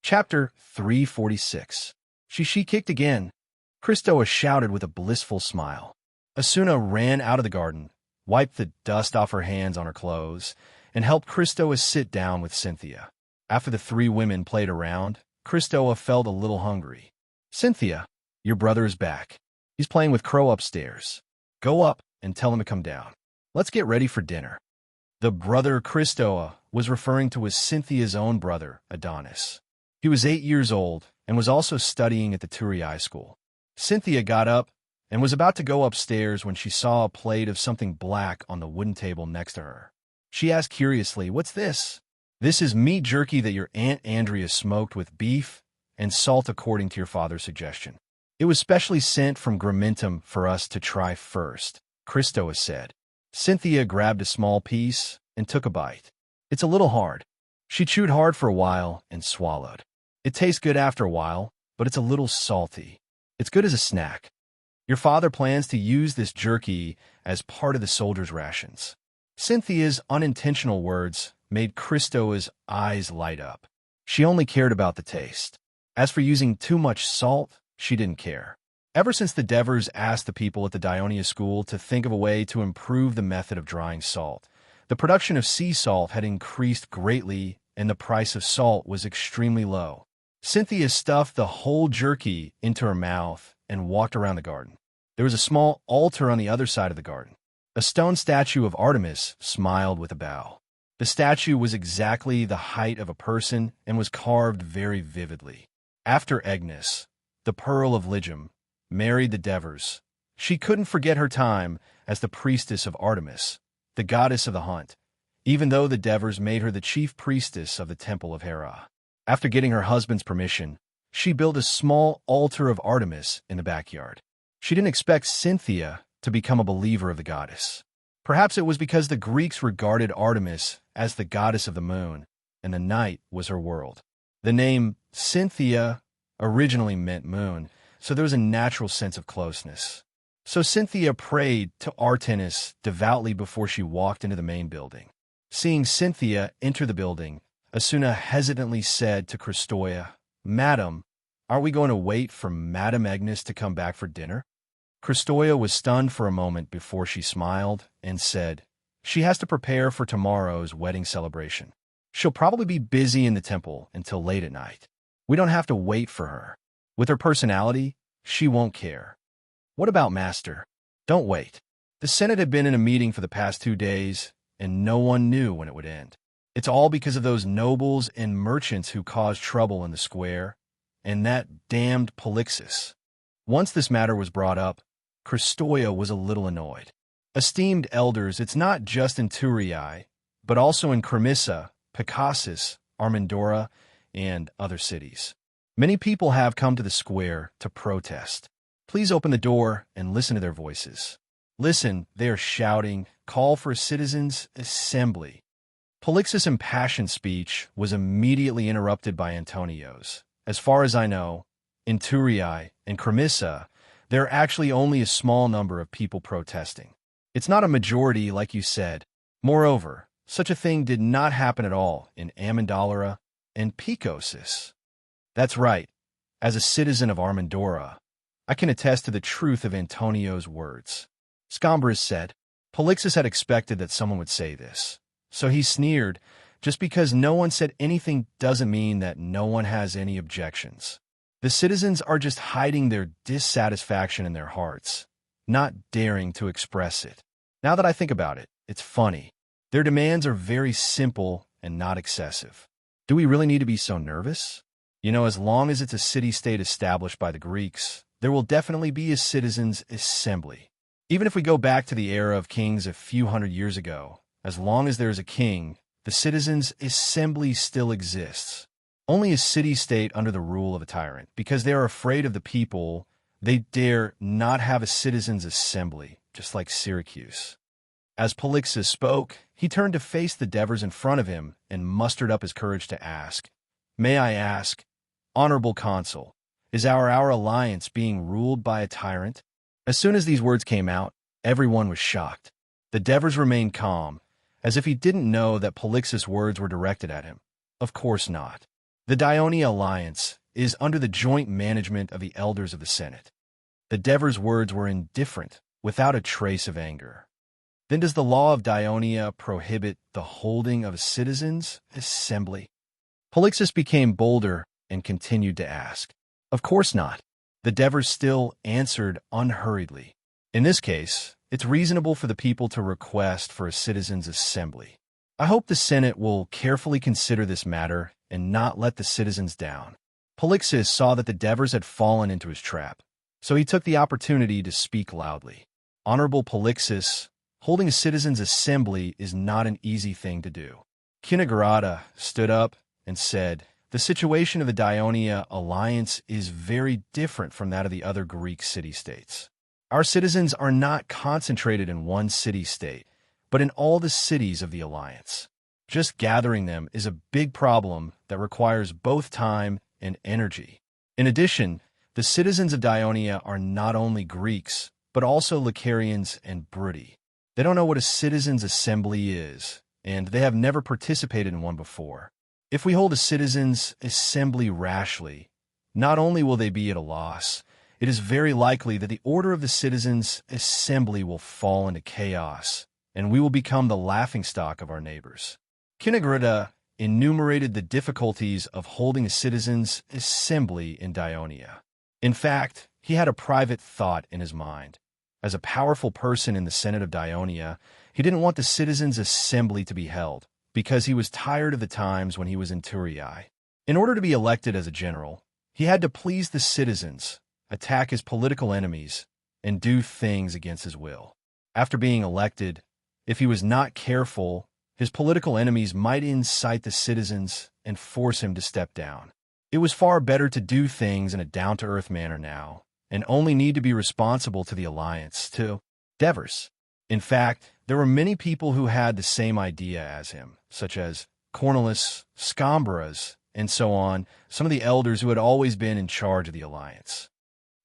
Chapter 346. She kicked again. Christoa shouted with a blissful smile. Asuna ran out of the garden, wiped the dust off her hands on her clothes, and helped Christoa sit down with Cynthia. After the three women played around, Christoa felt a little hungry. "Cynthia, your brother is back. He's playing with Crow upstairs. Go up and tell him to come down. Let's get ready for dinner." The brother Christoa was referring to as Cynthia's own brother, Adonis. He was 8 years old and was also studying at the Turii school. Cynthia got up and was about to go upstairs when she saw a plate of something black on the wooden table next to her. She asked curiously, "What's this?" "This is meat jerky that your Aunt Andrea smoked with beef and salt according to your father's suggestion. It was specially sent from Gramentum for us to try first," Christoa said. Cynthia grabbed a small piece and took a bite. "It's a little hard." She chewed hard for a while and swallowed. "It tastes good after a while, but it's a little salty. It's good as a snack. Your father plans to use this jerky as part of the soldiers' rations." Cynthia's unintentional words made Christoa's eyes light up. She only cared about the taste. As for using too much salt, she didn't care. Ever since the Devers asked the people at the Dionia school to think of a way to improve the method of drying salt, the production of sea salt had increased greatly and the price of salt was extremely low. Cynthia stuffed the whole jerky into her mouth and walked around the garden. There was a small altar on the other side of the garden. A stone statue of Artemis smiled with a bow. The statue was exactly the height of a person and was carved very vividly. After Agnes, the Pearl of Ligium, married the Devers, she couldn't forget her time as the priestess of Artemis, the goddess of the hunt, even though the Devers made her the chief priestess of the Temple of Hera. After getting her husband's permission, she built a small altar of Artemis in the backyard. She didn't expect Cynthia to become a believer of the goddess. Perhaps it was because the Greeks regarded Artemis as the goddess of the moon, and the night was her world. The name Cynthia originally meant moon, so there was a natural sense of closeness. So Cynthia prayed to Artemis devoutly before she walked into the main building. Seeing Cynthia enter the building, Asuna hesitantly said to Christoa, "Madam, aren't we going to wait for Madam Agnes to come back for dinner?" Christoa was stunned for a moment before she smiled and said, "She has to prepare for tomorrow's wedding celebration. She'll probably be busy in the temple until late at night. We don't have to wait for her. With her personality, she won't care." "What about Master?" "Don't wait." The Senate had been in a meeting for the past 2 days, and no one knew when it would end. It's all because of those nobles and merchants who caused trouble in the square, and that damned Polixus. Once this matter was brought up, Christoa was a little annoyed. "Esteemed elders, it's not just in Turii, but also in Cremissa, Picassus, Armandora, and other cities. Many people have come to the square to protest. Please open the door and listen to their voices. Listen, they are shouting, 'Call for a citizens' assembly.'" Polixus' impassioned speech was immediately interrupted by Antonio's. "As far as I know, in Turii and Cremissa, there are actually only a small number of people protesting. It's not a majority like you said. Moreover, such a thing did not happen at all in Amendolara and Picosis." "That's right. As a citizen of Armandora, I can attest to the truth of Antonio's words," Scombris said. Polixus had expected that someone would say this, so he sneered. Just because no one said anything doesn't mean that no one has any objections. The citizens are just hiding their dissatisfaction in their hearts, not daring to express it. Now that I think about it, it's funny. Their demands are very simple and not excessive. Do we really need to be so nervous? You know, as long as it's a city-state established by the Greeks, there will definitely be a citizens' assembly. Even if we go back to the era of kings a few hundred years ago, as long as there is a king, the citizens' assembly still exists. Only a city-state under the rule of a tyrant, because they are afraid of the people, they dare not have a citizens' assembly, just like Syracuse. As Polixus spoke, he turned to face the Devers in front of him and mustered up his courage to ask, "May I ask, honorable consul, is our alliance being ruled by a tyrant?" As soon as these words came out, everyone was shocked. The Devers remained calm, as if he didn't know that Polixus' words were directed at him. Of course not. The Dionia alliance is under the joint management of the elders of the Senate. The Devers' words were indifferent, without a trace of anger. Then does the law of Dionia prohibit the holding of a citizens' assembly? Polixus became bolder and continued to ask. Of course not. The Devers still answered unhurriedly. In this case, it's reasonable for the people to request for a citizens' assembly. I hope the Senate will carefully consider this matter and not let the citizens down. Polixus saw that the Devers had fallen into his trap, so he took the opportunity to speak loudly. Honorable Polixus, holding a citizens' assembly is not an easy thing to do. Kinagarada stood up and said, the situation of the Dionia alliance is very different from that of the other Greek city-states. Our citizens are not concentrated in one city-state, but in all the cities of the alliance. Just gathering them is a big problem that requires both time and energy. In addition, the citizens of Dionia are not only Greeks, but also Licarians and Brudi. They don't know what a citizens' assembly is, and they have never participated in one before. If we hold a citizens' assembly rashly, not only will they be at a loss, it is very likely that the order of the citizens' assembly will fall into chaos, and we will become the laughingstock of our neighbors. Kinagarada enumerated the difficulties of holding a citizens' assembly in Dionia. In fact, he had a private thought in his mind. As a powerful person in the Senate of Dionia, he didn't want the citizens' assembly to be held, because he was tired of the times when he was in Turiai. In order to be elected as a general, he had to please the citizens, attack his political enemies, and do things against his will. After being elected, if he was not careful, his political enemies might incite the citizens and force him to step down. It was far better to do things in a down-to-earth manner now, and only need to be responsible to the alliance, to Devers. In fact, there were many people who had the same idea as him, such as Cornelis, Scambaras, and so on, some of the elders who had always been in charge of the alliance.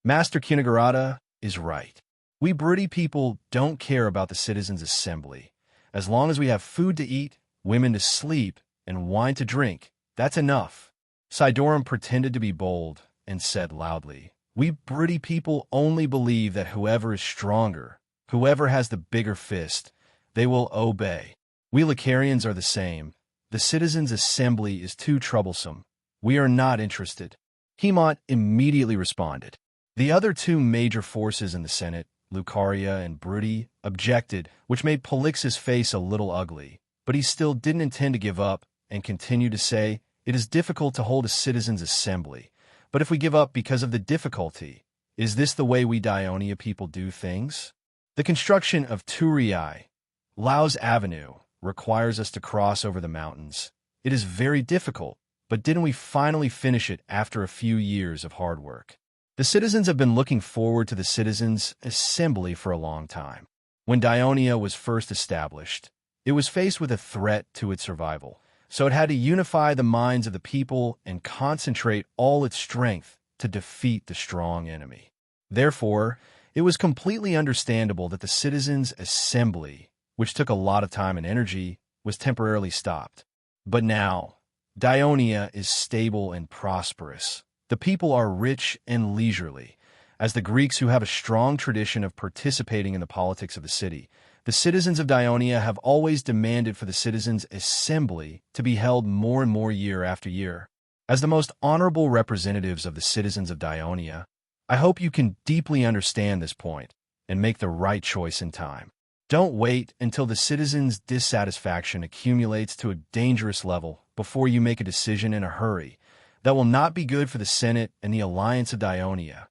Master Kinagarada is right. We Brudi people don't care about the citizens' assembly. As long as we have food to eat, women to sleep, and wine to drink, that's enough. Sidorum pretended to be bold and said loudly, we Brudi people only believe that whoever is stronger, whoever has the bigger fist, they will obey. We Licarians are the same. The citizens' assembly is too troublesome. We are not interested. Hemont immediately responded. The other two major forces in the Senate, Lucaria and Brudi, objected, which made Polixus' face a little ugly, but he still didn't intend to give up and continued to say, it is difficult to hold a citizens' assembly, but if we give up because of the difficulty, is this the way we Dionia people do things? The construction of Turiai, Lau's Avenue, requires us to cross over the mountains. It is very difficult, but didn't we finally finish it after a few years of hard work? The citizens have been looking forward to the citizens' assembly for a long time. When Dionia was first established, it was faced with a threat to its survival, so it had to unify the minds of the people and concentrate all its strength to defeat the strong enemy. Therefore, it was completely understandable that the citizens' assembly, which took a lot of time and energy, was temporarily stopped. But now, Dionia is stable and prosperous. The people are rich and leisurely. As the Greeks who have a strong tradition of participating in the politics of the city, the citizens of Dionia have always demanded for the citizens' assembly to be held more and more year after year. As the most honorable representatives of the citizens of Dionia, I hope you can deeply understand this point and make the right choice in time. Don't wait until the citizens' dissatisfaction accumulates to a dangerous level before you make a decision in a hurry. That will not be good for the Senate and the alliance of Dionia.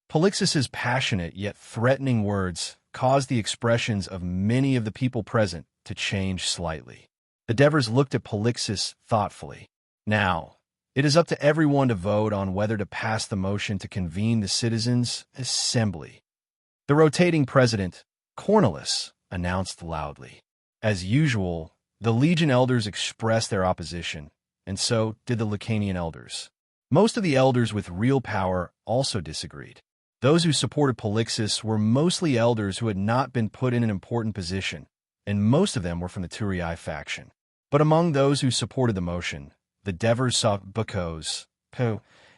Polixus's passionate yet threatening words caused the expressions of many of the people present to change slightly. The Devers looked at Polixus thoughtfully. Now, it is up to everyone to vote on whether to pass the motion to convene the citizens' assembly. The rotating president, Cornelis, announced loudly. As usual, the Legion elders expressed their opposition, and so did the Lacanian elders. Most of the elders with real power also disagreed. Those who supported Polixus were mostly elders who had not been put in an important position, and most of them were from the Turiai faction. But among those who supported the motion, the Devers saw Bacos,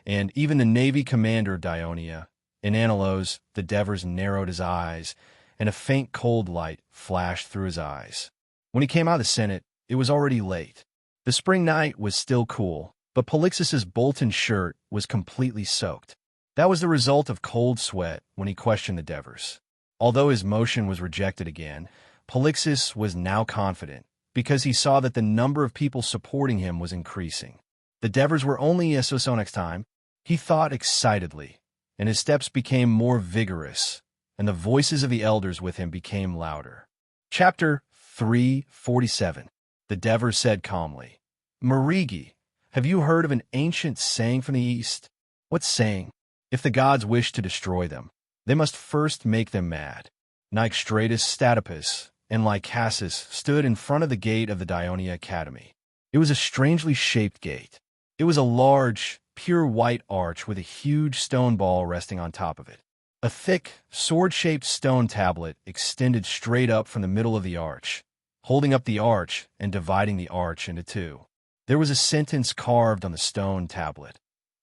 and even the Navy commander Dionia. In Anilos, the Devers narrowed his eyes, and a faint cold light flashed through his eyes. When he came out of the Senate, it was already late. The spring night was still cool, but Polixus's Bolton shirt was completely soaked. That was the result of cold sweat when he questioned the Devers. Although his motion was rejected again, Polixus was now confident, because he saw that the number of people supporting him was increasing. The Devers were only so next time, he thought excitedly, and his steps became more vigorous, and the voices of the elders with him became louder. Chapter 347. The Devers said calmly, "Marigi, have you heard of an ancient saying from the East? What saying? If the gods wish to destroy them, they must first make them mad." Nyxstratus, Statopus, and Lycasus stood in front of the gate of the Dionia Academy. It was a strangely shaped gate. It was a large, pure white arch with a huge stone ball resting on top of it. A thick, sword-shaped stone tablet extended straight up from the middle of the arch, holding up the arch and dividing the arch into two. There was a sentence carved on the stone tablet.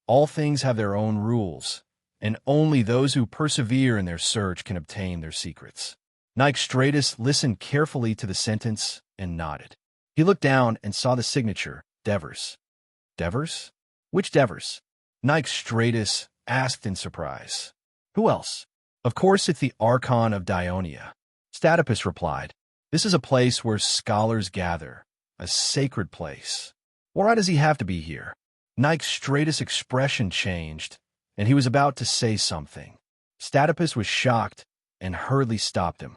All things have their own rules, and only those who persevere in their search can obtain their secrets. Nyxstratus listened carefully to the sentence and nodded. He looked down and saw the signature, Devers. Devers? Which Devers? Nyxstratus asked in surprise. Who else? Of course it's the Archon of Dionia. Statopus replied. This is a place where scholars gather, a sacred place. Why does he have to be here? Nyxstratus' expression changed, and he was about to say something. Statopus was shocked and hurriedly stopped him.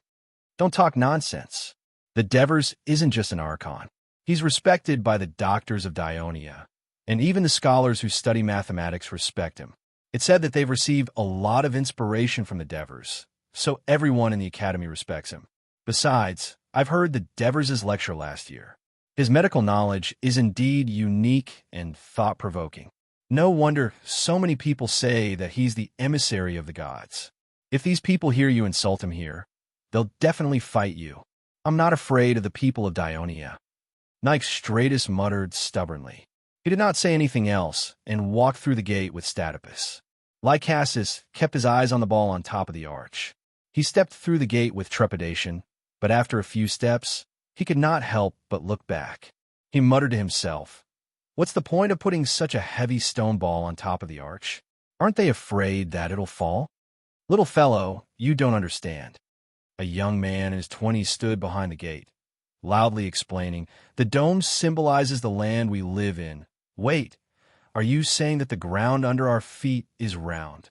Don't talk nonsense. The Devers isn't just an Archon. He's respected by the doctors of Dionia, and even the scholars who study mathematics respect him. It's said that they've received a lot of inspiration from the Devers, so everyone in the Academy respects him. Besides, I've heard the Devers' lecture last year. His medical knowledge is indeed unique and thought-provoking. No wonder so many people say that he's the emissary of the gods. If these people hear you insult him here, they'll definitely fight you. I'm not afraid of the people of Dionia. Nyxstratus muttered stubbornly. He did not say anything else and walked through the gate with Statopus. Lycasus kept his eyes on the ball on top of the arch. He stepped through the gate with trepidation, but after a few steps, he could not help but look back. He muttered to himself, "What's the point of putting such a heavy stone ball on top of the arch? Aren't they afraid that it'll fall?" "Little fellow, you don't understand." A young man in his 20s stood behind the gate, loudly explaining, "The dome symbolizes the land we live in. Wait, are you saying that the ground under our feet is round?"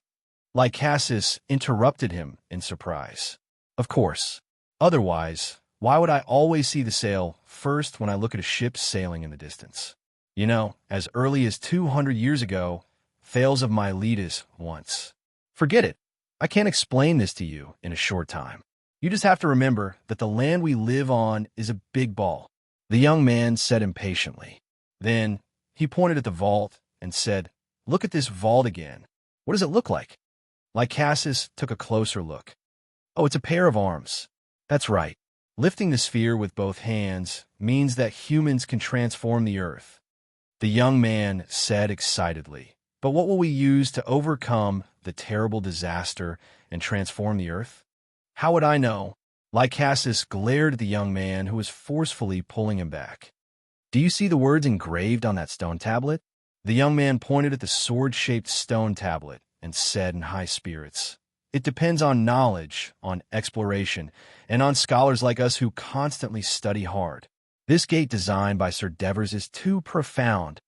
Lycasus interrupted him in surprise. "Of course. Otherwise, why would I always see the sail first when I look at a ship sailing in the distance? You know, as early as 200 years ago, Thales of Miletus once. Forget it. I can't explain this to you in a short time. You just have to remember that the land we live on is a big ball." The young man said impatiently. Then he pointed at the vault and said, "Look at this vault again. What does it look like?" Lycasus took a closer look. "Oh, it's a pair of arms. That's right. Lifting the sphere with both hands means that humans can transform the earth." The young man said excitedly, "But what will we use to overcome the terrible disaster and transform the earth?" "How would I know?" Lycasus glared at the young man who was forcefully pulling him back. "Do you see the words engraved on that stone tablet?" The young man pointed at the sword-shaped stone tablet and said in high spirits, "It depends on knowledge, on exploration, and on scholars like us who constantly study hard. This gate design by Sir Devers is too profound."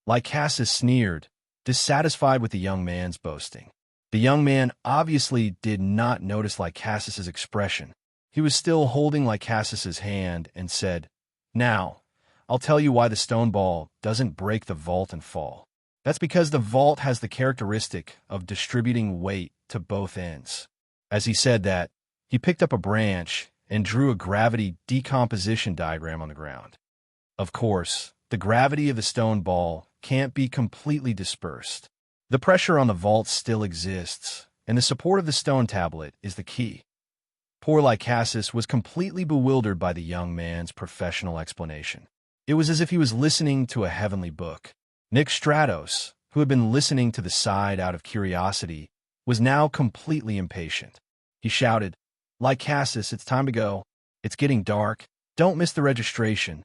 Lycasus sneered, dissatisfied with the young man's boasting. The young man obviously did not notice Lycasus's expression. He was still holding Lycasus's hand and said, "Now, I'll tell you why the stone ball doesn't break the vault and fall. That's because the vault has the characteristic of distributing weight to both ends." As he said that, he picked up a branch and drew a gravity decomposition diagram on the ground. Of course, the gravity of the stone ball can't be completely dispersed. The pressure on the vault still exists, and the support of the stone tablet is the key. Poor Lycasus was completely bewildered by the young man's professional explanation. It was as if he was listening to a heavenly book. Nick Stratos, who had been listening to the side out of curiosity, was now completely impatient. He shouted, "Lycasis, it's time to go. It's getting dark. Don't miss the registration."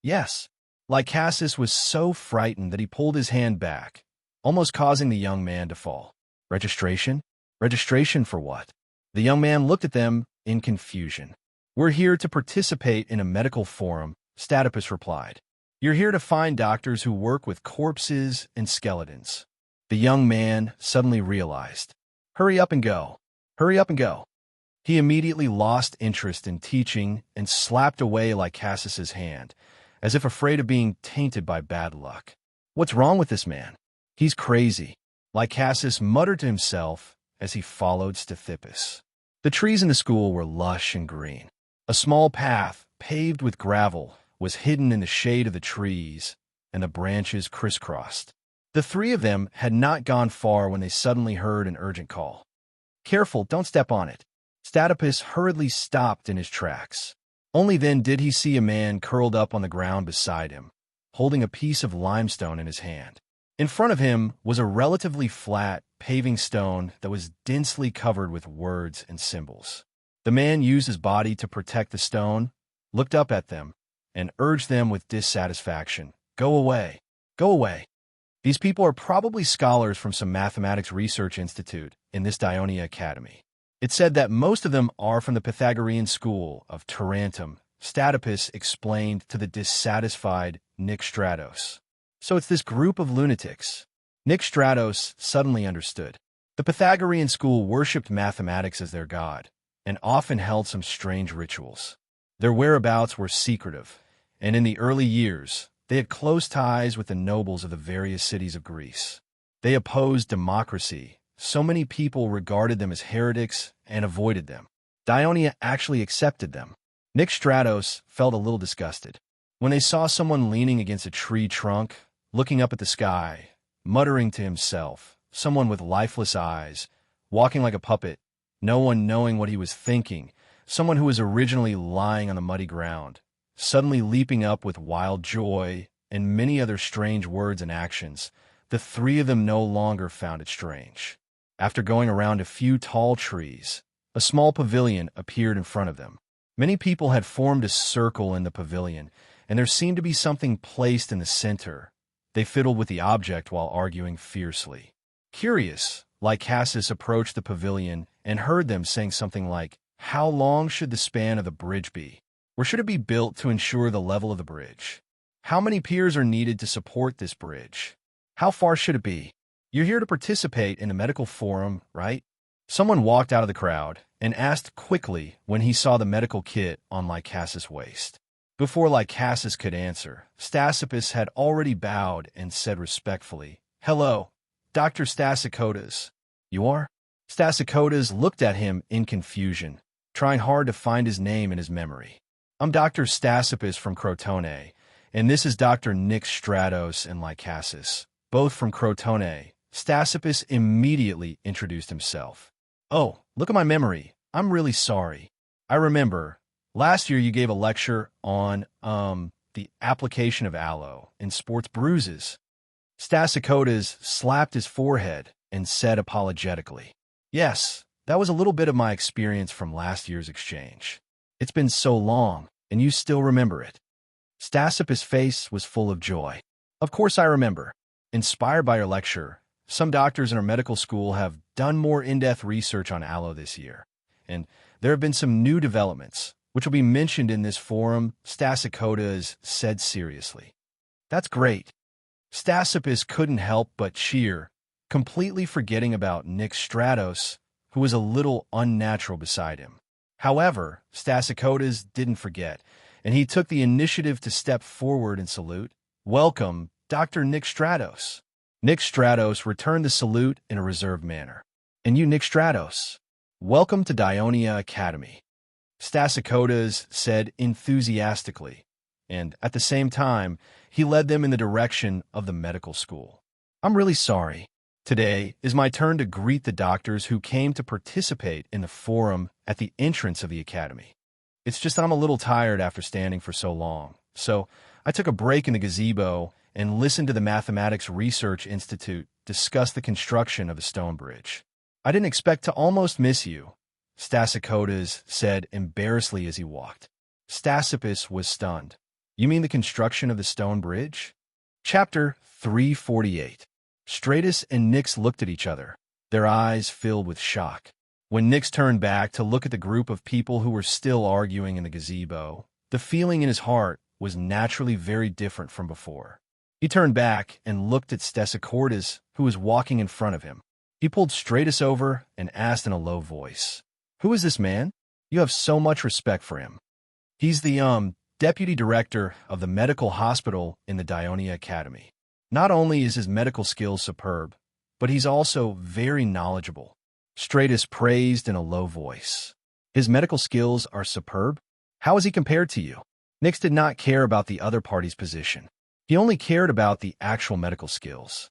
Yes. Lycasis was so frightened that he pulled his hand back, almost causing the young man to fall. Registration? Registration for what? The young man looked at them in confusion. "We're here to participate in a medical forum," Statopus replied. "You're here to find doctors who work with corpses and skeletons." The young man suddenly realized. Hurry up and go. Hurry up and go. He immediately lost interest in teaching and slapped away Lycasis's hand, as if afraid of being tainted by bad luck. What's wrong with this man? He's crazy, Lycasis muttered to himself as he followed Stathippus. The trees in the school were lush and green. A small path, paved with gravel, was hidden in the shade of the trees, and the branches crisscrossed. The three of them had not gone far when they suddenly heard an urgent call. "Careful, don't step on it." Statopus hurriedly stopped in his tracks. Only then did he see a man curled up on the ground beside him, holding a piece of limestone in his hand. In front of him was a relatively flat, paving stone that was densely covered with words and symbols. The man used his body to protect the stone, looked up at them, and urged them with dissatisfaction, "Go away, go away." These people are probably scholars from some mathematics research institute in this Dionia Academy. It said that most of them are from the Pythagorean school of Tarentum, Statopus explained to the dissatisfied Nick Stratos. So it's this group of lunatics. Nick Stratos suddenly understood. The Pythagorean school worshipped mathematics as their god, and often held some strange rituals. Their whereabouts were secretive, and in the early years, they had close ties with the nobles of the various cities of Greece. They opposed democracy. So many people regarded them as heretics and avoided them. Dionia actually accepted them. Nick Stratos felt a little disgusted. When they saw someone leaning against a tree trunk, looking up at the sky, muttering to himself, someone with lifeless eyes, walking like a puppet, no one knowing what he was thinking, someone who was originally lying on the muddy ground, suddenly leaping up with wild joy, and many other strange words and actions, the three of them no longer found it strange. After going around a few tall trees, a small pavilion appeared in front of them. Many people had formed a circle in the pavilion, and there seemed to be something placed in the center. They fiddled with the object while arguing fiercely. Curious, Lycasis approached the pavilion and heard them saying something like, "How long should the span of the bridge be? Or should it be built to ensure the level of the bridge? How many piers are needed to support this bridge? How far should it be? You're here to participate in a medical forum, right?" Someone walked out of the crowd and asked quickly when he saw the medical kit on Lycasis' waist. Before Lycasis could answer, Statopus had already bowed and said respectfully, "Hello, Dr. Stasicotas." "You are?" Stasicotas looked at him in confusion, trying hard to find his name in his memory. "I'm Dr. Statopus from Crotone, and this is Dr. Nick Stratos and Lycasis, both from Crotone." Statopus immediately introduced himself. "Oh, look at my memory. I'm really sorry. I remember. Last year you gave a lecture on, the application of aloe in sports bruises." Stasicotas slapped his forehead and said apologetically, "Yes, that was a little bit of my experience from last year's exchange. It's been so long, and you still remember it." Statopus' face was full of joy. "Of course I remember. Inspired by your lecture, some doctors in our medical school have done more in-depth research on aloe this year, and there have been some new developments, which will be mentioned in this forum," Stasicotas said seriously. "That's great." Statopus couldn't help but cheer, completely forgetting about Nick Stratos, who was a little unnatural beside him. However, Stasicotas didn't forget, and he took the initiative to step forward and salute. "Welcome, Dr. Nick Stratos." Nick Stratos returned the salute in a reserved manner. "And you, Nick Stratos, welcome to Dionia Academy," Stasicotas said enthusiastically, and at the same time, he led them in the direction of the medical school. "I'm really sorry. Today is my turn to greet the doctors who came to participate in the forum at the entrance of the academy. It's just I'm a little tired after standing for so long," So I took a break in the gazebo and listened to the Mathematics Research Institute discuss the construction of the stone bridge. I didn't expect to almost miss you, Stasichodas said embarrassedly as he walked. Stasippus was stunned. You mean the construction of the stone bridge? Chapter 348. Stratus and Nyx looked at each other, their eyes filled with shock. When Nyx turned back to look at the group of people who were still arguing in the gazebo, the feeling in his heart was naturally very different from before. He turned back and looked at Stesichodas, who was walking in front of him. He pulled Stratus over and asked in a low voice, "Who is this man? You have so much respect for him." "He's the, deputy director of the medical hospital in the Dionia Academy. Not only is his medical skills superb, but he's also very knowledgeable," Stratus praised in a low voice. "His medical skills are superb? How is he compared to you?" Nyx did not care about the other party's position. He only cared about the actual medical skills.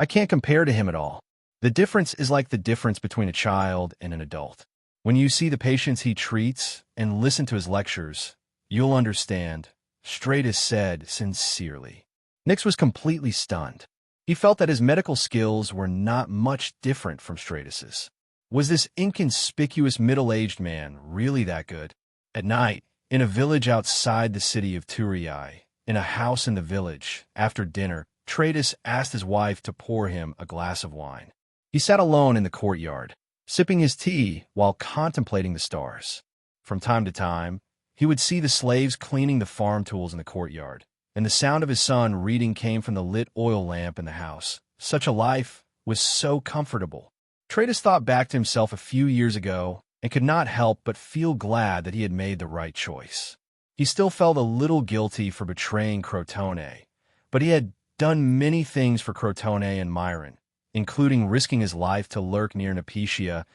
"I can't compare to him at all. The difference is like the difference between a child and an adult. When you see the patients he treats and listen to his lectures, you'll understand," Stratus said sincerely. Nyx was completely stunned. He felt that his medical skills were not much different from Stratus's. Was this inconspicuous middle-aged man really that good? At night, in a village outside the city of Turii, in a house in the village, after dinner, Stratus asked his wife to pour him a glass of wine. He sat alone in the courtyard, sipping his tea while contemplating the stars. From time to time, he would see the slaves cleaning the farm tools in the courtyard, and the sound of his son reading came from the lit oil lamp in the house. Such a life was so comfortable. Stratus thought back to himself a few years ago and could not help but feel glad that he had made the right choice. He still felt a little guilty for betraying Crotone, but he had done many things for Crotone and Myron, including risking his life to lurk near Nepetia,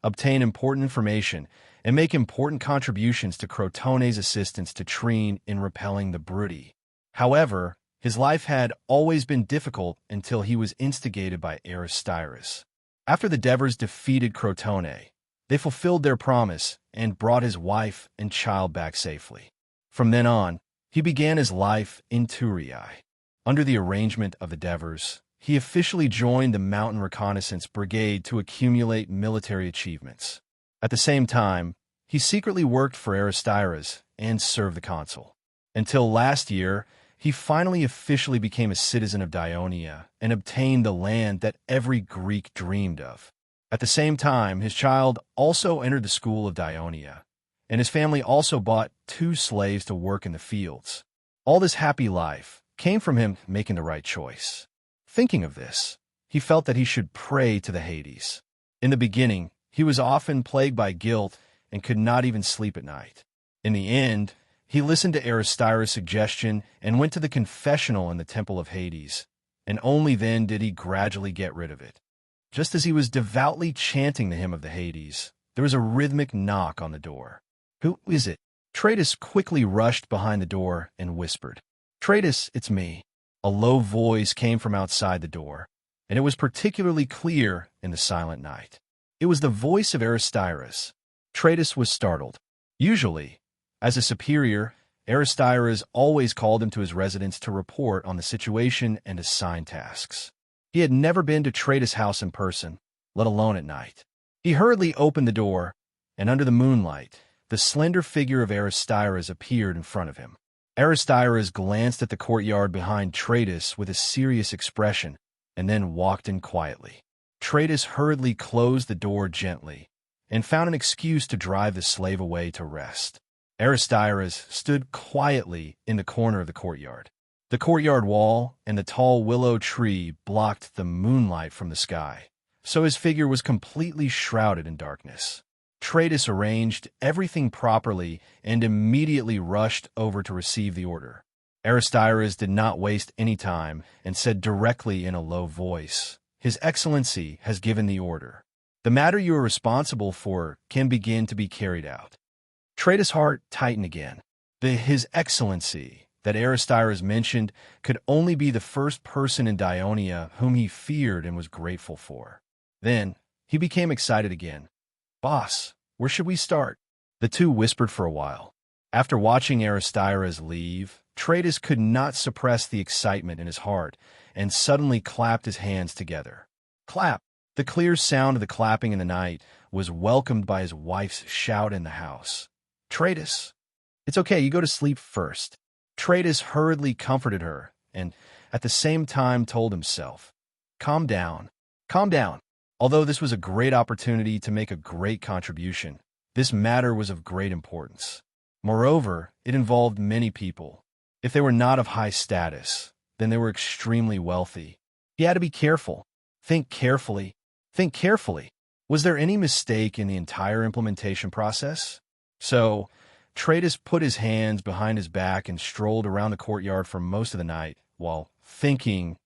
obtain important information, and make important contributions to Crotone's assistance to Trine in repelling the Brudi. However, his life had always been difficult until he was instigated by Aristyrus. After the Devers defeated Crotone, they fulfilled their promise and brought his wife and child back safely. From then on, he began his life in Turii. Under the arrangement of the Devers, he officially joined the Mountain Reconnaissance Brigade to accumulate military achievements. At the same time, he secretly worked for Aristyrus and served the consul. Until last year, he finally officially became a citizen of Dionia and obtained the land that every Greek dreamed of. At the same time, his child also entered the school of Dionia, and his family also bought 2 slaves to work in the fields. All this happy life came from him making the right choice. Thinking of this, he felt that he should pray to the Hades. In the beginning, he was often plagued by guilt and could not even sleep at night. In the end, he listened to Aristyrus' suggestion and went to the confessional in the Temple of Hades, and only then did he gradually get rid of it. Just as he was devoutly chanting the hymn of the Hades, there was a rhythmic knock on the door. "Who is it?" Stratus quickly rushed behind the door and whispered, "Stratus, it's me." A low voice came from outside the door, and it was particularly clear in the silent night. It was the voice of Aristyrus. Stratus was startled. Usually, as a superior, Aristyrus always called him to his residence to report on the situation and assign tasks. He had never been to Stratus' house in person, let alone at night. He hurriedly opened the door, and under the moonlight, the slender figure of Aristyrus appeared in front of him. Aristyrus glanced at the courtyard behind Stratus with a serious expression, and then walked in quietly. Stratus hurriedly closed the door gently, and found an excuse to drive the slave away to rest. Aristyrus stood quietly in the corner of the courtyard. The courtyard wall and the tall willow tree blocked the moonlight from the sky, so his figure was completely shrouded in darkness. Stratus arranged everything properly and immediately rushed over to receive the order. Aristyrus did not waste any time and said directly in a low voice, "His Excellency has given the order. The matter you are responsible for can begin to be carried out." Stratus' heart tightened again. The His Excellency that Aristyrus mentioned could only be the first person in Dionia whom he feared and was grateful for. Then he became excited again. "Boss, where should we start?" The two whispered for a while. After watching Aristyrus leave, Tratus could not suppress the excitement in his heart and suddenly clapped his hands together. Clap! The clear sound of the clapping in the night was welcomed by his wife's shout in the house. Tratus! It's okay, you go to sleep first. Tratus hurriedly comforted her and, at the same time, told himself, calm down, calm down. Although this was a great opportunity to make a great contribution, this matter was of great importance. Moreover, it involved many people. If they were not of high status, then they were extremely wealthy. He had to be careful. Think carefully. Think carefully. Was there any mistake in the entire implementation process? So, Tratus put his hands behind his back and strolled around the courtyard for most of the night, while thinking.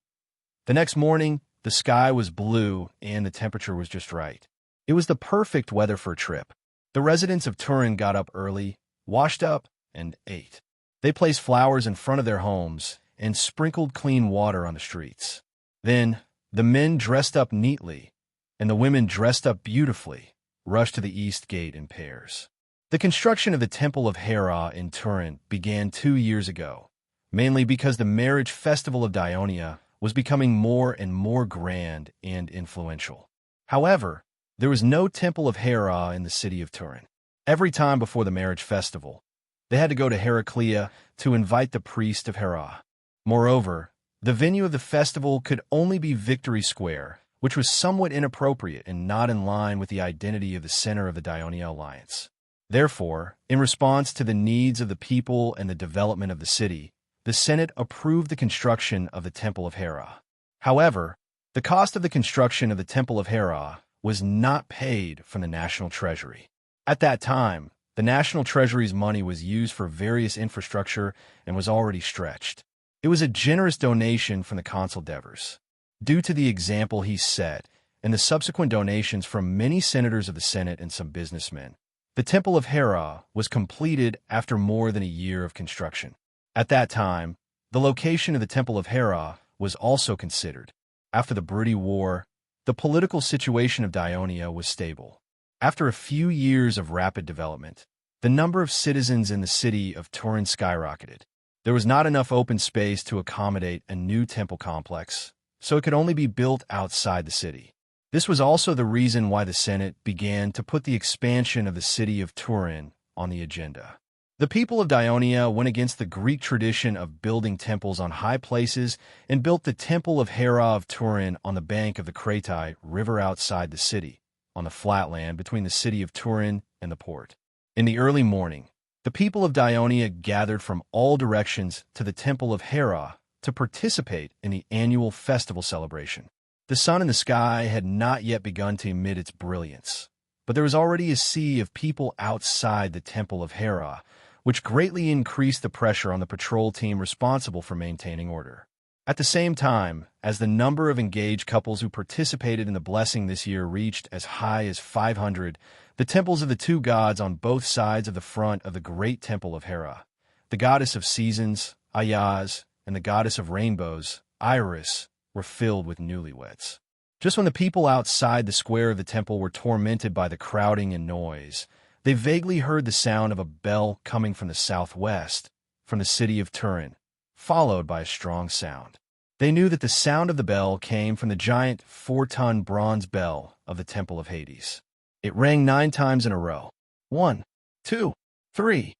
The next morning, the sky was blue and the temperature was just right. It was the perfect weather for a trip. The residents of Turin got up early, washed up, and ate. They placed flowers in front of their homes and sprinkled clean water on the streets. Then, the men dressed up neatly, and the women dressed up beautifully, rushed to the east gate in pairs. The construction of the Temple of Hera in Turin began 2 years ago, mainly because the marriage festival of Dionia was becoming more and more grand and influential. However, there was no Temple of Hera in the city of Turin. Every time before the marriage festival, they had to go to Heraclea to invite the priest of Hera. Moreover, the venue of the festival could only be Victory Square, which was somewhat inappropriate and not in line with the identity of the center of the Dionia alliance. Therefore, in response to the needs of the people and the development of the city, the Senate approved the construction of the Temple of Hera. However, the cost of the construction of the Temple of Hera was not paid from the national treasury. At that time, the national treasury's money was used for various infrastructure and was already stretched. It was a generous donation from the consul Devers. Due to the example he set and the subsequent donations from many senators of the Senate and some businessmen, the Temple of Hera was completed after more than a year of construction. At that time, the location of the Temple of Hera was also considered. After the Brutty War, the political situation of Dionia was stable. After a few years of rapid development, the number of citizens in the city of Turin skyrocketed. There was not enough open space to accommodate a new temple complex, so it could only be built outside the city. This was also the reason why the Senate began to put the expansion of the city of Turin on the agenda. The people of Dionia went against the Greek tradition of building temples on high places and built the Temple of Hera of Turin on the bank of the Kratai River outside the city, on the flatland between the city of Turin and the port. In the early morning, the people of Dionia gathered from all directions to the Temple of Hera to participate in the annual festival celebration. The sun in the sky had not yet begun to emit its brilliance, but there was already a sea of people outside the Temple of Hera, which greatly increased the pressure on the patrol team responsible for maintaining order. At the same time, as the number of engaged couples who participated in the blessing this year reached as high as 500, the temples of the two gods on both sides of the front of the great Temple of Hera, the goddess of seasons, Ayaz, and the goddess of rainbows, Iris, were filled with newlyweds. Just when the people outside the square of the temple were tormented by the crowding and noise, they vaguely heard the sound of a bell coming from the southwest, from the city of Turin, followed by a strong sound. They knew that the sound of the bell came from the giant 4-ton bronze bell of the Temple of Hades. It rang 9 times in a row. 1, 2, 3.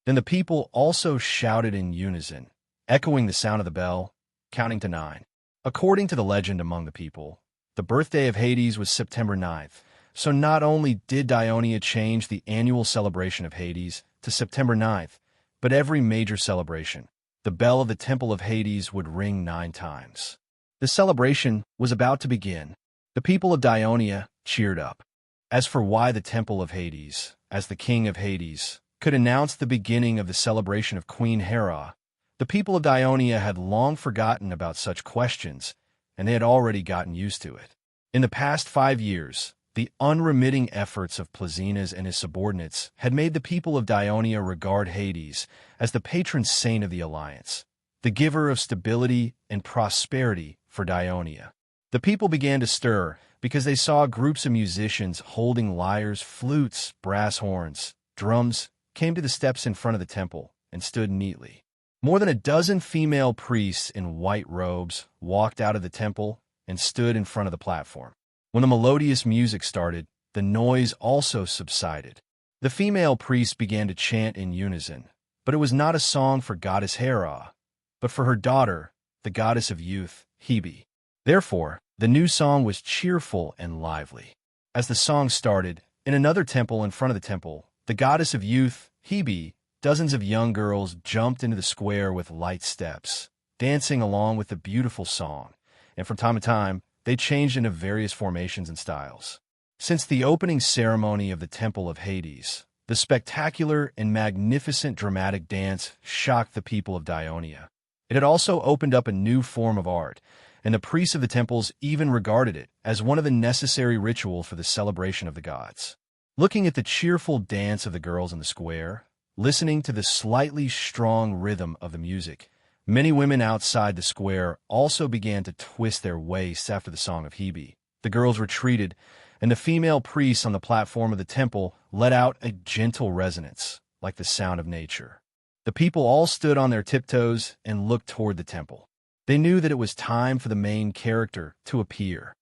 Then the people also shouted in unison, echoing the sound of the bell, counting to 9. According to the legend among the people, the birthday of Hades was September 9th, so not only did Dionia change the annual celebration of Hades to September 9th, but every major celebration, the bell of the Temple of Hades would ring 9 times. The celebration was about to begin. The people of Dionia cheered up. As for why the Temple of Hades, as the king of Hades, could announce the beginning of the celebration of Queen Hera, the people of Dionia had long forgotten about such questions, and they had already gotten used to it. In the past 5 years, the unremitting efforts of Plazinas and his subordinates had made the people of Dionia regard Hades as the patron saint of the alliance, the giver of stability and prosperity for Dionia. The people began to stir because they saw groups of musicians holding lyres, flutes, brass horns, drums, came to the steps in front of the temple and stood neatly. More than a dozen female priests in white robes walked out of the temple and stood in front of the platform. When the melodious music started, the noise also subsided. The female priests began to chant in unison, but it was not a song for goddess Hera, but for her daughter, the goddess of youth, Hebe. Therefore, the new song was cheerful and lively. As the song started, in another temple in front of the temple, the goddess of youth, Hebe, dozens of young girls jumped into the square with light steps, dancing along with the beautiful song, and from time to time, they changed into various formations and styles. Since the opening ceremony of the Temple of Hades, the spectacular and magnificent dramatic dance shocked the people of Dionia. It had also opened up a new form of art, and the priests of the temples even regarded it as one of the necessary rituals for the celebration of the gods. Looking at the cheerful dance of the girls in the square, listening to the slightly strong rhythm of the music, many women outside the square also began to twist their waists after the song of Hebe. The girls retreated, and the female priests on the platform of the temple let out a gentle resonance, like the sound of nature. The people all stood on their tiptoes and looked toward the temple. They knew that it was time for the main character to appear.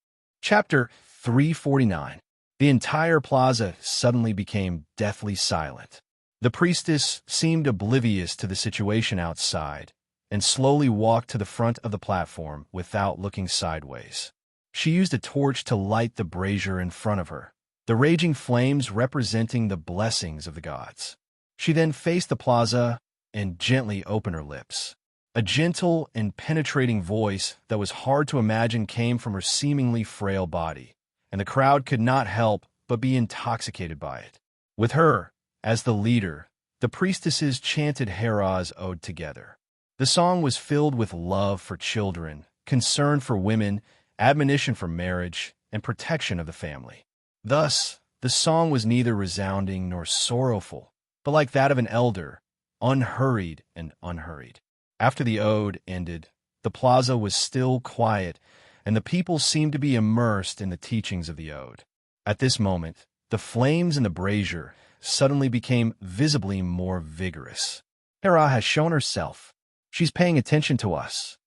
Chapter 349. The entire plaza suddenly became deathly silent. The priestess seemed oblivious to the situation outside and slowly walked to the front of the platform without looking sideways. She used a torch to light the brazier in front of her, the raging flames representing the blessings of the gods. She then faced the plaza and gently opened her lips. A gentle and penetrating voice that was hard to imagine came from her seemingly frail body, and the crowd could not help but be intoxicated by it. With her, as the leader, the priestesses chanted Hera's ode together. The song was filled with love for children, concern for women, admonition for marriage, and protection of the family. Thus, the song was neither resounding nor sorrowful, but like that of an elder, unhurried and unhurried. After the ode ended, the plaza was still quiet, and the people seemed to be immersed in the teachings of the ode. At this moment, the flames in the brazier suddenly became visibly more vigorous. Hera has shown herself. She's paying attention to us.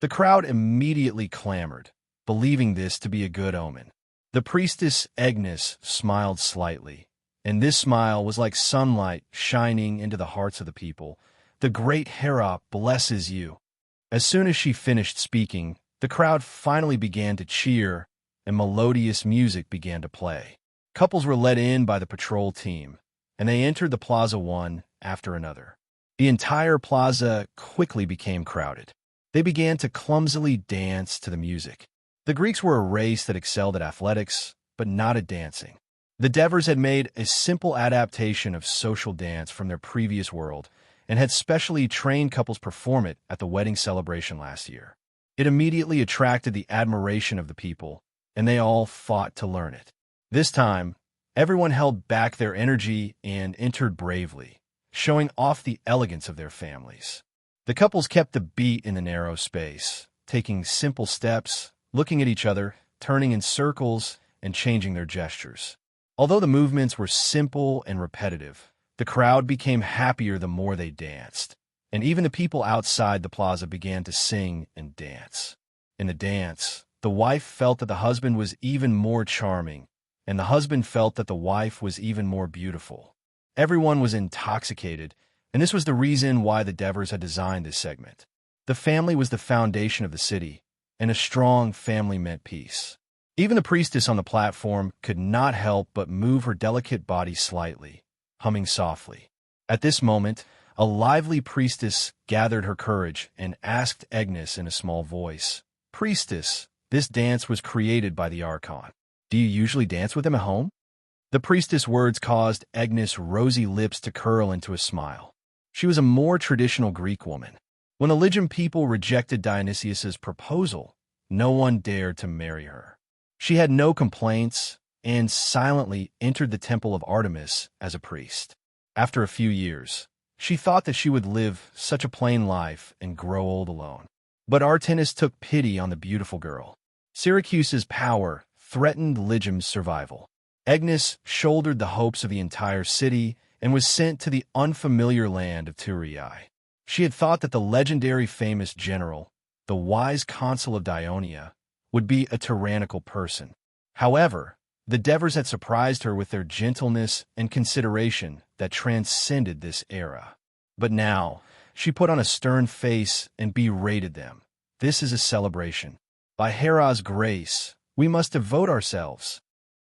The crowd immediately clamored, believing this to be a good omen. The priestess Agnes smiled slightly, and this smile was like sunlight shining into the hearts of the people. The great Hera blesses you. As soon as she finished speaking, the crowd finally began to cheer, and melodious music began to play. Couples were let in by the patrol team, and they entered the plaza one after another. The entire plaza quickly became crowded. They began to clumsily dance to the music. The Greeks were a race that excelled at athletics, but not at dancing. The Devers had made a simple adaptation of social dance from their previous world, and had specially trained couples perform it at the wedding celebration last year. It immediately attracted the admiration of the people, and they all fought to learn it. This time, everyone held back their energy and entered bravely, showing off the elegance of their families. The couples kept the beat in the narrow space, taking simple steps, looking at each other, turning in circles, and changing their gestures. Although the movements were simple and repetitive, the crowd became happier the more they danced, and even the people outside the plaza began to sing and dance. In the dance, the wife felt that the husband was even more charming, and the husband felt that the wife was even more beautiful. Everyone was intoxicated, and this was the reason why the Devers had designed this segment. The family was the foundation of the city, and a strong family meant peace. Even the priestess on the platform could not help but move her delicate body slightly, humming softly. At this moment, a lively priestess gathered her courage and asked Agnes in a small voice, "Priestess, this dance was created by the Archon. Do you usually dance with him at home?" The priestess' words caused Agnes' rosy lips to curl into a smile. She was a more traditional Greek woman. When the Lygian people rejected Dionysius's proposal, no one dared to marry her. She had no complaints and silently entered the temple of Artemis as a priest. After a few years, she thought that she would live such a plain life and grow old alone. But Artemis took pity on the beautiful girl. Syracuse's power threatened Lygium's survival. Agnes shouldered the hopes of the entire city and was sent to the unfamiliar land of Thurii. She had thought that the legendary famous general, the wise consul of Dionia, would be a tyrannical person. However, the Devers had surprised her with their gentleness and consideration that transcended this era. But now, she put on a stern face and berated them. This is a celebration. By Hera's grace, we must devote ourselves.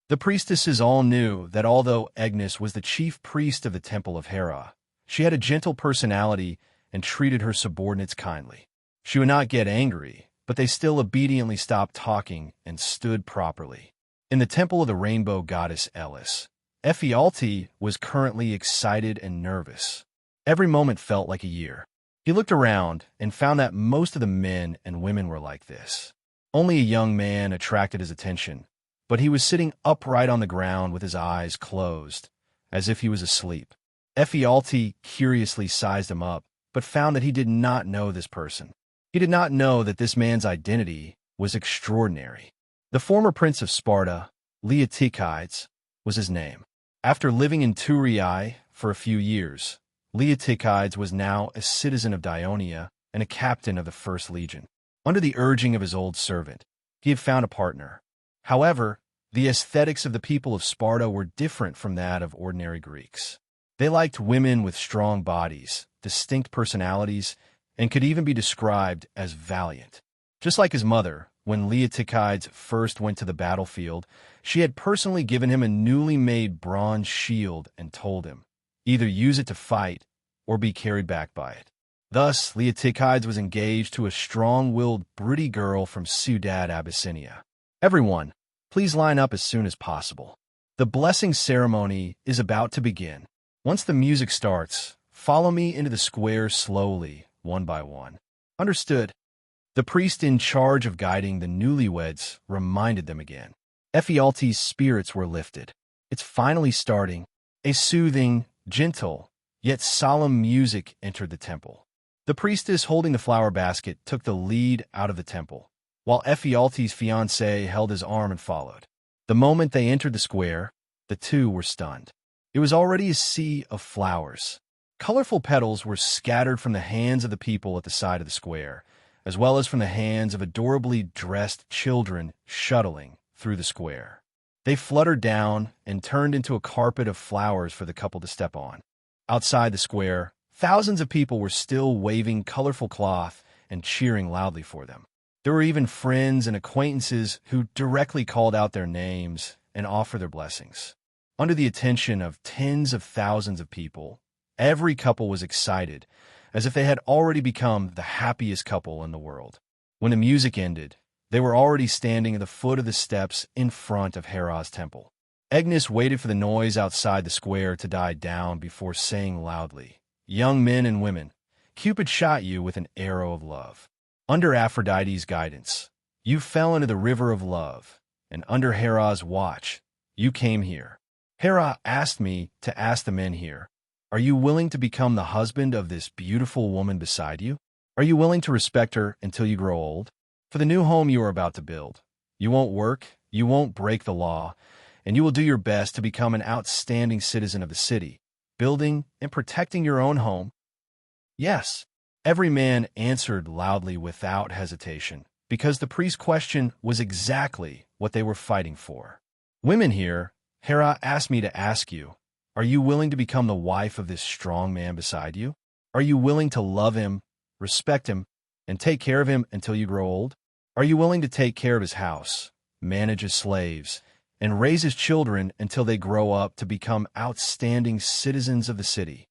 The priestesses all knew that although Agnes was the chief priest of the Temple of Hera, she had a gentle personality and treated her subordinates kindly. She would not get angry, but they still obediently stopped talking and stood properly. In the Temple of the Rainbow Goddess Elis, Ephialtes was currently excited and nervous. Every moment felt like a year. He looked around and found that most of the men and women were like this. Only a young man attracted his attention, but he was sitting upright on the ground with his eyes closed, as if he was asleep. Ephialtes curiously sized him up, but found that he did not know this person. He did not know that this man's identity was extraordinary. The former prince of Sparta, Leotychides, was his name. After living in Thurii for a few years, Leotychides was now a citizen of Dionia and a captain of the First Legion. Under the urging of his old servant, he had found a partner. However, the aesthetics of the people of Sparta were different from that of ordinary Greeks. They liked women with strong bodies, distinct personalities, and could even be described as valiant. Just like his mother, when Leotychides first went to the battlefield, she had personally given him a newly made bronze shield and told him, either use it to fight or be carried back by it. Thus, Leotychides was engaged to a strong-willed, broody girl from Ciudad Abyssinia. Everyone, please line up as soon as possible. The blessing ceremony is about to begin. Once the music starts, follow me into the square slowly, one by one. Understood? The priest in charge of guiding the newlyweds reminded them again. Ephialtes' spirits were lifted. It's finally starting. A soothing, gentle, yet solemn music entered the temple. The priestess holding the flower basket took the lead out of the temple, while Ephialtes' fiancée held his arm and followed. The moment they entered the square, the two were stunned. It was already a sea of flowers. Colorful petals were scattered from the hands of the people at the side of the square, as well as from the hands of adorably dressed children shuttling through the square. They fluttered down and turned into a carpet of flowers for the couple to step on. Outside the square, thousands of people were still waving colorful cloth and cheering loudly for them. There were even friends and acquaintances who directly called out their names and offered their blessings. Under the attention of tens of thousands of people, every couple was excited, as if they had already become the happiest couple in the world. When the music ended, they were already standing at the foot of the steps in front of Hera's temple. Agnes waited for the noise outside the square to die down before saying loudly, "Young men and women, Cupid shot you with an arrow of love. Under Aphrodite's guidance, you fell into the river of love, and under Hera's watch, you came here. Hera asked me to ask the men here, are you willing to become the husband of this beautiful woman beside you? Are you willing to respect her until you grow old? For the new home you are about to build, you won't work, you won't break the law, and you will do your best to become an outstanding citizen of the city, building and protecting your own home." Yes, every man answered loudly without hesitation, because the priest's question was exactly what they were fighting for. "Women here, Hera asked me to ask you, are you willing to become the wife of this strong man beside you? Are you willing to love him, respect him, and take care of him until you grow old? Are you willing to take care of his house, manage his slaves, and raise his children until they grow up to become outstanding citizens of the city?"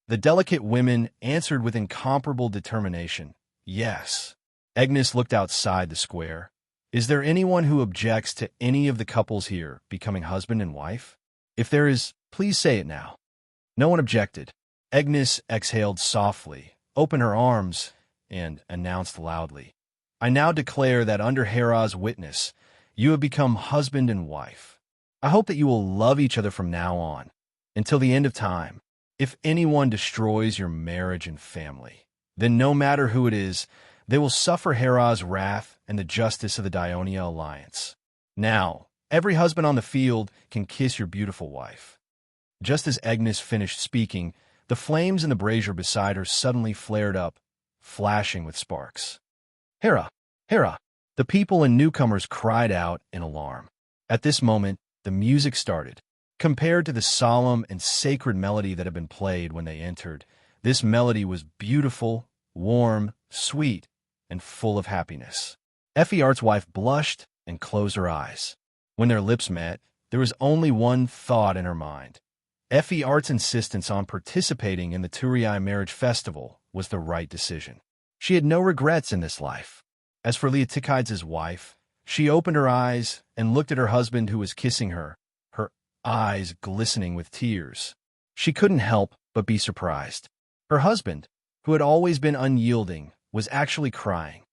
The delicate women answered with incomparable determination, "Yes." Agnes looked outside the square. "Is there anyone who objects to any of the couples here becoming husband and wife? If there is, please say it now." No one objected. Agnes exhaled softly, opened her arms, and announced loudly, "I now declare that under Hera's witness, you have become husband and wife. I hope that you will love each other from now on, until the end of time. If anyone destroys your marriage and family, then no matter who it is, they will suffer Hera's wrath and the justice of the Dionia alliance. Now, every husband on the field can kiss your beautiful wife." Just as Agnes finished speaking, The flames in the brazier beside her suddenly flared up, flashing with sparks. Hera! Hera! The people and newcomers cried out in alarm. At this moment, the music started. Compared to the solemn and sacred melody that had been played when they entered, this melody was beautiful, warm, sweet, and full of happiness. Effie Art's wife blushed and closed her eyes. When their lips met, there was only one thought in her mind. Effie Art's insistence on participating in the Turiai marriage festival was the right decision. She had no regrets in this life. As for Leotychides' wife, she opened her eyes and looked at her husband who was kissing her, her eyes glistening with tears. She couldn't help but be surprised. Her husband, who had always been unyielding, was actually crying.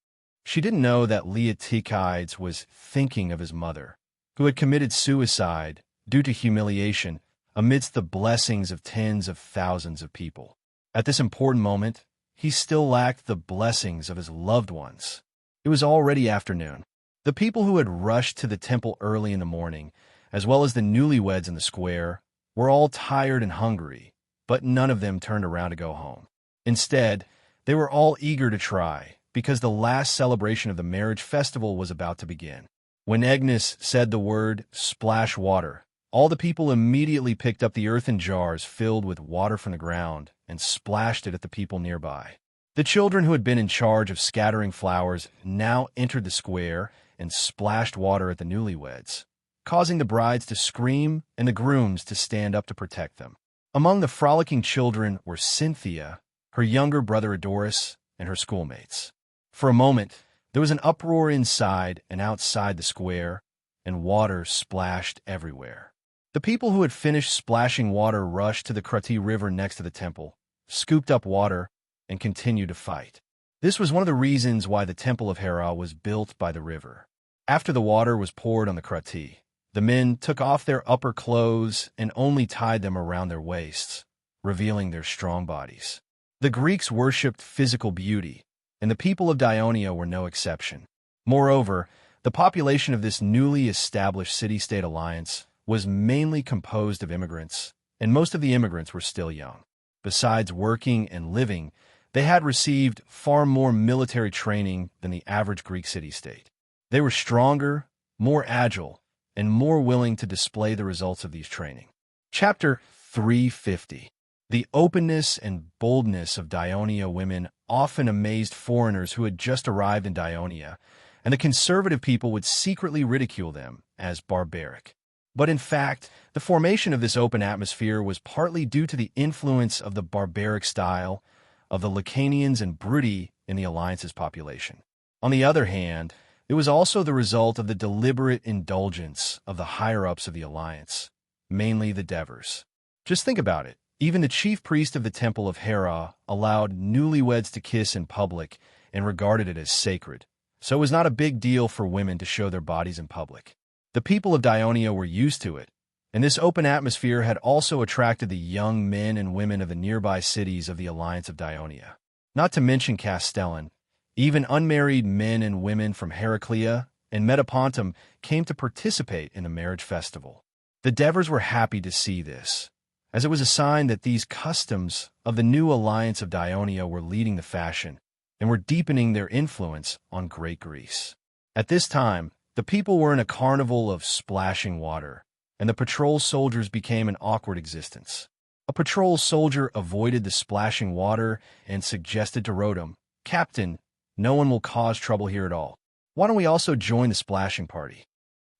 She didn't know that Leotychides was thinking of his mother, who had committed suicide due to humiliation amidst the blessings of tens of thousands of people. At this important moment, he still lacked the blessings of his loved ones. It was already afternoon. The people who had rushed to the temple early in the morning, as well as the newlyweds in the square, were all tired and hungry, but none of them turned around to go home. Instead, they were all eager to try, because the last celebration of the marriage festival was about to begin. When Agnes said the word splash water, all the people immediately picked up the earthen jars filled with water from the ground and splashed it at the people nearby. The children who had been in charge of scattering flowers now entered the square and splashed water at the newlyweds, causing the brides to scream and the grooms to stand up to protect them. Among the frolicking children were Cynthia, her younger brother Adoris, and her schoolmates. For a moment, there was an uproar inside and outside the square, and water splashed everywhere. The people who had finished splashing water rushed to the Krati River next to the temple, scooped up water, and continued to fight. This was one of the reasons why the Temple of Hera was built by the river. After the water was poured on the Krati, the men took off their upper clothes and only tied them around their waists, revealing their strong bodies. The Greeks worshipped physical beauty, and the people of Dionia were no exception. Moreover, the population of this newly established city-state alliance was mainly composed of immigrants, and most of the immigrants were still young. Besides working and living, they had received far more military training than the average Greek city-state. They were stronger, more agile, and more willing to display the results of these training. Chapter 350. The openness and boldness of Dionia women often amazed foreigners who had just arrived in Dionia, and the conservative people would secretly ridicule them as barbaric. But in fact, the formation of this open atmosphere was partly due to the influence of the barbaric style of the Lacanians and Brudi in the alliance's population. On the other hand, it was also the result of the deliberate indulgence of the higher-ups of the alliance, mainly the Devers. Just think about it. Even the chief priest of the Temple of Hera allowed newlyweds to kiss in public and regarded it as sacred, so it was not a big deal for women to show their bodies in public. The people of Dionia were used to it, and this open atmosphere had also attracted the young men and women of the nearby cities of the Alliance of Dionia. Not to mention Castellan, even unmarried men and women from Heraclea and Metapontum came to participate in the marriage festival. The Devers were happy to see this, as it was a sign that these customs of the new Alliance of Dionia were leading the fashion and were deepening their influence on Great Greece. At this time, the people were in a carnival of splashing water, and the patrol soldiers became an awkward existence. A patrol soldier avoided the splashing water and suggested to Rotem, "Captain, no one will cause trouble here at all. Why don't we also join the splashing party?"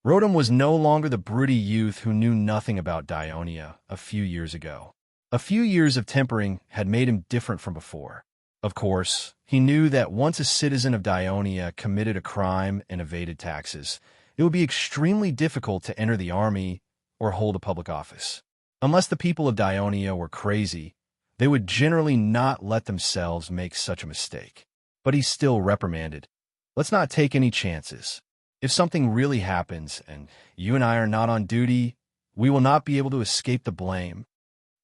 Rotem was no longer the Brudi youth who knew nothing about Dionia a few years ago. A few years of tempering had made him different from before. Of course, he knew that once a citizen of Dionia committed a crime and evaded taxes, it would be extremely difficult to enter the army or hold a public office. Unless the people of Dionia were crazy, they would generally not let themselves make such a mistake. But he still reprimanded, "Let's not take any chances. If something really happens and you and I are not on duty, we will not be able to escape the blame."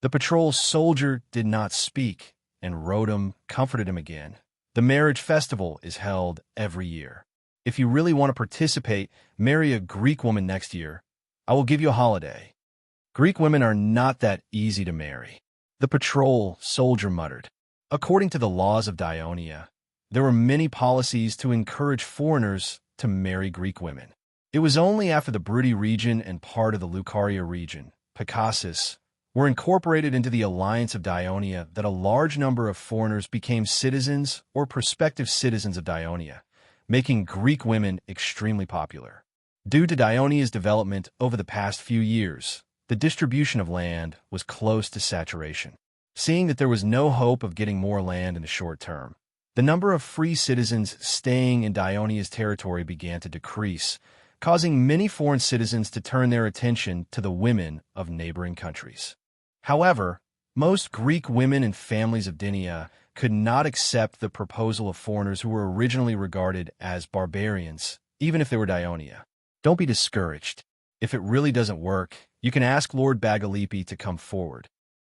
The patrol soldier did not speak, and Rotem comforted him again. The marriage festival is held every year. If you really want to participate, marry a Greek woman next year. I will give you a holiday. Greek women are not that easy to marry. The patrol soldier muttered. According to the laws of Dionia, there were many policies to encourage foreigners to marry Greek women. It was only after the Bruttii region and part of the Lucaria region, Picassus, were incorporated into the alliance of Dionia that a large number of foreigners became citizens or prospective citizens of Dionia, making Greek women extremely popular. Due to Dionia's development over the past few years, the distribution of land was close to saturation. Seeing that there was no hope of getting more land in the short term, the number of free citizens staying in Dionia's territory began to decrease, causing many foreign citizens to turn their attention to the women of neighboring countries. However, most Greek women and families of Dinia could not accept the proposal of foreigners who were originally regarded as barbarians, even if they were Dionia. Don't be discouraged. If it really doesn't work, you can ask Lord Bagalipi to come forward.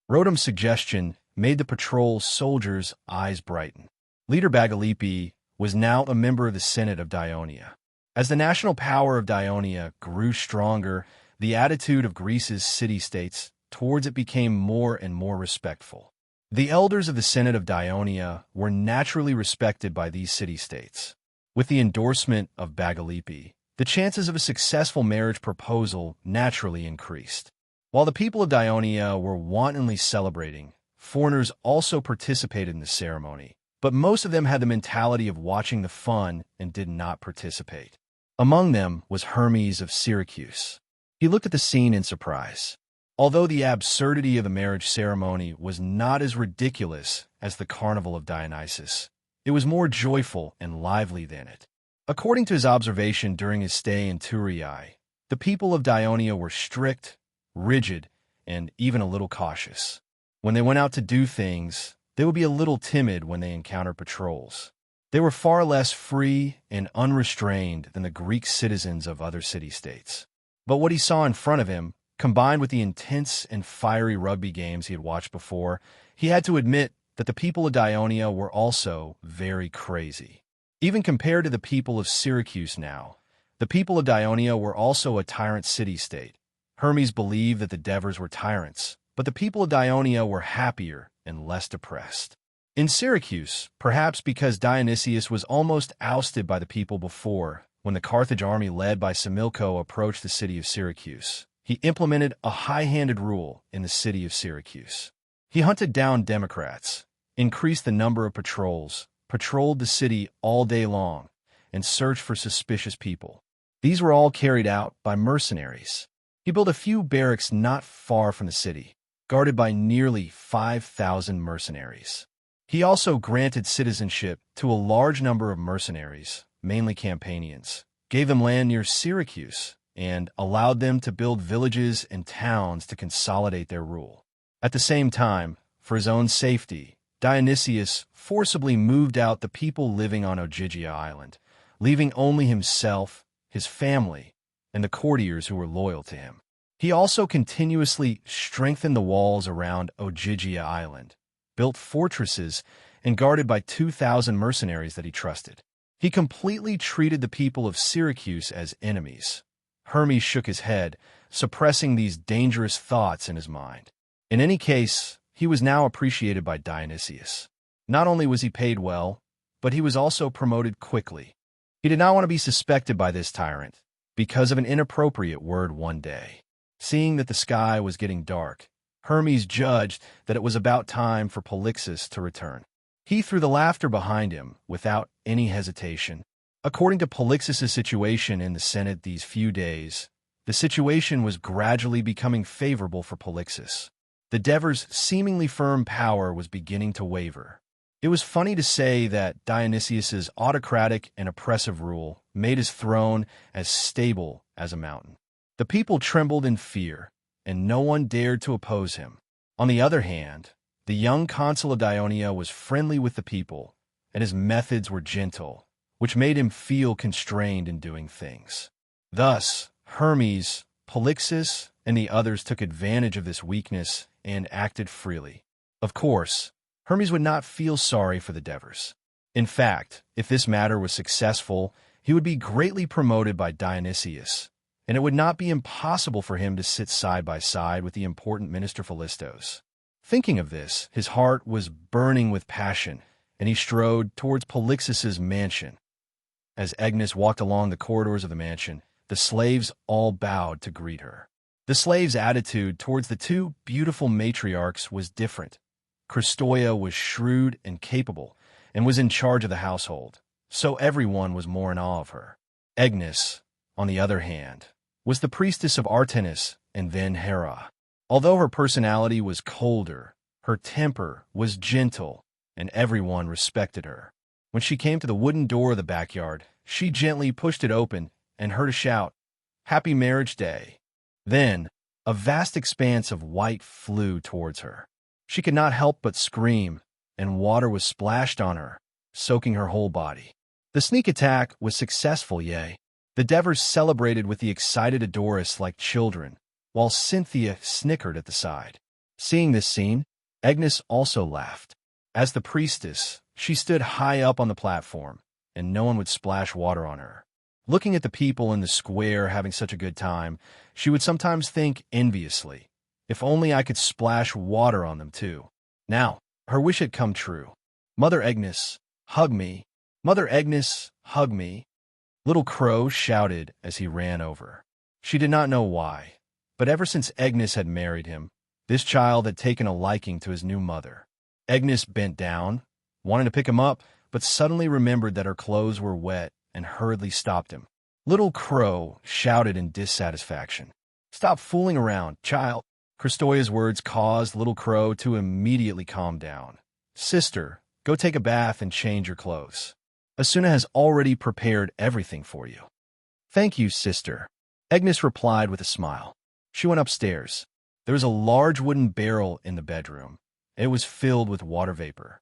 Rodom's suggestion made the patrol soldiers' eyes brighten. Leader Bagalipi was now a member of the Senate of Dionia. As the national power of Dionia grew stronger, the attitude of Greece's city-states towards it became more and more respectful. The elders of the Senate of Dionia were naturally respected by these city-states. With the endorsement of Bagalipi, the chances of a successful marriage proposal naturally increased. While the people of Dionia were wantonly celebrating, foreigners also participated in the ceremony, but most of them had the mentality of watching the fun and did not participate. Among them was Hermes of Syracuse. He looked at the scene in surprise. Although the absurdity of the marriage ceremony was not as ridiculous as the carnival of Dionysus, it was more joyful and lively than it. According to his observation during his stay in Thurii, the people of Dionia were strict, rigid, and even a little cautious. When they went out to do things, they would be a little timid when they encountered patrols. They were far less free and unrestrained than the Greek citizens of other city-states. But what he saw in front of him, combined with the intense and fiery rugby games he had watched before, he had to admit that the people of Dionia were also very crazy. Even compared to the people of Syracuse now, the people of Dionia were also a tyrant city-state. Hermes believed that the Devers were tyrants, but the people of Dionia were happier and less depressed. In Syracuse, perhaps because Dionysius was almost ousted by the people before, when the Carthage army led by Similco approached the city of Syracuse, he implemented a high-handed rule in the city of Syracuse. He hunted down Democrats, increased the number of patrols, patrolled the city all day long, and searched for suspicious people. These were all carried out by mercenaries. He built a few barracks not far from the city, guarded by nearly 5,000 mercenaries. He also granted citizenship to a large number of mercenaries, mainly Campanians, gave them land near Syracuse, and allowed them to build villages and towns to consolidate their rule. At the same time, for his own safety, Dionysius forcibly moved out the people living on Ogygia Island, leaving only himself, his family, and the courtiers who were loyal to him. He also continuously strengthened the walls around Ogygia Island, built fortresses, and guarded by 2,000 mercenaries that he trusted. He completely treated the people of Syracuse as enemies. Hermes shook his head, suppressing these dangerous thoughts in his mind. In any case, he was now appreciated by Dionysius. Not only was he paid well, but he was also promoted quickly. He did not want to be suspected by this tyrant, because of an inappropriate word one day. Seeing that the sky was getting dark, Hermes judged that it was about time for Polixus to return. He threw the laughter behind him without any hesitation. According to Polixus's situation in the Senate these few days, the situation was gradually becoming favorable for Polixus. The Devers' seemingly firm power was beginning to waver. It was funny to say that Dionysius's autocratic and oppressive rule made his throne as stable as a mountain. The people trembled in fear, and no one dared to oppose him. On the other hand, the young consul of Dionia was friendly with the people, and his methods were gentle, which made him feel constrained in doing things. Thus, Hermes, Polixus, and the others took advantage of this weakness and acted freely. Of course, Hermes would not feel sorry for the Devers. In fact, if this matter was successful, he would be greatly promoted by Dionysius, and it would not be impossible for him to sit side by side with the important minister Philistos. Thinking of this, his heart was burning with passion, and he strode towards Polixus's mansion. As Agnes walked along the corridors of the mansion, the slaves all bowed to greet her. The slaves' attitude towards the two beautiful matriarchs was different. Christoia was shrewd and capable, and was in charge of the household, so everyone was more in awe of her. Agnes, on the other hand, was the priestess of Artemis and then Hera. Although her personality was colder, her temper was gentle, and everyone respected her. When she came to the wooden door of the backyard, she gently pushed it open and heard a shout, "Happy Marriage Day." Then, a vast expanse of white flew towards her. She could not help but scream, and water was splashed on her, soaking her whole body. The sneak attack was successful, yea. The Devers celebrated with the excited Adoris like children, while Cynthia snickered at the side. Seeing this scene, Agnes also laughed. As the priestess, she stood high up on the platform, and no one would splash water on her. Looking at the people in the square having such a good time, she would sometimes think enviously, if only I could splash water on them too. Now, her wish had come true. "Mother Agnes, hug me. Mother Agnes, hug me." Little Crow shouted as he ran over. She did not know why, but ever since Agnes had married him, this child had taken a liking to his new mother. Agnes bent down, wanted to pick him up, but suddenly remembered that her clothes were wet and hurriedly stopped him. Little Crow shouted in dissatisfaction, "Stop fooling around, child." Christoia's words caused Little Crow to immediately calm down. "Sister, go take a bath and change your clothes. Asuna has already prepared everything for you." "Thank you, sister," Agnes replied with a smile. She went upstairs. There was a large wooden barrel in the bedroom. It was filled with water vapor.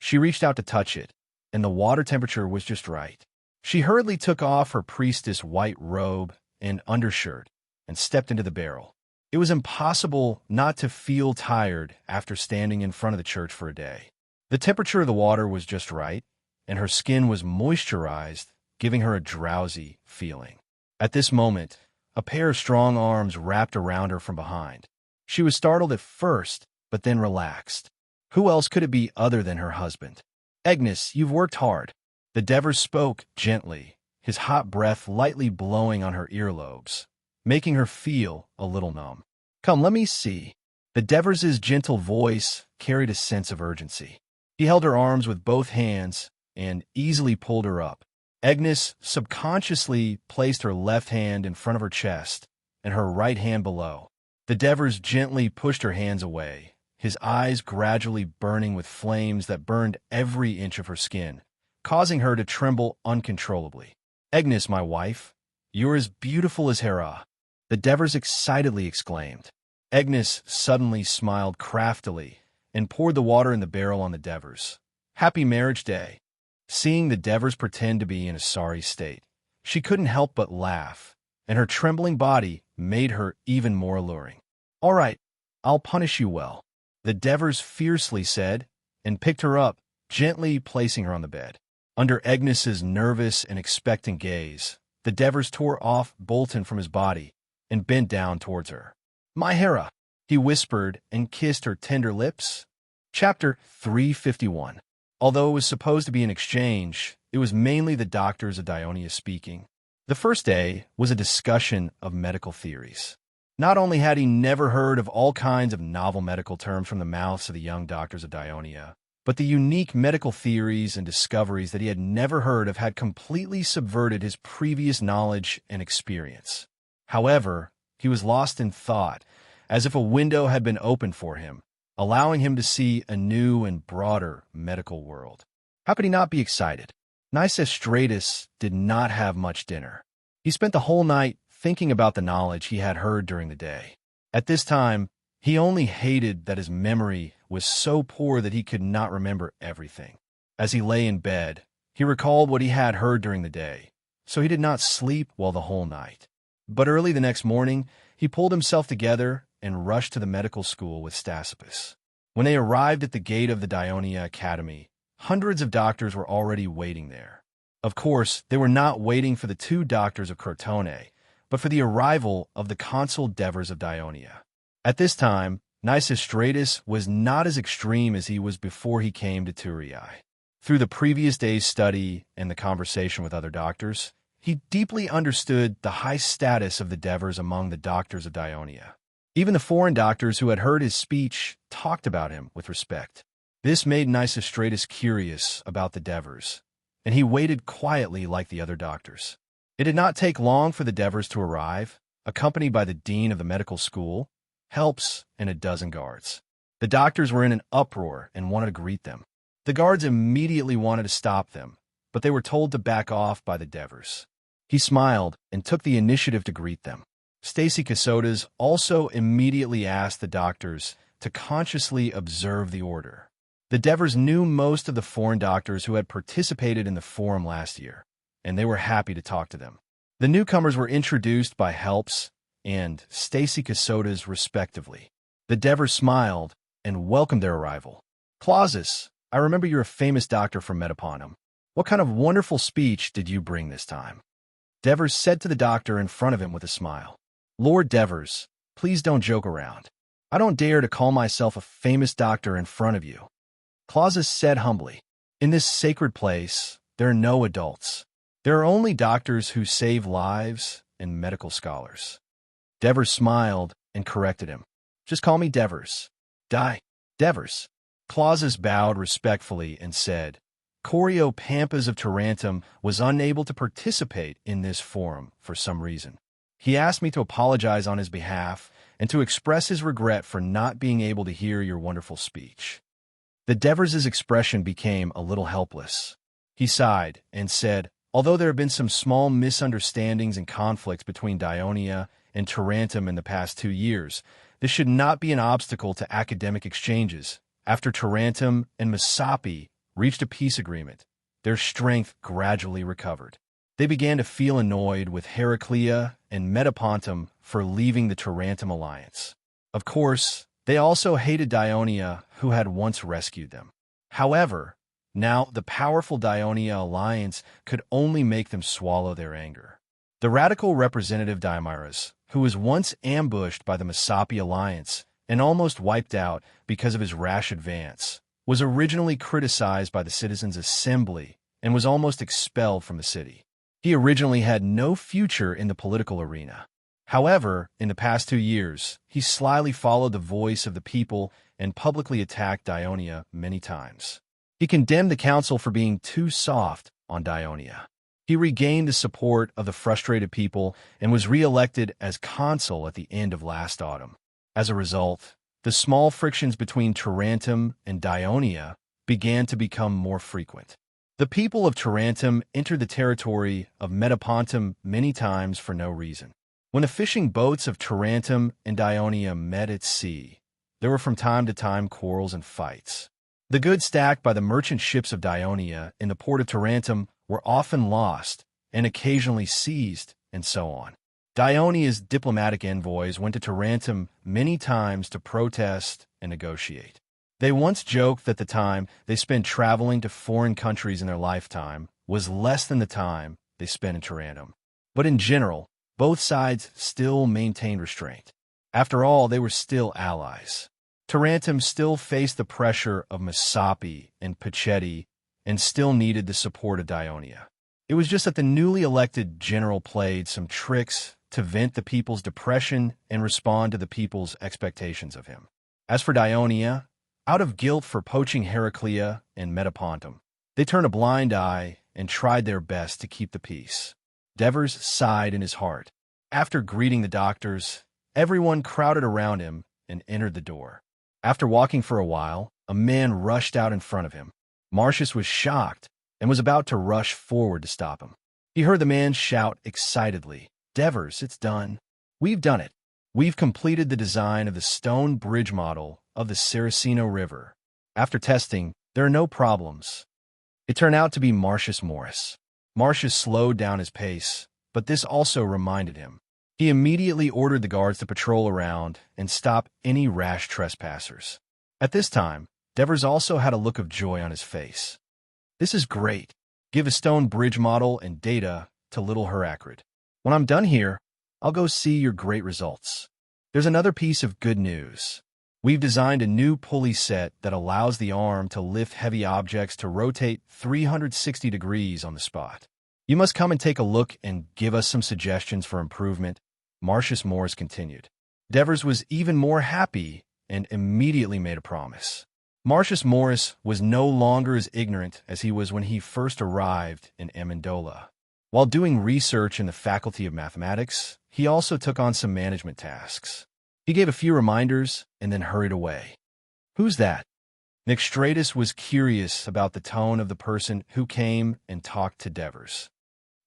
She reached out to touch it, and the water temperature was just right. She hurriedly took off her priestess white robe and undershirt and stepped into the barrel. It was impossible not to feel tired after standing in front of the church for a day. The temperature of the water was just right, and her skin was moisturized, giving her a drowsy feeling. At this moment, a pair of strong arms wrapped around her from behind. She was startled at first, but then relaxed. Who else could it be other than her husband? "Agnes, you've worked hard." The Devers spoke gently, his hot breath lightly blowing on her earlobes, making her feel a little numb. "Come, let me see." The Devers' gentle voice carried a sense of urgency. He held her arms with both hands and easily pulled her up. Agnes subconsciously placed her left hand in front of her chest and her right hand below. The Devers gently pushed her hands away, his eyes gradually burning with flames that burned every inch of her skin, causing her to tremble uncontrollably. "Agnes, my wife, you're as beautiful as Hera," the Devers excitedly exclaimed. Agnes suddenly smiled craftily and poured the water in the barrel on the Devers. "Happy Marriage Day." Seeing the Devers pretend to be in a sorry state, she couldn't help but laugh, and her trembling body made her even more alluring. "All right, I'll punish you well," the Devers fiercely said, and picked her up, gently placing her on the bed. Under Agnes's nervous and expectant gaze, the Devers tore off Bolton from his body and bent down towards her. "My Hera," he whispered and kissed her tender lips. Chapter 351. Although it was supposed to be an exchange, it was mainly the doctors of Dionia speaking. The first day was a discussion of medical theories. Not only had he never heard of all kinds of novel medical terms from the mouths of the young doctors of Dionia, but the unique medical theories and discoveries that he had never heard of had completely subverted his previous knowledge and experience. However, he was lost in thought, as if a window had been opened for him, allowing him to see a new and broader medical world. How could he not be excited? Nicestratus did not have much dinner. He spent the whole night thinking about the knowledge he had heard during the day. At this time, he only hated that his memory was so poor that he could not remember everything. As he lay in bed, he recalled what he had heard during the day, so he did not sleep well the whole night. But early the next morning, he pulled himself together and rushed to the medical school with Stassippus. When they arrived at the gate of the Dionia Academy, hundreds of doctors were already waiting there. Of course, they were not waiting for the two doctors of Crotone, but for the arrival of the consul Devers of Dionia. At this time, Nicestratus was not as extreme as he was before he came to Turii. Through the previous day's study and the conversation with other doctors, he deeply understood the high status of the Devers among the doctors of Dionia. Even the foreign doctors who had heard his speech talked about him with respect. This made Nicestratus curious about the Devers, and he waited quietly like the other doctors. It did not take long for the Devers to arrive, accompanied by the dean of the medical school, helps, and a dozen guards. The doctors were in an uproar and wanted to greet them. The guards immediately wanted to stop them, but they were told to back off by the Devers. He smiled and took the initiative to greet them. Stacy Casotas also immediately asked the doctors to consciously observe the order. The Devers knew most of the foreign doctors who had participated in the forum last year, and they were happy to talk to them. The newcomers were introduced by Helps and Stacy Casotas respectively. The Devers smiled and welcomed their arrival. Clausus, I remember you're a famous doctor from Metapontum. What kind of wonderful speech did you bring this time? Devers said to the doctor in front of him with a smile. Lord Devers, please don't joke around. I don't dare to call myself a famous doctor in front of you. Clausus said humbly. In this sacred place, there are no adults. There are only doctors who save lives and medical scholars. Devers smiled and corrected him. Just call me Devers. Devers. Clausus bowed respectfully and said, Corio Pampas of Tarentum was unable to participate in this forum for some reason. He asked me to apologize on his behalf and to express his regret for not being able to hear your wonderful speech. The Devers' expression became a little helpless. He sighed and said, although there have been some small misunderstandings and conflicts between Dionia and Tarentum in the past 2 years, this should not be an obstacle to academic exchanges. After Tarentum and Mesopi reached a peace agreement, their strength gradually recovered. They began to feel annoyed with Heraclea and Metapontum for leaving the Tarentum alliance. Of course, they also hated Dionia, who had once rescued them. However, now the powerful Dionia alliance could only make them swallow their anger. The radical representative Diomedes, who was once ambushed by the Mesopi alliance and almost wiped out because of his rash advance, was originally criticized by the Citizens' Assembly and was almost expelled from the city. He originally had no future in the political arena. However, in the past 2 years, he slyly followed the voice of the people and publicly attacked Dionia many times. He condemned the council for being too soft on Dionia. He regained the support of the frustrated people and was re-elected as consul at the end of last autumn. As a result, the small frictions between Tarentum and Dionia began to become more frequent. The people of Tarentum entered the territory of Metapontum many times for no reason. When the fishing boats of Tarentum and Dionia met at sea, there were from time to time quarrels and fights. The goods stacked by the merchant ships of Dionia in the port of Tarentum were often lost and occasionally seized, and so on. Dionia's diplomatic envoys went to Tarentum many times to protest and negotiate. They once joked that the time they spent traveling to foreign countries in their lifetime was less than the time they spent in Tarentum. But in general, both sides still maintained restraint. After all, they were still allies. Tarentum still faced the pressure of Mesopi and Pacetti and still needed the support of Dionia. It was just that the newly elected general played some tricks to vent the people's depression and respond to the people's expectations of him. As for Dionia, out of guilt for poaching Heraclea and Metapontum, they turned a blind eye and tried their best to keep the peace. Devers sighed in his heart. After greeting the doctors, everyone crowded around him and entered the door. After walking for a while, a man rushed out in front of him. Marcius was shocked and was about to rush forward to stop him. He heard the man shout excitedly, Devers, it's done. We've done it. We've completed the design of the stone bridge model of the Saraceno River. After testing, there are no problems. It turned out to be Marcius Morris. Marcius slowed down his pace, but this also reminded him. He immediately ordered the guards to patrol around and stop any rash trespassers. At this time, Devers also had a look of joy on his face. This is great. Give a stone bridge model and data to Little Heracrid. When I'm done here, I'll go see your great results. There's another piece of good news. We've designed a new pulley set that allows the arm to lift heavy objects to rotate 360 degrees on the spot. You must come and take a look and give us some suggestions for improvement, Marcius Morris continued. Devers was even more happy and immediately made a promise. Marcius Morris was no longer as ignorant as he was when he first arrived in Amendola. While doing research in the Faculty of Mathematics, he also took on some management tasks. He gave a few reminders and then hurried away. Who's that? Nixstratus was curious about the tone of the person who came and talked to Devers.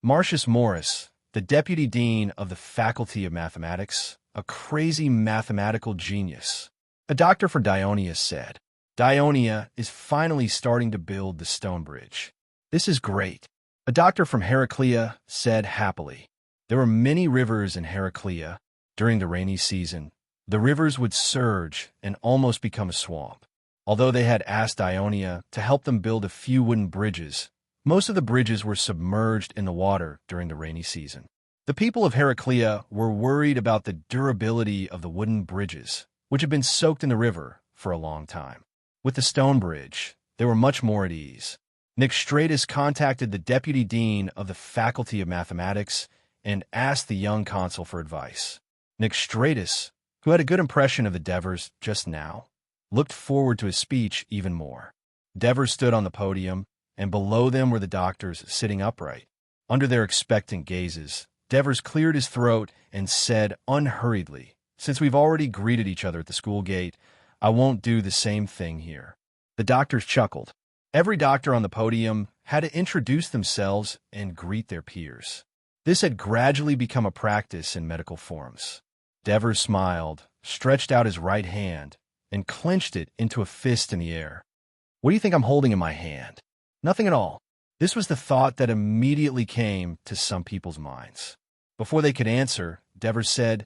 Marcius Morris, the deputy dean of the Faculty of Mathematics, a crazy mathematical genius. A doctor for Dionia said, Dionia is finally starting to build the stone bridge. This is great. A doctor from Heraclea said happily. There were many rivers in Heraclea. During the rainy season, the rivers would surge and almost become a swamp. Although they had asked Dionia to help them build a few wooden bridges, most of the bridges were submerged in the water during the rainy season. The people of Heraclea were worried about the durability of the wooden bridges, which had been soaked in the river for a long time. With the stone bridge, they were much more at ease. Nixstratus contacted the deputy dean of the Faculty of Mathematics and asked the young consul for advice. Nixstratus, who had a good impression of the Devers just now, looked forward to his speech even more. Devers stood on the podium, and below them were the doctors sitting upright. Under their expectant gazes, Devers cleared his throat and said unhurriedly, Since we've already greeted each other at the school gate, I won't do the same thing here. The doctors chuckled. Every doctor on the podium had to introduce themselves and greet their peers. This had gradually become a practice in medical forums. Devers smiled, stretched out his right hand, and clenched it into a fist in the air. What do you think I'm holding in my hand? Nothing at all. This was the thought that immediately came to some people's minds. Before they could answer, Devers said,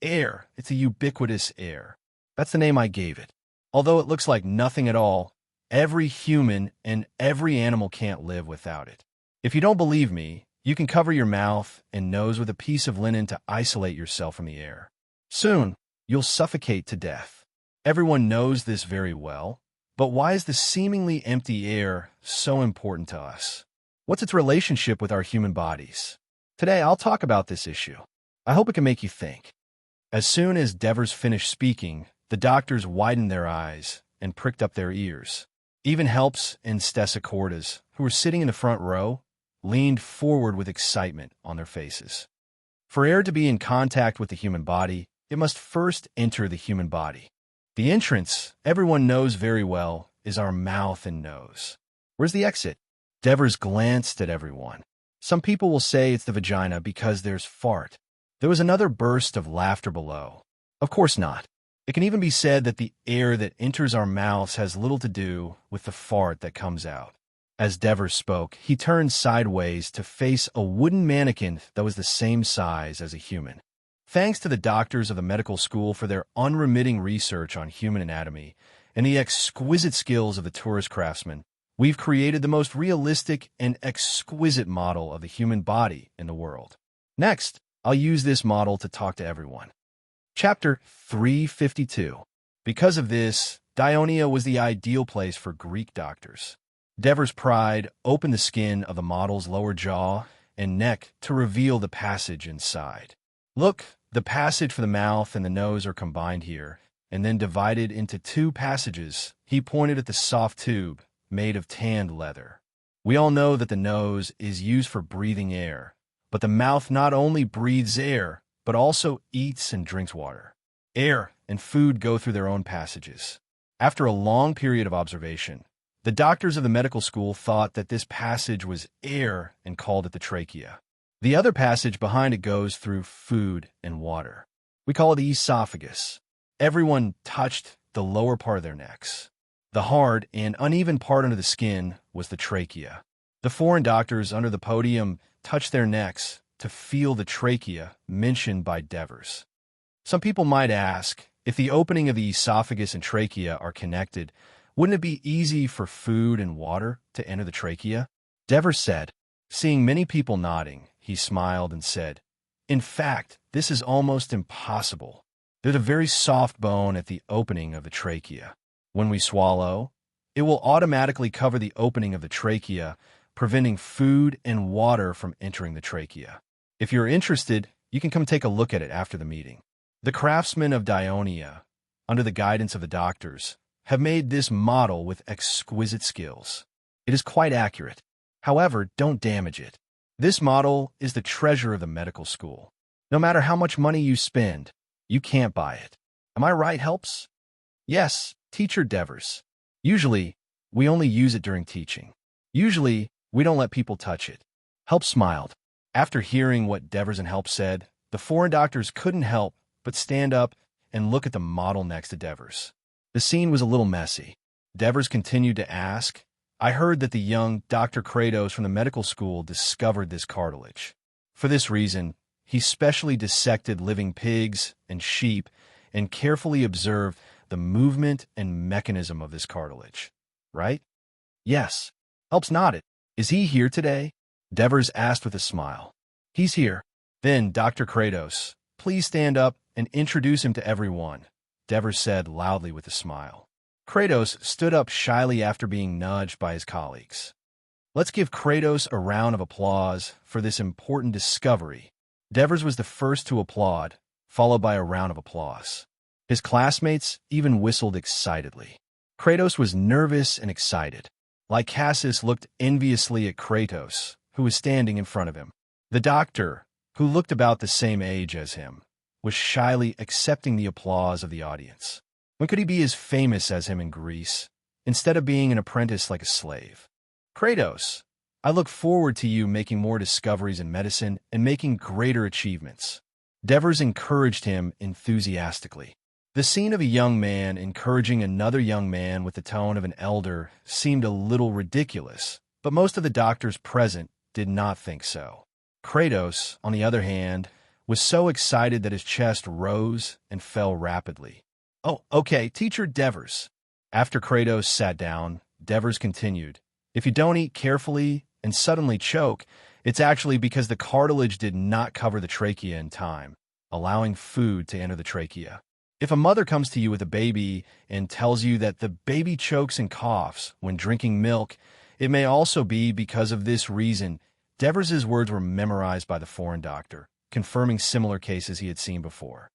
Air. It's a ubiquitous air. That's the name I gave it. Although it looks like nothing at all, every human and every animal can't live without it. If you don't believe me, you can cover your mouth and nose with a piece of linen to isolate yourself from the air. Soon, you'll suffocate to death. Everyone knows this very well. But why is the seemingly empty air so important to us? What's its relationship with our human bodies? Today, I'll talk about this issue. I hope it can make you think. As soon as Devers finished speaking, the doctors widened their eyes and pricked up their ears. Even Helps and Stesichordas, who were sitting in the front row, leaned forward with excitement on their faces. For air to be in contact with the human body, it must first enter the human body. The entrance, everyone knows very well, is our mouth and nose. Where's the exit? Devers glanced at everyone. Some people will say it's the vagina because there's fart. There was another burst of laughter below. Of course not. It can even be said that the air that enters our mouths has little to do with the fart that comes out. As Devers spoke, he turned sideways to face a wooden mannequin that was the same size as a human. Thanks to the doctors of the medical school for their unremitting research on human anatomy and the exquisite skills of the tourist craftsmen, we've created the most realistic and exquisite model of the human body in the world. Next, I'll use this model to talk to everyone. Chapter 352. Because of this, Dionia was the ideal place for Greek doctors. Devers' pride opened the skin of the model's lower jaw and neck to reveal the passage inside. Look, the passage for the mouth and the nose are combined here, and then divided into two passages. He pointed at the soft tube, made of tanned leather. We all know that the nose is used for breathing air, but the mouth not only breathes air, but also eats and drinks water. Air and food go through their own passages. After a long period of observation, the doctors of the medical school thought that this passage was air and called it the trachea. The other passage behind it goes through food and water. We call it the esophagus. Everyone touched the lower part of their necks. The hard and uneven part under the skin was the trachea. The foreign doctors under the podium touched their necks to feel the trachea mentioned by Devers. Some people might ask, if the opening of the esophagus and trachea are connected, wouldn't it be easy for food and water to enter the trachea? Devers said. Seeing many people nodding, he smiled and said, In fact, this is almost impossible. There's a very soft bone at the opening of the trachea. When we swallow, it will automatically cover the opening of the trachea, preventing food and water from entering the trachea. If you're interested, you can come take a look at it after the meeting. The craftsmen of Dionia, under the guidance of the doctors, have made this model with exquisite skills. It is quite accurate. However, don't damage it. This model is the treasure of the medical school. No matter how much money you spend, you can't buy it. Am I right, Helps? Yes, Teacher Devers. Usually, we only use it during teaching. Usually, we don't let people touch it. Helps smiled. After hearing what Devers and Helps said, the foreign doctors couldn't help but stand up and look at the model next to Devers. The scene was a little messy. Devers continued to ask, I heard that the young Dr. Kratos from the medical school discovered this cartilage. For this reason, he specially dissected living pigs and sheep and carefully observed the movement and mechanism of this cartilage. Right? Yes. Helps nodded. Is he here today? Devers asked with a smile. He's here. Then, Dr. Kratos, please stand up and introduce him to everyone, Devers said loudly with a smile. Kratos stood up shyly after being nudged by his colleagues. Let's give Kratos a round of applause for this important discovery. Devers was the first to applaud, followed by a round of applause. His classmates even whistled excitedly. Kratos was nervous and excited. Lycasis looked enviously at Kratos, who was standing in front of him. The doctor, who looked about the same age as him, was shyly accepting the applause of the audience. When could he be as famous as him in Greece, instead of being an apprentice like a slave? Kratos, I look forward to you making more discoveries in medicine and making greater achievements. Devers encouraged him enthusiastically. The scene of a young man encouraging another young man with the tone of an elder seemed a little ridiculous, but most of the doctors present did not think so. Kratos, on the other hand, was so excited that his chest rose and fell rapidly. Oh, okay, Teacher Devers. After Kratos sat down, Devers continued, if you don't eat carefully and suddenly choke, it's actually because the cartilage did not cover the trachea in time, allowing food to enter the trachea. If a mother comes to you with a baby and tells you that the baby chokes and coughs when drinking milk, it may also be because of this reason. Devers' words were memorized by the foreign doctor, confirming similar cases he had seen before.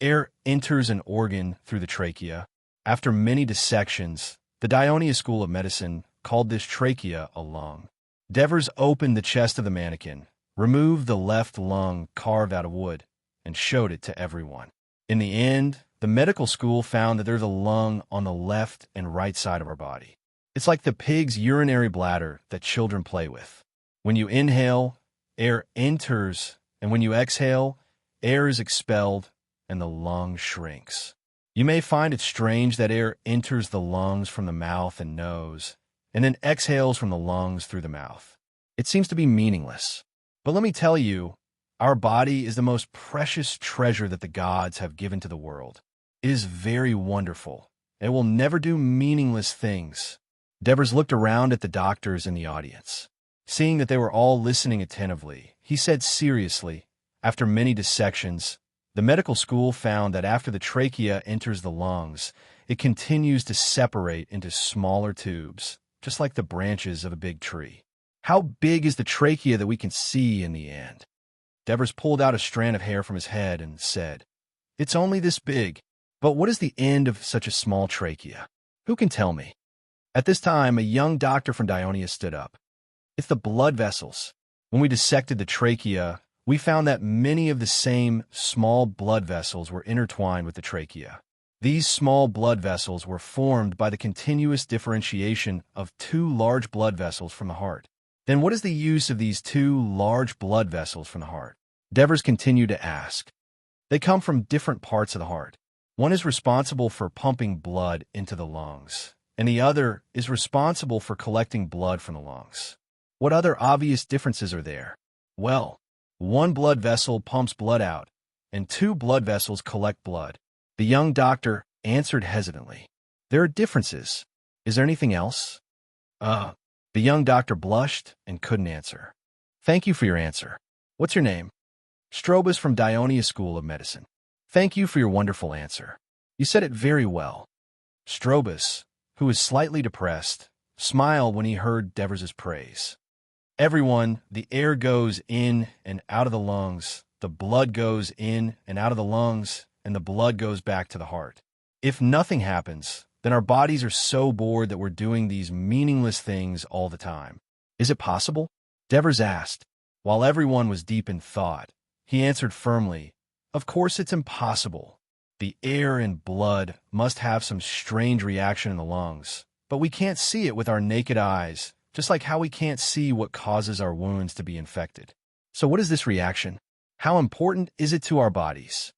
Air enters an organ through the trachea. After many dissections, the Dionia School of Medicine called this trachea a lung. Devers opened the chest of the mannequin, removed the left lung carved out of wood, and showed it to everyone. In the end, the medical school found that there's a lung on the left and right side of our body. It's like the pig's urinary bladder that children play with. When you inhale, air enters, and when you exhale, air is expelled and the lung shrinks. You may find it strange that air enters the lungs from the mouth and nose, and then exhales from the lungs through the mouth. It seems to be meaningless. But let me tell you, our body is the most precious treasure that the gods have given to the world. It is very wonderful. It will never do meaningless things. Devers looked around at the doctors in the audience. Seeing that they were all listening attentively, he said seriously, after many dissections, the medical school found that after the trachea enters the lungs, it continues to separate into smaller tubes, just like the branches of a big tree. How big is the trachea that we can see in the end? Devers pulled out a strand of hair from his head and said, it's only this big, but what is the end of such a small trachea? Who can tell me? At this time, a young doctor from Dionia stood up. It's the blood vessels. When we dissected the trachea, we found that many of the same small blood vessels were intertwined with the trachea. These small blood vessels were formed by the continuous differentiation of two large blood vessels from the heart. Then what is the use of these two large blood vessels from the heart? Devers continued to ask. They come from different parts of the heart. One is responsible for pumping blood into the lungs, and the other is responsible for collecting blood from the lungs. What other obvious differences are there? Well, one blood vessel pumps blood out, and two blood vessels collect blood. The young doctor answered hesitantly. There are differences. Is there anything else? The young doctor blushed and couldn't answer. Thank you for your answer. What's your name? Strobus from Dionia School of Medicine. Thank you for your wonderful answer. You said it very well. Strobus, who was slightly depressed, smiled when he heard Devers's praise. Everyone, the air goes in and out of the lungs, the blood goes in and out of the lungs, and the blood goes back to the heart. If nothing happens, then our bodies are so bored that we're doing these meaningless things all the time. Is it possible? Devers asked. While everyone was deep in thought, he answered firmly, Of course it's impossible. The air and blood must have some strange reaction in the lungs, but we can't see it with our naked eyes, just like how we can't see what causes our wounds to be infected. So what is this reaction? How important is it to our bodies?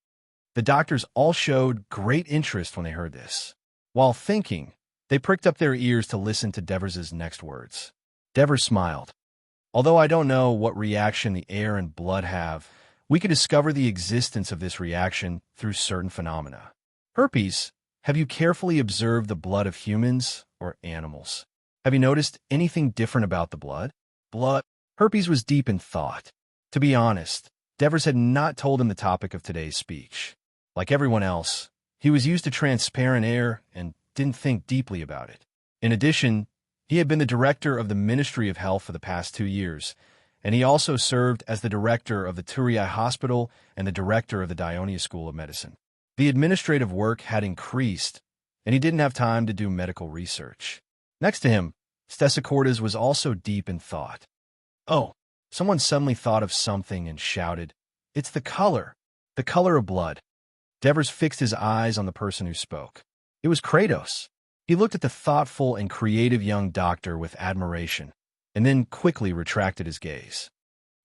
The doctors all showed great interest when they heard this. While thinking, they pricked up their ears to listen to Devers's next words. Devers smiled. Although I don't know what reaction the air and blood have, we can discover the existence of this reaction through certain phenomena. Herpes, have you carefully observed the blood of humans or animals? Have you noticed anything different about the blood? Herpes was deep in thought. To be honest, Devers had not told him the topic of today's speech. Like everyone else, he was used to transparent air and didn't think deeply about it. In addition, he had been the director of the Ministry of Health for the past 2 years, and he also served as the director of the Turii Hospital and the director of the Dionia School of Medicine. The administrative work had increased, and he didn't have time to do medical research. Next to him, Stesichordes was also deep in thought. Oh, someone suddenly thought of something and shouted, It's the color of blood. Devers fixed his eyes on the person who spoke. It was Kratos. He looked at the thoughtful and creative young doctor with admiration, and then quickly retracted his gaze.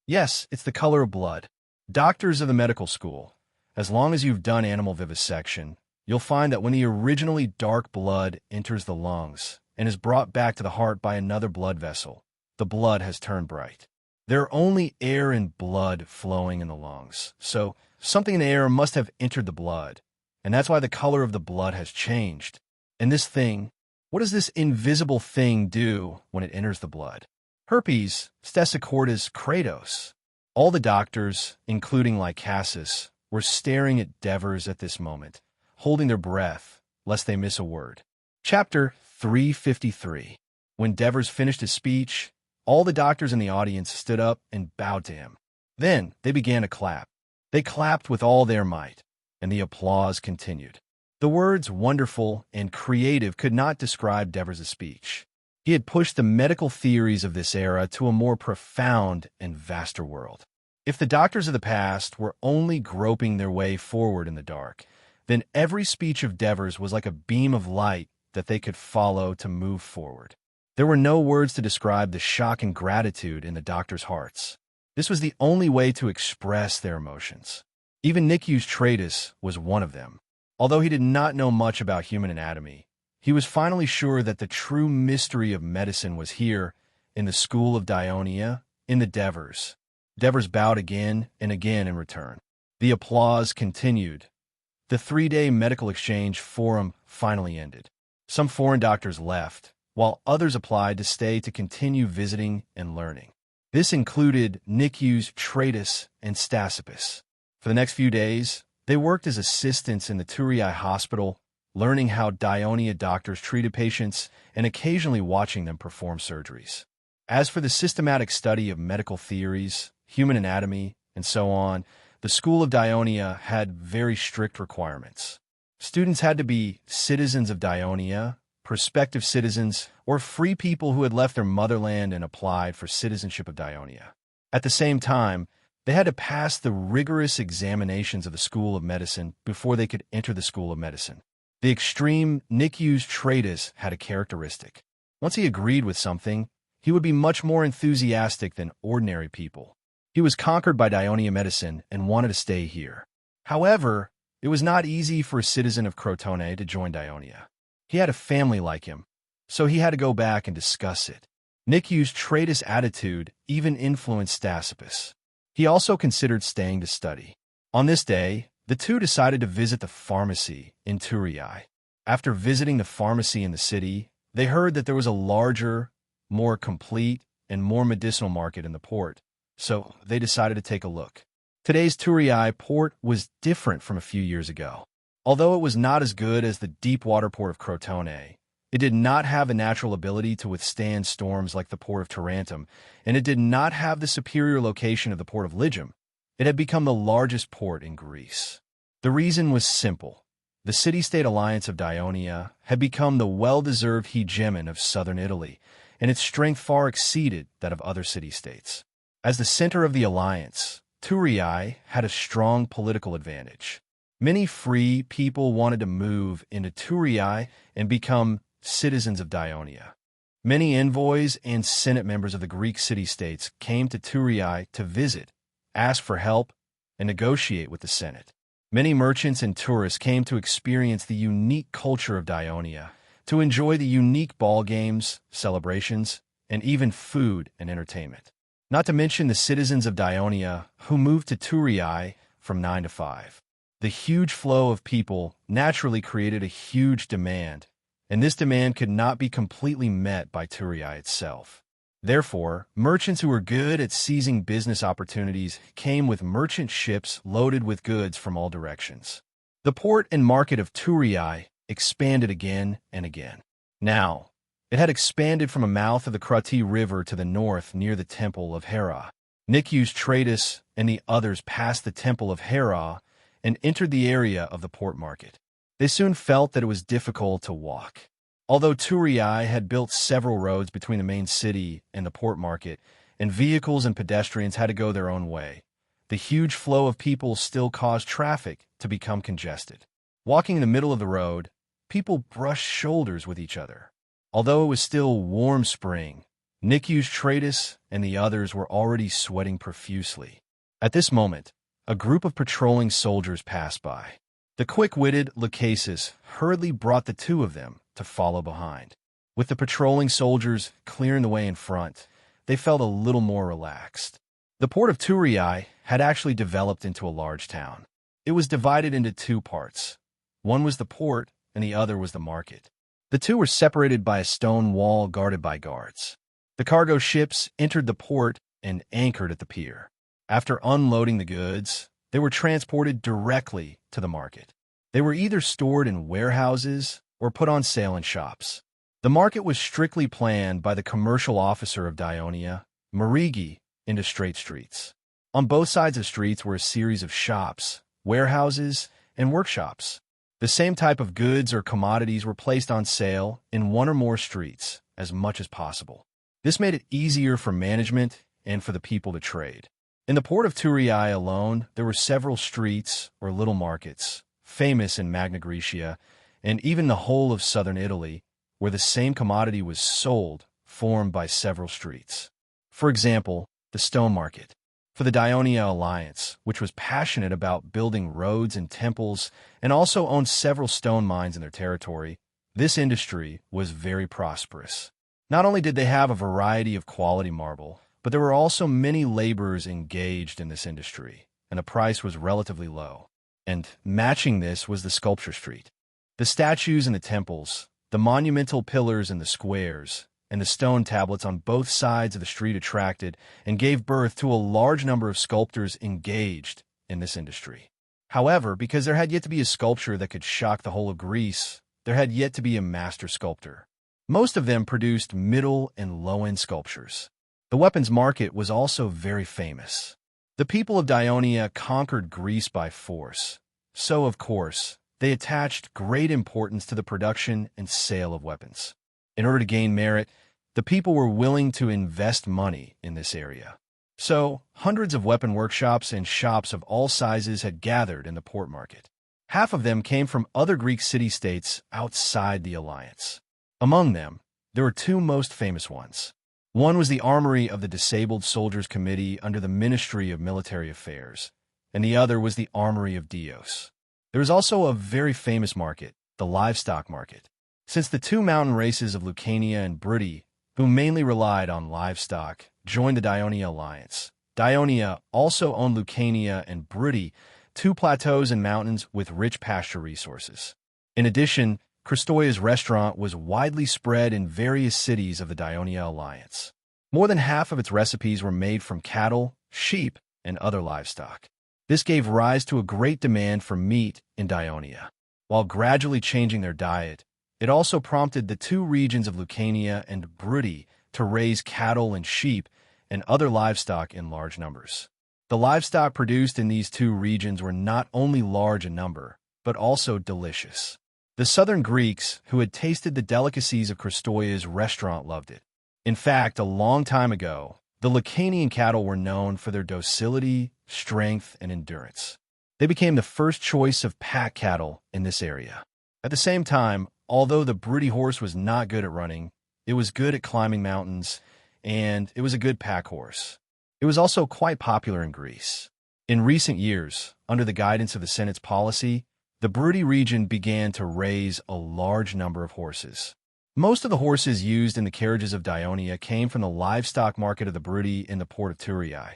Yes, it's the color of blood. Doctors of the medical school, as long as you've done animal vivisection, you'll find that when the originally dark blood enters the lungs and is brought back to the heart by another blood vessel, the blood has turned bright. There are only air and blood flowing in the lungs, so something in the air must have entered the blood, and that's why the color of the blood has changed. And this thing, what does this invisible thing do when it enters the blood? Herpes, Stesichordes, Kratos. All the doctors, including Lycasus, were staring at Devers at this moment, holding their breath, lest they miss a word. Chapter 353. When Devers finished his speech, all the doctors in the audience stood up and bowed to him. Then they began to clap. They clapped with all their might, and the applause continued. The words wonderful and creative could not describe Devers' speech. He had pushed the medical theories of this era to a more profound and vaster world. If the doctors of the past were only groping their way forward in the dark, then every speech of Devers was like a beam of light that they could follow to move forward. There were no words to describe the shock and gratitude in the doctors' hearts. This was the only way to express their emotions. Even Nikius Tratus was one of them. Although he did not know much about human anatomy, he was finally sure that the true mystery of medicine was here, in the school of Dionia, in the Devers. Devers bowed again and again in return. The applause continued. The 3-day medical exchange forum finally ended. Some foreign doctors left, while others applied to stay to continue visiting and learning. This included Nikius Tratus and Stasippus. For the next few days, they worked as assistants in the Turii Hospital, learning how Dionia doctors treated patients and occasionally watching them perform surgeries. As for the systematic study of medical theories, human anatomy, and so on, the School of Dionia had very strict requirements. Students had to be citizens of Dionia, prospective citizens, or free people who had left their motherland and applied for citizenship of Dionia. At the same time, they had to pass the rigorous examinations of the School of Medicine before they could enter the School of Medicine. The extreme Nikius Tratus had a characteristic. Once he agreed with something, he would be much more enthusiastic than ordinary people. He was conquered by Dionia medicine and wanted to stay here. However, it was not easy for a citizen of Crotone to join Dionia. He had a family like him, so he had to go back and discuss it. Nikius Tratus' attitude even influenced Stasippus. He also considered staying to study. On this day, the two decided to visit the pharmacy in Turii. After visiting the pharmacy in the city, they heard that there was a larger, more complete, and more medicinal market in the port, so they decided to take a look. Today's Turiai port was different from a few years ago. Although it was not as good as the deep-water port of Crotone, it did not have a natural ability to withstand storms like the port of Tarentum, and it did not have the superior location of the port of Ligium. It had become the largest port in Greece. The reason was simple. The city-state alliance of Dionia had become the well-deserved hegemon of southern Italy, and its strength far exceeded that of other city-states. As the center of the alliance, Turiai had a strong political advantage. Many free people wanted to move into Turiai and become citizens of Dionia. Many envoys and Senate members of the Greek city-states came to Turiai to visit, ask for help, and negotiate with the Senate. Many merchants and tourists came to experience the unique culture of Dionia, to enjoy the unique ball games, celebrations, and even food and entertainment. Not to mention the citizens of Dionia who moved to Turiai from 9 to 5. The huge flow of people naturally created a huge demand, and this demand could not be completely met by Turiai itself. Therefore, merchants who were good at seizing business opportunities came with merchant ships loaded with goods from all directions. The port and market of Turiai expanded again and again. Now, it had expanded from a mouth of the Croti River to the north near the temple of Hera. Nicias Tratus and the others passed the temple of Hera and entered the area of the port market. They soon felt that it was difficult to walk. Although Turiai had built several roads between the main city and the port market, and vehicles and pedestrians had to go their own way, the huge flow of people still caused traffic to become congested. Walking in the middle of the road, people brushed shoulders with each other. Although it was still warm spring, Nicias Tratus and the others were already sweating profusely. At this moment, a group of patrolling soldiers passed by. The quick-witted Lachesis hurriedly brought the two of them to follow behind. With the patrolling soldiers clearing the way in front, they felt a little more relaxed. The port of Turiai had actually developed into a large town. It was divided into two parts. One was the port, and the other was the market. The two were separated by a stone wall guarded by guards. The cargo ships entered the port and anchored at the pier. After unloading the goods, they were transported directly to the market. They were either stored in warehouses or put on sale in shops. The market was strictly planned by the commercial officer of Dionia, Marigi, into straight streets. On both sides of streets were a series of shops, warehouses, and workshops. The same type of goods or commodities were placed on sale in one or more streets as much as possible. This made it easier for management and for the people to trade. In the port of Turiai alone, there were several streets or little markets, famous in Magna Graecia, and even the whole of southern Italy, where the same commodity was sold, formed by several streets. For example, the stone market. For the Dionia Alliance, which was passionate about building roads and temples and also owned several stone mines in their territory, this industry was very prosperous. Not only did they have a variety of quality marble, but there were also many laborers engaged in this industry, and the price was relatively low. And matching this was the sculpture street. The statues in the temples, the monumental pillars in the squares, and the stone tablets on both sides of the street attracted and gave birth to a large number of sculptors engaged in this industry. However, because there had yet to be a sculpture that could shock the whole of Greece, there had yet to be a master sculptor. Most of them produced middle and low-end sculptures. The weapons market was also very famous. The people of Dionia conquered Greece by force, so, of course, they attached great importance to the production and sale of weapons. In order to gain merit, the people were willing to invest money in this area. So, hundreds of weapon workshops and shops of all sizes had gathered in the port market. Half of them came from other Greek city-states outside the alliance. Among them, there were two most famous ones. One was the armory of the Disabled Soldiers Committee under the Ministry of Military Affairs, and the other was the armory of Dios. There was also a very famous market, the livestock market. Since the two mountain races of Lucania and Bruttii, who mainly relied on livestock, joined the Dionia Alliance, Dionia also owned Lucania and Bruttii, two plateaus and mountains with rich pasture resources. In addition, Christoia's restaurant was widely spread in various cities of the Dionia Alliance. More than half of its recipes were made from cattle, sheep, and other livestock. This gave rise to a great demand for meat in Dionia. While gradually changing their diet, it also prompted the two regions of Lucania and Brutty to raise cattle and sheep and other livestock in large numbers. The livestock produced in these two regions were not only large in number, but also delicious. The southern Greeks, who had tasted the delicacies of Christoia's restaurant, loved it. In fact, a long time ago, the Lucanian cattle were known for their docility, strength, and endurance. They became the first choice of pack cattle in this area. At the same time, although the Brutty horse was not good at running, it was good at climbing mountains, and it was a good pack horse. It was also quite popular in Greece. In recent years, under the guidance of the Senate's policy, the Brutty region began to raise a large number of horses. Most of the horses used in the carriages of Dionia came from the livestock market of the Brutty in the port of Thurii.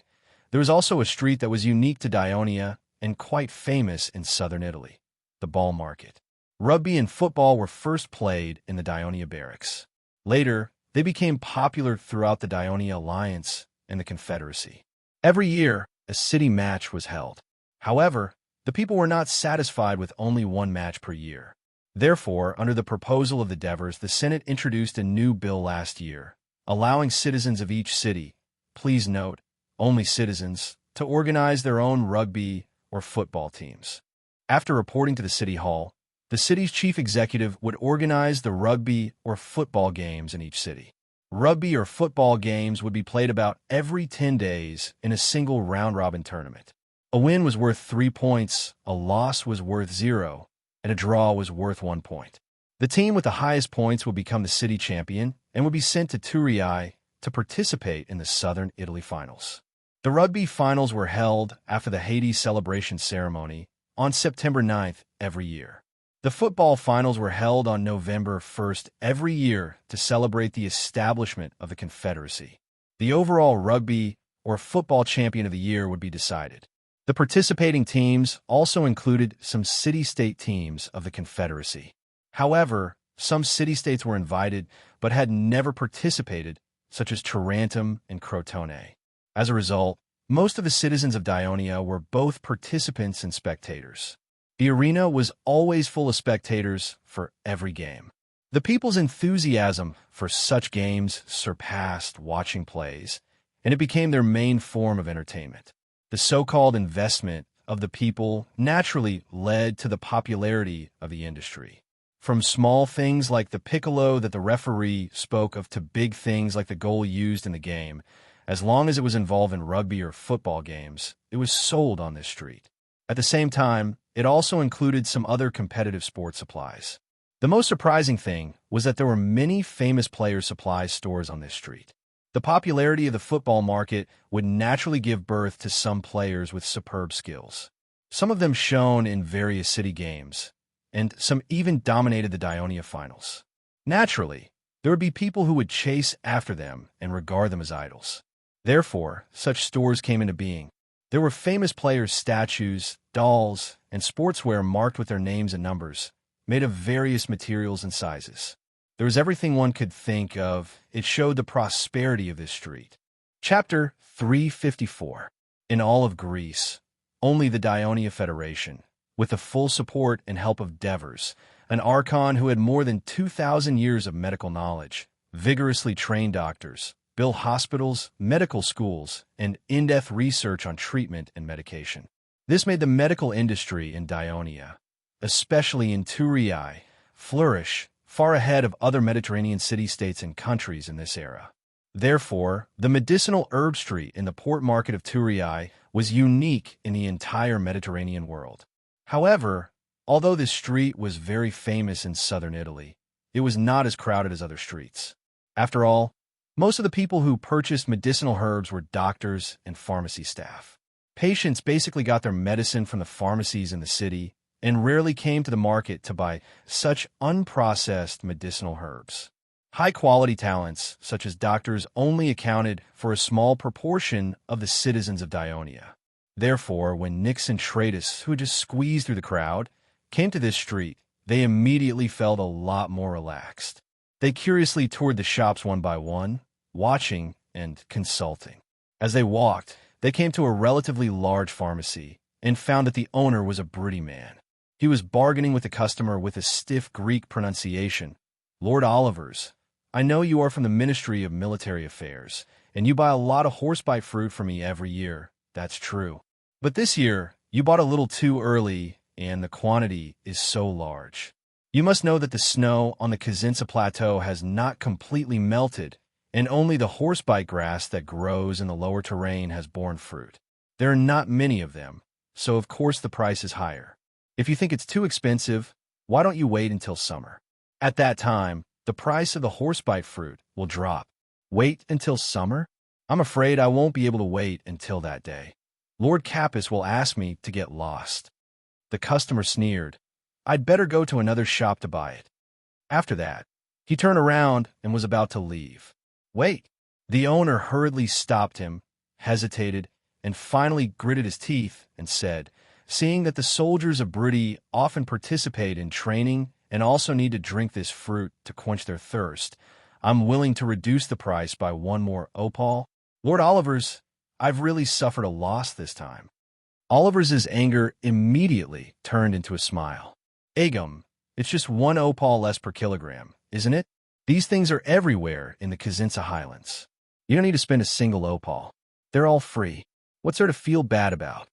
There was also a street that was unique to Dionia and quite famous in southern Italy, the ball market. Rugby and football were first played in the Dionia barracks. Later, they became popular throughout the Dionia Alliance and the Confederacy. Every year, a city match was held. However, the people were not satisfied with only one match per year. Therefore, under the proposal of the Devers, the Senate introduced a new bill last year, allowing citizens of each city, please note, only citizens, to organize their own rugby or football teams. After reporting to the City Hall, the city's chief executive would organize the rugby or football games in each city. Rugby or football games would be played about every 10 days in a single round-robin tournament. A win was worth 3 points, a loss was worth 0, and a draw was worth 1 point. The team with the highest points would become the city champion and would be sent to Thurii to participate in the Southern Italy finals. The rugby finals were held after the Hades celebration ceremony on September 9th every year. The football finals were held on November 1st every year to celebrate the establishment of the Confederacy. The overall rugby or football champion of the year would be decided. The participating teams also included some city-state teams of the Confederacy. However, some city-states were invited but had never participated, such as Tarentum and Crotone. As a result, most of the citizens of Dionia were both participants and spectators. The arena was always full of spectators for every game. The people's enthusiasm for such games surpassed watching plays, and it became their main form of entertainment. The so-called investment of the people naturally led to the popularity of the industry. From small things like the piccolo that the referee spoke of to big things like the goal used in the game, as long as it was involved in rugby or football games, it was sold on this street. At the same time, it also included some other competitive sports supplies. The most surprising thing was that there were many famous player supply stores on this street. The popularity of the football market would naturally give birth to some players with superb skills. Some of them shone in various city games, and some even dominated the Dionia finals. Naturally, there would be people who would chase after them and regard them as idols. Therefore, such stores came into being. There were famous players' statues, dolls, and sportswear marked with their names and numbers, made of various materials and sizes. There was everything one could think of. It showed the prosperity of this street. Chapter 354. In all of Greece, only the Dionia Federation, with the full support and help of Devers, an archon who had more than 2,000 years of medical knowledge, vigorously trained doctors, built hospitals, medical schools, and in-depth research on treatment and medication. This made the medical industry in Dionia, especially in Thurii, flourish far ahead of other Mediterranean city-states and countries in this era. Therefore, the medicinal herb street in the port market of Thurii was unique in the entire Mediterranean world. However, although this street was very famous in southern Italy, it was not as crowded as other streets. After all, most of the people who purchased medicinal herbs were doctors and pharmacy staff. Patients basically got their medicine from the pharmacies in the city and rarely came to the market to buy such unprocessed medicinal herbs. High-quality talents, such as doctors, only accounted for a small proportion of the citizens of Dionia. Therefore, when Nix and Tratus, who had just squeezed through the crowd, came to this street, they immediately felt a lot more relaxed. They curiously toured the shops one by one, watching and consulting. As they walked, they came to a relatively large pharmacy, and found that the owner was a broody man. He was bargaining with the customer with a stiff Greek pronunciation. "Lord Olivers, I know you are from the Ministry of Military Affairs, and you buy a lot of horsebite fruit for me every year. That's true. But this year, you bought a little too early, and the quantity is so large. You must know that the snow on the Kazinsa Plateau has not completely melted, and only the horsebite grass that grows in the lower terrain has borne fruit. There are not many of them, so of course the price is higher. If you think it's too expensive, why don't you wait until summer? At that time, the price of the horsebite fruit will drop. Wait until summer? I'm afraid I won't be able to wait until that day. Lord Capus will ask me to get lost." The customer sneered. "I'd better go to another shop to buy it." After that, he turned around and was about to leave. "Wait." The owner hurriedly stopped him, hesitated, and finally gritted his teeth and said, "Seeing that the soldiers of Brudi often participate in training and also need to drink this fruit to quench their thirst, I'm willing to reduce the price by one more opal. Lord Olivers, I've really suffered a loss this time." Olivers's anger immediately turned into a smile. "Agum, it's just one opal less per kilogram, isn't it? These things are everywhere in the Kazinsa Highlands. You don't need to spend a single opal. They're all free. What's there to feel bad about?"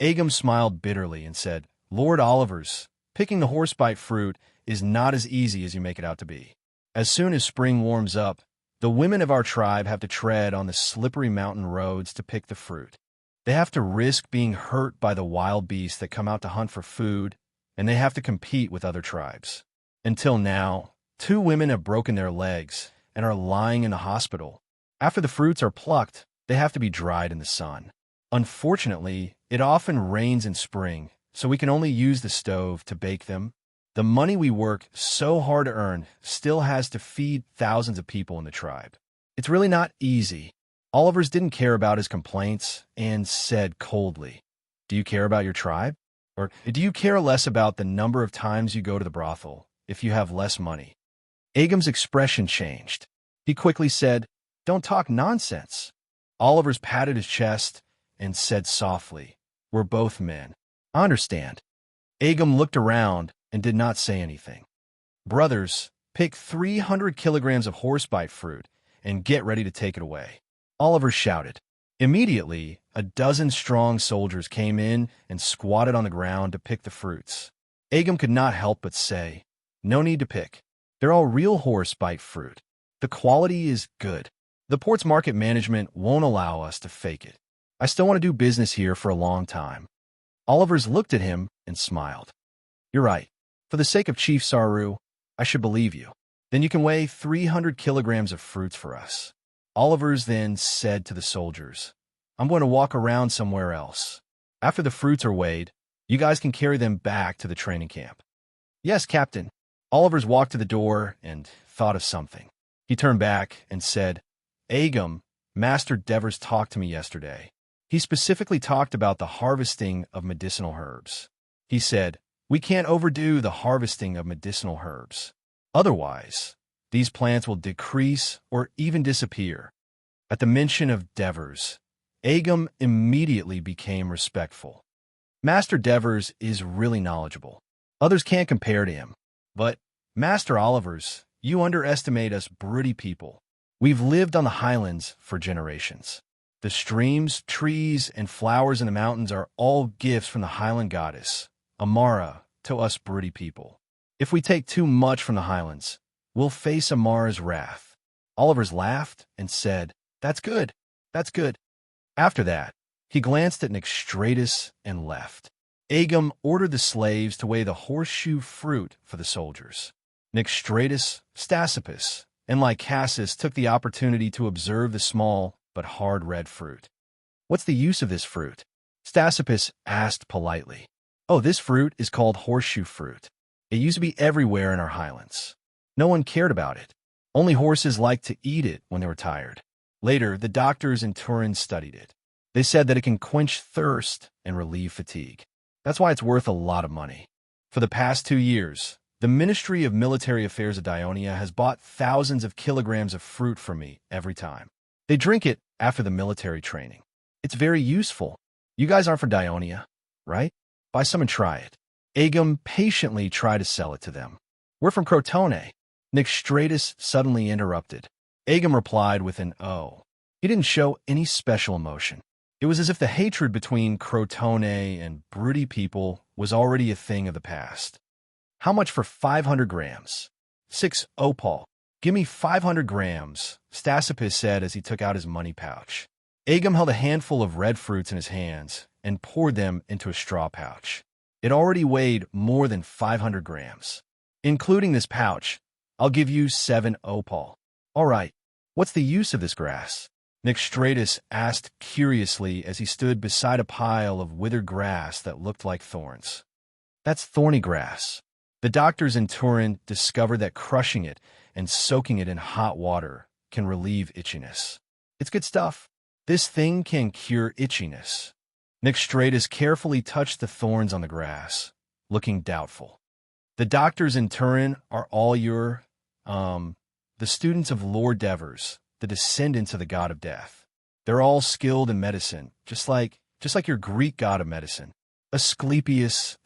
Agum smiled bitterly and said, "Lord Olivers, picking the horsebite fruit is not as easy as you make it out to be. As soon as spring warms up, the women of our tribe have to tread on the slippery mountain roads to pick the fruit. They have to risk being hurt by the wild beasts that come out to hunt for food, and they have to compete with other tribes. Until now, 2 women have broken their legs and are lying in the hospital. After the fruits are plucked, they have to be dried in the sun. Unfortunately, it often rains in spring, so we can only use the stove to bake them. The money we work so hard to earn still has to feed thousands of people in the tribe. It's really not easy." Olivers didn't care about his complaints and said coldly, "Do you care about your tribe? Or do you care less about the number of times you go to the brothel if you have less money?" Agum's expression changed. He quickly said, "Don't talk nonsense." Olivers patted his chest and said softly, "We're both men. I understand." Agum looked around and did not say anything. "Brothers, pick 300 kilograms of horsebite fruit and get ready to take it away," Oliver shouted. Immediately, a dozen strong soldiers came in and squatted on the ground to pick the fruits. Agum could not help but say, "No need to pick. They're all real horsebite fruit. The quality is good. The port's market management won't allow us to fake it. I still want to do business here for a long time." Olivers looked at him and smiled. "You're right. For the sake of Chief Saru, I should believe you. Then you can weigh 300 kilograms of fruits for us." Olivers then said to the soldiers, "I'm going to walk around somewhere else. After the fruits are weighed, you guys can carry them back to the training camp." "Yes, Captain." Olivers walked to the door and thought of something. He turned back and said, "Agum, Master Devers talked to me yesterday. He specifically talked about the harvesting of medicinal herbs. He said, we can't overdo the harvesting of medicinal herbs. Otherwise, these plants will decrease or even disappear." At the mention of Devers, Agum immediately became respectful. Master Devers is really knowledgeable. Others can't compare to him. But, Master Olivers, you underestimate us broody people. We've lived on the highlands for generations. The streams, trees, and flowers in the mountains are all gifts from the highland goddess, Amara, to us broody people. If we take too much from the highlands, we'll face Amara's wrath." Olivers laughed and said, "That's good. That's good." After that, he glanced at Nixstratus and left. Agum ordered the slaves to weigh the horseshoe fruit for the soldiers. Nixstratus, Stassipus, and Lycasus took the opportunity to observe the small but hard red fruit. "What's the use of this fruit?" Stassipus asked politely. "Oh, this fruit is called horseshoe fruit. It used to be everywhere in our highlands. No one cared about it. Only horses liked to eat it when they were tired. Later, the doctors in Turin studied it. They said that it can quench thirst and relieve fatigue. That's why it's worth a lot of money. For the past 2 years, the Ministry of Military Affairs of Dionia has bought thousands of kilograms of fruit from me every time. They drink it after the military training. It's very useful. You guys aren't from Dionia. right? Buy some and try it. Agam patiently tried to sell it to them. We're from Crotone. Nixstratus suddenly interrupted. Agam replied with an "oh." He didn't show any special emotion. It was as if the hatred between Crotone and broody people was already a thing of the past. How much for 500 grams? 6 opal. Give me 500 grams, Stassipus said as he took out his money pouch. Agam held a handful of red fruits in his hands and poured them into a straw pouch. It already weighed more than 500 grams. Including this pouch, I'll give you 7 opal. All right, what's the use of this grass? Nixstratus asked curiously as he stood beside a pile of withered grass that looked like thorns. That's thorny grass. The doctors in Turin discovered that crushing it and soaking it in hot water can relieve itchiness. It's good stuff. This thing can cure itchiness. Nixstratus carefully touched the thorns on the grass, looking doubtful. The doctors in Turin are all the students of Lord Devers, the descendants of the god of death. They're all skilled in medicine, just like your Greek god of medicine. Asclepius.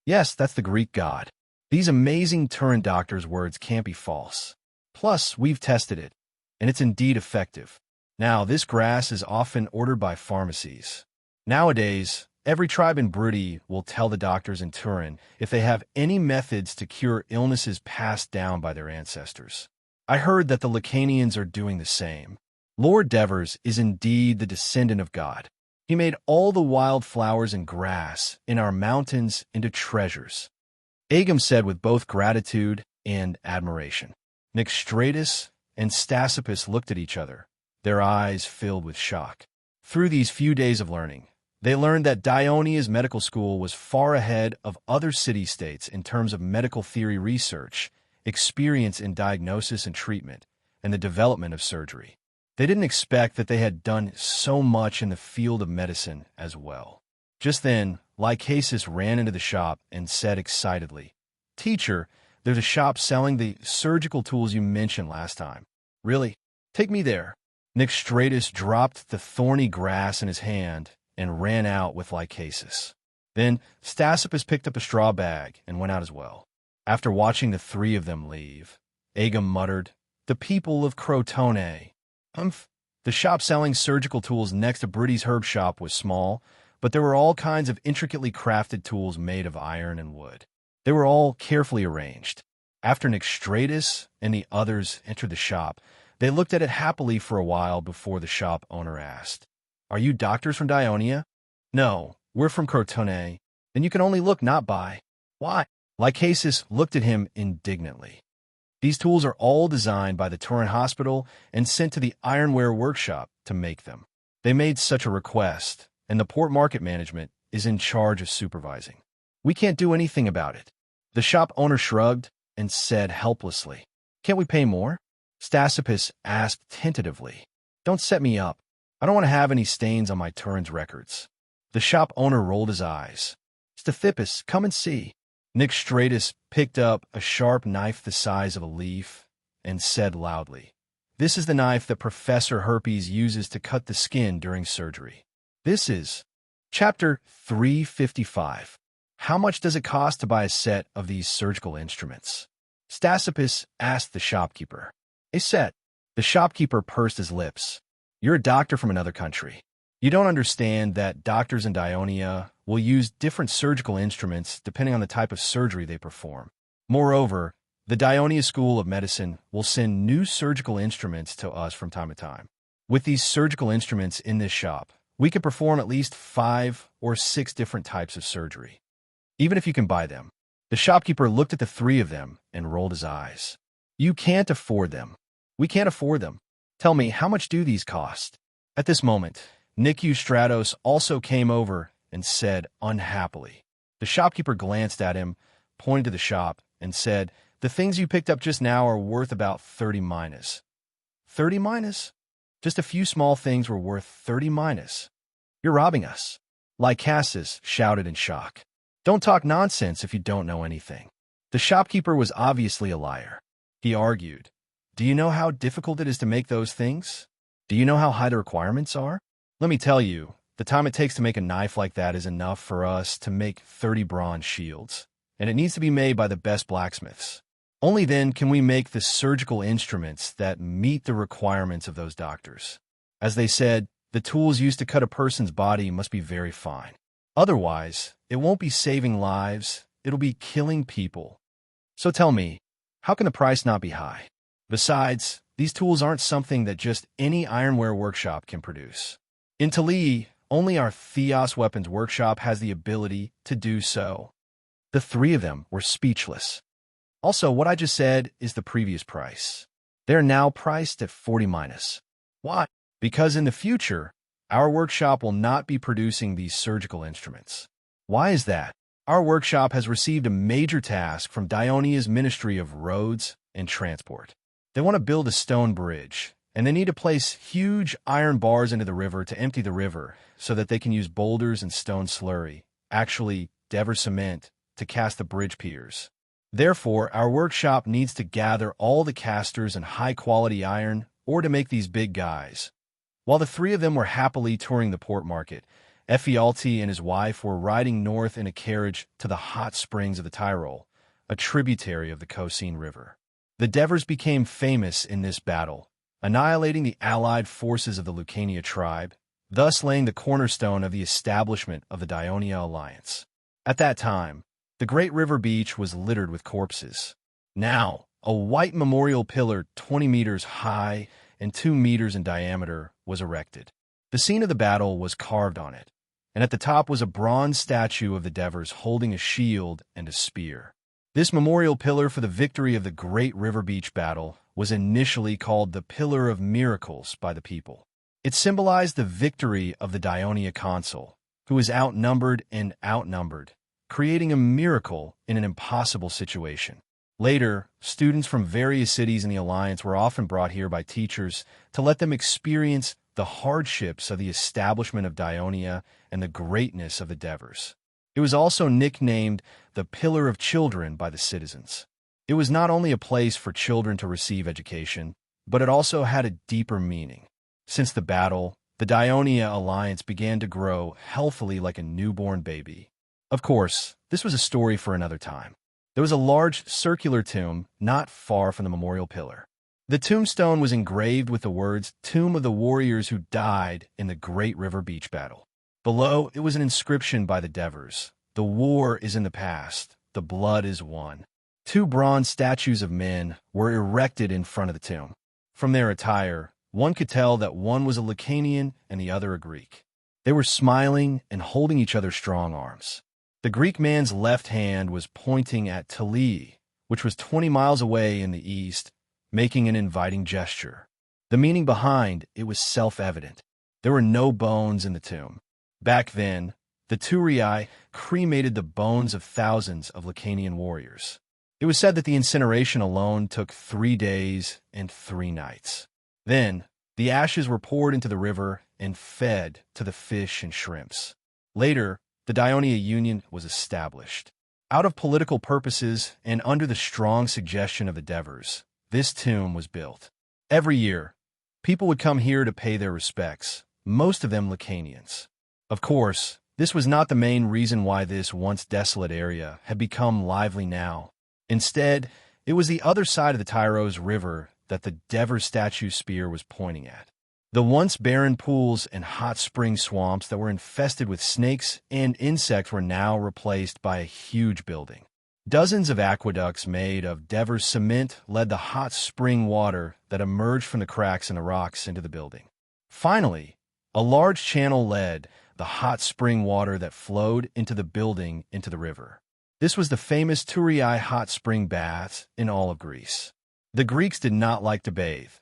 Yes, that's the Greek god. These amazing Turin doctors' words can't be false. Plus, we've tested it, and it's indeed effective. Now, this grass is often ordered by pharmacies. Nowadays, every tribe in Brudi will tell the doctors in Turin if they have any methods to cure illnesses passed down by their ancestors. I heard that the Lacanians are doing the same. Lord Devers is indeed the descendant of God. He made all the wild flowers and grass in our mountains into treasures. Agam said with both gratitude and admiration. Nixstratus and Stassipus looked at each other, their eyes filled with shock. Through these few days of learning, they learned that Dionia's medical school was far ahead of other city-states in terms of medical theory research, experience in diagnosis and treatment, and the development of surgery. They didn't expect that they had done so much in the field of medicine as well. Just then, Lycasis ran into the shop and said excitedly, "Teacher, there's a shop selling the surgical tools you mentioned last time." "Really? Take me there." Nixstratus dropped the thorny grass in his hand and ran out with Lycasis. Then Stassipus picked up a straw bag and went out as well. After watching the three of them leave, Agam muttered, "The people of Crotone." The shop selling surgical tools next to Britty's herb shop was small, but there were all kinds of intricately crafted tools made of iron and wood. They were all carefully arranged. After Nixstratus and the others entered the shop, they looked at it happily for a while before the shop owner asked, "Are you doctors from Dionia?" "No, we're from Crotone." "Then you can only look, not buy." "Why?" Lycasis looked at him indignantly. "These tools are all designed by the Turin Hospital and sent to the ironware workshop to make them. They made such a request, and the port market management is in charge of supervising. We can't do anything about it." The shop owner shrugged and said helplessly, "Can't we pay more?" Stassipus asked tentatively, "Don't set me up. I don't want to have any stains on my Turin's records." The shop owner rolled his eyes. "Stathippus, come and see." Nixstratus picked up a sharp knife the size of a leaf and said loudly, "This is the knife that Professor Herpes uses to cut the skin during surgery. This is Chapter 355. How much does it cost to buy a set of these surgical instruments? Stassipus asked the shopkeeper. "A set." The shopkeeper pursed his lips. "You're a doctor from another country. You don't understand that doctors in Dionia will use different surgical instruments depending on the type of surgery they perform. Moreover, the Dionia School of Medicine will send new surgical instruments to us from time to time. With these surgical instruments in this shop, we can perform at least 5 or 6 different types of surgery, even if you can buy them." The shopkeeper looked at the three of them and rolled his eyes. "You can't afford them." "We can't afford them." "Tell me, how much do these cost?" At this moment, Stratos also came over and said unhappily. The shopkeeper glanced at him, pointed to the shop, and said, "The things you picked up just now are worth about 30 minas. 30 minas? Just a few small things were worth 30 minas. You're robbing us." Lycasis shouted in shock. "Don't talk nonsense if you don't know anything." The shopkeeper was obviously a liar. He argued, "Do you know how difficult it is to make those things? Do you know how high the requirements are? Let me tell you, The time it takes to make a knife like that is enough for us to make 30 bronze shields, and it needs to be made by the best blacksmiths. Only then can we make the surgical instruments that meet the requirements of those doctors. As they said, the tools used to cut a person's body must be very fine. Otherwise, it won't be saving lives, it'll be killing people. So tell me, how can the price not be high? Besides, these tools aren't something that just any ironware workshop can produce. In Tali, only our Theos Weapons Workshop has the ability to do so. The three of them were speechless. Also, what I just said is the previous price. They are now priced at 40 minus. Why? Because in the future, our workshop will not be producing these surgical instruments. Why is that? Our workshop has received a major task from Dionia's Ministry of Roads and Transport. They want to build a stone bridge, and they need to place huge iron bars into the river to empty the river so that they can use boulders and stone slurry, actually Dever cement, to cast the bridge piers. Therefore, our workshop needs to gather all the casters and high-quality iron or to make these big guys. While the three of them were happily touring the port market, Ephialti and his wife were riding north in a carriage to the hot springs of the Tyrol, a tributary of the Cosine River. The Devers became famous in this battle, annihilating the allied forces of the Lucania tribe, thus laying the cornerstone of the establishment of the Dionia alliance. At that time, the great river beach was littered with corpses. Now, a white memorial pillar 20 meters high and 2 meters in diameter was erected. The scene of the battle was carved on it, and at the top was a bronze statue of the Devers holding a shield and a spear. This memorial pillar for the victory of the Great River Beach battle was initially called the Pillar of Miracles by the people. It symbolized the victory of the Dionia consul, who was outnumbered, creating a miracle in an impossible situation. Later, students from various cities in the Alliance were often brought here by teachers to let them experience the hardships of the establishment of Dionia and the greatness of the Devers. It was also nicknamed the Pillar of Children by the citizens. It was not only a place for children to receive education, but it also had a deeper meaning. Since the battle, the Dionia Alliance began to grow healthily like a newborn baby. Of course, this was a story for another time. There was a large circular tomb not far from the memorial pillar. The tombstone was engraved with the words, "Tomb of the warriors who died in the Great River Beach battle." Below, it was an inscription by the Devers. "The war is in the past. The blood is won." 2 bronze statues of men were erected in front of the tomb. From their attire, one could tell that one was a Lacanian and the other a Greek. They were smiling and holding each other's strong arms. The Greek man's left hand was pointing at Tali, which was 20 miles away in the east, making an inviting gesture. The meaning behind it was self-evident. There were no bones in the tomb. Back then, the Turii cremated the bones of thousands of Lacanian warriors. It was said that the incineration alone took 3 days and 3 nights. Then, the ashes were poured into the river and fed to the fish and shrimps. Later, the Dionia Union was established. Out of political purposes and under the strong suggestion of the Devers, this tomb was built. Every year, people would come here to pay their respects, most of them Lacanians. Of course, this was not the main reason why this once desolate area had become lively now. Instead, it was the other side of the Tyros River that the Devers statue spear was pointing at. The once barren pools and hot spring swamps that were infested with snakes and insects were now replaced by a huge building. Dozens of aqueducts made of Devers cement led the hot spring water that emerged from the cracks in the rocks into the building. Finally, a large channel led the hot spring water that flowed into the building into the river. This was the famous Turii hot spring baths in all of Greece. The Greeks did not like to bathe,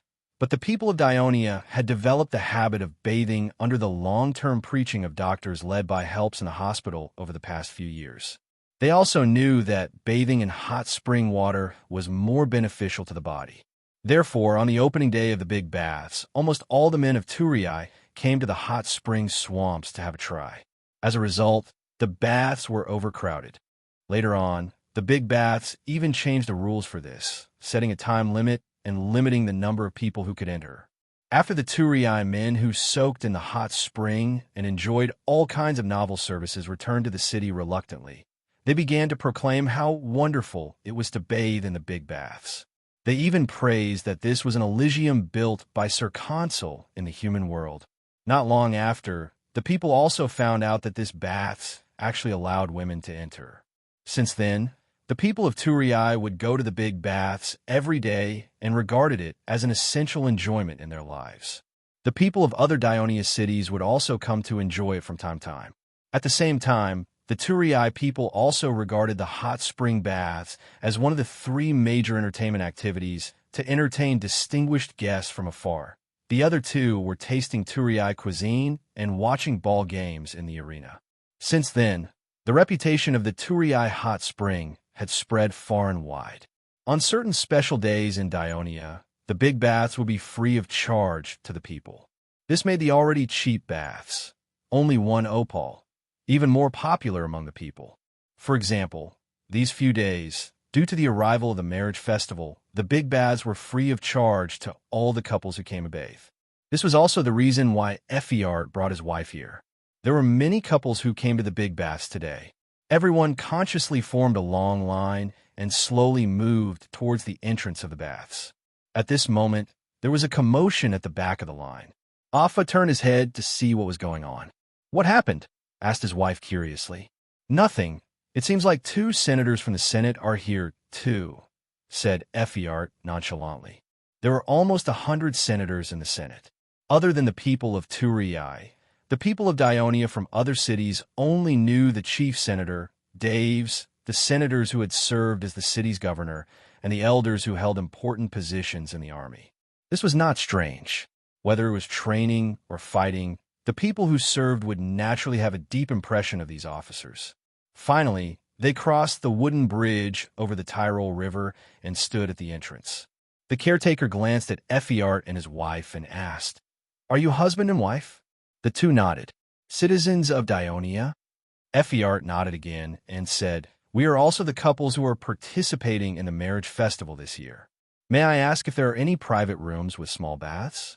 but the people of Dionia had developed the habit of bathing under the long-term preaching of doctors led by helps in the hospital over the past few years. They also knew that bathing in hot spring water was more beneficial to the body. Therefore, on the opening day of the big baths, almost all the men of Turii came to the hot spring swamps to have a try. As a result, the baths were overcrowded. Later on, the big baths even changed the rules for this, setting a time limit and limiting the number of people who could enter. After the Turii men who soaked in the hot spring and enjoyed all kinds of novel services returned to the city reluctantly, they began to proclaim how wonderful it was to bathe in the big baths. They even praised that this was an Elysium built by Sir Consul in the human world. Not long after, the people also found out that this baths actually allowed women to enter. Since then, the people of Turii would go to the big baths every day and regarded it as an essential enjoyment in their lives. The people of other Dionia cities would also come to enjoy it from time to time. At the same time, the Turii people also regarded the hot spring baths as one of the 3 major entertainment activities to entertain distinguished guests from afar. The other 2 were tasting Turii cuisine and watching ball games in the arena. Since then, the reputation of the Turii hot spring had spread far and wide. On certain special days in Dionia, the big baths would be free of charge to the people. This made the already cheap baths, only 1 opal, even more popular among the people. For example, these few days, due to the arrival of the marriage festival, the big baths were free of charge to all the couples who came to bathe. This was also the reason why Effiart brought his wife here. There were many couples who came to the big baths today. Everyone consciously formed a long line and slowly moved towards the entrance of the baths. At this moment, there was a commotion at the back of the line. Affa turned his head to see what was going on. "What happened?" asked his wife curiously. "Nothing. It seems like 2 senators from the Senate are here, too," said Effiart nonchalantly. There were almost 100 senators in the Senate. Other than the people of Turii, the people of Dionia from other cities only knew the chief senator, Daves, the senators who had served as the city's governor, and the elders who held important positions in the army. This was not strange. Whether it was training or fighting, the people who served would naturally have a deep impression of these officers. Finally, they crossed the wooden bridge over the Tyrol River and stood at the entrance. The caretaker glanced at Effiart and his wife and asked, "Are you husband and wife?" The 2 nodded. "Citizens of Dionia?" Effiart nodded again and said, "We are also the couples who are participating in the marriage festival this year. May I ask if there are any private rooms with small baths?"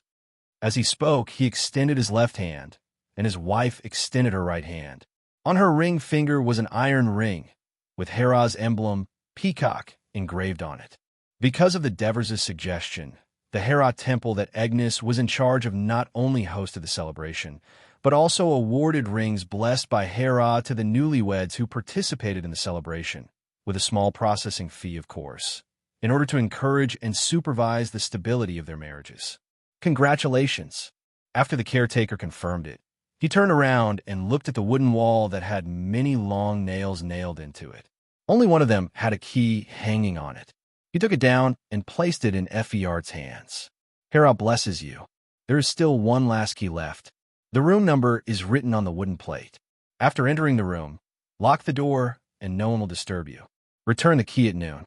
As he spoke, he extended his left hand, and his wife extended her right hand. On her ring finger was an iron ring, with Hera's emblem, peacock, engraved on it. Because of the Devers' suggestion, the Hera temple that Agnes was in charge of not only hosted the celebration, but also awarded rings blessed by Hera to the newlyweds who participated in the celebration, with a small processing fee, of course, in order to encourage and supervise the stability of their marriages. "Congratulations." After the caretaker confirmed it, he turned around and looked at the wooden wall that had many long nails nailed into it. Only one of them had a key hanging on it. He took it down and placed it in Effiart's hands. "Hera blesses you. There is still 1 last key left. The room number is written on the wooden plate. After entering the room, lock the door and no one will disturb you. Return the key at noon."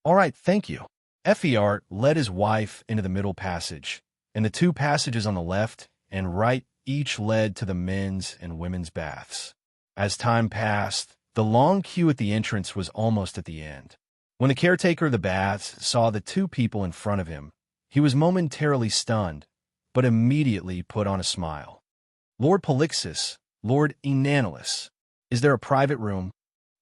"All right, thank you." Effiart led his wife into the middle passage, and the 2 passages on the left and right each led to the men's and women's baths. As time passed, the long queue at the entrance was almost at the end. When the caretaker of the baths saw the 2 people in front of him, he was momentarily stunned, but immediately put on a smile. "Lord Polixis, Lord Enanilus, is there a private room?"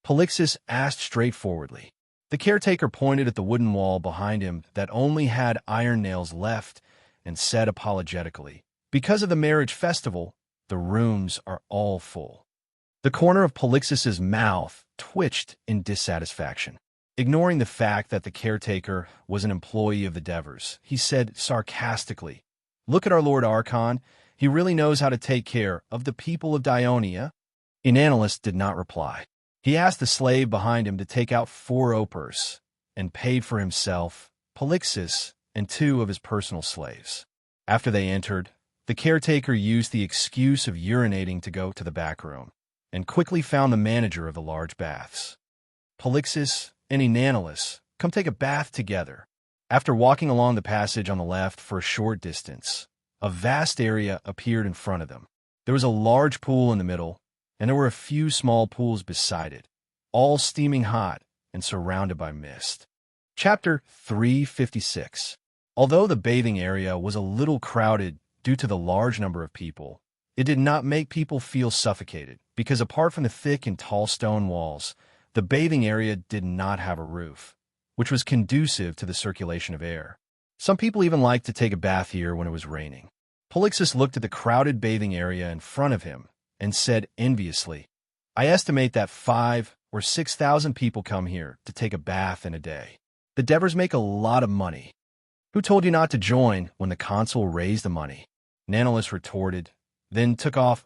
Polixis asked straightforwardly. The caretaker pointed at the wooden wall behind him that only had iron nails left and said apologetically, "Because of the marriage festival, the rooms are all full." The corner of Polixis's mouth twitched in dissatisfaction. Ignoring the fact that the caretaker was an employee of the Devers, he said sarcastically, "Look at our Lord Archon. He really knows how to take care of the people of Dionia." Enanilus did not reply. He asked the slave behind him to take out 4 opers and paid for himself, Polixis, and 2 of his personal slaves. After they entered, the caretaker used the excuse of urinating to go to the back room and quickly found the manager of the large baths. "Polixis and Enanilus, come take a bath together." After walking along the passage on the left for a short distance, a vast area appeared in front of them. There was a large pool in the middle, and there were a few small pools beside it, all steaming hot and surrounded by mist. Chapter 356. Although the bathing area was a little crowded due to the large number of people, it did not make people feel suffocated, because apart from the thick and tall stone walls, the bathing area did not have a roof, which was conducive to the circulation of air. Some people even liked to take a bath here when it was raining. Polixus looked at the crowded bathing area in front of him and said enviously, "I estimate that 5,000 or 6,000 people come here to take a bath in a day. The Devers make a lot of money. Who told you not to join when the consul raised the money?" Nanolus retorted, then took off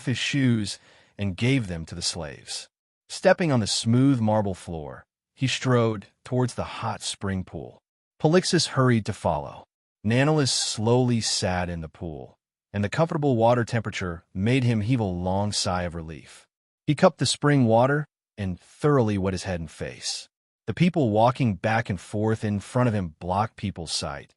his shoes, and gave them to the slaves. Stepping on the smooth marble floor, he strode towards the hot spring pool. Polixus hurried to follow. Nanolus slowly sat in the pool, and the comfortable water temperature made him heave a long sigh of relief. He cupped the spring water and thoroughly wet his head and face. The people walking back and forth in front of him blocked people's sight,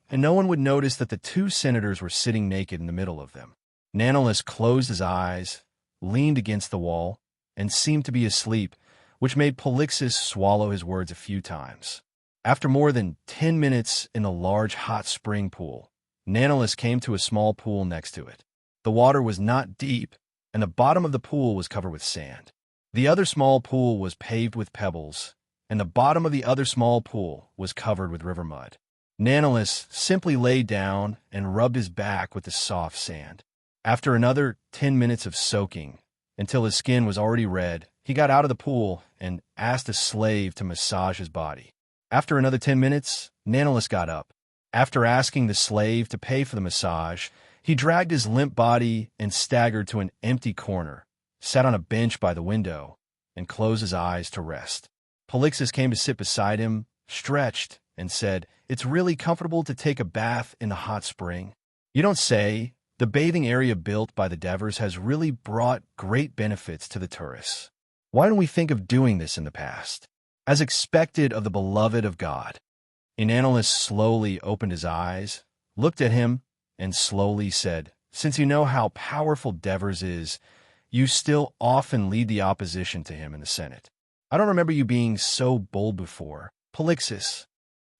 and no one would notice that the two senators were sitting naked in the middle of them. Nanolus closed his eyes, leaned against the wall, and seemed to be asleep, which made Polixus swallow his words a few times. After more than 10 minutes in the large hot spring pool, Nanolus came to a small pool next to it. The water was not deep, and the bottom of the pool was covered with sand. The other small pool was paved with pebbles, and the bottom of the other small pool was covered with river mud. Nanolus simply lay down and rubbed his back with the soft sand. After another 10 minutes of soaking, until his skin was already red, he got out of the pool and asked a slave to massage his body. After another 10 minutes, Nanolus got up. After asking the slave to pay for the massage, he dragged his limp body and staggered to an empty corner, sat on a bench by the window, and closed his eyes to rest. Polixus came to sit beside him, stretched, and said, "It's really comfortable to take a bath in the hot spring." "You don't say. The bathing area built by the Devers has really brought great benefits to the tourists. Why didn't we think of doing this in the past? As expected of the beloved of God." Nanolus slowly opened his eyes, looked at him, and slowly said, "Since you know how powerful Devers is, you still often lead the opposition to him in the Senate. I don't remember you being so bold before." Polixus.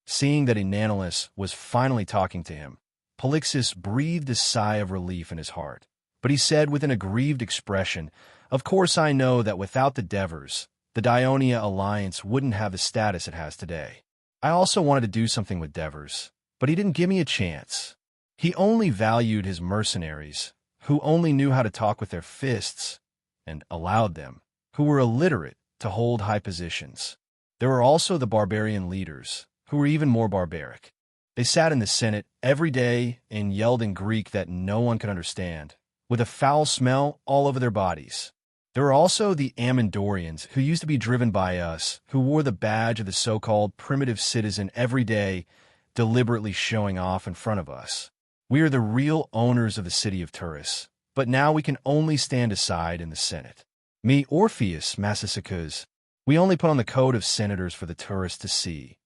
Seeing that Nanolus was finally talking to him, Polixus breathed a sigh of relief in his heart. But he said with an aggrieved expression, "Of course I know that without the Devers, the Dionia alliance wouldn't have the status it has today. I also wanted to do something with Devers, but he didn't give me a chance. He only valued his mercenaries, who only knew how to talk with their fists, and allowed them, who were illiterate, to hold high positions. There were also the barbarian leaders, who were even more barbaric. They sat in the Senate every day and yelled in Greek that no one could understand, with a foul smell all over their bodies. There were also the Amandorians, who used to be driven by us, who wore the badge of the so-called primitive citizen every day, deliberately showing off in front of us. We are the real owners of the city of Turris, but now we can only stand aside in the Senate. Me, Orpheus, Massicus, we only put on the coat of senators for the tourists to see.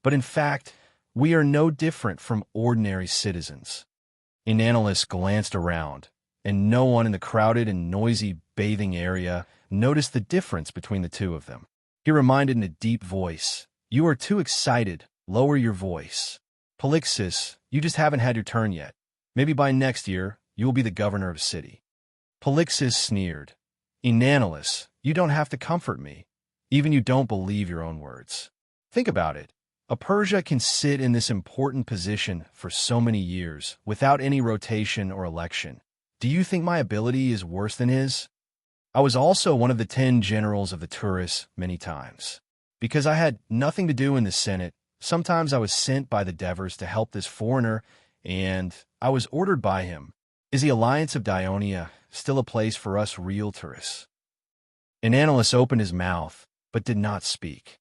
But in fact, we are no different from ordinary citizens." Nanolus glanced around, and no one in the crowded and noisy bathing area noticed the difference between the two of them. He reminded in a deep voice, "You are too excited. Lower your voice. Polixus, you just haven't had your turn yet. Maybe by next year, you will be the governor of a city." Polixus sneered, "Nanolus, you don't have to comfort me. Even you don't believe your own words. Think about it. A Persia can sit in this important position for so many years without any rotation or election. Do you think my ability is worse than his? I was also one of the 10 generals of the Turris many times. Because I had nothing to do in the Senate, sometimes I was sent by the Devers to help this foreigner, and I was ordered by him. Is the alliance of Dionia still a place for us real Turris?" Nanolus opened his mouth, but did not speak.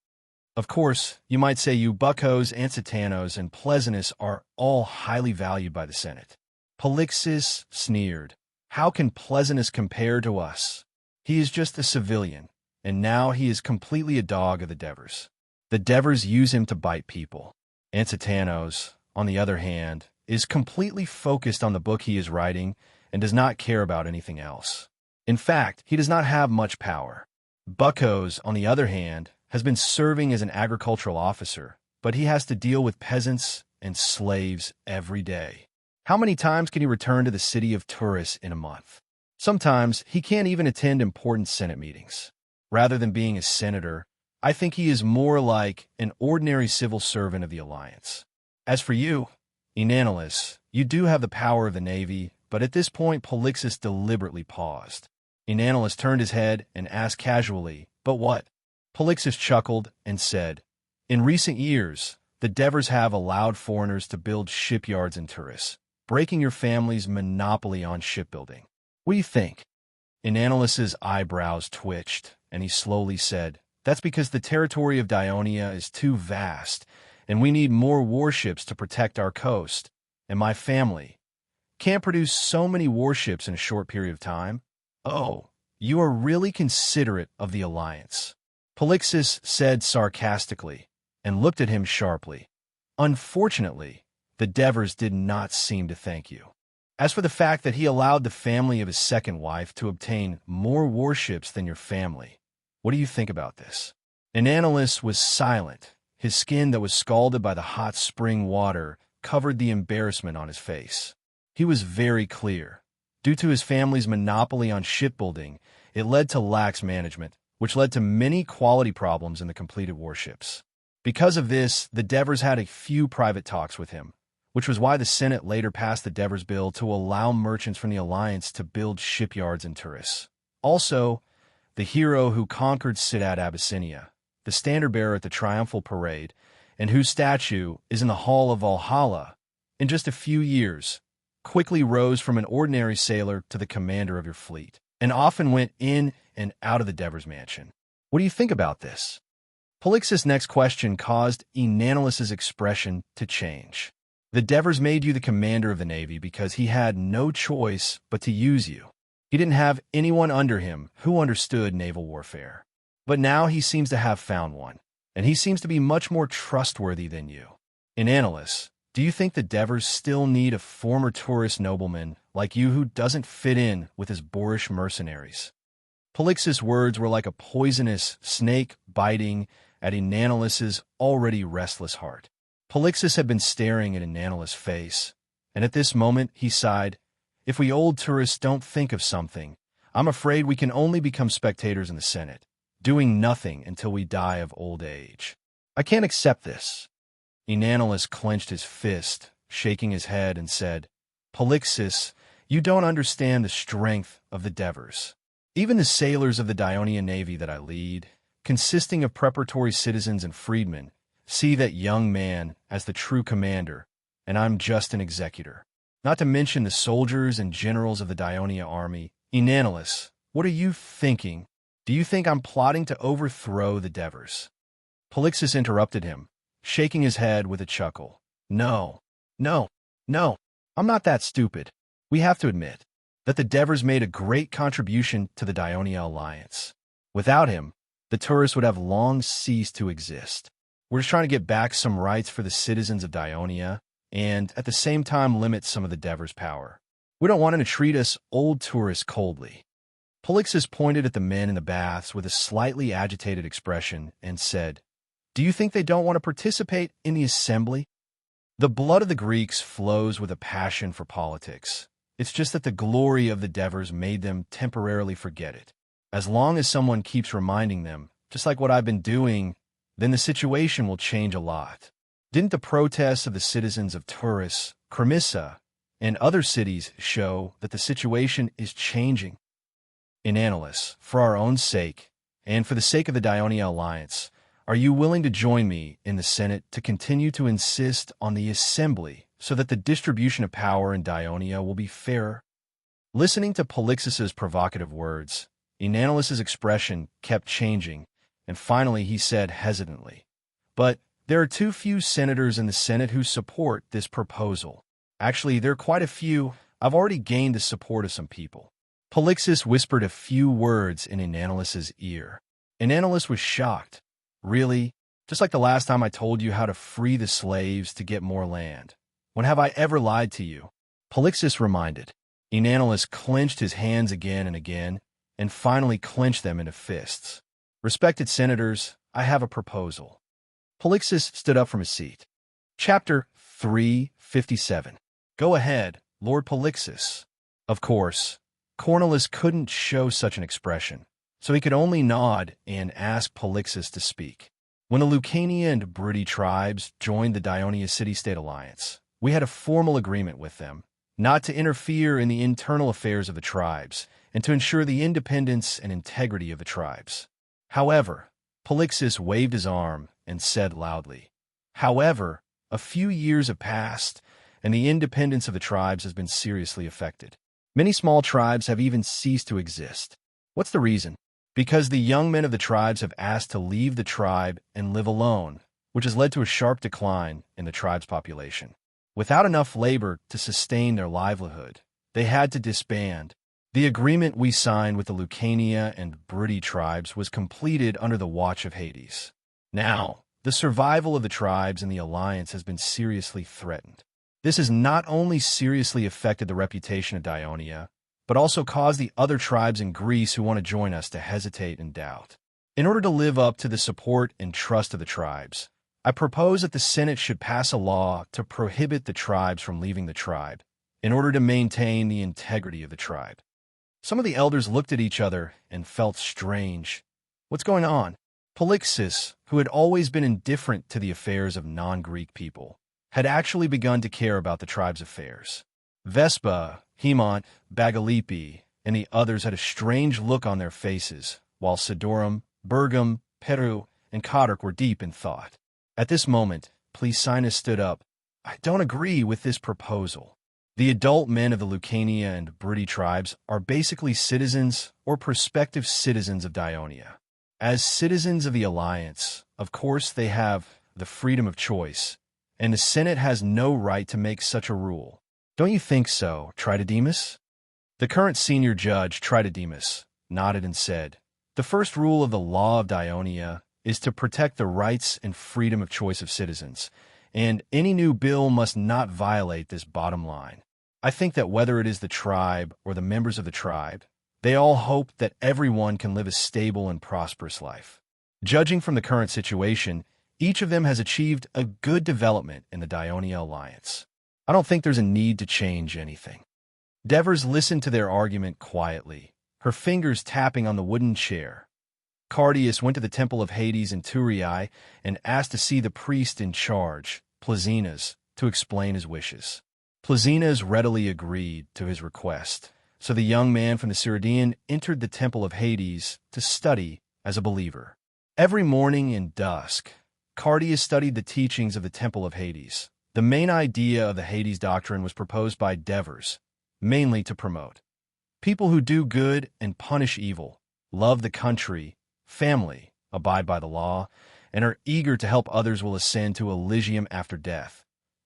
"Of course, you might say you Buccos, Ansitanos, and Pleasantus are all highly valued by the Senate." Polixus sneered. "How can Pleasantus compare to us? He is just a civilian, and now he is completely a dog of the Devers. The Devers use him to bite people. Ansitanos, on the other hand, is completely focused on the book he is writing and does not care about anything else. In fact, he does not have much power. Buccos, on the other hand, has been serving as an agricultural officer but he has to deal with peasants and slaves every day. How many times can he return to the city of tourists in a month? Sometimes he can't even attend important Senate meetings. Rather than being a senator, I think he is more like an ordinary civil servant of the Alliance. As for you, Enanilus, you do have the power of the Navy, but at this point Polixus deliberately paused. Enanilus turned his head and asked casually, "But what?" Polixus chuckled and said, "In recent years, the Devers have allowed foreigners to build shipyards in Turris, breaking your family's monopoly on shipbuilding. What do you think?" Enanilus's eyebrows twitched, and he slowly said, "That's because the territory of Dionia is too vast, and we need more warships to protect our coast, and my family can't produce so many warships in a short period of time." "Oh, you are really considerate of the Alliance," Polixus said sarcastically, and looked at him sharply. "Unfortunately, the Devers did not seem to thank you. As for the fact that he allowed the family of his second wife to obtain more warships than your family, what do you think about this?" Enanilus was silent. His skin that was scalded by the hot spring water covered the embarrassment on his face. He was very clear. Due to his family's monopoly on shipbuilding, it led to lax management, which led to many quality problems in the completed warships. Because of this, the Devers had a few private talks with him, which was why the Senate later passed the Devers Bill to allow merchants from the Alliance to build shipyards in Turris. Also, the hero who conquered Ciudad Abyssinia, the standard-bearer at the Triumphal Parade, and whose statue is in the Hall of Valhalla, in just a few years, quickly rose from an ordinary sailor to the commander of your fleet, and often went in and out of the Devers mansion. What do you think about this? Polixus' next question caused Enanilus's expression to change. The Devers made you the commander of the Navy because he had no choice but to use you. He didn't have anyone under him who understood naval warfare. But now he seems to have found one, and he seems to be much more trustworthy than you. Enanilus, do you think the Devers still need a former tourist nobleman like you who doesn't fit in with his boorish mercenaries? Polixus' words were like a poisonous snake biting at Enanilus's already restless heart. Polixus had been staring at Enanilus' face, and at this moment he sighed, "If we old tourists don't think of something, I'm afraid we can only become spectators in the Senate, doing nothing until we die of old age. I can't accept this." Enanilus clenched his fist, shaking his head, and said, "Polixus, you don't understand the strength of the Devers. Even the sailors of the Dionian Navy that I lead, consisting of preparatory citizens and freedmen, see that young man as the true commander, and I'm just an executor. Not to mention the soldiers and generals of the Dionia army. Enanilus, what are you thinking? Do you think I'm plotting to overthrow the Devers?" Polixus interrupted him, shaking his head with a chuckle. No, no, I'm not that stupid. We have to admit that the Devers made a great contribution to the Dionia alliance. Without him, the tourists would have long ceased to exist. We're just trying to get back some rights for the citizens of Dionia, and at the same time limit some of the Devers' power. We don't want him to treat us old tourists coldly. Polixus pointed at the men in the baths with a slightly agitated expression and said, "Do you think they don't want to participate in the assembly?" The blood of the Greeks flows with a passion for politics. It's just that the glory of the Devers made them temporarily forget it. As long as someone keeps reminding them, just like what I've been doing, then the situation will change a lot. Didn't the protests of the citizens of Turris, Cremissa, and other cities show that the situation is changing? Enanilus, for our own sake, and for the sake of the Dionia alliance, are you willing to join me in the Senate to continue to insist on the assembly so that the distribution of power in Dionia will be fairer? Listening to Polixus's provocative words, Enanilus's expression kept changing, and finally he said hesitantly, "But there are too few senators in the Senate who support this proposal. Actually, there are quite a few. I've already gained the support of some people." Polixus whispered a few words in Enanilus's ear. Enanilus was shocked. "Really? Just like the last time I told you how to free the slaves to get more land. When have I ever lied to you?" Polixus reminded. Enanilus clenched his hands again and finally clenched them into fists. "Respected senators, I have a proposal." Polixus stood up from his seat. Chapter 357. Go ahead, Lord Polixus. Of course, Cornelius couldn't show such an expression, so he could only nod and ask Polixus to speak. When the Lucania and Briti tribes joined the Dionia City-State Alliance, we had a formal agreement with them not to interfere in the internal affairs of the tribes and to ensure the independence and integrity of the tribes. However, Polixus waved his arm and said loudly, "However, a few years have passed, and the independence of the tribes has been seriously affected. Many small tribes have even ceased to exist. What's the reason? Because the young men of the tribes have asked to leave the tribe and live alone, which has led to a sharp decline in the tribe's population. Without enough labor to sustain their livelihood, they had to disband. The agreement we signed with the Lucania and Briti tribes was completed under the watch of Hades. Now, the survival of the tribes in the alliance has been seriously threatened. This has not only seriously affected the reputation of Dionia, but also caused the other tribes in Greece who want to join us to hesitate and doubt. In order to live up to the support and trust of the tribes, I propose that the Senate should pass a law to prohibit the tribes from leaving the tribe, in order to maintain the integrity of the tribe." Some of the elders looked at each other and felt strange. What's going on? Polixus, who had always been indifferent to the affairs of non-Greek people, had actually begun to care about the tribe's affairs. Vespa, Hemont, Bagalipi, and the others had a strange look on their faces, while Sidorum, Bergam, Peru, and Codarch were deep in thought. At this moment, Plesinus stood up. "I don't agree with this proposal. The adult men of the Lucania and Briti tribes are basically citizens or prospective citizens of Dionia. As citizens of the Alliance, of course they have the freedom of choice, and the Senate has no right to make such a rule. Don't you think so, Tritodemus?" The current senior judge, Tritodemus, nodded and said, "The first rule of the law of Dionia is to protect the rights and freedom of choice of citizens, and any new bill must not violate this bottom line. I think that whether it is the tribe or the members of the tribe, they all hope that everyone can live a stable and prosperous life. Judging from the current situation, each of them has achieved a good development in the Dionia Alliance. I don't think there's a need to change anything." Devers listened to their argument quietly, her fingers tapping on the wooden chair. Cardias went to the temple of Hades in Turii and asked to see the priest in charge, Plesinus, to explain his wishes. Plesinus readily agreed to his request, so the young man from the Cyrodian entered the temple of Hades to study as a believer. Every morning in dusk, Cardias studied the teachings of the temple of Hades. The main idea of the Hades doctrine was proposed by Devers, mainly to promote people who do good and punish evil, love the country, family, abide by the law, and are eager to help others will ascend to Elysium after death,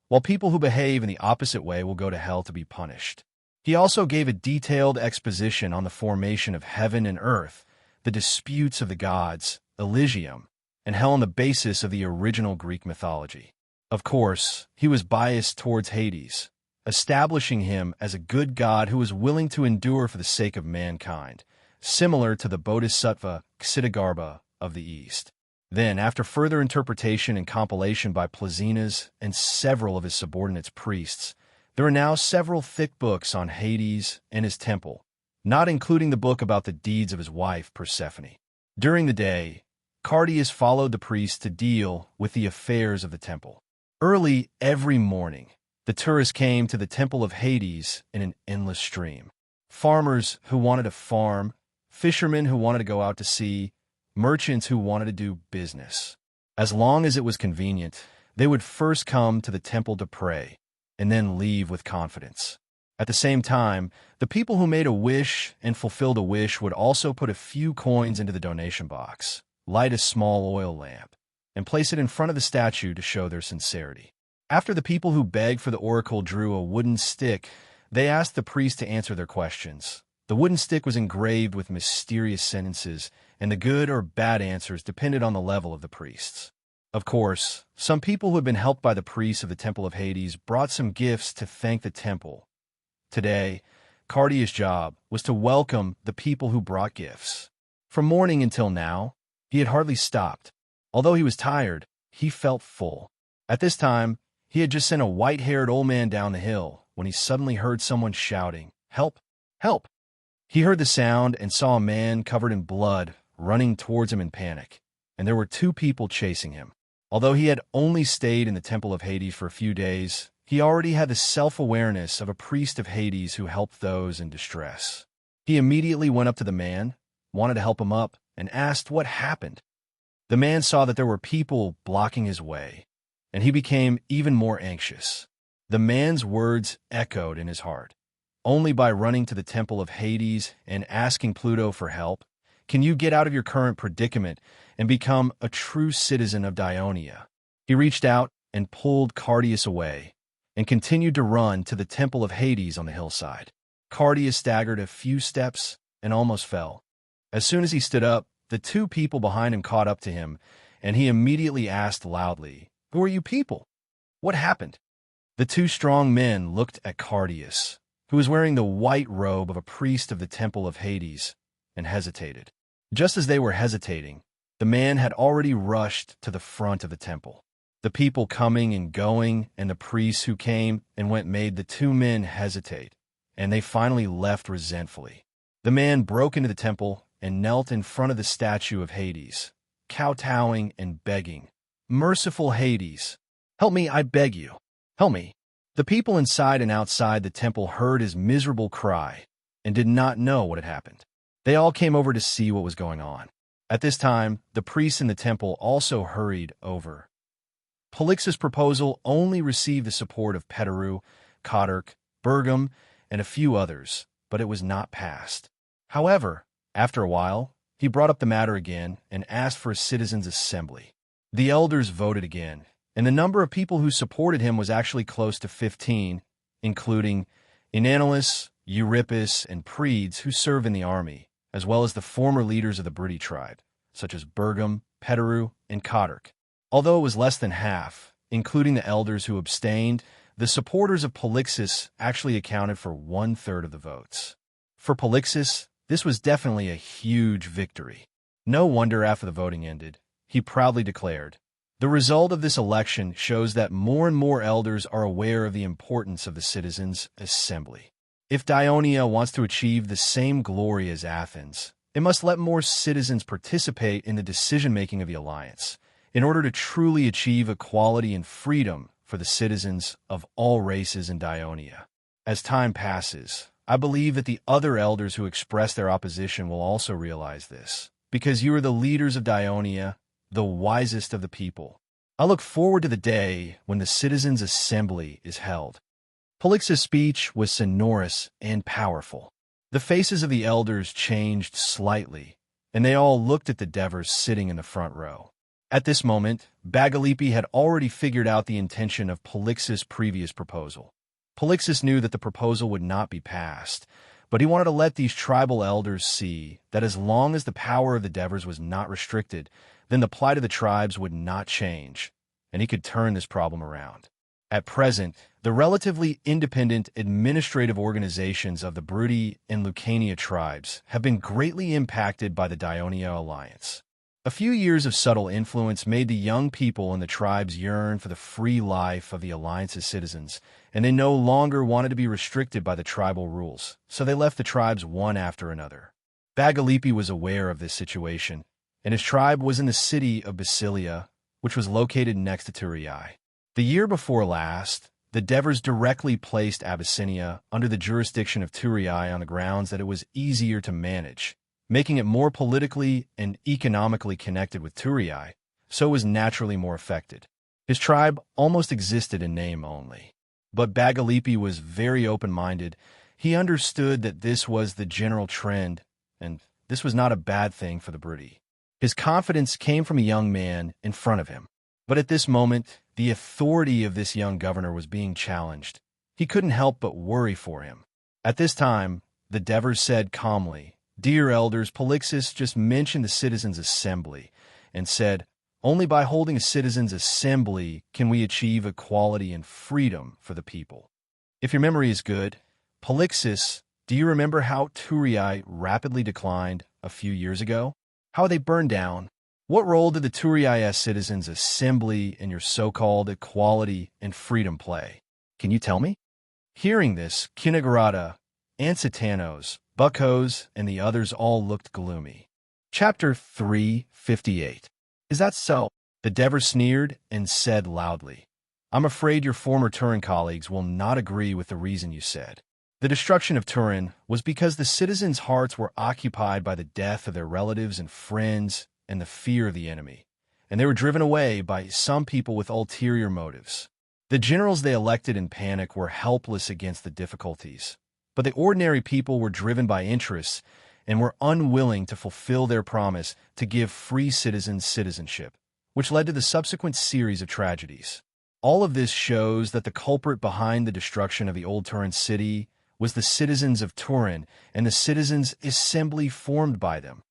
while people who behave in the opposite way will go to hell to be punished. He also gave a detailed exposition on the formation of heaven and earth, the disputes of the gods, Elysium, and hell on the basis of the original Greek mythology. Of course, he was biased towards Hades, establishing him as a good god who was willing to endure for the sake of mankind, similar to the Bodhisattva Ksitigarbha of the East. Then, after further interpretation and compilation by Plesinus and several of his subordinates priests, there are now several thick books on Hades and his temple, not including the book about the deeds of his wife Persephone. During the day, Cardias followed the priests to deal with the affairs of the temple. Early every morning, the tourists came to the temple of Hades in an endless stream. Farmers who wanted to farm, fishermen who wanted to go out to sea, merchants who wanted to do business. As long as it was convenient, they would first come to the temple to pray, and then leave with confidence. At the same time, the people who made a wish and fulfilled a wish would also put a few coins into the donation box, light a small oil lamp, and place it in front of the statue to show their sincerity. After the people who begged for the oracle drew a wooden stick, they asked the priest to answer their questions. The wooden stick was engraved with mysterious sentences, and the good or bad answers depended on the level of the priests. Of course, some people who had been helped by the priests of the Temple of Hades brought some gifts to thank the temple. Today, Cardias' job was to welcome the people who brought gifts. From morning until now, he had hardly stopped. Although he was tired, he felt full. At this time, he had just sent a white-haired old man down the hill when he suddenly heard someone shouting, "Help! Help!" He heard the sound and saw a man covered in blood running towards him in panic, and there were two people chasing him. Although he had only stayed in the Temple of Hades for a few days, he already had the self-awareness of a priest of Hades who helped those in distress. He immediately went up to the man, wanted to help him up, and asked what happened. The man saw that there were people blocking his way, and he became even more anxious. The man's words echoed in his heart. Only by running to the Temple of Hades and asking Pluto for help can you get out of your current predicament and become a true citizen of Dionia. He reached out and pulled Cardias away and continued to run to the Temple of Hades on the hillside. Cardias staggered a few steps and almost fell. As soon as he stood up, the two people behind him caught up to him, and he immediately asked loudly, "Who are you people? What happened?" The two strong men looked at Cardias, who was wearing the white robe of a priest of the Temple of Hades, and hesitated. Just as they were hesitating, the man had already rushed to the front of the temple. The people coming and going and the priests who came and went made the two men hesitate, and they finally left resentfully. The man broke into the temple and knelt in front of the statue of Hades, kowtowing and begging, "Merciful Hades, help me, I beg you, help me." The people inside and outside the temple heard his miserable cry and did not know what had happened. They all came over to see what was going on. At this time, the priests in the temple also hurried over. Polyxus' proposal only received the support of Petaru, Codarch, Bergam, and a few others, but it was not passed. However, after a while, he brought up the matter again and asked for a citizens' assembly. The elders voted again, and the number of people who supported him was actually close to 15, including Inanolus, Eurypus, and Predes, who served in the army, as well as the former leaders of the Briti tribe, such as Bergam, Petaru, and Codarch. Although it was less than half, including the elders who abstained, the supporters of Polyxus actually accounted for 1/3 of the votes. For Polyxus, this was definitely a huge victory. No wonder after the voting ended, he proudly declared, "The result of this election shows that more and more elders are aware of the importance of the citizens' assembly. If Dionia wants to achieve the same glory as Athens, it must let more citizens participate in the decision-making of the alliance, in order to truly achieve equality and freedom for the citizens of all races in Dionia." As time passes, I believe that the other elders who express their opposition will also realize this, because you are the leaders of Dionia, the wisest of the people. I look forward to the day when the citizens' assembly is held. Polyxus' speech was sonorous and powerful. The faces of the elders changed slightly, and they all looked at the Devers sitting in the front row. At this moment, Bagalipi had already figured out the intention of Polyxus' previous proposal. Polyxus knew that the proposal would not be passed, but he wanted to let these tribal elders see that as long as the power of the Devers was not restricted, then the plight of the tribes would not change, and he could turn this problem around. At present, the relatively independent administrative organizations of the Briti and Lucania tribes have been greatly impacted by the Dionia alliance. A few years of subtle influence made the young people in the tribes yearn for the free life of the alliance's citizens, and they no longer wanted to be restricted by the tribal rules, so they left the tribes one after another. Bagalipi was aware of this situation, and his tribe was in the city of Basilia, which was located next to Turiai. The year before last, the Devers directly placed Abyssinia under the jurisdiction of Turiai on the grounds that it was easier to manage, making it more politically and economically connected with Turiai, so it was naturally more affected. His tribe almost existed in name only. But Bagalipi was very open-minded. He understood that this was the general trend, and this was not a bad thing for the Briti. His confidence came from a young man in front of him. But at this moment, the authority of this young governor was being challenged. He couldn't help but worry for him. At this time, the Devers said calmly, "Dear elders, Polyxus just mentioned the citizens' assembly and said, only by holding a citizens' assembly can we achieve equality and freedom for the people." If your memory is good, Polyxus, do you remember how Turiai rapidly declined a few years ago? How they burned down? What role did the Turias citizens' assembly in your so-called equality and freedom play? Can you tell me? Hearing this, Kinagarata, Ansitanos, Buckos, and the others all looked gloomy. Chapter 358. Is that so? The Dever sneered and said loudly, I'm afraid your former Turin colleagues will not agree with the reason you said. The destruction of Turin was because the citizens' hearts were occupied by the death of their relatives and friends and the fear of the enemy, and they were driven away by some people with ulterior motives. The generals they elected in panic were helpless against the difficulties, but the ordinary people were driven by interests and were unwilling to fulfill their promise to give free citizens citizenship, which led to the subsequent series of tragedies. All of this shows that the culprit behind the destruction of the old Turin city was the citizens of Turin and the citizens' assembly formed by them.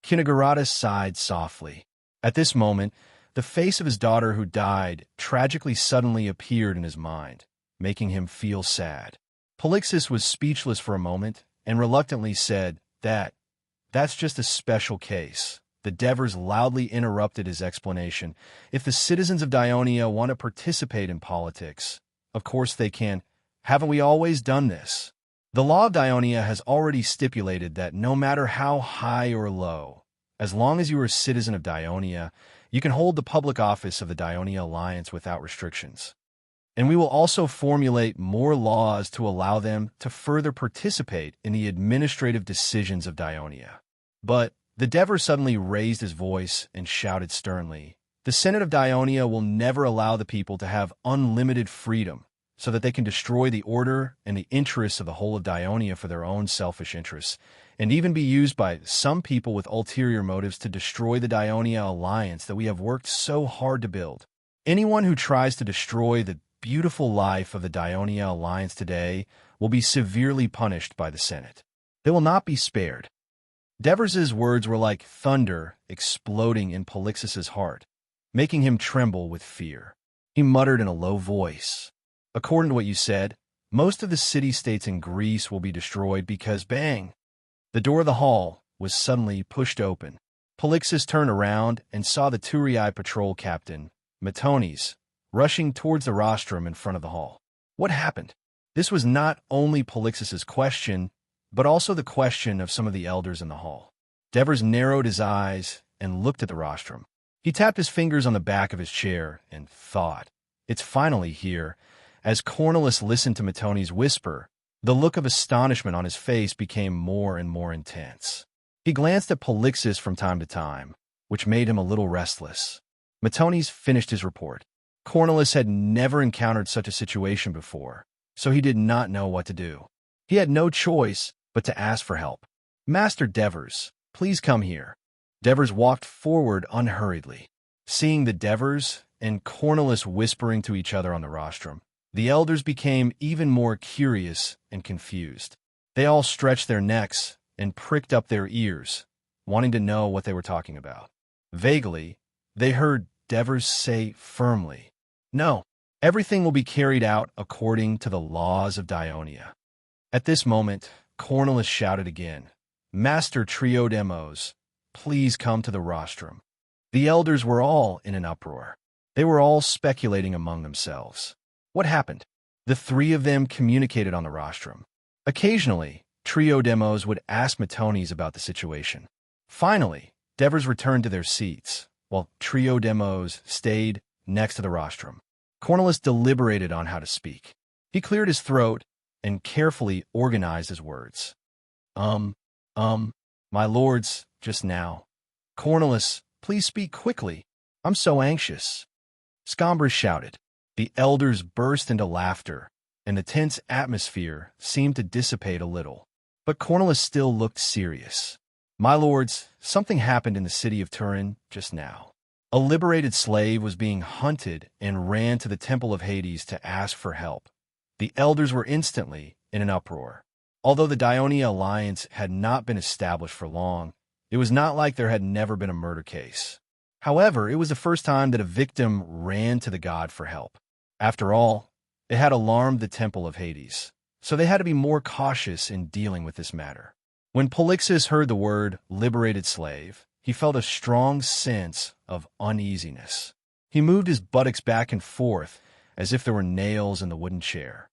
Kinagarata sighed softly. At this moment, the face of his daughter who died tragically suddenly appeared in his mind, making him feel sad. Polixis was speechless for a moment and reluctantly said, That's just a special case. The Devers loudly interrupted his explanation. If the citizens of Dionia want to participate in politics, of course they can. Haven't we always done this? The law of Dionia has already stipulated that no matter how high or low, as long as you are a citizen of Dionia, you can hold the public office of the Dionia Alliance without restrictions. And we will also formulate more laws to allow them to further participate in the administrative decisions of Dionia. But the Dever suddenly raised his voice and shouted sternly, The Senate of Dionia will never allow the people to have unlimited freedom so that they can destroy the order and the interests of the whole of Dionia for their own selfish interests, and even be used by some people with ulterior motives to destroy the Dionia alliance that we have worked so hard to build. Anyone who tries to destroy the beautiful life of the Dionia alliance today will be severely punished by the Senate. They will not be spared. Devers's words were like thunder exploding in Polixis's heart, making him tremble with fear. He muttered in a low voice, According to what you said, most of the city-states in Greece will be destroyed because, bang, the door of the hall was suddenly pushed open. Polixis turned around and saw the Turii patrol captain, Matones, rushing towards the rostrum in front of the hall. What happened? This was not only Polixis's question, but also the question of some of the elders in the hall. Devers narrowed his eyes and looked at the rostrum. He tapped his fingers on the back of his chair and thought, It's finally here. As Cornelius listened to Matones whisper, the look of astonishment on his face became more and more intense. He glanced at Polixis from time to time, which made him a little restless. Matones finished his report. Cornelius had never encountered such a situation before, so he did not know what to do. He had no choice but to ask for help. Master Devers, please come here. Devers walked forward unhurriedly. Seeing the Devers and Cornelius whispering to each other on the rostrum, the elders became even more curious and confused. They all stretched their necks and pricked up their ears, wanting to know what they were talking about. Vaguely, they heard Devers say firmly, No, everything will be carried out according to the laws of Dionia. At this moment, Cornelius shouted again, Master Triodemos, please come to the rostrum. The elders were all in an uproar. They were all speculating among themselves. What happened? The three of them communicated on the rostrum. Occasionally, Triodemos would ask Matones about the situation. Finally, Devers returned to their seats, while Triodemos stayed next to the rostrum. Cornelius deliberated on how to speak. He cleared his throat and carefully organized his words. My lords, just now. Cornelius, please speak quickly. I'm so anxious. Scombros shouted. The elders burst into laughter, and the tense atmosphere seemed to dissipate a little. But Cornelius still looked serious. My lords, something happened in the city of Turin just now. A liberated slave was being hunted and ran to the temple of Hades to ask for help. The elders were instantly in an uproar. Although the Dionia alliance had not been established for long, it was not like there had never been a murder case. However, it was the first time that a victim ran to the god for help. After all, it had alarmed the temple of Hades, so they had to be more cautious in dealing with this matter. When Polixis heard the word liberated slave, he felt a strong sense of uneasiness. He moved his buttocks back and forth as if there were nails in the wooden chair.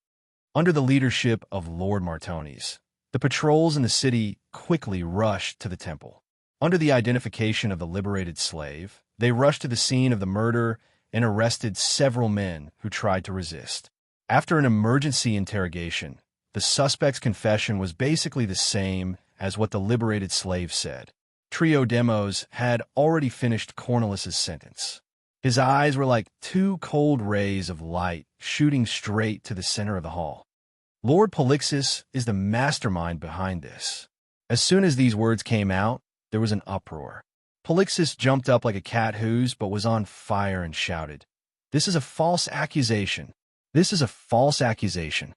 Under the leadership of Lord Martones, the patrols in the city quickly rushed to the temple. Under the identification of the liberated slave, they rushed to the scene of the murder and arrested several men who tried to resist. After an emergency interrogation, the suspect's confession was basically the same as what the liberated slave said. Trio Demos had already finished Cornelis's sentence. His eyes were like two cold rays of light shooting straight to the center of the hall. Lord Polixis is the mastermind behind this. As soon as these words came out, there was an uproar. Polixis jumped up like a cat whose but was on fire and shouted, "This is a false accusation. This is a false accusation."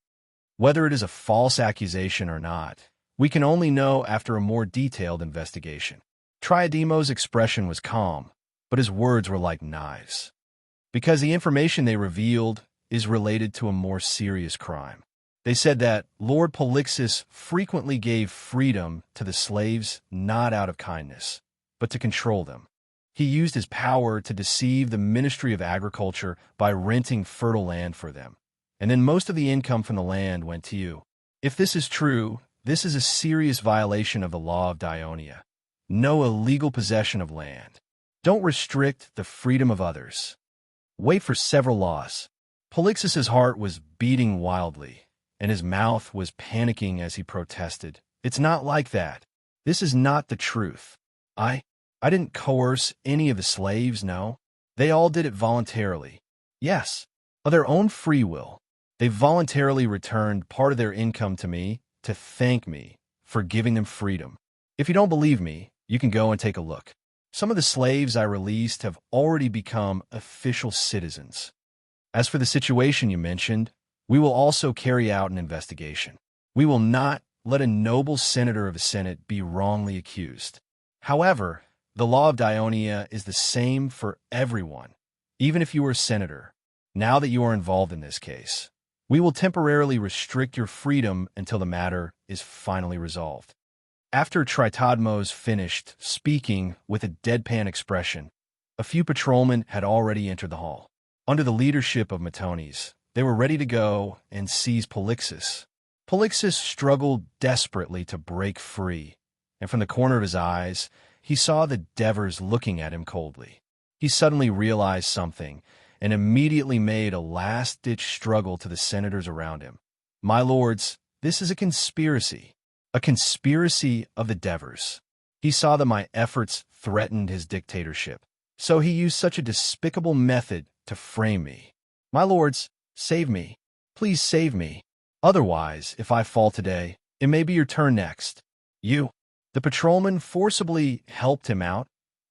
Whether it is a false accusation or not, we can only know after a more detailed investigation. Triademo's expression was calm, but his words were like knives. Because the information they revealed is related to a more serious crime. They said that Lord Polixis frequently gave freedom to the slaves not out of kindness, but to control them. He used his power to deceive the Ministry of Agriculture by renting fertile land for them. And then most of the income from the land went to you. If this is true, this is a serious violation of the law of Dionia. No illegal possession of land. Don't restrict the freedom of others. Wait for several laws. Polixis's heart was beating wildly, and his mouth was panicking as he protested. It's not like that. This is not the truth. I didn't coerce any of the slaves, no. They all did it voluntarily. Yes, of their own free will. They voluntarily returned part of their income to me to thank me for giving them freedom. If you don't believe me, you can go and take a look. Some of the slaves I released have already become official citizens. As for the situation you mentioned, we will also carry out an investigation. We will not let a noble senator of the Senate be wrongly accused. However, the law of Dionia is the same for everyone, even if you are a senator. Now that you are involved in this case, we will temporarily restrict your freedom until the matter is finally resolved. After Tritodmos finished speaking with a deadpan expression, a few patrolmen had already entered the hall. Under the leadership of Matones, they were ready to go and seize Polixis. Polixis struggled desperately to break free, and from the corner of his eyes, he saw the Devers looking at him coldly. He suddenly realized something and immediately made a last-ditch struggle to the senators around him. "My lords, this is a conspiracy of the Devers. He saw that my efforts threatened his dictatorship, so he used such a despicable method to frame me. My lords, save me. Please save me. Otherwise, if I fall today, it may be your turn next. You." The patrolman forcibly helped him out,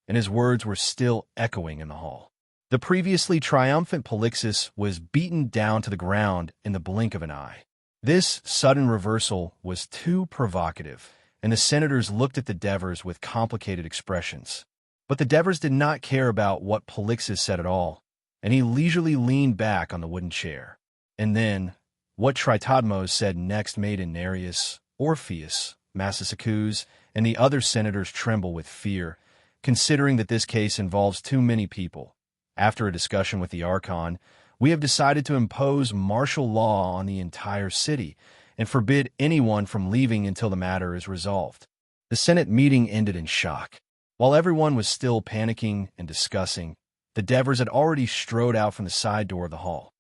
and his words were still echoing in the hall. The previously triumphant Polixis was beaten down to the ground in the blink of an eye. This sudden reversal was too provocative, and the senators looked at the Devers with complicated expressions. But the Devers did not care about what Polixis said at all, and he leisurely leaned back on the wooden chair. And then, what Tritodmos said next made Nereus, Orpheus, Massicus, and the other senators tremble with fear, considering that this case involves too many people. After a discussion with the Archon, we have decided to impose martial law on the entire city and forbid anyone from leaving until the matter is resolved. The Senate meeting ended in shock. While everyone was still panicking and discussing, the Devers had already strode out from the side door of the hall.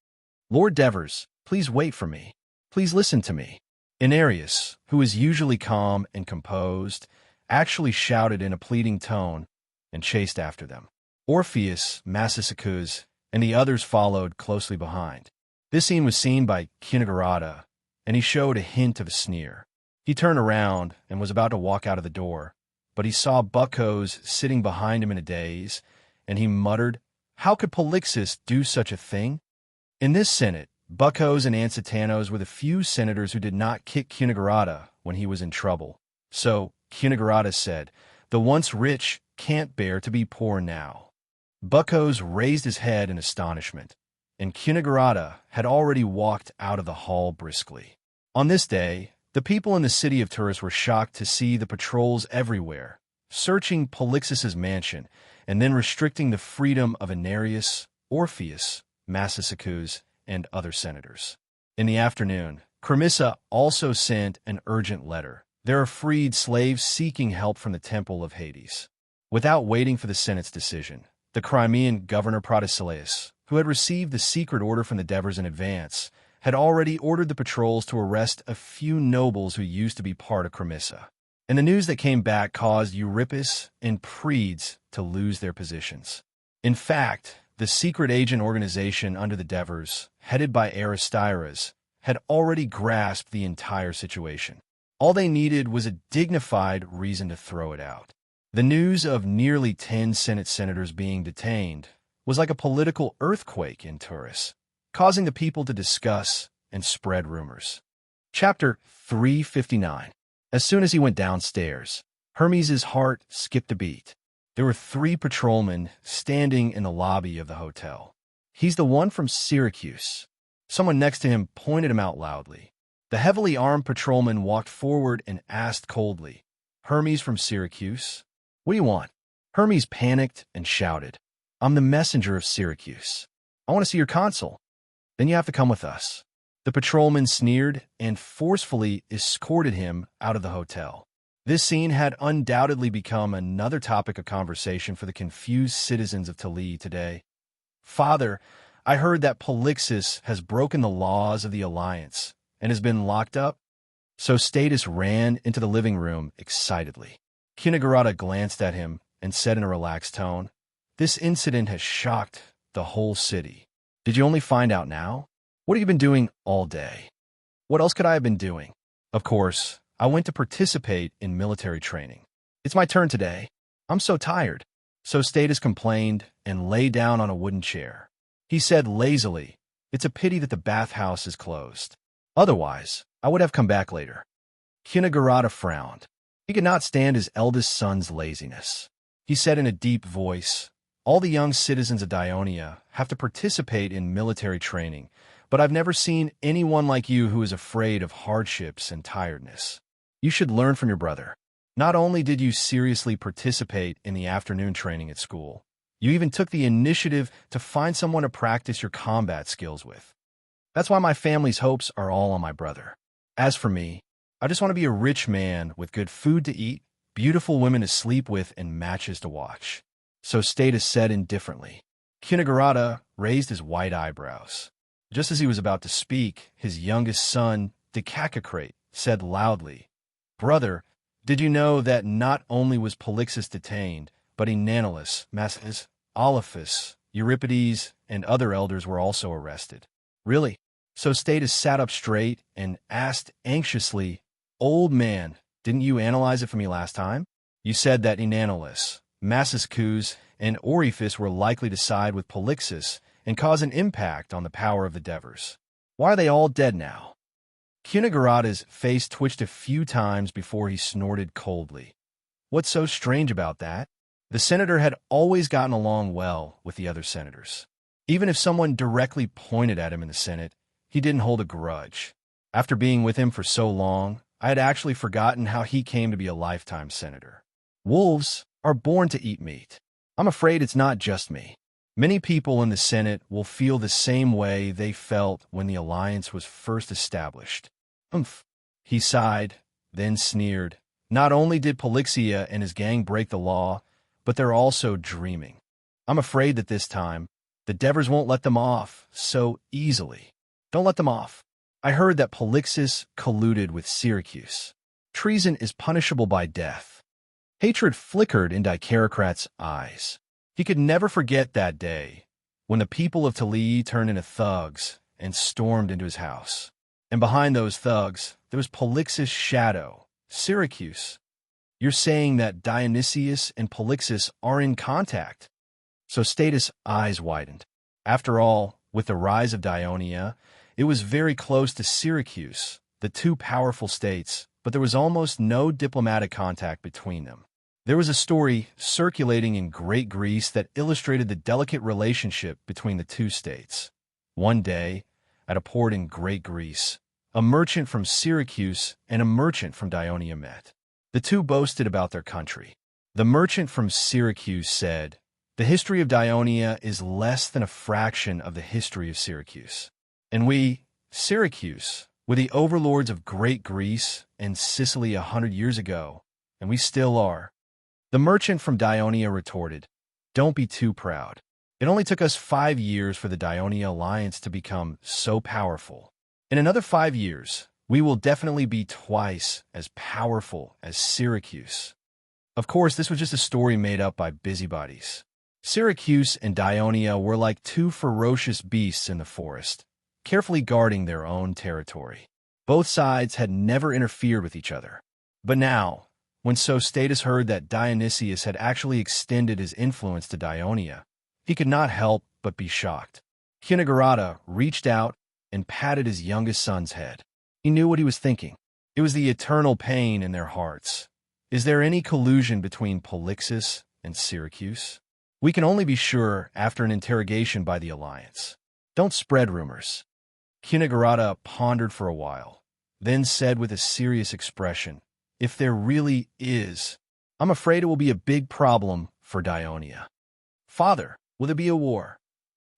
"Lord Devers, please wait for me. Please listen to me." Nereus, who is usually calm and composed, actually shouted in a pleading tone and chased after them. Orpheus, Massicus, and the others followed closely behind. This scene was seen by Kinagarada, and he showed a hint of a sneer. He turned around and was about to walk out of the door, but he saw Buckos sitting behind him in a daze, and he muttered, "How could Polixis do such a thing?" In this Senate, Buckos and Ansitanos were the few senators who did not kick Kinagarada when he was in trouble. So, Kinagarada said, "The once rich can't bear to be poor now." Buckos raised his head in astonishment, and Kinagarada had already walked out of the hall briskly. On this day, the people in the city of Turris were shocked to see the patrols everywhere, searching Polixus's mansion, and then restricting the freedom of Anarius, Orpheus, Massicus, and other senators. In the afternoon, Cremissa also sent an urgent letter. There are freed slaves seeking help from the Temple of Hades. Without waiting for the Senate's decision, the Crimean governor Protesilaus, who had received the secret order from the Devers in advance, had already ordered the patrols to arrest a few nobles who used to be part of Cremissa. And the news that came back caused Eurypus and Predes to lose their positions. In fact, the secret agent organization under the Devers, headed by Aristyras, had already grasped the entire situation. All they needed was a dignified reason to throw it out. The news of nearly 10 Senate senators being detained was like a political earthquake in Turis, causing the people to discuss and spread rumors. Chapter 359. As soon as he went downstairs, Hermes' heart skipped a beat. There were 3 patrolmen standing in the lobby of the hotel. "He's the one from Syracuse." Someone next to him pointed him out loudly. The heavily armed patrolman walked forward and asked coldly, "Hermes from Syracuse? What do you want?" Hermes panicked and shouted, "I'm the messenger of Syracuse. I want to see your consul." "Then you have to come with us." The patrolman sneered and forcefully escorted him out of the hotel. This scene had undoubtedly become another topic of conversation for the confused citizens of Tali today. "Father, I heard that Polixus has broken the laws of the Alliance and has been locked up." So Status ran into the living room excitedly. Kinagarata glanced at him and said in a relaxed tone, "This incident has shocked the whole city. Did you only find out now? What have you been doing all day?" "What else could I have been doing? Of course, I went to participate in military training. It's my turn today. I'm so tired." So Status complained and lay down on a wooden chair. He said lazily, "It's a pity that the bathhouse is closed. Otherwise, I would have come back later." Kinagarata frowned. He could not stand his eldest son's laziness. He said in a deep voice, "All the young citizens of Dionia have to participate in military training, but I've never seen anyone like you who is afraid of hardships and tiredness. You should learn from your brother. Not only did you seriously participate in the afternoon training at school, you even took the initiative to find someone to practice your combat skills with. That's why my family's hopes are all on my brother. As for me, I just want to be a rich man with good food to eat, beautiful women to sleep with, and matches to watch." So Status said indifferently. Kinagarata raised his white eyebrows. Just as he was about to speak, his youngest son, Decacocrate, said loudly, "Brother, did you know that not only was Polixus detained, but Enanilus, Massicus, Oliphus, Euripides, and other elders were also arrested?" "Really?" So Status sat up straight and asked anxiously, "Old man, didn't you analyze it for me last time? You said that Enanilus, Massicus, and Oriphis were likely to side with Polixus and cause an impact on the power of the Devers. Why are they all dead now?" Kinagarata's face twitched a few times before he snorted coldly. "What's so strange about that?" The senator had always gotten along well with the other senators. Even if someone directly pointed at him in the Senate, he didn't hold a grudge. After being with him for so long, I had actually forgotten how he came to be a lifetime senator. Wolves are born to eat meat. I'm afraid it's not just me. Many people in the Senate will feel the same way they felt when the alliance was first established. "Umph," he sighed, then sneered. "Not only did Polixia and his gang break the law, but they're also dreaming. I'm afraid that this time, the Devers won't let them off so easily. Don't let them off. I heard that Polixus colluded with Syracuse. Treason is punishable by death." Hatred flickered in Dicarocrat's eyes. He could never forget that day when the people of Tali turned into thugs and stormed into his house. And behind those thugs, there was Polixus' shadow, Syracuse. "You're saying that Dionysius and Polixus are in contact?" So Status' eyes widened. After all, with the rise of Dionia, it was very close to Syracuse, the two powerful states, but there was almost no diplomatic contact between them. There was a story circulating in Great Greece that illustrated the delicate relationship between the two states. One day, at a port in Great Greece, a merchant from Syracuse and a merchant from Dionia met. The two boasted about their country. The merchant from Syracuse said, "The history of Dionia is less than a fraction of the history of Syracuse. And we, Syracuse, were the overlords of Great Greece and Sicily 100 years ago, and we still are." The merchant from Dionia retorted, "Don't be too proud. It only took us 5 years for the Dionia alliance to become so powerful. In another 5 years, we will definitely be twice as powerful as Syracuse." Of course, this was just a story made up by busybodies. Syracuse and Dionia were like two ferocious beasts in the forest, carefully guarding their own territory. Both sides had never interfered with each other. But now, when Sostatus heard that Dionysius had actually extended his influence to Dionia, he could not help but be shocked. Kinagarata reached out and patted his youngest son's head. He knew what he was thinking. It was the eternal pain in their hearts. Is there any collusion between Polixus and Syracuse? We can only be sure after an interrogation by the Alliance. Don't spread rumors. Kinagarata pondered for a while, then said with a serious expression, "If there really is, I'm afraid it will be a big problem for Dionia." "Father, will there be a war?"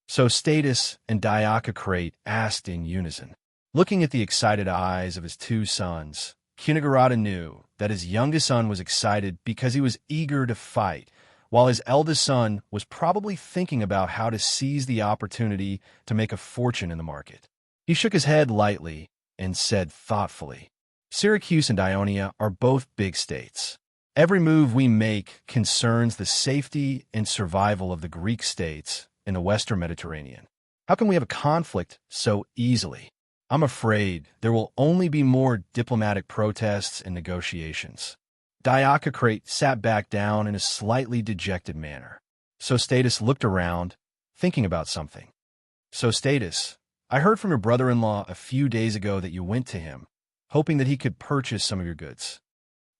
Sostatus and Diococrate asked in unison. Looking at the excited eyes of his two sons, Kinagarata knew that his youngest son was excited because he was eager to fight, while his eldest son was probably thinking about how to seize the opportunity to make a fortune in the market. He shook his head lightly and said thoughtfully, "Syracuse and Dionia are both big states. Every move we make concerns the safety and survival of the Greek states in the Western Mediterranean. How can we have a conflict so easily? I'm afraid there will only be more diplomatic protests and negotiations." Diococrate sat back down in a slightly dejected manner. Sostatus looked around, thinking about something. "Sostatus, I heard from your brother-in-law a few days ago that you went to him, hoping that he could purchase some of your goods."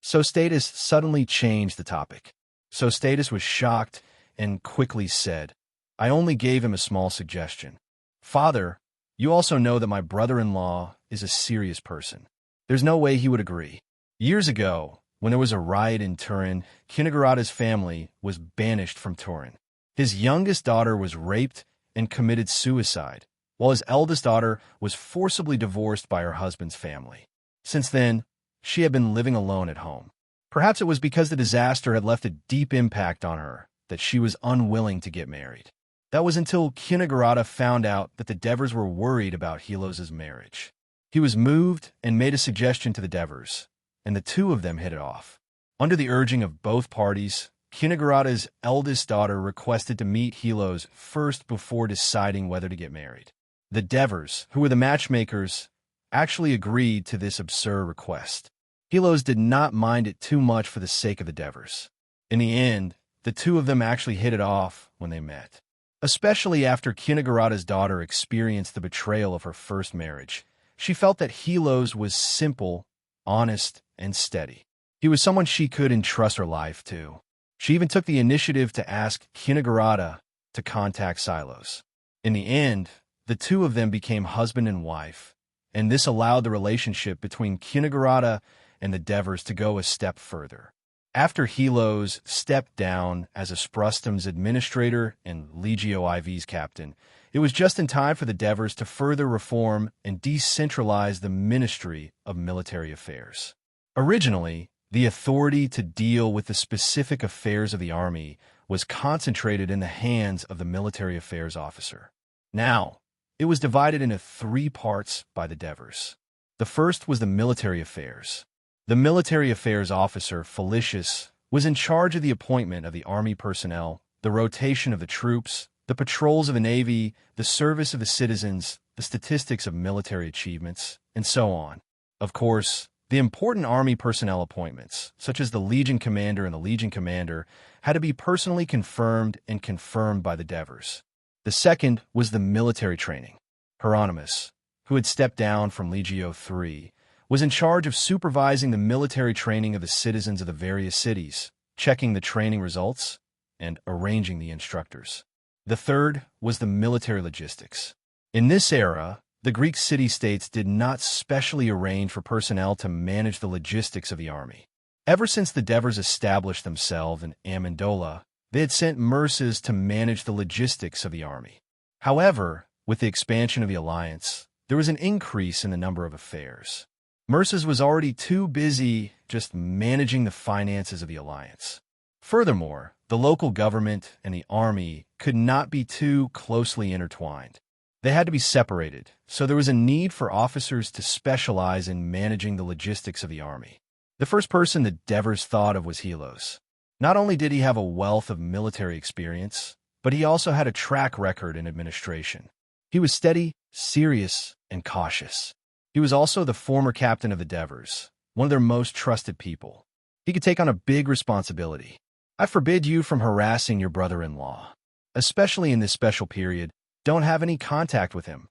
Sostatus suddenly changed the topic. Sostatus was shocked and quickly said, "I only gave him a small suggestion. Father, you also know that my brother-in-law is a serious person. There's no way he would agree. Years ago, when there was a riot in Turin, Kinagarata's family was banished from Turin. His youngest daughter was raped and committed suicide, while his eldest daughter was forcibly divorced by her husband's family. Since then, she had been living alone at home. Perhaps it was because the disaster had left a deep impact on her that she was unwilling to get married. That was until Kinagarata found out that the Devers were worried about Helos' marriage. He was moved and made a suggestion to the Devers, and the two of them hit it off. Under the urging of both parties, Kinagarata's eldest daughter requested to meet Helos first before deciding whether to get married. The Devers, who were the matchmakers, actually agreed to this absurd request. Helos did not mind it too much for the sake of the Devers. In the end, the two of them actually hit it off when they met. Especially after Kinagarata's daughter experienced the betrayal of her first marriage, she felt that Helos was simple, honest, and steady. He was someone she could entrust her life to. She even took the initiative to ask Kinagarata to contact Silos. In the end, the two of them became husband and wife, and this allowed the relationship between Kinagarata and the Devers to go a step further. After Helos stepped down as Asprustum's administrator and Legio IV's captain, it was just in time for the Devers to further reform and decentralize the Ministry of Military Affairs. Originally, the authority to deal with the specific affairs of the army was concentrated in the hands of the military affairs officer. Now, it was divided into 3 parts by the Devers. The first was the military affairs. The military affairs officer, Felicius, was in charge of the appointment of the army personnel, the rotation of the troops, the patrols of the navy, the service of the citizens, the statistics of military achievements, and so on. Of course, the important army personnel appointments, such as the Legion Commander and the Legion Commander, had to be personally confirmed and confirmed by the Devers. The second was the military training. Hieronymus, who had stepped down from Legio III, was in charge of supervising the military training of the citizens of the various cities, checking the training results, and arranging the instructors. The third was the military logistics. In this era, the Greek city-states did not specially arrange for personnel to manage the logistics of the army. Ever since the Devers established themselves in Amendola, they had sent Merces to manage the logistics of the army. However, with the expansion of the alliance, there was an increase in the number of affairs. Merces was already too busy just managing the finances of the alliance. Furthermore, the local government and the army could not be too closely intertwined. They had to be separated, so there was a need for officers to specialize in managing the logistics of the army. The first person the Devers thought of was Helos. Not only did he have a wealth of military experience, but he also had a track record in administration. He was steady, serious, and cautious. He was also the former captain of the Devers, one of their most trusted people. He could take on a big responsibility. I forbid you from harassing your brother-in-law. Especially in this special period, don't have any contact with him.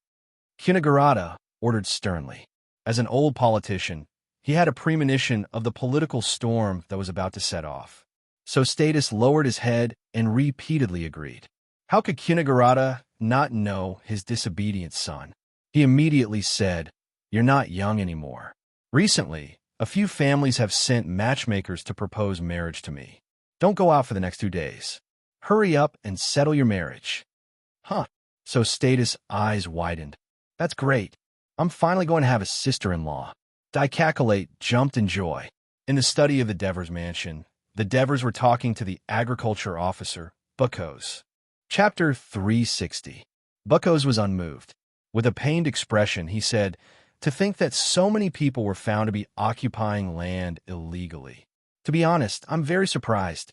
Kunigurata ordered sternly. As an old politician, he had a premonition of the political storm that was about to set off. So Status lowered his head and repeatedly agreed. How could Kunigurata not know his disobedient son? He immediately said, "You're not young anymore. Recently, a few families have sent matchmakers to propose marriage to me. Don't go out for the next 2 days. Hurry up and settle your marriage." Huh. So Status' eyes widened. That's great. I'm finally going to have a sister-in-law. Dicaculate jumped in joy. In the study of the Devers mansion, the Devers were talking to the agriculture officer, Buckos. Chapter 360. Buckos was unmoved. With a pained expression, he said, "To think that so many people were found to be occupying land illegally. To be honest, I'm very surprised.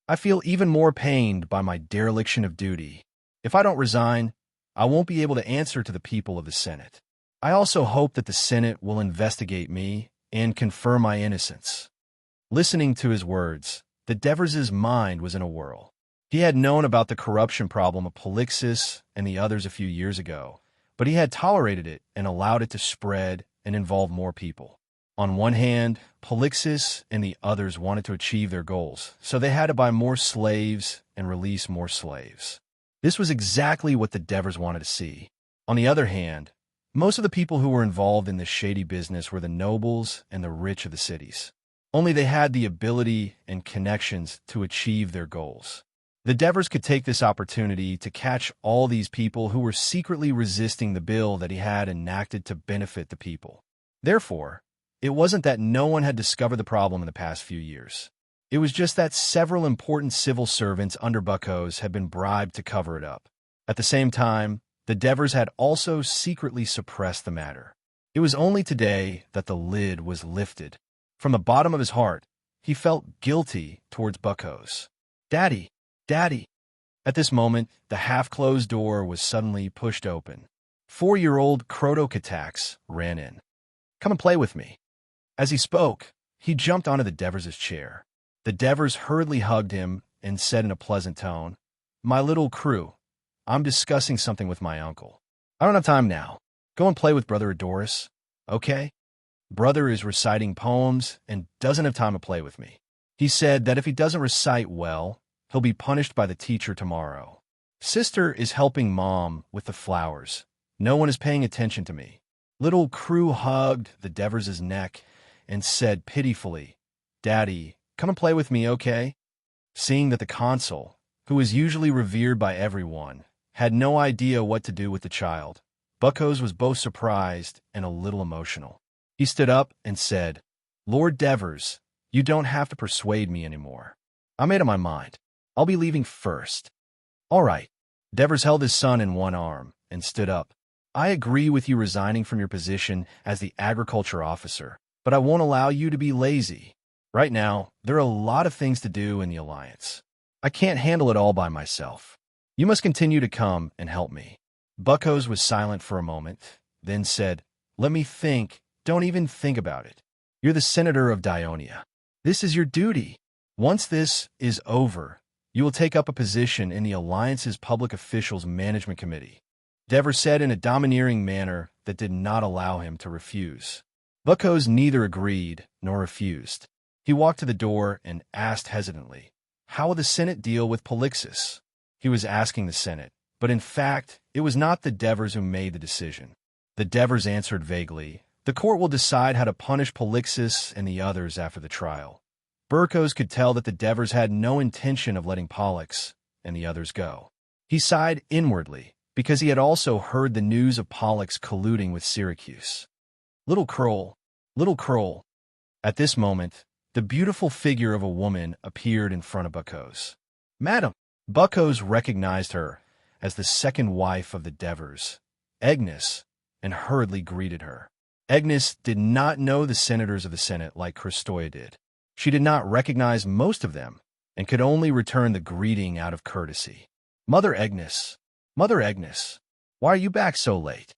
I feel even more pained by my dereliction of duty. If I don't resign, I won't be able to answer to the people of the Senate. I also hope that the Senate will investigate me and confirm my innocence." Listening to his words, the Devers' mind was in a whirl. He had known about the corruption problem of Polixis and the others a few years ago, but he had tolerated it and allowed it to spread and involve more people. On one hand, Polixis and the others wanted to achieve their goals, so they had to buy more slaves and release more slaves. This was exactly what the Devers wanted to see. On the other hand, most of the people who were involved in this shady business were the nobles and the rich of the cities. Only they had the ability and connections to achieve their goals. The Devers could take this opportunity to catch all these people who were secretly resisting the bill that he had enacted to benefit the people. Therefore, it wasn't that no one had discovered the problem in the past few years. It was just that several important civil servants under Buckos had been bribed to cover it up. At the same time, the Devers had also secretly suppressed the matter. It was only today that the lid was lifted. From the bottom of his heart, he felt guilty towards Buckos. "Daddy! Daddy!" At this moment, the half-closed door was suddenly pushed open. 4-year-old Crotokatax ran in. "Come and play with me." As he spoke, he jumped onto the Devers' chair. The Devers hurriedly hugged him and said in a pleasant tone, "My little crew, I'm discussing something with my uncle. I don't have time now. Go and play with Brother Adoris, okay? Brother is reciting poems and doesn't have time to play with me. He said that if he doesn't recite well, he'll be punished by the teacher tomorrow. Sister is helping Mom with the flowers. No one is paying attention to me." Little Crew hugged the Devers' neck and said pitifully, "Daddy, come and play with me, okay?" Seeing that the consul, who was usually revered by everyone, had no idea what to do with the child, Buckos was both surprised and a little emotional. He stood up and said, "Lord Devers, you don't have to persuade me anymore. I made up my mind. I'll be leaving first." "All right." Devers held his son in one arm and stood up. "I agree with you resigning from your position as the agriculture officer, but I won't allow you to be lazy. Right now, there are a lot of things to do in the Alliance. I can't handle it all by myself. You must continue to come and help me." Buckos was silent for a moment, then said, "Let me think. Don't even think about it. You're the senator of Dionia. This is your duty. Once this is over, you will take up a position in the Alliance's Public Officials Management Committee." Devers said in a domineering manner that did not allow him to refuse. Buckos neither agreed nor refused. He walked to the door and asked hesitantly, "How will the Senate deal with Polixis?" He was asking the Senate, but in fact, it was not the Devers who made the decision. The Devers answered vaguely, "The court will decide how to punish Polixis and the others after the trial. Burkos could tell that the Devers had no intention of letting Pollux and the others go. He sighed inwardly, because he had also heard the news of Pollux colluding with Syracuse. Little Kroll, little Kroll. At this moment, the beautiful figure of a woman appeared in front of Buckos. Madam! Buckos recognized her as the second wife of the Devers, Agnes, and hurriedly greeted her. Agnes did not know the senators of the Senate like Christoia did. She did not recognize most of them, and could only return the greeting out of courtesy. Mother Agnes, why are you back so late?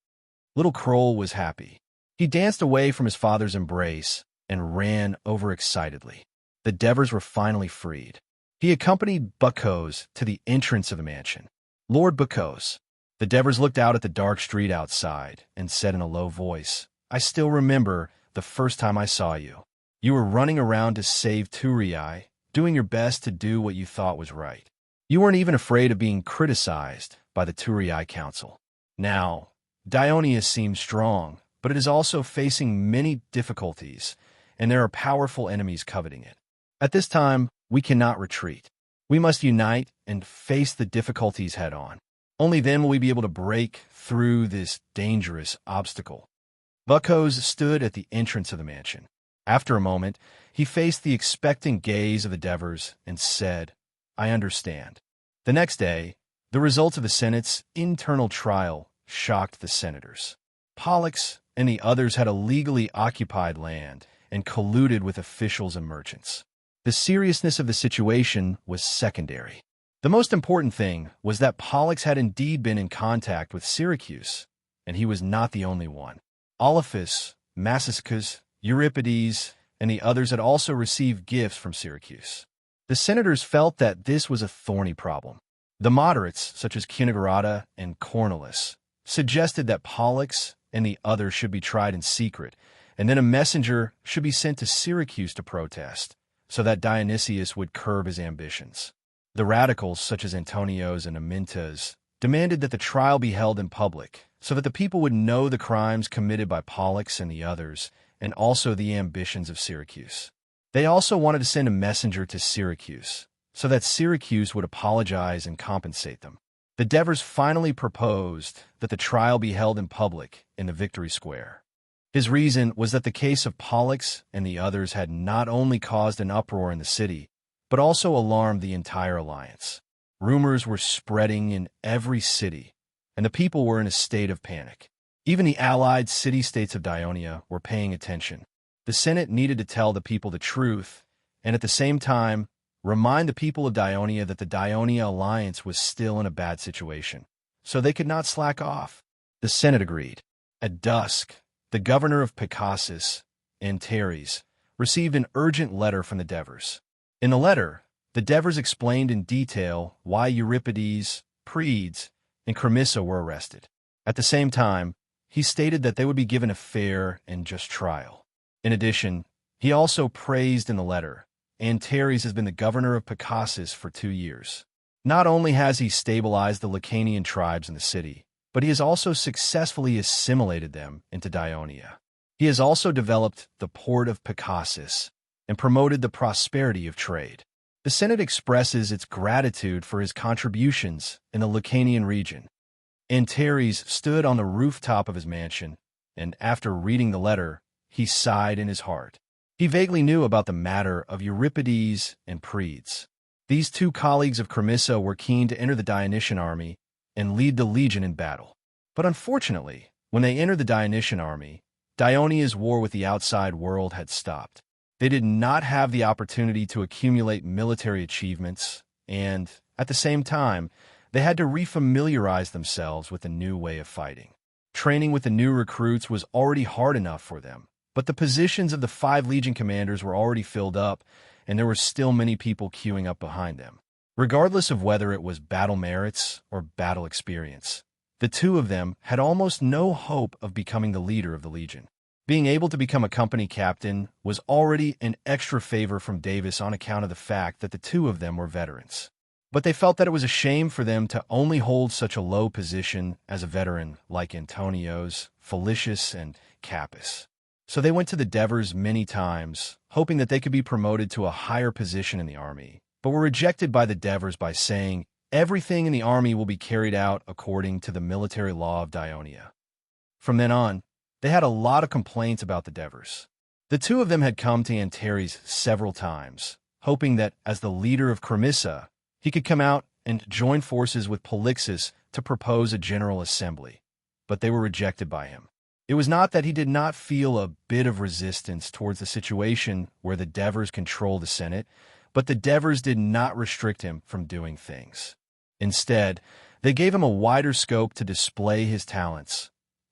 Little Kroll was happy. He danced away from his father's embrace and ran overexcitedly. The Devers were finally freed. He accompanied Buckos to the entrance of the mansion. Lord Buckos. The Devers looked out at the dark street outside and said in a low voice, I still remember the first time I saw you. You were running around to save Turii, doing your best to do what you thought was right. You weren't even afraid of being criticized by the Turii Council. Now, Dionia seems strong, but it is also facing many difficulties, and there are powerful enemies coveting it. At this time, we cannot retreat. We must unite and face the difficulties head-on. Only then will we be able to break through this dangerous obstacle. Buckos stood at the entrance of the mansion. After a moment, he faced the expectant gaze of the Devers and said, I understand. The next day, the results of the Senate's internal trial shocked the senators. Pollux and the others had illegally occupied land and colluded with officials and merchants. The seriousness of the situation was secondary. The most important thing was that Pollux had indeed been in contact with Syracuse, and he was not the only one. Olaphus, Massicus, Euripides, and the others had also received gifts from Syracuse. The senators felt that this was a thorny problem. The moderates, such as Cunigurata and Cornelius, suggested that Pollux and the others should be tried in secret, and then a messenger should be sent to Syracuse to protest, so that Dionysius would curb his ambitions. The radicals, such as Antonios and Amintas, demanded that the trial be held in public, so that the people would know the crimes committed by Pollux and the others, and also the ambitions of Syracuse. They also wanted to send a messenger to Syracuse, so that Syracuse would apologize and compensate them. The Devers finally proposed that the trial be held in public in the Victory Square. His reason was that the case of Pollux and the others had not only caused an uproar in the city, but also alarmed the entire alliance. Rumors were spreading in every city, and the people were in a state of panic. Even the allied city-states of Dionia were paying attention. The Senate needed to tell the people the truth, and at the same time, remind the people of Dionia that the Dionia alliance was still in a bad situation, so they could not slack off. The Senate agreed. At dusk, the governor of Picassus, Antares, received an urgent letter from the Devers. In the letter, the Devers explained in detail why Euripides, Predes, and Cremissa were arrested. At the same time, he stated that they would be given a fair and just trial. In addition, he also praised in the letter, Antares has been the governor of Picassus for 2 years. Not only has he stabilized the Lacanian tribes in the city, but he has also successfully assimilated them into Dionia. He has also developed the port of Picassus and promoted the prosperity of trade. The Senate expresses its gratitude for his contributions in the Lacanian region. Antares stood on the rooftop of his mansion, and after reading the letter, he sighed in his heart. He vaguely knew about the matter of Euripides and Predes. These 2 colleagues of Cremissa were keen to enter the Dionysian army and lead the legion in battle. But unfortunately, when they entered the Dionysian army, Dionia's war with the outside world had stopped. They did not have the opportunity to accumulate military achievements, and, at the same time, they had to refamiliarize themselves with a new way of fighting. Training with the new recruits was already hard enough for them, but the positions of the 5 legion commanders were already filled up, and there were still many people queuing up behind them. Regardless of whether it was battle merits or battle experience, the 2 of them had almost no hope of becoming the leader of the legion. Being able to become a company captain was already an extra favor from Davis on account of the fact that the 2 of them were veterans. But they felt that it was a shame for them to only hold such a low position as a veteran like Antonios, Felicius, and Capus. So they went to the Devers many times, hoping that they could be promoted to a higher position in the army, but were rejected by the Devers by saying, everything in the army will be carried out according to the military law of Dionia. From then on, they had a lot of complaints about the Devers. The two of them had come to Antares several times, hoping that, as the leader of Cremissa, he could come out and join forces with Polixus to propose a general assembly, but they were rejected by him. It was not that he did not feel a bit of resistance towards the situation where the Devers controlled the Senate, but the Devers did not restrict him from doing things. Instead, they gave him a wider scope to display his talents,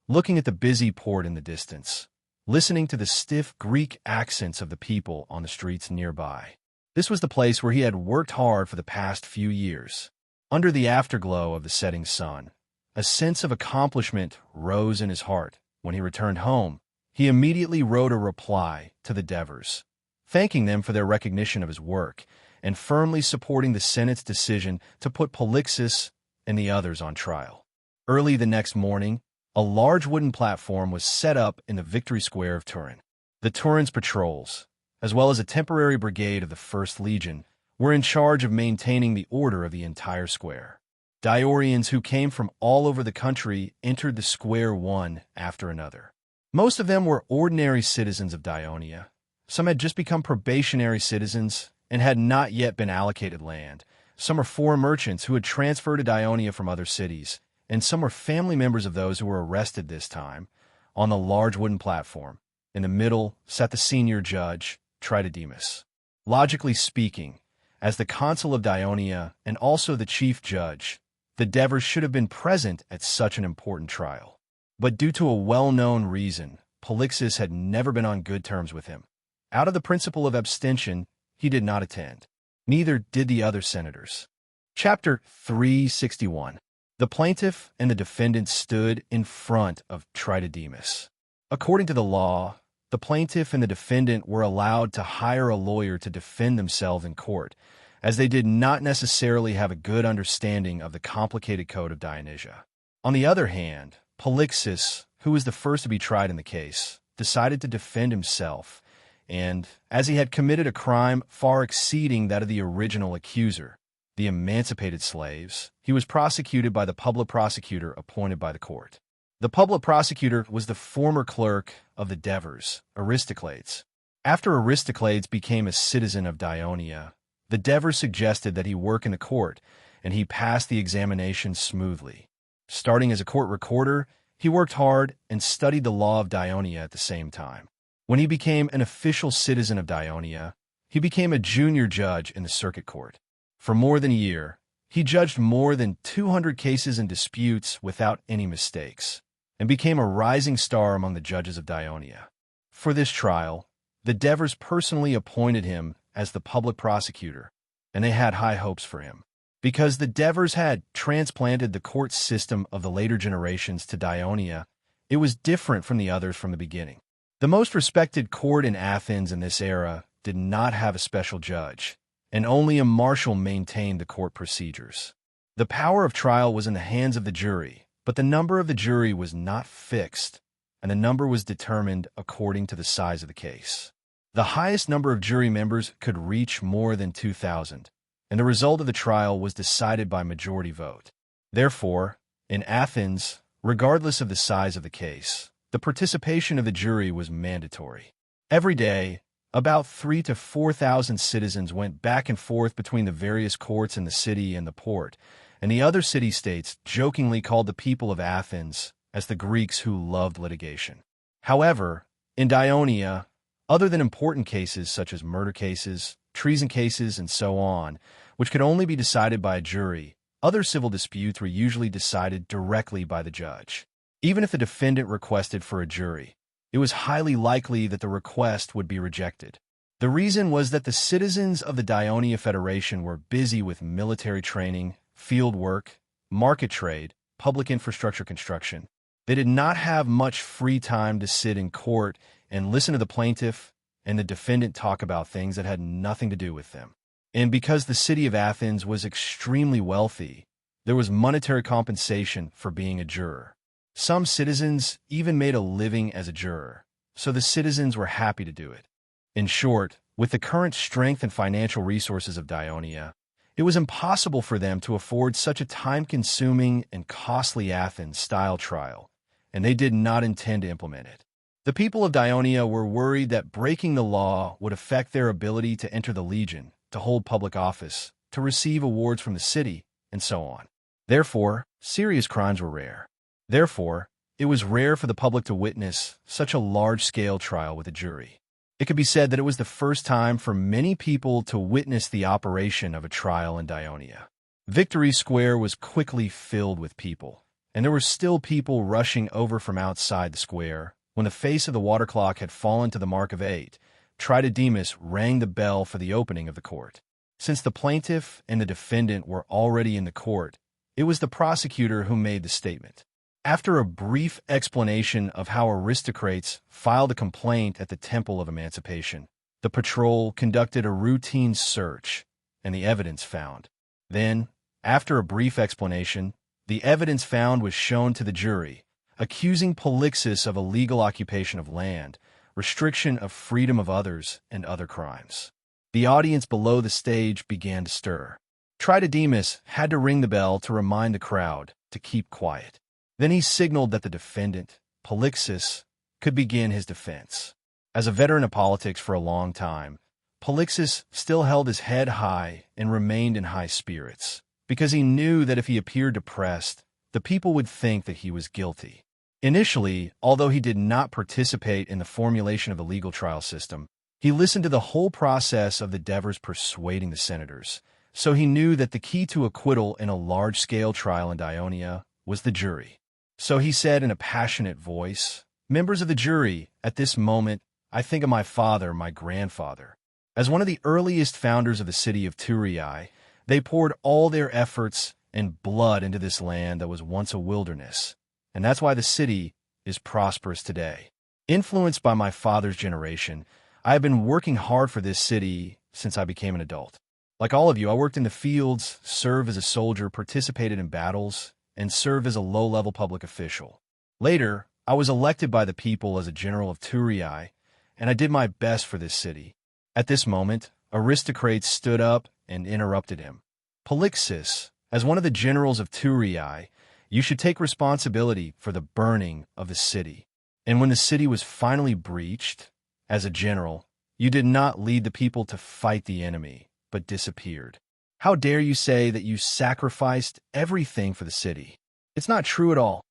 looking at the busy port in the distance, listening to the stiff Greek accents of the people on the streets nearby. This was the place where he had worked hard for the past few years. Under the afterglow of the setting sun, a sense of accomplishment rose in his heart. When he returned home, he immediately wrote a reply to the Devers, thanking them for their recognition of his work and firmly supporting the Senate's decision to put Polixus and the others on trial. Early the next morning, a large wooden platform was set up in the Victory Square of Turin. The Turin's patrols, as well as a temporary brigade of the 1st Legion, were in charge of maintaining the order of the entire square. Diorians who came from all over the country entered the square one after another. Most of them were ordinary citizens of Dionia. Some had just become probationary citizens and had not yet been allocated land. Some were foreign merchants who had transferred to Dionia from other cities, and some were family members of those who were arrested this time. On the large wooden platform, in the middle, sat the senior judge, Tritodemus. Logically speaking, as the consul of Dionia and also the chief judge, the Devers should have been present at such an important trial. But due to a well-known reason, Polixus had never been on good terms with him. Out of the principle of abstention, he did not attend. Neither did the other senators. Chapter 361. The plaintiff and the defendant stood in front of Tritodemus. According to the law, the plaintiff and the defendant were allowed to hire a lawyer to defend themselves in court, as they did not necessarily have a good understanding of the complicated code of Dionysia. On the other hand, Polixus, who was the first to be tried in the case, decided to defend himself, and, as he had committed a crime far exceeding that of the original accuser, the emancipated slaves, he was prosecuted by the public prosecutor appointed by the court. The public prosecutor was the former clerk of the Devers, Aristocles. After Aristocles became a citizen of Dionia, the Devers suggested that he work in the court, and he passed the examination smoothly. Starting as a court recorder, he worked hard and studied the law of Dionia at the same time. When he became an official citizen of Dionia, he became a junior judge in the circuit court. For more than a year, he judged more than 200 cases and disputes without any mistakes, and became a rising star among the judges of Dionia. For this trial, the Devers personally appointed him as the public prosecutor, and they had high hopes for him. Because the Devers had transplanted the court system of the later generations to Dionia, it was different from the others from the beginning. The most respected court in Athens in this era did not have a special judge, and only a marshal maintained the court procedures. The power of trial was in the hands of the jury, but the number of the jury was not fixed, and the number was determined according to the size of the case. The highest number of jury members could reach more than 2,000, and the result of the trial was decided by majority vote. Therefore, in Athens, regardless of the size of the case, the participation of the jury was mandatory. Every day, about 3,000 to 4,000 citizens went back and forth between the various courts in the city and the port, and the other city-states jokingly called the people of Athens as the Greeks who loved litigation. However, in Dionia, other than important cases such as murder cases, treason cases, and so on, which could only be decided by a jury, other civil disputes were usually decided directly by the judge. Even if the defendant requested for a jury, it was highly likely that the request would be rejected. The reason was that the citizens of the Dionia Federation were busy with military training, field work, market trade, public infrastructure construction. They did not have much free time to sit in court and listen to the plaintiff and the defendant talk about things that had nothing to do with them. And because the city of Athens was extremely wealthy, there was monetary compensation for being a juror. Some citizens even made a living as a juror, so the citizens were happy to do it. In short, with the current strength and financial resources of Dionia, it was impossible for them to afford such a time-consuming and costly Athens-style trial, and they did not intend to implement it. The people of Dionia were worried that breaking the law would affect their ability to enter the legion, to hold public office, to receive awards from the city, and so on. Therefore, serious crimes were rare. Therefore, it was rare for the public to witness such a large-scale trial with a jury. It could be said that it was the first time for many people to witness the operation of a trial in Dionia. Victory Square was quickly filled with people, and there were still people rushing over from outside the square. When the face of the water clock had fallen to the mark of 8, Tritodemus rang the bell for the opening of the court. Since the plaintiff and the defendant were already in the court, it was the prosecutor who made the statement. After a brief explanation of how aristocrats filed a complaint at the Temple of Emancipation, the patrol conducted a routine search, and the evidence found. Then, after a brief explanation, the evidence found was shown to the jury, accusing Polixus of illegal occupation of land, restriction of freedom of others, and other crimes. The audience below the stage began to stir. Tritodemus had to ring the bell to remind the crowd to keep quiet. Then he signaled that the defendant, Polixus, could begin his defense. As a veteran of politics for a long time, Polixus still held his head high and remained in high spirits, because he knew that if he appeared depressed, the people would think that he was guilty. Initially, although he did not participate in the formulation of the legal trial system, he listened to the whole process of the Devers persuading the senators, so he knew that the key to acquittal in a large-scale trial in Dionia was the jury. So he said in a passionate voice, "Members of the jury, at this moment, I think of my father, my grandfather. As one of the earliest founders of the city of Thurii, they poured all their efforts and blood into this land that was once a wilderness, and that's why the city is prosperous today. Influenced by my father's generation, I have been working hard for this city since I became an adult. Like all of you, I worked in the fields, served as a soldier, participated in battles, and served as a low-level public official. Later, I was elected by the people as a general of Thurii, and I did my best for this city." At this moment, aristocrats stood up and interrupted him. "Polixus, as one of the generals of Thurii, you should take responsibility for the burning of the city. And when the city was finally breached, as a general, you did not lead the people to fight the enemy, but disappeared. How dare you say that you sacrificed everything for the city? It's not true at all."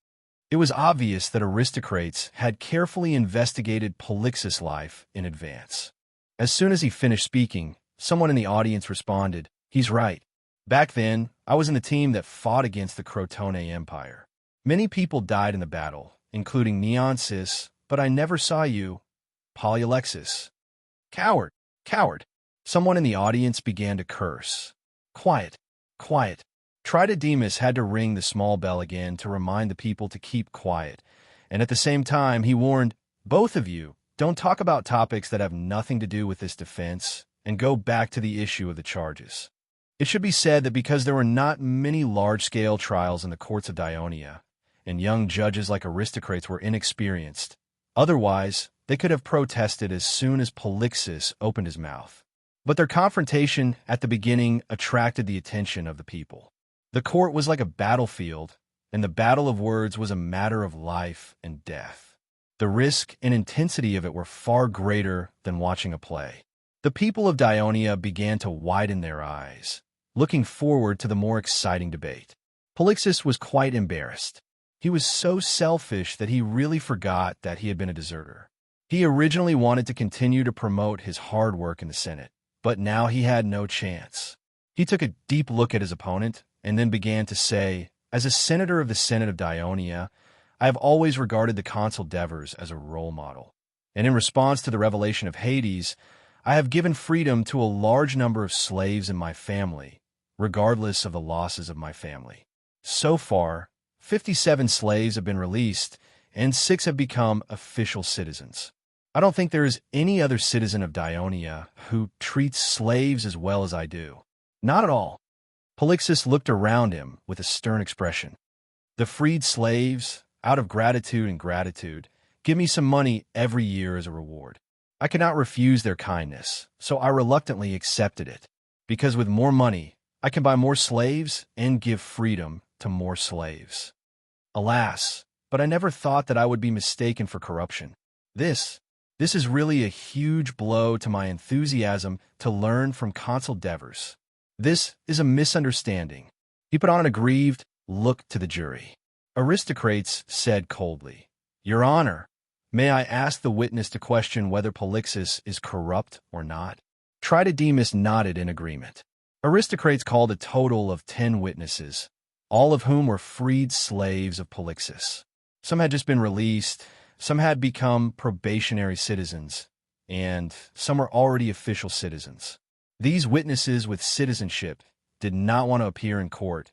It was obvious that aristocrats had carefully investigated Polixus' life in advance. As soon as he finished speaking, someone in the audience responded, "He's right. Back then, I was in the team that fought against the Crotone Empire. Many people died in the battle, including Neonsis, but I never saw you, Polyalexis." "Coward! Coward!" Someone in the audience began to curse. "Quiet! Quiet!" Tritodemus had to ring the small bell again to remind the people to keep quiet, and at the same time he warned, "Both of you, don't talk about topics that have nothing to do with this defense, and go back to the issue of the charges." It should be said that because there were not many large-scale trials in the courts of Dionia, and young judges like aristocrats were inexperienced, otherwise they could have protested as soon as Polixus opened his mouth. But their confrontation at the beginning attracted the attention of the people. The court was like a battlefield, and the battle of words was a matter of life and death. The risk and intensity of it were far greater than watching a play. The people of Dionia began to widen their eyes, looking forward to the more exciting debate. Polixus was quite embarrassed. He was so selfish that he really forgot that he had been a deserter. He originally wanted to continue to promote his hard work in the Senate, but now he had no chance. He took a deep look at his opponent and then began to say, "As a senator of the Senate of Dionia, I have always regarded the consul Devers as a role model. And in response to the revelation of Hades, I have given freedom to a large number of slaves in my family, regardless of the losses of my family. So far, 57 slaves have been released, and 6 have become official citizens. I don't think there is any other citizen of Dionia who treats slaves as well as I do. Not at all." Polixus looked around him with a stern expression. The freed slaves, out of gratitude and gratitude, give me some money every year as a reward. I could not refuse their kindness, so I reluctantly accepted it, because with more money, I can buy more slaves and give freedom to more slaves. Alas, but I never thought that I would be mistaken for corruption. This is really a huge blow to my enthusiasm to learn from Consul Devers. This is a misunderstanding. He put on an aggrieved look to the jury. Aristocrates said coldly, Your Honor, may I ask the witness to question whether Polixus is corrupt or not? Tritodemus nodded in agreement. Aristocrates called a total of 10 witnesses, all of whom were freed slaves of Polixus. Some had just been released, some had become probationary citizens, and some were already official citizens. These witnesses with citizenship did not want to appear in court,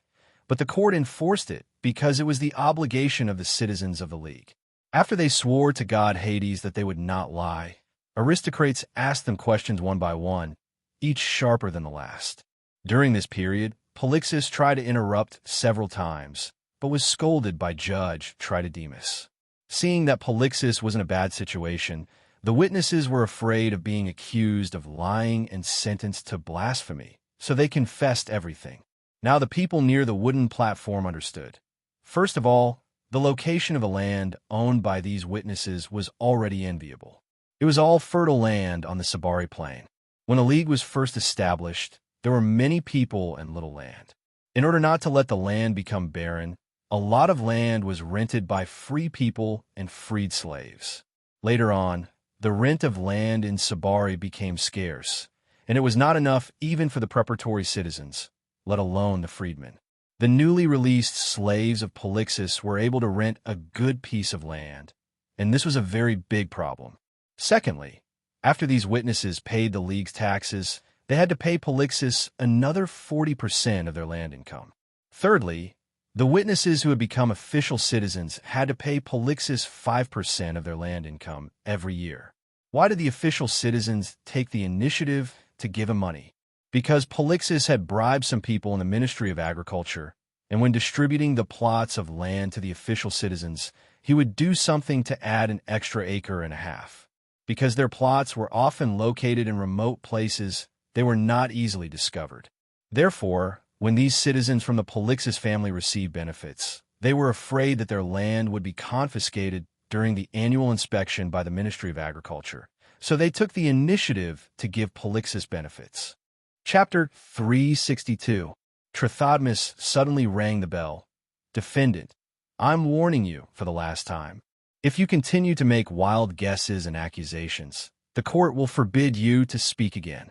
but the court enforced it because it was the obligation of the citizens of the League. After they swore to God Hades that they would not lie, Aristocrates asked them questions one by one, each sharper than the last. During this period, Polixus tried to interrupt several times, but was scolded by Judge Tritodemus. Seeing that Polixus was in a bad situation, the witnesses were afraid of being accused of lying and sentenced to blasphemy, so they confessed everything. Now the people near the wooden platform understood. First of all, the location of the land owned by these witnesses was already enviable. It was all fertile land on the Sabari plain. When the League was first established, there were many people and little land. In order not to let the land become barren, a lot of land was rented by free people and freed slaves. Later on, the rent of land in Sabari became scarce, and it was not enough even for the preparatory citizens, let alone the freedmen. The newly released slaves of Polixus were able to rent a good piece of land, and this was a very big problem. Secondly, after these witnesses paid the League's taxes, they had to pay Polixus another 40% of their land income. Thirdly, the witnesses who had become official citizens had to pay Polixus 5% of their land income every year. Why did the official citizens take the initiative to give him money? Because Polixus had bribed some people in the Ministry of Agriculture, and when distributing the plots of land to the official citizens, he would do something to add an extra acre and a half. Because their plots were often located in remote places, they were not easily discovered. Therefore, when these citizens from the Polixus family received benefits, they were afraid that their land would be confiscated during the annual inspection by the Ministry of Agriculture, so they took the initiative to give Polixus benefits. Chapter 362. Tritodemus suddenly rang the bell. Defendant, I'm warning you for the last time. If you continue to make wild guesses and accusations, the court will forbid you to speak again.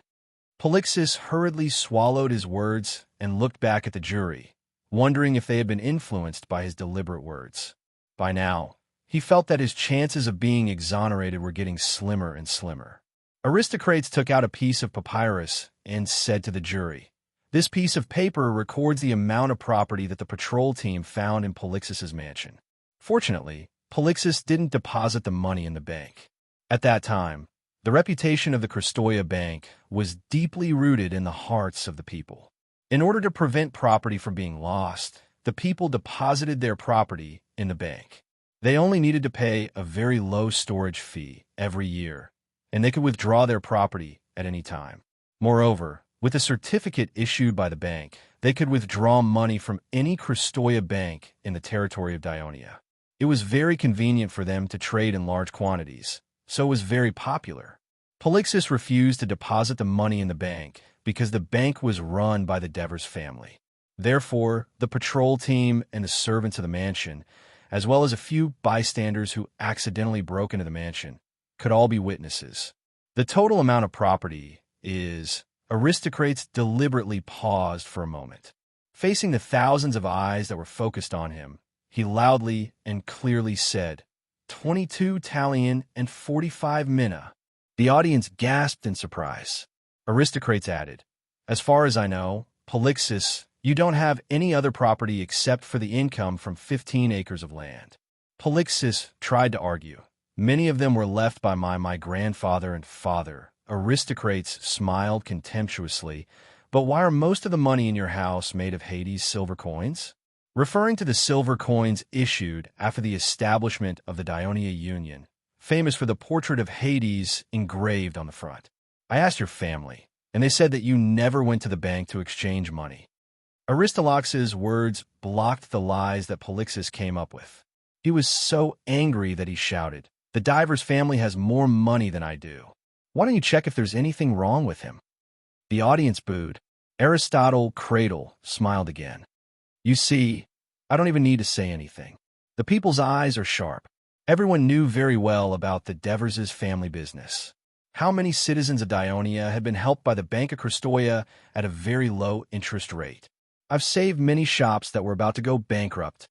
Polixus hurriedly swallowed his words and looked back at the jury, wondering if they had been influenced by his deliberate words. By now, he felt that his chances of being exonerated were getting slimmer and slimmer. Aristocrates took out a piece of papyrus and said to the jury, This piece of paper records the amount of property that the patrol team found in Polixus's mansion. Fortunately, Polixus didn't deposit the money in the bank. At that time, the reputation of the Kristoia Bank was deeply rooted in the hearts of the people. In order to prevent property from being lost, the people deposited their property in the bank. They only needed to pay a very low storage fee every year, and they could withdraw their property at any time. Moreover, with a certificate issued by the bank, they could withdraw money from any Kristoia bank in the territory of Dionia. It was very convenient for them to trade in large quantities, so it was very popular. Polixus refused to deposit the money in the bank because the bank was run by the Devers family. Therefore, the patrol team and the servants of the mansion, as well as a few bystanders who accidentally broke into the mansion, could all be witnesses. The total amount of property is... Aristocrates deliberately paused for a moment. Facing the thousands of eyes that were focused on him, he loudly and clearly said, 22 Talion and 45 mina. The audience gasped in surprise. Aristocrates added, As far as I know, Polixus, you don't have any other property except for the income from 15 acres of land. Polixus tried to argue. Many of them were left by my grandfather and father. Aristocrates smiled contemptuously. But why are most of the money in your house made of Hades' silver coins? referring to the silver coins issued after the establishment of the Dionia Union, famous for the portrait of Hades engraved on the front. I asked your family, and they said that you never went to the bank to exchange money. Aristolochus's words blocked the lies that Polixus came up with. He was so angry that he shouted, "The diver's family has more money than I do. Why don't you check if there's anything wrong with him?" The audience booed. Aristotle Cradle smiled again. You see, I don't even need to say anything. The people's eyes are sharp. Everyone knew very well about the Devers' family business. How many citizens of Dionia had been helped by the Bank of Christoia at a very low interest rate? I've saved many shops that were about to go bankrupt.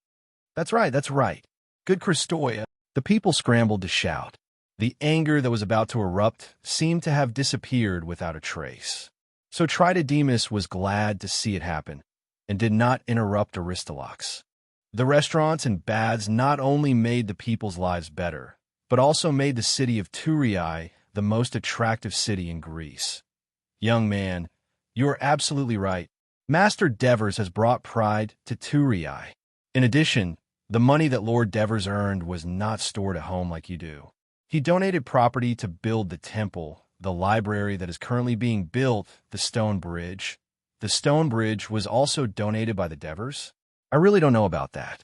That's right, that's right. Good Christoia. The people scrambled to shout. The anger that was about to erupt seemed to have disappeared without a trace. So Tritodemus was glad to see it happen, and did not interrupt Aristolochus. The restaurants and baths not only made the people's lives better, but also made the city of Thurii the most attractive city in Greece. Young man, you are absolutely right. Master Devers has brought pride to Thurii. In addition, the money that Lord Devers earned was not stored at home like you do. He donated property to build the temple, the library that is currently being built, the stone bridge. The stone bridge was also donated by the Devers? I really don't know about that.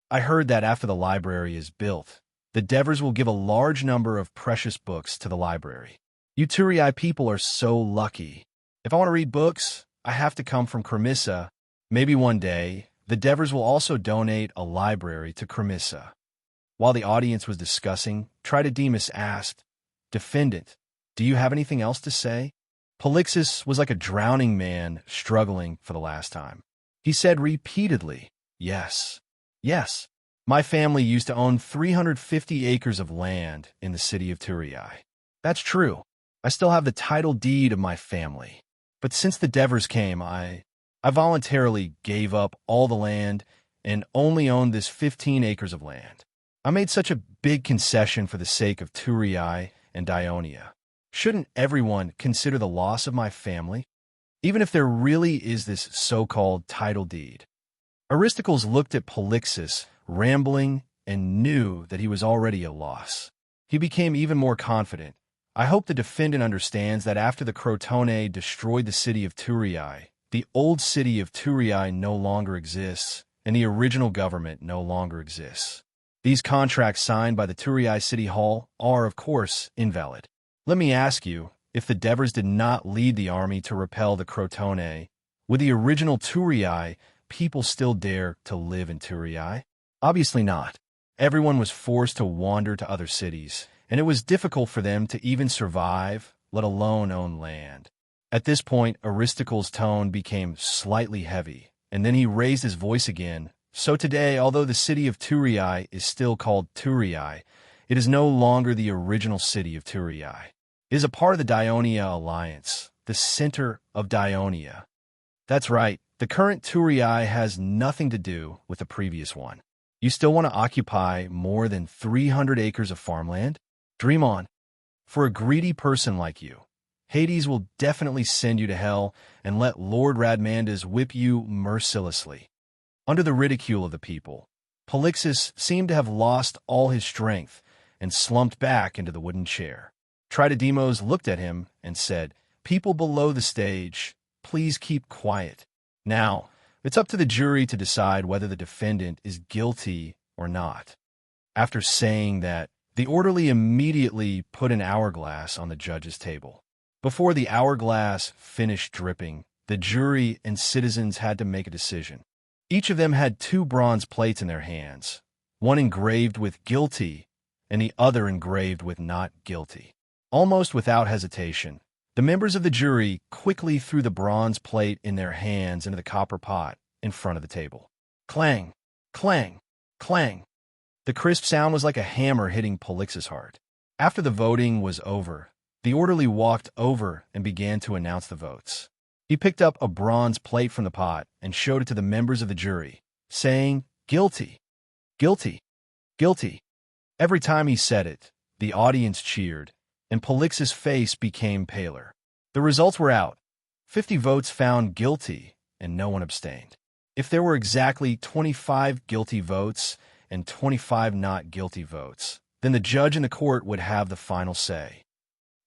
I heard that after the library is built, the Devers will give a large number of precious books to the library. You Thurii people are so lucky. If I want to read books, I have to come from Cremissa. Maybe one day, the Devers will also donate a library to Cremissa. While the audience was discussing, Tritodemus asked, Defendant, do you have anything else to say? Polixus was like a drowning man struggling for the last time. He said repeatedly, Yes, yes. My family used to own 350 acres of land in the city of Thurii. That's true. I still have the title deed of my family. But since the Devers came, I voluntarily gave up all the land and only owned this 15 acres of land. I made such a big concession for the sake of Thurii and Dionia. Shouldn't everyone consider the loss of my family, even if there really is this so-called title deed? Aristocles looked at Polixus, rambling, and knew that he was already a loss. He became even more confident. I hope the defendant understands that after the Crotone destroyed the city of Thurii, the old city of Thurii no longer exists, and the original government no longer exists. These contracts signed by the Thurii City Hall are, of course, invalid. Let me ask you, if the Devers did not lead the army to repel the Crotone, would the original Thurii people still dare to live in Thurii? Obviously not. Everyone was forced to wander to other cities, and it was difficult for them to even survive, let alone own land. At this point, Aristocle's tone became slightly heavy, and then he raised his voice again. So today, although the city of Thurii is still called Thurii, it is no longer the original city of Thurii. It is a part of the Dionia Alliance, the center of Dionia. That's right, the current Thurii has nothing to do with the previous one. You still want to occupy more than 300 acres of farmland? Dream on. For a greedy person like you, Hades will definitely send you to hell and let Lord Radmandas whip you mercilessly. Under the ridicule of the people, Polixus seemed to have lost all his strength and slumped back into the wooden chair. Tritodemus looked at him and said, People below the stage, please keep quiet. Now, it's up to the jury to decide whether the defendant is guilty or not. After saying that, the orderly immediately put an hourglass on the judge's table. Before the hourglass finished dripping, the jury and citizens had to make a decision. Each of them had 2 bronze plates in their hands, one engraved with guilty and the other engraved with not guilty. Almost without hesitation, the members of the jury quickly threw the bronze plate in their hands into the copper pot in front of the table. Clang, clang, clang. The crisp sound was like a hammer hitting Polixus' heart. After the voting was over, the orderly walked over and began to announce the votes. He picked up a bronze plate from the pot and showed it to the members of the jury, saying, Guilty, guilty, guilty. Every time he said it, the audience cheered, and Polixus' face became paler. The results were out. 50 votes found guilty, and no one abstained. If there were exactly 25 guilty votes and 25 not guilty votes, then the judge in the court would have the final say.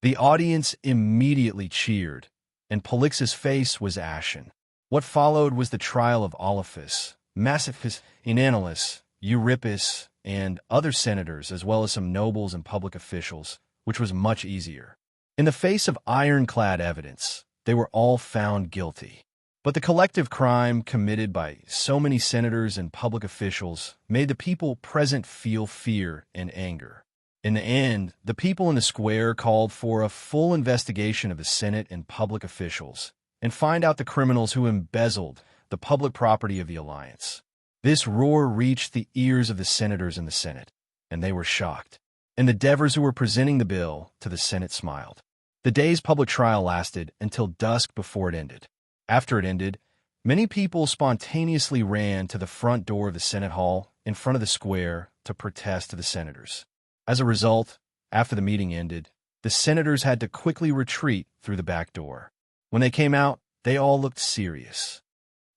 The audience immediately cheered, and Polix's face was ashen. What followed was the trial of Oliphus, Massippus, Inanalus, Eurypus, and other senators, as well as some nobles and public officials, which was much easier. In the face of ironclad evidence, they were all found guilty. But the collective crime committed by so many senators and public officials made the people present feel fear and anger. In the end, the people in the square called for a full investigation of the Senate and public officials and find out the criminals who embezzled the public property of the alliance. This roar reached the ears of the senators in the Senate, and they were shocked. And the Devers who were presenting the bill to the Senate smiled. The day's public trial lasted until dusk before it ended. After it ended, many people spontaneously ran to the front door of the Senate Hall in front of the square to protest to the senators. As a result, after the meeting ended, the senators had to quickly retreat through the back door. When they came out, they all looked serious.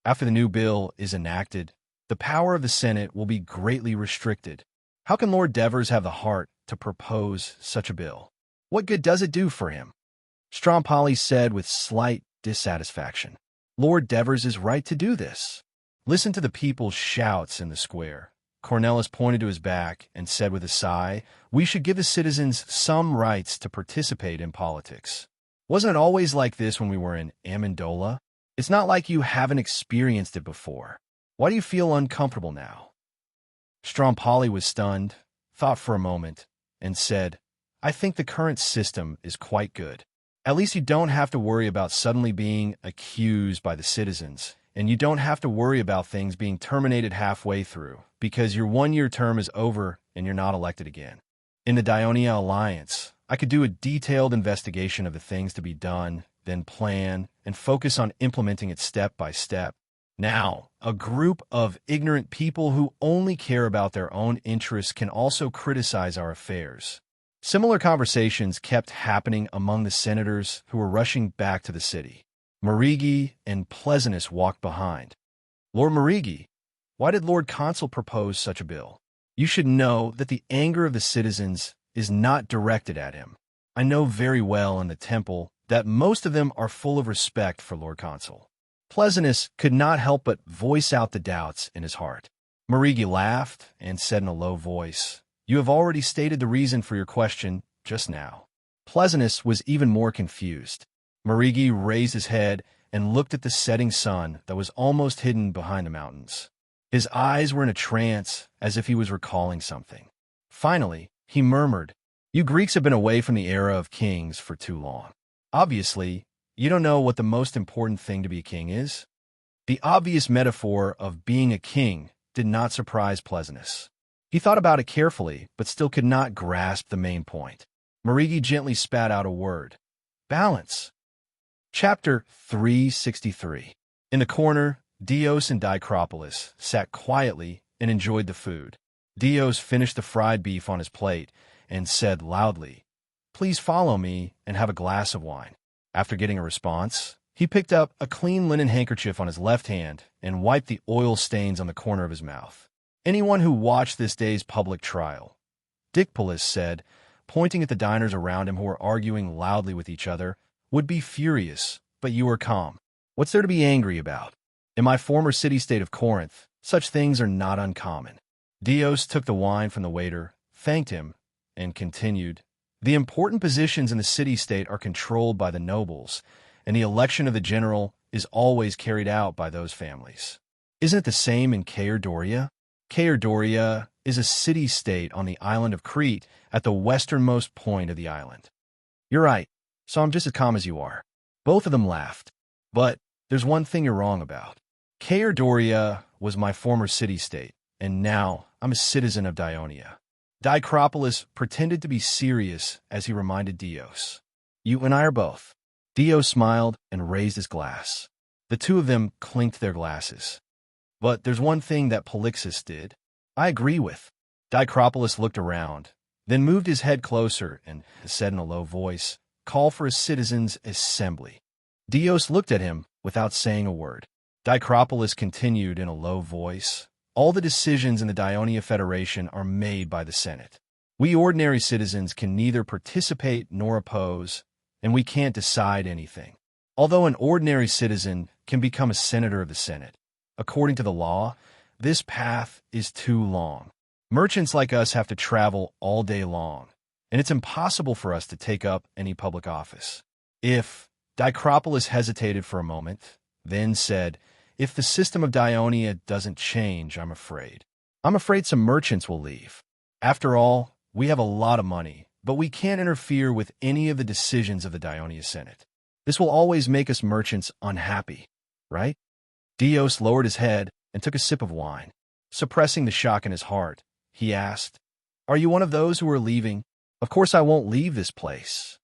After the new bill is enacted, the power of the Senate will be greatly restricted. How can Lord Devers have the heart to propose such a bill? What good does it do for him? Strompoli said with slight dissatisfaction. Lord Devers is right to do this. Listen to the people's shouts in the square. Cornelis pointed to his back and said with a sigh, we should give the citizens some rights to participate in politics. Wasn't it always like this when we were in Amendola? It's not like you haven't experienced it before. Why do you feel uncomfortable now? Strompoli was stunned, thought for a moment, and said, I think the current system is quite good. At least you don't have to worry about suddenly being accused by the citizens, and you don't have to worry about things being terminated halfway through, because your one-year term is over and you're not elected again. In the Dionia Alliance, I could do a detailed investigation of the things to be done, then plan, and focus on implementing it step by step. Now, a group of ignorant people who only care about their own interests can also criticize our affairs. Similar conversations kept happening among the senators who were rushing back to the city. Marigi and Pleasantness walked behind. Lord Marigi, why did Lord Consul propose such a bill? You should know that the anger of the citizens is not directed at him. I know very well in the temple that most of them are full of respect for Lord Consul. Pleasantness could not help but voice out the doubts in his heart. Marigi laughed and said in a low voice, You have already stated the reason for your question just now. Pleasantness was even more confused. Marigi raised his head and looked at the setting sun that was almost hidden behind the mountains. His eyes were in a trance, as if he was recalling something. Finally, he murmured, You Greeks have been away from the era of kings for too long. Obviously, you don't know what the most important thing to be a king is? The obvious metaphor of being a king did not surprise Pleasantness. He thought about it carefully, but still could not grasp the main point. Marigi gently spat out a word. Balance. Chapter 363. In the corner, Dios and Dicropolis sat quietly and enjoyed the food. Dios finished the fried beef on his plate and said loudly, Please follow me and have a glass of wine. After getting a response, he picked up a clean linen handkerchief on his left hand and wiped the oil stains on the corner of his mouth. Anyone who watched this day's public trial, Dicpolis said, pointing at the diners around him who were arguing loudly with each other, would be furious, but you are calm. What's there to be angry about? In my former city-state of Corinth, such things are not uncommon. Dios took the wine from the waiter, thanked him, and continued, The important positions in the city-state are controlled by the nobles, and the election of the general is always carried out by those families. Isn't it the same in Caerdoria? Caerdoria is a city-state on the island of Crete at the westernmost point of the island. You're right, so I'm just as calm as you are. Both of them laughed. But there's one thing you're wrong about. Caerdoria was my former city-state, and now I'm a citizen of Dionia. Dicropolis pretended to be serious as he reminded Dios. You and I are both. Dios smiled and raised his glass. The two of them clinked their glasses. But there's one thing that Polixus did. I agree with. Dicropolis looked around, then moved his head closer and said in a low voice, Call for a citizens' assembly. Dios looked at him without saying a word. Dicropolis continued in a low voice. All the decisions in the Dionia Federation are made by the Senate. We ordinary citizens can neither participate nor oppose, and we can't decide anything. Although an ordinary citizen can become a senator of the Senate, according to the law, this path is too long. Merchants like us have to travel all day long, and it's impossible for us to take up any public office. If Dicropolis hesitated for a moment, then said, if the system of Dionia doesn't change, I'm afraid some merchants will leave. After all, we have a lot of money, but we can't interfere with any of the decisions of the Dionia Senate. This will always make us merchants unhappy, right? Dios lowered his head and took a sip of wine. Suppressing the shock in his heart, he asked, are you one of those who are leaving? Of course I won't leave this place.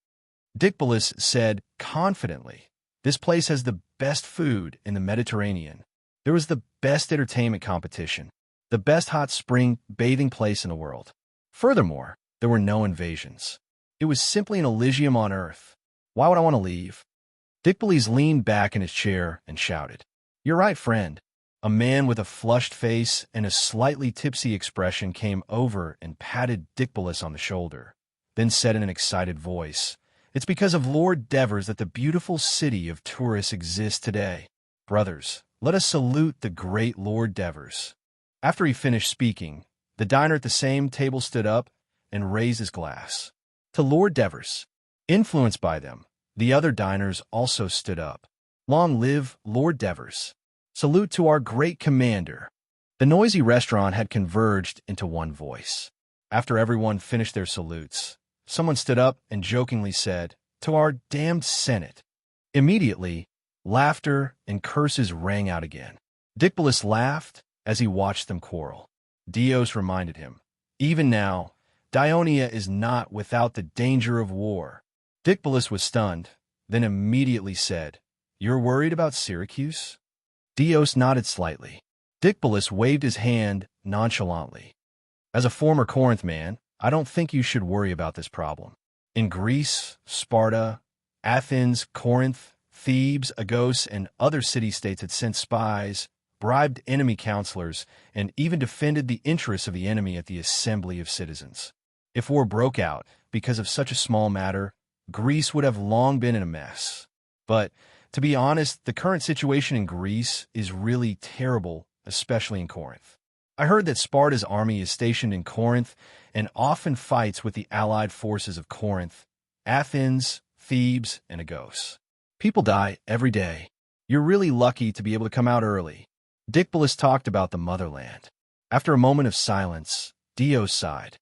Dicpolis said confidently, this place has the best food in the Mediterranean. There was the best entertainment competition, the best hot spring bathing place in the world. Furthermore, there were no invasions. It was simply an Elysium on Earth. Why would I want to leave? Dicpolis leaned back in his chair and shouted, you're right, friend. A man with a flushed face and a slightly tipsy expression came over and patted Dicpolis on the shoulder, then said in an excited voice, it's because of Lord Devers that the beautiful city of tourists exists today. Brothers, let us salute the great Lord Devers. After he finished speaking, the diner at the same table stood up and raised his glass. To Lord Devers. Influenced by them, the other diners also stood up. Long live Lord Devers. Salute to our great commander. The noisy restaurant had converged into one voice. After everyone finished their salutes, someone stood up and jokingly said, to our damned Senate. Immediately, laughter and curses rang out again. Dicpolis laughed as he watched them quarrel. Dios reminded him, even now, Dionia is not without the danger of war. Dicpolis was stunned, then immediately said, you're worried about Syracuse? Dios nodded slightly. Dicpolis waved his hand nonchalantly. As a former Corinth man, I don't think you should worry about this problem. In Greece, Sparta, Athens, Corinth, Thebes, Agos, and other city-states had sent spies, bribed enemy counselors, and even defended the interests of the enemy at the assembly of citizens. If war broke out because of such a small matter, Greece would have long been in a mess. But, to be honest, the current situation in Greece is really terrible, especially in Corinth. I heard that Sparta's army is stationed in Corinth and often fights with the allied forces of Corinth, Athens, Thebes, and Agos. People die every day. You're really lucky to be able to come out early. Dicpolis talked about the motherland. After a moment of silence, Dios sighed.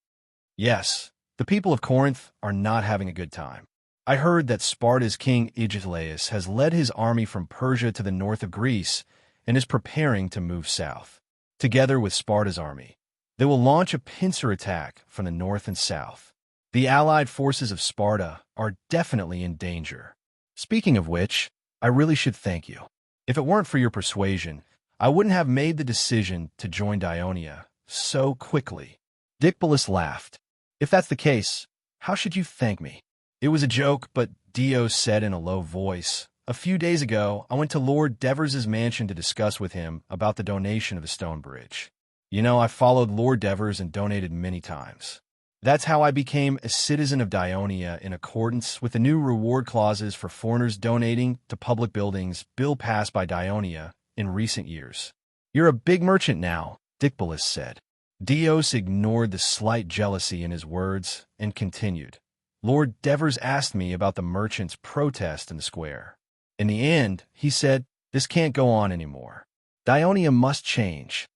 Yes, the people of Corinth are not having a good time. I heard that Sparta's king Agesilaus has led his army from Persia to the north of Greece and is preparing to move south. Together with Sparta's army, they will launch a pincer attack from the north and south. The allied forces of Sparta are definitely in danger. Speaking of which, I really should thank you. If it weren't for your persuasion, I wouldn't have made the decision to join Dionia so quickly. Dicpolis laughed. If that's the case, how should you thank me? It was a joke, but Dios said in a low voice, a few days ago, I went to Lord Devers' mansion to discuss with him about the donation of the stone bridge. You know, I followed Lord Devers and donated many times. That's how I became a citizen of Dionia in accordance with the new reward clauses for foreigners donating to public buildings bill passed by Dionia in recent years. You're a big merchant now, Dicpolis said. Dios ignored the slight jealousy in his words and continued. Lord Devers asked me about the merchants' protest in the square. In the end, he said, this can't go on anymore. Dionia must change.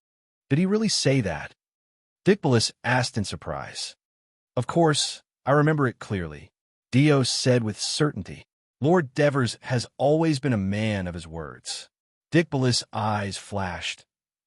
Did he really say that? Dicpolis asked in surprise. Of course, I remember it clearly. Dios said with certainty. Lord Devers has always been a man of his words. Dicpolis' eyes flashed.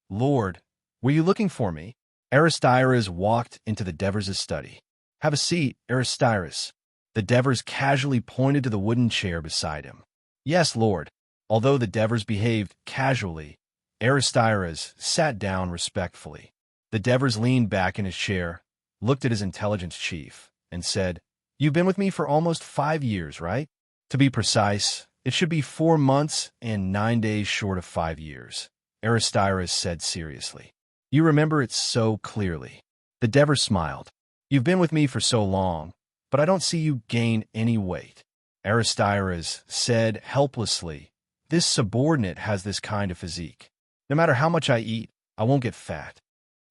Lord, were you looking for me? Aristides walked into the Devers' study. Have a seat, Aristides. The Devers casually pointed to the wooden chair beside him. Yes, Lord. Although the Devers behaved casually, Aristides sat down respectfully. The Devers leaned back in his chair, looked at his intelligence chief, and said, You've been with me for almost 5 years, right? To be precise, It should be 4 months and 9 days short of 5 years, Aristyrus said seriously. You remember it so clearly. The Devers smiled. You've been with me for so long, but I don't see you gain any weight. Aristyrus said helplessly, this subordinate has this kind of physique. No matter how much I eat, I won't get fat.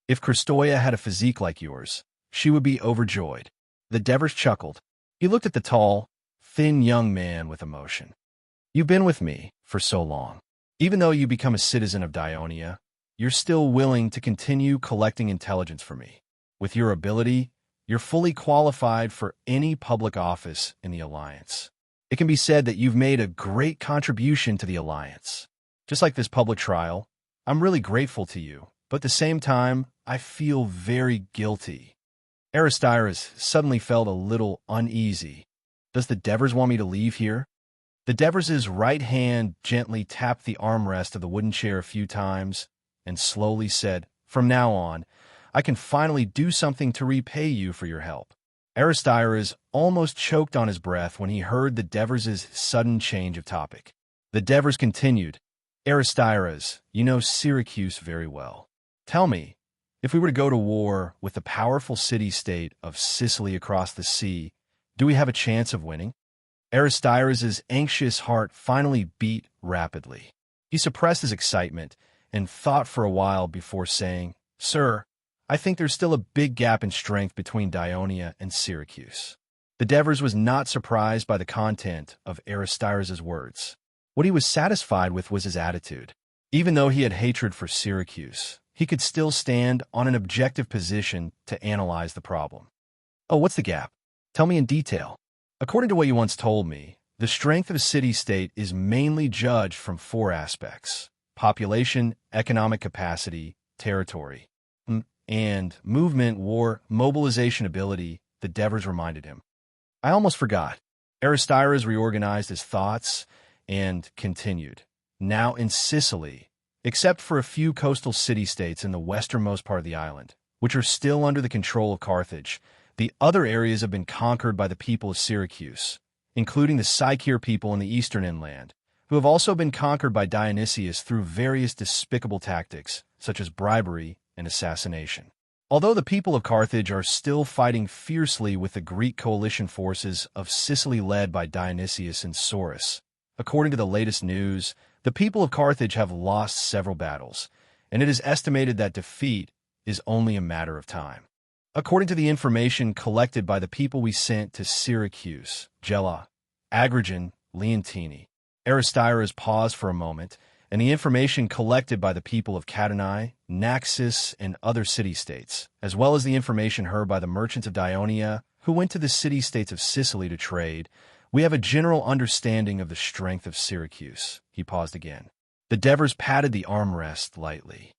If Christoia had a physique like yours, she would be overjoyed. The Devers chuckled. He looked at the tall, thin young man with emotion. You've been with me for so long. Even though you become a citizen of Dionia, you're still willing to continue collecting intelligence for me. With your ability, you're fully qualified for any public office in the Alliance. It can be said that you've made a great contribution to the Alliance. Just like this public trial, I'm really grateful to you, but at the same time, I feel very guilty. Aristyrus suddenly felt a little uneasy. Does the Devers want me to leave here? The Devers' right hand gently tapped the armrest of the wooden chair a few times and slowly said, From now on, I can finally do something to repay you for your help. Aristyrus almost choked on his breath when he heard the Devers' sudden change of topic. The Devers continued, Aristyrus, you know Syracuse very well. Tell me, if we were to go to war with the powerful city-state of Sicily across the sea, do we have a chance of winning? Aristyrus' anxious heart finally beat rapidly. He suppressed his excitement and thought for a while before saying, Sir, I think there's still a big gap in strength between Dionia and Syracuse. The Devers was not surprised by the content of Aristyrus' words. What he was satisfied with was his attitude. Even though he had hatred for Syracuse, he could still stand on an objective position to analyze the problem. Oh, what's the gap? Tell me in detail. According to what you once told me, the strength of a city-state is mainly judged from 4 aspects: population, economic capacity, territory, and movement, war, mobilization ability, the Devers reminded him. I almost forgot. Aristyrus reorganized his thoughts and continued. Now in Sicily, except for a few coastal city-states in the westernmost part of the island, which are still under the control of Carthage, the other areas have been conquered by the people of Syracuse, including the Sicyer people in the eastern inland, who have also been conquered by Dionysius through various despicable tactics, such as bribery and assassination. Although the people of Carthage are still fighting fiercely with the Greek coalition forces of Sicily led by Dionysius and Sorus, according to the latest news, the people of Carthage have lost several battles, and it is estimated that defeat is only a matter of time. According to the information collected by the people we sent to Syracuse, Gela, Agrigen, Leontini, Aristyrus paused for a moment, and the information collected by the people of Catanae, Naxos, and other city-states, as well as the information heard by the merchants of Dionia who went to the city-states of Sicily to trade, we have a general understanding of the strength of Syracuse. He paused again. The Devers patted the armrest lightly.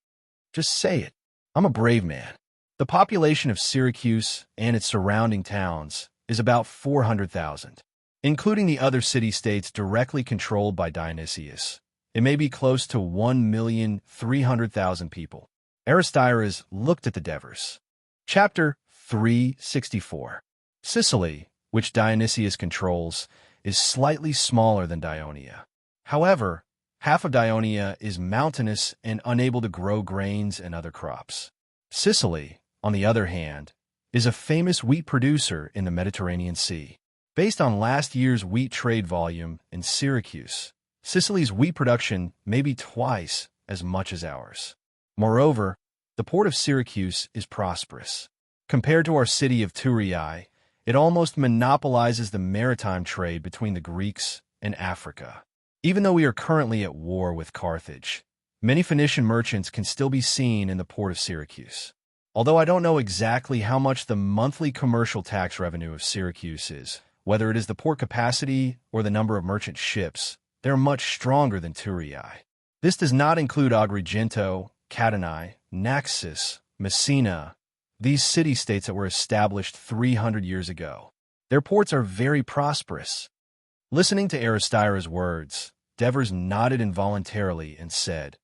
Just say it. I'm a brave man. The population of Syracuse and its surrounding towns is about 400,000, including the other city-states directly controlled by Dionysius. It may be close to 1,300,000 people. Aristyrus looked at the Devers. Chapter 364. Sicily, which Dionysius controls, is slightly smaller than Dionia. However, half of Dionia is mountainous and unable to grow grains and other crops. Sicily, on the other hand, is a famous wheat producer in the Mediterranean Sea. Based on last year's wheat trade volume in Syracuse, Sicily's wheat production may be twice as much as ours. Moreover, the port of Syracuse is prosperous. Compared to our city of Thurii, it almost monopolizes the maritime trade between the Greeks and Africa. Even though we are currently at war with Carthage, many Phoenician merchants can still be seen in the port of Syracuse. Although I don't know exactly how much the monthly commercial tax revenue of Syracuse is, whether it is the port capacity or the number of merchant ships, they're much stronger than Thurii. This does not include Agrigento, Catanae, Naxos, Messina, these city-states that were established 300 years ago. Their ports are very prosperous. Listening to Aristyrus' words, Devers nodded involuntarily and said,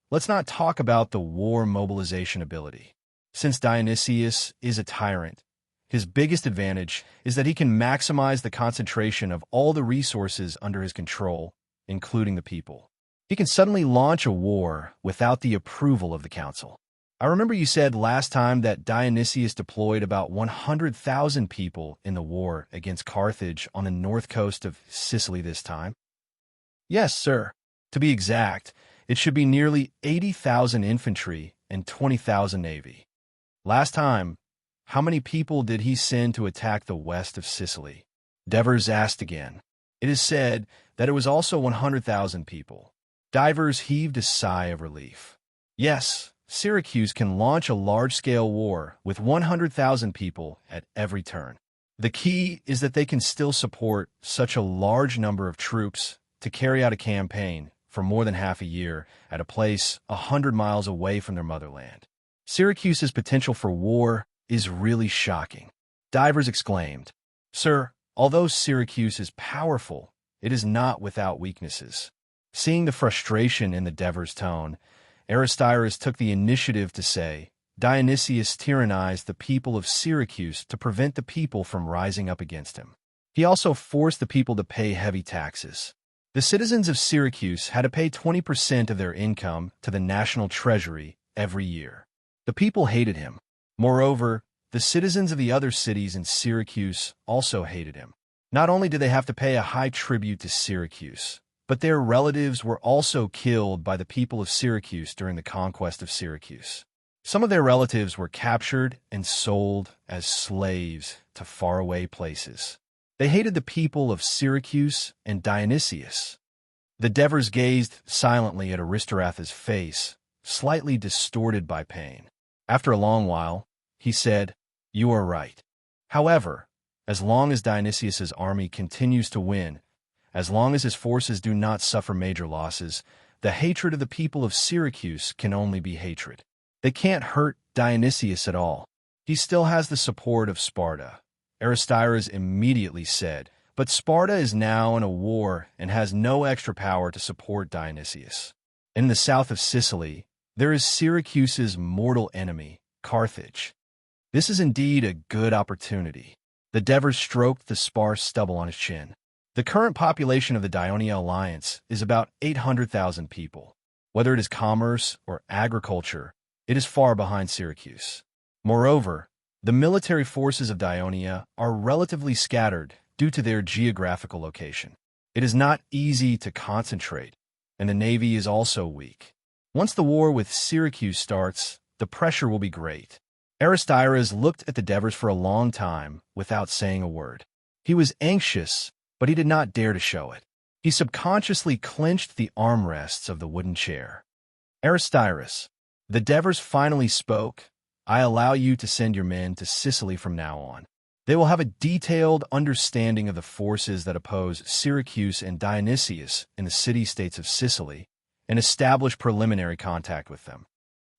Let's not talk about the war mobilization ability. Since Dionysius is a tyrant, his biggest advantage is that he can maximize the concentration of all the resources under his control including the people. He can suddenly launch a war without the approval of the council. I remember you said last time that Dionysius deployed about 100,000 people in the war against Carthage on the north coast of Sicily this time. Yes, sir. To be exact, it should be nearly 80,000 infantry and 20,000 navy. Last time, how many people did he send to attack the west of Sicily? Devers asked again. It is said that it was also 100,000 people. Divers heaved a sigh of relief. Yes, Syracuse can launch a large-scale war with 100,000 people at every turn. The key is that they can still support such a large number of troops to carry out a campaign for more than half a year at a place 100 miles away from their motherland. Syracuse's potential for war is really shocking. Divers exclaimed, Sir, although Syracuse is powerful, it is not without weaknesses. Seeing the frustration in the Devers' tone, Aristyrus took the initiative to say, Dionysius tyrannized the people of Syracuse to prevent the people from rising up against him. He also forced the people to pay heavy taxes. The citizens of Syracuse had to pay 20% of their income to the national treasury every year. The people hated him. Moreover, the citizens of the other cities in Syracuse also hated him. Not only did they have to pay a high tribute to Syracuse, but their relatives were also killed by the people of Syracuse during the conquest of Syracuse. Some of their relatives were captured and sold as slaves to faraway places. They hated the people of Syracuse and Dionysius. The Devers gazed silently at Aristarchus' face, slightly distorted by pain. After a long while, he said, You are right. However, as long as Dionysius' army continues to win, as long as his forces do not suffer major losses, the hatred of the people of Syracuse can only be hatred. They can't hurt Dionysius at all. He still has the support of Sparta. Aristyrus immediately said, But Sparta is now in a war and has no extra power to support Dionysius. In the south of Sicily, there is Syracuse's mortal enemy, Carthage. This is indeed a good opportunity. The Devers stroked the sparse stubble on his chin. The current population of the Dionia Alliance is about 800,000 people. Whether it is commerce or agriculture, it is far behind Syracuse. Moreover, the military forces of Dionia are relatively scattered due to their geographical location. It is not easy to concentrate, and the navy is also weak. Once the war with Syracuse starts, the pressure will be great. Aristyrus looked at the Devers for a long time without saying a word. He was anxious, but he did not dare to show it. He subconsciously clenched the armrests of the wooden chair. Aristyrus, the Devers finally spoke. I allow you to send your men to Sicily from now on. They will have a detailed understanding of the forces that oppose Syracuse and Dionysius in the city-states of Sicily and establish preliminary contact with them.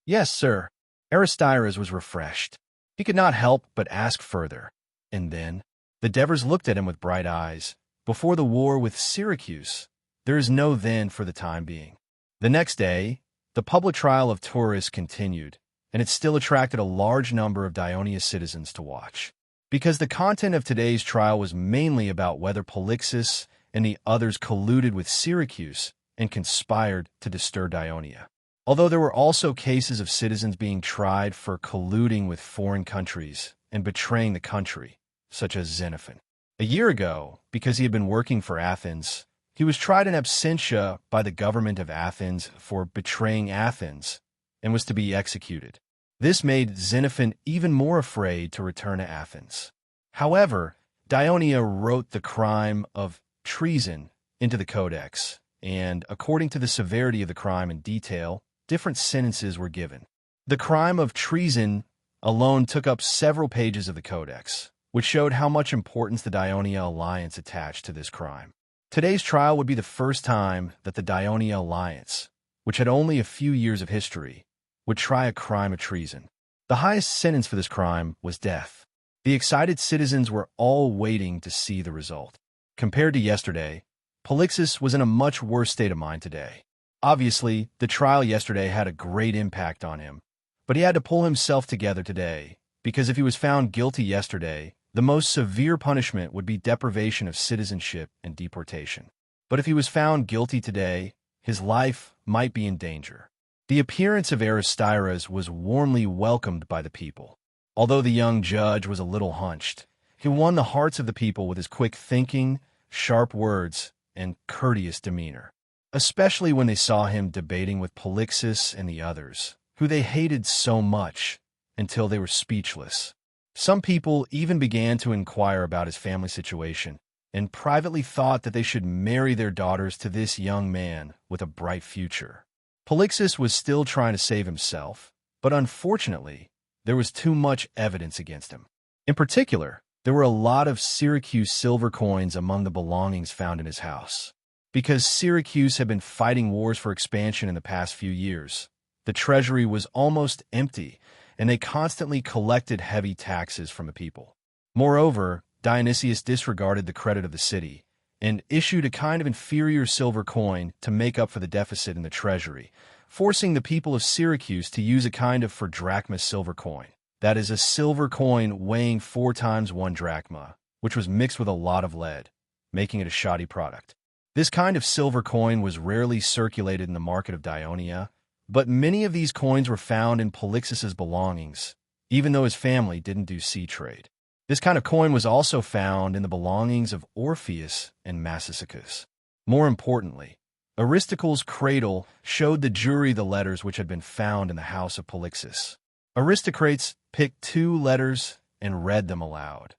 Yes, sir. Aristyrus was refreshed. He could not help but ask further. And then, the Devers looked at him with bright eyes. Before the war with Syracuse, there is no then for the time being. The next day, the public trial of Taurus continued, and it still attracted a large number of Dionia citizens to watch. Because the content of today's trial was mainly about whether Polixus and the others colluded with Syracuse and conspired to disturb Dionia. Although there were also cases of citizens being tried for colluding with foreign countries and betraying the country, such as Xenophon. A year ago, because he had been working for Athens, he was tried in absentia by the government of Athens for betraying Athens and was to be executed. This made Xenophon even more afraid to return to Athens. However, Dionia wrote the crime of treason into the codex, and according to the severity of the crime in detail, different sentences were given. The crime of treason alone took up several pages of the codex, which showed how much importance the Dionia Alliance attached to this crime. Today's trial would be the first time that the Dionia Alliance, which had only a few years of history, would try a crime of treason. The highest sentence for this crime was death. The excited citizens were all waiting to see the result. Compared to yesterday, Polixus was in a much worse state of mind today. Obviously, the trial yesterday had a great impact on him, but he had to pull himself together today, because if he was found guilty yesterday, the most severe punishment would be deprivation of citizenship and deportation. But if he was found guilty today, his life might be in danger. The appearance of Aristyras was warmly welcomed by the people. Although the young judge was a little hunched, he won the hearts of the people with his quick thinking, sharp words, and courteous demeanor, especially when they saw him debating with Polixus and the others, who they hated so much, until they were speechless. Some people even began to inquire about his family situation, and privately thought that they should marry their daughters to this young man with a bright future. Polixus was still trying to save himself, but unfortunately, there was too much evidence against him. In particular, there were a lot of Syracuse silver coins among the belongings found in his house. Because Syracuse had been fighting wars for expansion in the past few years, the treasury was almost empty, and they constantly collected heavy taxes from the people. Moreover, Dionysius disregarded the credit of the city and issued a kind of inferior silver coin to make up for the deficit in the treasury, forcing the people of Syracuse to use a kind of 4 drachma silver coin. That is, a silver coin weighing 4 times 1 drachma, which was mixed with a lot of lead, making it a shoddy product. This kind of silver coin was rarely circulated in the market of Dionia, but many of these coins were found in Polixus's belongings, even though his family didn't do sea trade. This kind of coin was also found in the belongings of Orpheus and Massicus. More importantly, Aristocle's cradle showed the jury the letters which had been found in the house of Polixus. Aristocrates picked 2 letters and read them aloud.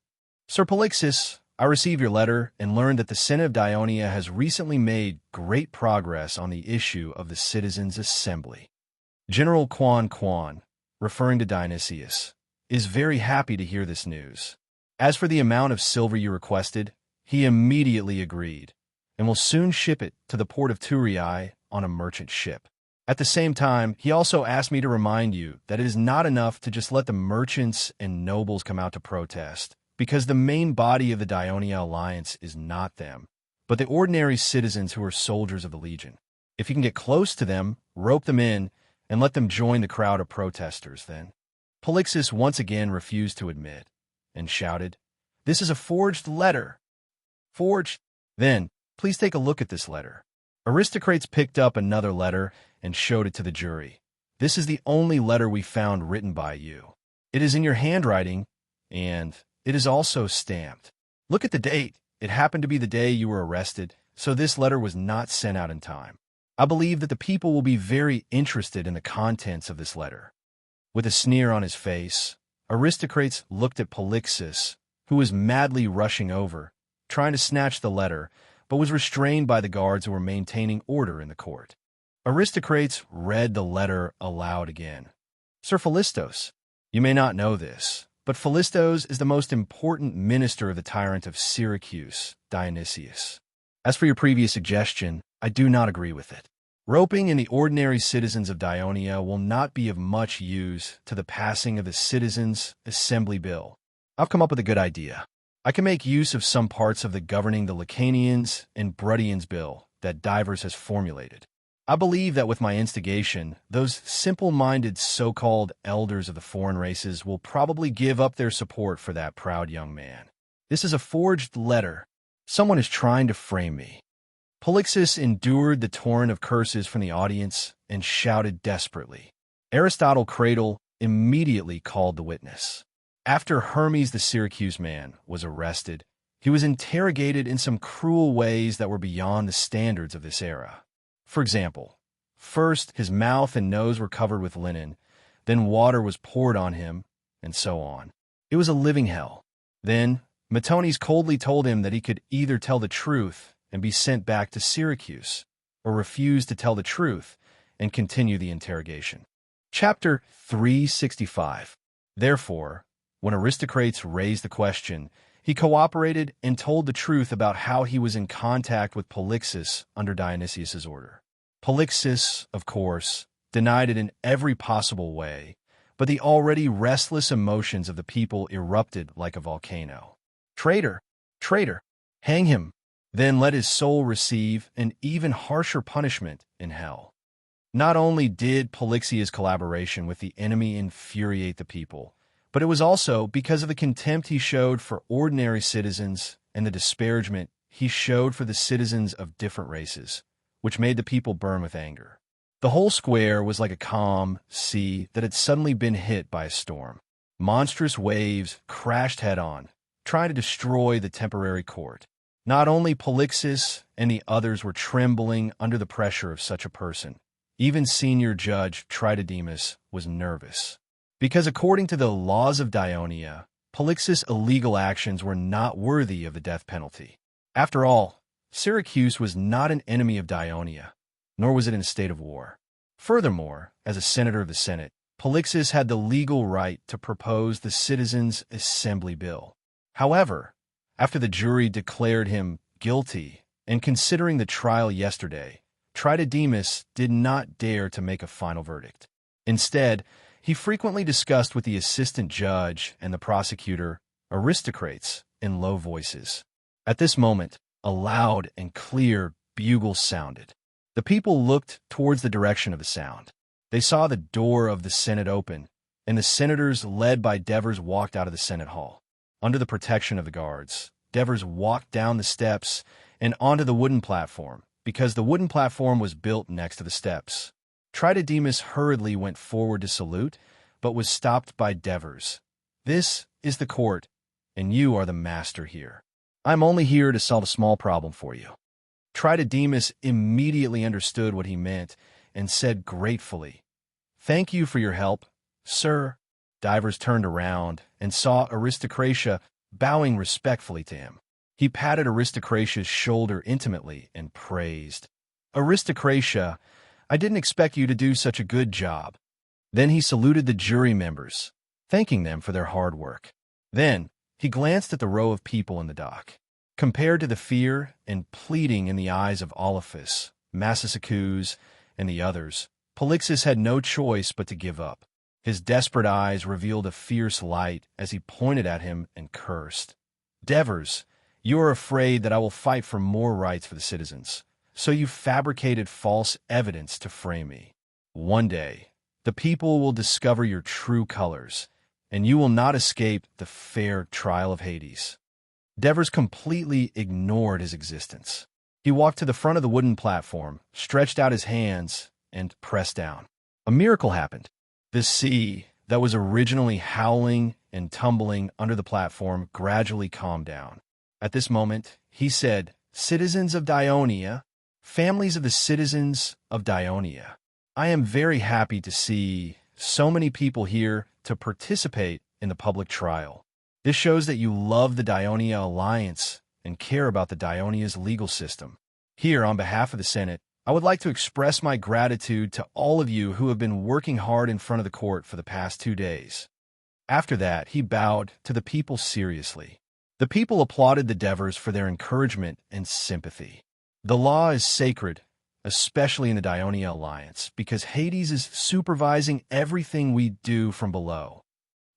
Sir Polixus, I received your letter and learned that the Senate of Dionia has recently made great progress on the issue of the Citizens' Assembly. General Quan, referring to Dionysius, is very happy to hear this news. As for the amount of silver you requested, he immediately agreed, and will soon ship it to the port of Thurii on a merchant ship. At the same time, he also asked me to remind you that it is not enough to just let the merchants and nobles come out to protest, because the main body of the Dionia alliance is not them, but the ordinary citizens who are soldiers of the legion. If you can get close to them, rope them in, and let them join the crowd of protesters, then. Polixus once again refused to admit, and shouted, "This is a forged letter." "Forged? Then, please take a look at this letter." Aristocrates picked up another letter and showed it to the jury. "This is the only letter we found written by you. It is in your handwriting, and it is also stamped. Look at the date. It happened to be the day you were arrested, so this letter was not sent out in time. I believe that the people will be very interested in the contents of this letter." With a sneer on his face, Aristocrates looked at Polixus, who was madly rushing over, trying to snatch the letter, but was restrained by the guards who were maintaining order in the court. Aristocrates read the letter aloud again. "Sir Philistos, you may not know this, but Philistos is the most important minister of the tyrant of Syracuse, Dionysius. As for your previous suggestion, I do not agree with it. Roping in the ordinary citizens of Dionia will not be of much use to the passing of the Citizens' Assembly Bill. I've come up with a good idea. I can make use of some parts of the governing the Lacanians and Brudians bill that Divers has formulated. I believe that with my instigation, those simple-minded so-called elders of the foreign races will probably give up their support for that proud young man. This is a forged letter. Someone is trying to frame me." Polixus endured the torrent of curses from the audience and shouted desperately. Aristotle Cradle immediately called the witness. After Hermes the Syracuse man was arrested, he was interrogated in some cruel ways that were beyond the standards of this era. For example, first his mouth and nose were covered with linen, then water was poured on him, and so on. It was a living hell. Then Metones coldly told him that he could either tell the truth and be sent back to Syracuse, or refuse to tell the truth and continue the interrogation. Chapter 365. Therefore, when Aristocrates raised the question, he cooperated and told the truth about how he was in contact with Polixus under Dionysius's order. Polixus, of course, denied it in every possible way, but the already restless emotions of the people erupted like a volcano. "Traitor! Traitor! Hang him! Then let his soul receive an even harsher punishment in hell." Not only did Polixus's collaboration with the enemy infuriate the people, but it was also because of the contempt he showed for ordinary citizens and the disparagement he showed for the citizens of different races, which made the people burn with anger. The whole square was like a calm sea that had suddenly been hit by a storm. Monstrous waves crashed head-on, trying to destroy the temporary court. Not only Polixis and the others were trembling under the pressure of such a person, even senior judge Tritodemus was nervous. Because according to the laws of Dionia, Polixis' illegal actions were not worthy of the death penalty. After all, Syracuse was not an enemy of Dionia, nor was it in a state of war. Furthermore, as a senator of the Senate, Polixis had the legal right to propose the Citizens' Assembly Bill. However, after the jury declared him guilty, and considering the trial yesterday, Tritodemus did not dare to make a final verdict. Instead, he frequently discussed with the assistant judge and the prosecutor aristocrats in low voices. At this moment, a loud and clear bugle sounded. The people looked towards the direction of the sound. They saw the door of the Senate open, and the senators led by Devers walked out of the Senate hall. Under the protection of the guards, Devers walked down the steps and onto the wooden platform, because the wooden platform was built next to the steps. Tritodemus hurriedly went forward to salute, but was stopped by Devers. "This is the court, and you are the master here. I'm only here to solve a small problem for you." Tritodemus immediately understood what he meant and said gratefully, "Thank you for your help, sir." Devers turned around and saw Aristocratia bowing respectfully to him. He patted Aristocratia's shoulder intimately and praised, "Aristocratia, I didn't expect you to do such a good job." Then he saluted the jury members, thanking them for their hard work. Then he glanced at the row of people in the dock. Compared to the fear and pleading in the eyes of Oliphus, Massicus, and the others, Polixis had no choice but to give up. His desperate eyes revealed a fierce light as he pointed at him and cursed. "Devers, you are afraid that I will fight for more rights for the citizens, so you fabricated false evidence to frame me. One day, the people will discover your true colors, and you will not escape the fair trial of Hades." Devers completely ignored his existence. He walked to the front of the wooden platform, stretched out his hands, and pressed down. A miracle happened. The sea, that was originally howling and tumbling under the platform, gradually calmed down. At this moment, he said, "Citizens of Dionia, families of the citizens of Dionia, I am very happy to see so many people here to participate in the public trial. This shows that you love the Dionia Alliance and care about the Dionia's legal system. Here, on behalf of the Senate, I would like to express my gratitude to all of you who have been working hard in front of the court for the past 2 days." After that, he bowed to the people seriously. The people applauded the Devers for their encouragement and sympathy. The law is sacred, especially in the Dionia Alliance, because Hades is supervising everything we do from below.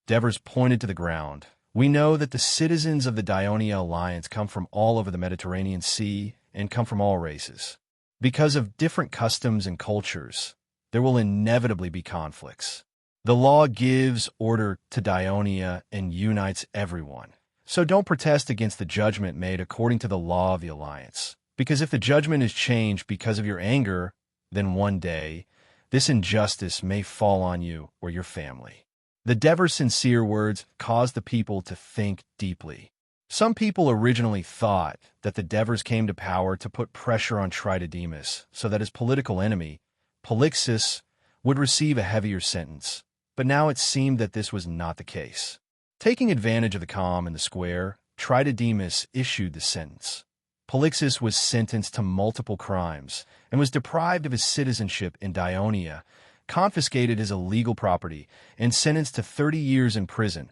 Devers pointed to the ground. "We know that the citizens of the Dionia Alliance come from all over the Mediterranean Sea and come from all races. Because of different customs and cultures, there will inevitably be conflicts. The law gives order to Dionia and unites everyone. So don't protest against the judgment made according to the law of the Alliance, because if the judgment is changed because of your anger, then one day, this injustice may fall on you or your family." The Devers' sincere words caused the people to think deeply. Some people originally thought that the Devers came to power to put pressure on Tritodemus so that his political enemy, Polixis, would receive a heavier sentence, but now it seemed that this was not the case. Taking advantage of the calm in the square, Tritodemus issued the sentence. Polixis was sentenced to multiple crimes and was deprived of his citizenship in Dionia, confiscated his illegal property, and sentenced to 30 years in prison.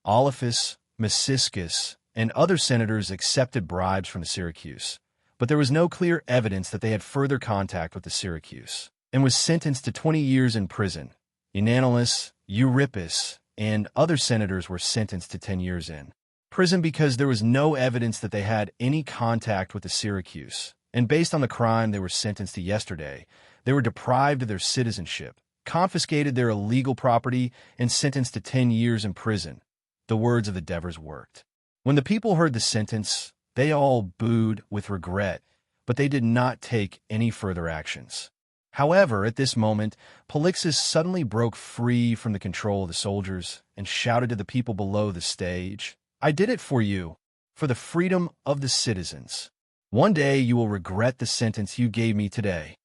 Oliphus, Massicus, and other senators accepted bribes from the Syracuse, but there was no clear evidence that they had further contact with the Syracuse, and was sentenced to 20 years in prison. Eunyalus, Eurypus, and other senators were sentenced to 10 years in prison because there was no evidence that they had any contact with the Syracuse, and based on the crime they were sentenced to yesterday, they were deprived of their citizenship, confiscated their illegal property, and sentenced to 10 years in prison. The words of the Devers worked. When the people heard the sentence, They all booed with regret, but they did not take any further actions. However, at this moment, Polixus suddenly broke free from the control of the soldiers and shouted to the people below the stage, "I did it for you, for the freedom of the citizens. One day you will regret the sentence you gave me today."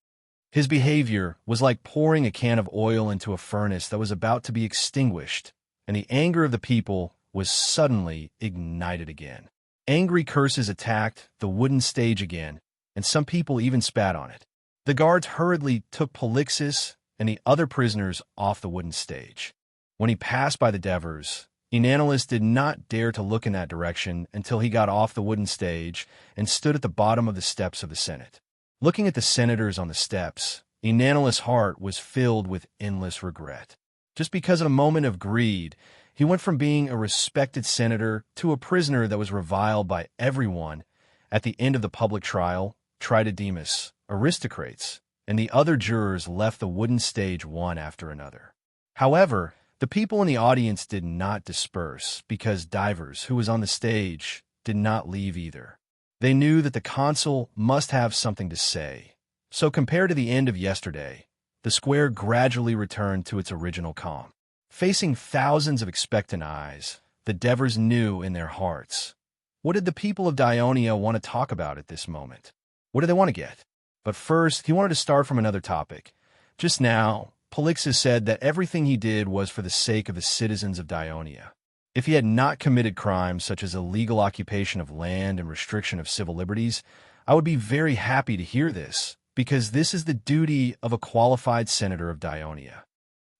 His behavior was like pouring a can of oil into a furnace that was about to be extinguished, and the anger of the people was suddenly ignited again. Angry curses attacked the wooden stage again, and some people even spat on it. The guards hurriedly took Polixus and the other prisoners off the wooden stage. When he passed by the Devers, Enanilus did not dare to look in that direction until he got off the wooden stage and stood at the bottom of the steps of the Senate. Looking at the senators on the steps, Enanilus' heart was filled with endless regret. Just because of a moment of greed, he went from being a respected senator to a prisoner that was reviled by everyone. At the end of the public trial, Tritodemus, aristocrats, and the other jurors left the wooden stage one after another. However, the people in the audience did not disperse because Divers, who was on the stage, did not leave either. They knew that the consul must have something to say. So compared to the end of yesterday, the square gradually returned to its original calm. Facing thousands of expectant eyes, the Devers knew in their hearts. What did the people of Dionia want to talk about at this moment? What did they want to get? But first, he wanted to start from another topic. Just now, Polixus said that everything he did was for the sake of the citizens of Dionia. If he had not committed crimes such as illegal occupation of land and restriction of civil liberties, I would be very happy to hear this, because this is the duty of a qualified senator of Dionia.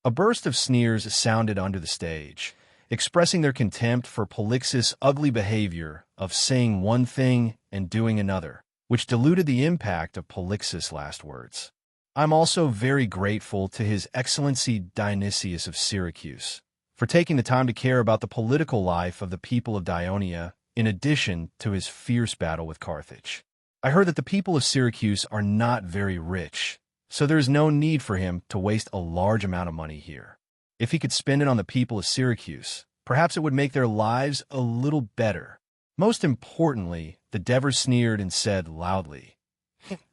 A burst of sneers sounded under the stage, expressing their contempt for Polixus' ugly behavior of saying one thing and doing another, which diluted the impact of Polixus' last words. I'm also very grateful to His Excellency Dionysius of Syracuse for taking the time to care about the political life of the people of Dionia in addition to his fierce battle with Carthage. I heard that the people of Syracuse are not very rich, so there is no need for him to waste a large amount of money here. If he could spend it on the people of Syracuse, perhaps it would make their lives a little better. Most importantly, the Devers sneered and said loudly,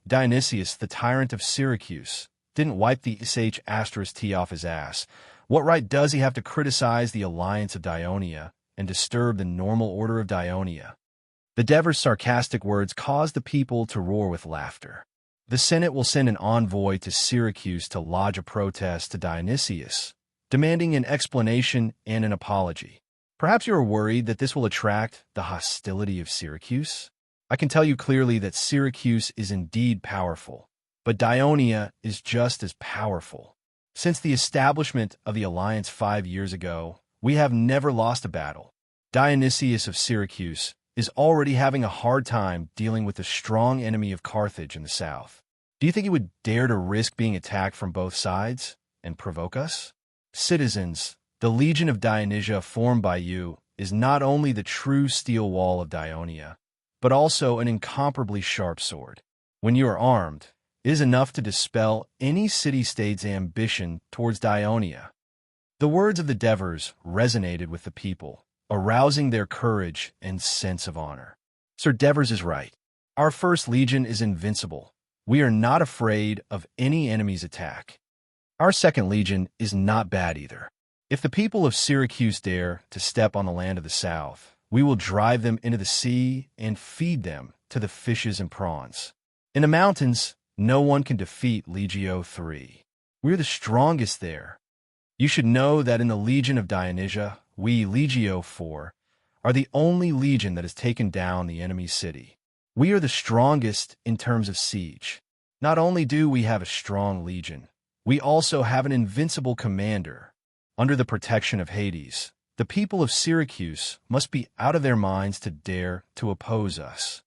"Dionysius, the tyrant of Syracuse, didn't wipe the sh*t off his ass. What right does he have to criticize the alliance of Dionia and disturb the normal order of Dionia?" The Devers' sarcastic words caused the people to roar with laughter. The Senate will send an envoy to Syracuse to lodge a protest to Dionysius, demanding an explanation and an apology. Perhaps you are worried that this will attract the hostility of Syracuse? I can tell you clearly that Syracuse is indeed powerful, but Dionia is just as powerful. Since the establishment of the alliance 5 years ago, we have never lost a battle. Dionysius of Syracuse is already having a hard time dealing with the strong enemy of Carthage in the south. Do you think he would dare to risk being attacked from both sides and provoke us? Citizens, the Legion of Dionysia formed by you is not only the true steel wall of Dionia, but also an incomparably sharp sword. When you are armed, it is enough to dispel any city-state's ambition towards Dionia. The words of the Devers resonated with the people, arousing their courage and sense of honor. Sir Devers is right. Our first legion is invincible. We are not afraid of any enemy's attack. Our second legion is not bad either. If the people of Syracuse dare to step on the land of the south, we will drive them into the sea and feed them to the fishes and prawns. In the mountains, no one can defeat Legio III. We're the strongest there. You should know that in the Legion of Dionysia, we, Legio IV, are the only legion that has taken down the enemy's city. We are the strongest in terms of siege. Not only do we have a strong legion, we also have an invincible commander. Under the protection of Hades, the people of Syracuse must be out of their minds to dare to oppose us.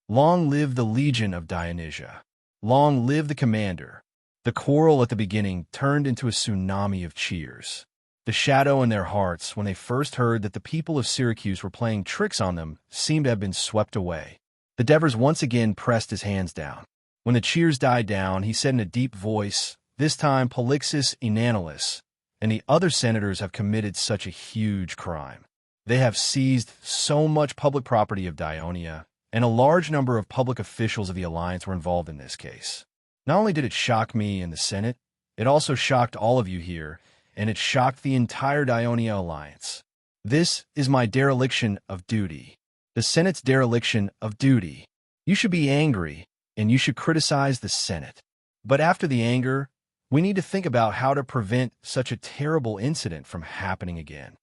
Long live the Legion of Dionysia. Long live the commander. The quarrel at the beginning turned into a tsunami of cheers. The shadow in their hearts when they first heard that the people of Syracuse were playing tricks on them seemed to have been swept away. The Devers once again pressed his hands down. When the cheers died down, he said in a deep voice, "This time Polixus Enanilus and the other senators have committed such a huge crime. They have seized so much public property of Dionia and a large number of public officials of the Alliance were involved in this case. Not only did it shock me and the Senate, it also shocked all of you here, and it shocked the entire Dionia Alliance. This is my dereliction of duty. The Senate's dereliction of duty. You should be angry, and you should criticize the Senate. But after the anger, we need to think about how to prevent such a terrible incident from happening again.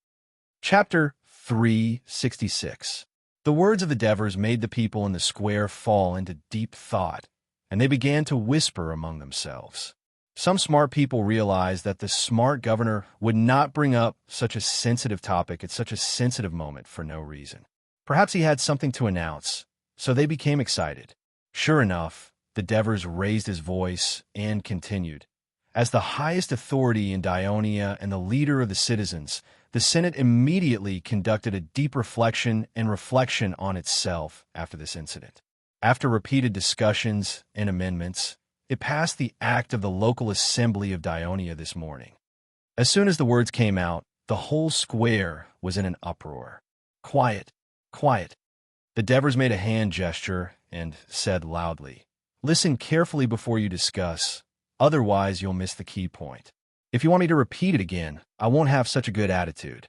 Chapter 366. The words of the Devers made the people in the square fall into deep thought, and they began to whisper among themselves. Some smart people realized that the smart governor would not bring up such a sensitive topic at such a sensitive moment for no reason. Perhaps he had something to announce, so they became excited. Sure enough, the Devers raised his voice and continued. As the highest authority in Dionia and the leader of the citizens, the Senate immediately conducted a deep reflection on itself after this incident. After repeated discussions and amendments, it passed the act of the local assembly of Dionia this morning. As soon as the words came out, the whole square was in an uproar. Quiet, quiet. The Devers made a hand gesture and said loudly, "Listen carefully before you discuss, otherwise you'll miss the key point. If you want me to repeat it again, I won't have such a good attitude."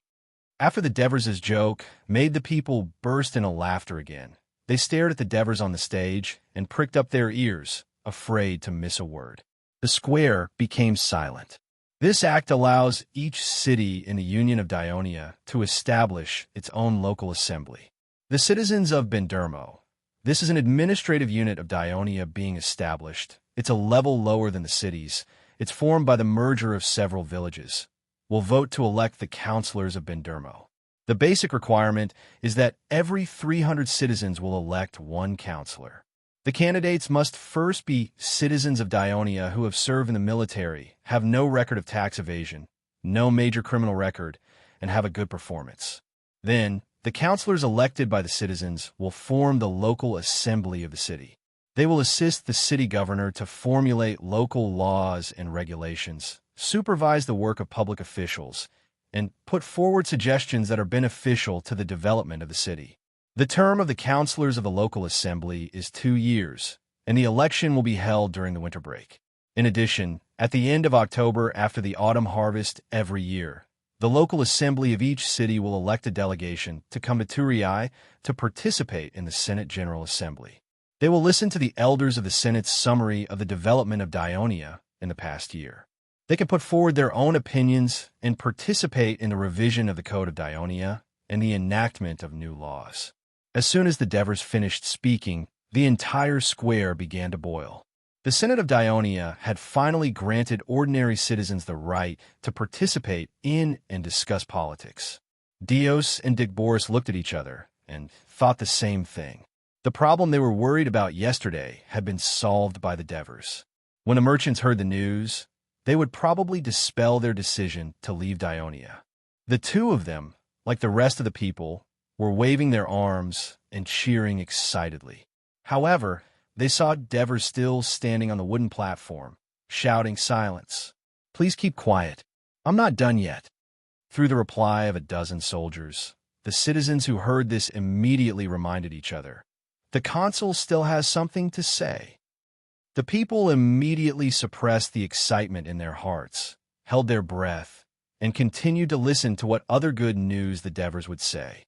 After the Devers' joke made the people burst into laughter again, they stared at the Devers on the stage and pricked up their ears, afraid to miss a word. The square became silent. This act allows each city in the Union of Dionia to establish its own local assembly. The citizens of Bendermo. This is an administrative unit of Dionia being established. It's a level lower than the cities. It's formed by the merger of several villages. Will vote to elect the councilors of Bendermo. The basic requirement is that every 300 citizens will elect one councilor. The candidates must first be citizens of Dionia who have served in the military, have no record of tax evasion, no major criminal record, and have a good performance. Then, the councilors elected by the citizens will form the local assembly of the city. They will assist the city governor to formulate local laws and regulations, supervise the work of public officials, and put forward suggestions that are beneficial to the development of the city. The term of the councilors of the local assembly is 2 years, and the election will be held during the winter break. In addition, at the end of October after the autumn harvest every year, the local assembly of each city will elect a delegation to come to Turiai to participate in the Senate General Assembly. They will listen to the elders of the Senate's summary of the development of Dionia in the past year. They can put forward their own opinions and participate in the revision of the Code of Dionia and the enactment of new laws. As soon as the Devers finished speaking, the entire square began to boil. The Senate of Dionia had finally granted ordinary citizens the right to participate in and discuss politics. Dios and Digboris looked at each other and thought the same thing. The problem they were worried about yesterday had been solved by the Devers. When the merchants heard the news, they would probably dispel their decision to leave Dionia. The two of them, like the rest of the people, were waving their arms and cheering excitedly. However, they saw Devers still standing on the wooden platform, shouting silence. "Please keep quiet. I'm not done yet." Through the reply of a dozen soldiers, the citizens who heard this immediately reminded each other. The consul still has something to say. The people immediately suppressed the excitement in their hearts, held their breath, and continued to listen to what other good news the Devers would say.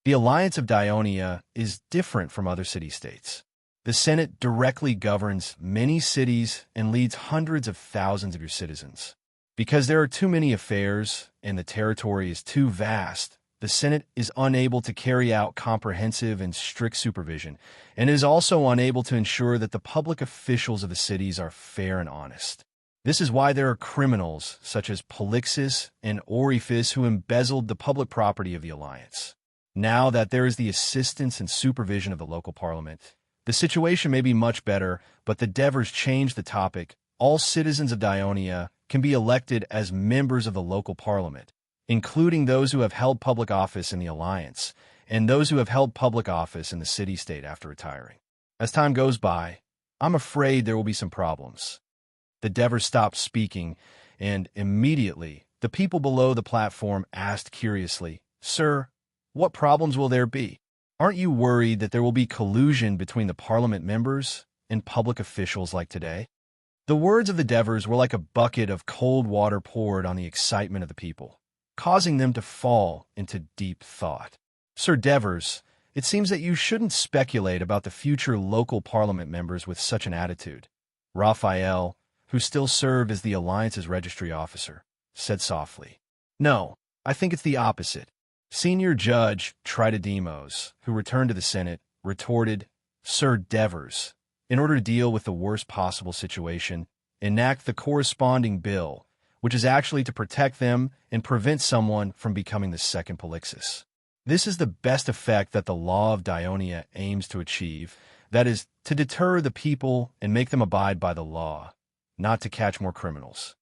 The Alliance of Dionia is different from other city-states. The Senate directly governs many cities and leads hundreds of thousands of your citizens. Because there are too many affairs and the territory is too vast, the Senate is unable to carry out comprehensive and strict supervision, and is also unable to ensure that the public officials of the cities are fair and honest. This is why there are criminals such as Polixis and Orifice who embezzled the public property of the Alliance. Now that there is the assistance and supervision of the local parliament, the situation may be much better, but the Devers changed the topic. All citizens of Dionia can be elected as members of the local parliament, including those who have held public office in the Alliance and those who have held public office in the city-state after retiring. As time goes by, I'm afraid there will be some problems. The Devers stopped speaking, and immediately the people below the platform asked curiously, "Sir, what problems will there be?" Aren't you worried that there will be collusion between the parliament members and public officials like today? The words of the Devers were like a bucket of cold water poured on the excitement of the people, causing them to fall into deep thought. Sir Devers, it seems that you shouldn't speculate about the future local parliament members with such an attitude. Raphael, who still served as the Alliance's registry officer, said softly. No, I think it's the opposite. Senior Judge Tritodemos, who returned to the Senate, retorted, Sir Devers, in order to deal with the worst possible situation, enact the corresponding bill, which is actually to protect them and prevent someone from becoming the second Polixis. This is the best effect that the law of Dionia aims to achieve, that is, to deter the people and make them abide by the law, not to catch more criminals.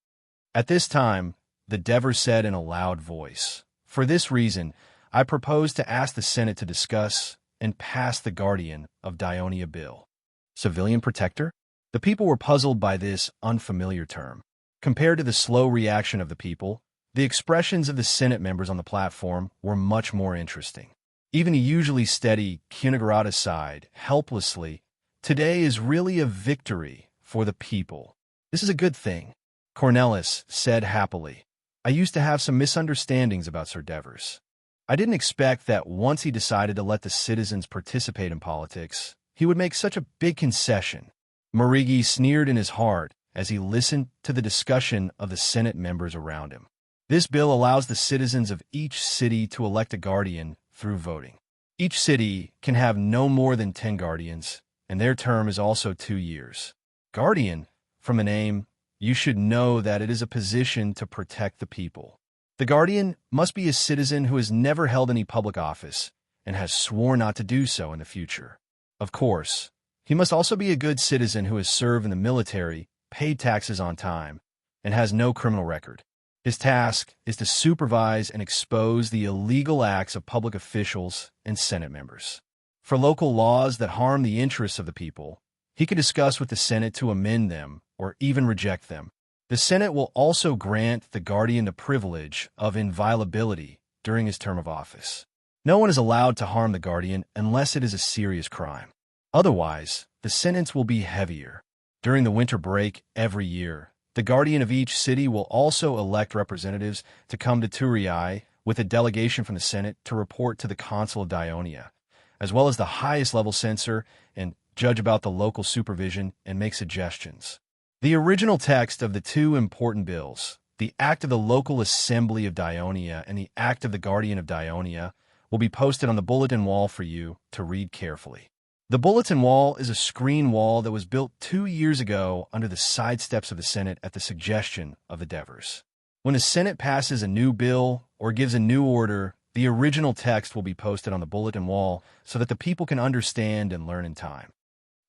At this time, the Devers said in a loud voice, For this reason, I propose to ask the Senate to discuss and pass the Guardian of Dionia bill. Civilian protector? The people were puzzled by this unfamiliar term. Compared to the slow reaction of the people, the expressions of the Senate members on the platform were much more interesting. Even a usually steady Cunagurata sighed, helplessly, Today is really a victory for the people. This is a good thing, Cornelis said happily. I used to have some misunderstandings about Sir Devers. I didn't expect that once he decided to let the citizens participate in politics, he would make such a big concession. Marigi sneered in his heart as he listened to the discussion of the Senate members around him. This bill allows the citizens of each city to elect a guardian through voting. Each city can have no more than 10 guardians, and their term is also 2 years. Guardian, from a name, you should know that it is a position to protect the people. The guardian must be a citizen who has never held any public office and has sworn not to do so in the future. Of course, he must also be a good citizen who has served in the military, paid taxes on time, and has no criminal record. His task is to supervise and expose the illegal acts of public officials and Senate members. For local laws that harm the interests of the people, he can discuss with the Senate to amend them or even reject them. The Senate will also grant the guardian the privilege of inviolability during his term of office. No one is allowed to harm the guardian unless it is a serious crime. Otherwise, the sentence will be heavier. During the winter break every year, the guardian of each city will also elect representatives to come to Turiai with a delegation from the Senate to report to the Consul of Dionia, as well as the highest level censor and judge about the local supervision and make suggestions. The original text of the two important bills, the Act of the Local Assembly of Dionia and the Act of the Guardian of Dionia, will be posted on the bulletin wall for you to read carefully. The bulletin wall is a screen wall that was built 2 years ago under the side steps of the Senate at the suggestion of the Devers. When the Senate passes a new bill or gives a new order, the original text will be posted on the bulletin wall so that the people can understand and learn in time.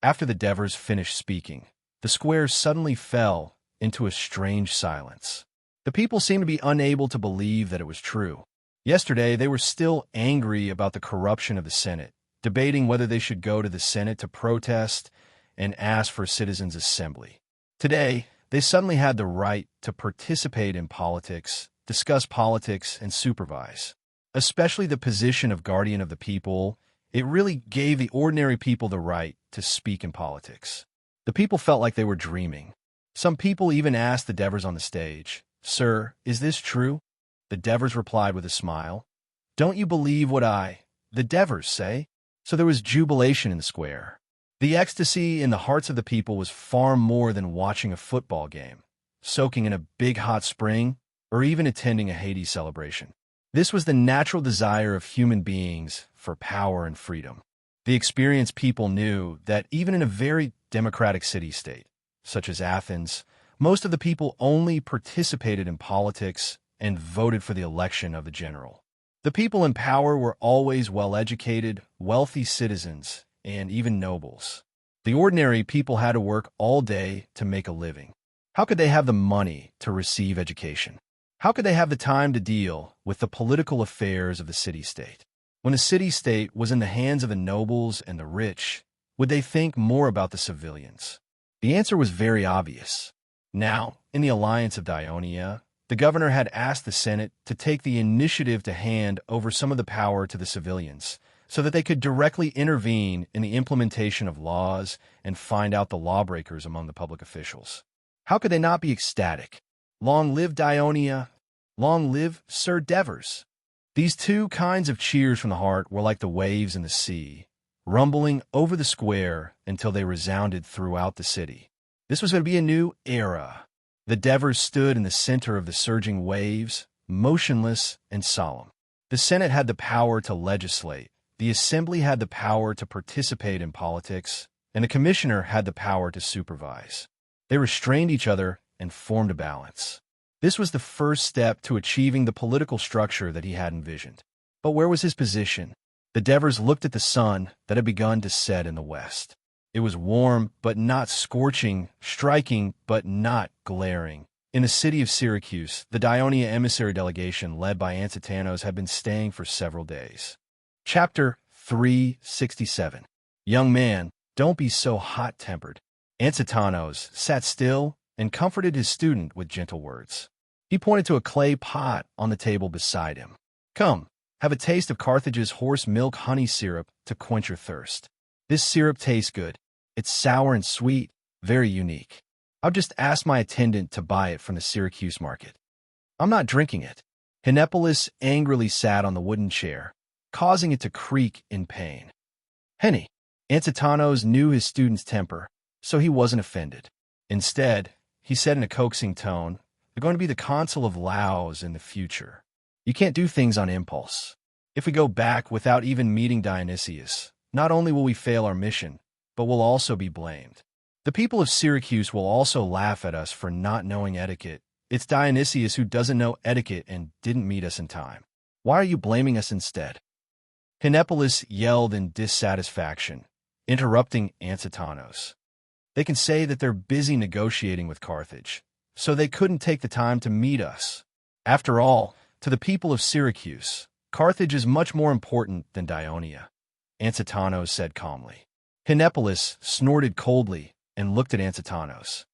After the Devers finished speaking, the square suddenly fell into a strange silence. The people seemed to be unable to believe that it was true. Yesterday, they were still angry about the corruption of the Senate, debating whether they should go to the Senate to protest and ask for a citizens' assembly. Today, they suddenly had the right to participate in politics, discuss politics, and supervise. Especially the position of guardian of the people, it really gave the ordinary people the right to speak in politics. The people felt like they were dreaming. Some people even asked the Devers on the stage, Sir, is this true? The Devers replied with a smile, Don't you believe what the Devers, say? So there was jubilation in the square. The ecstasy in the hearts of the people was far more than watching a football game, soaking in a big hot spring, or even attending a Hades celebration. This was the natural desire of human beings for power and freedom. The experienced people knew that even in a very democratic city-state, such as Athens, most of the people only participated in politics and voted for the election of the general. The people in power were always well-educated, wealthy citizens, and even nobles. The ordinary people had to work all day to make a living. How could they have the money to receive education? How could they have the time to deal with the political affairs of the city-state? When the city-state was in the hands of the nobles and the rich, would they think more about the civilians? The answer was very obvious. Now, in the Alliance of Dionia, the governor had asked the Senate to take the initiative to hand over some of the power to the civilians, so that they could directly intervene in the implementation of laws and find out the lawbreakers among the public officials. How could they not be ecstatic? Long live Dionia! Long live Sir Devers! These two kinds of cheers from the heart were like the waves in the sea, rumbling over the square until they resounded throughout the city. This was going to be a new era. The Devers stood in the center of the surging waves, motionless and solemn. The Senate had the power to legislate, the Assembly had the power to participate in politics, and the Commissioner had the power to supervise. They restrained each other and formed a balance. This was the first step to achieving the political structure that he had envisioned. But where was his position? The Devers looked at the sun that had begun to set in the west. It was warm, but not scorching, striking, but not glaring. In the city of Syracuse, the Dionia emissary delegation led by Antitanos had been staying for several days. Chapter 367. Young man, don't be so hot-tempered. Antitanos sat still and comforted his student with gentle words. He pointed to a clay pot on the table beside him. Come, have a taste of Carthage's horse milk honey syrup to quench your thirst. This syrup tastes good. It's sour and sweet, very unique. I'll just ask my attendant to buy it from the Syracuse market. I'm not drinking it. Hennepolis angrily sat on the wooden chair, causing it to creak in pain. Henny, Antitanos knew his student's temper, so he wasn't offended. Instead, he said in a coaxing tone, "You're going to be the consul of Laos in the future. You can't do things on impulse. If we go back without even meeting Dionysius, not only will we fail our mission, but we'll also be blamed. The people of Syracuse will also laugh at us for not knowing etiquette. It's Dionysius who doesn't know etiquette and didn't meet us in time. Why are you blaming us instead?" Hennepolis yelled in dissatisfaction, interrupting Antitanos. They can say that they're busy negotiating with Carthage, so they couldn't take the time to meet us. After all, to the people of Syracuse, Carthage is much more important than Dionia, Antitanos said calmly. Hennepolis snorted coldly and looked at Antitanos.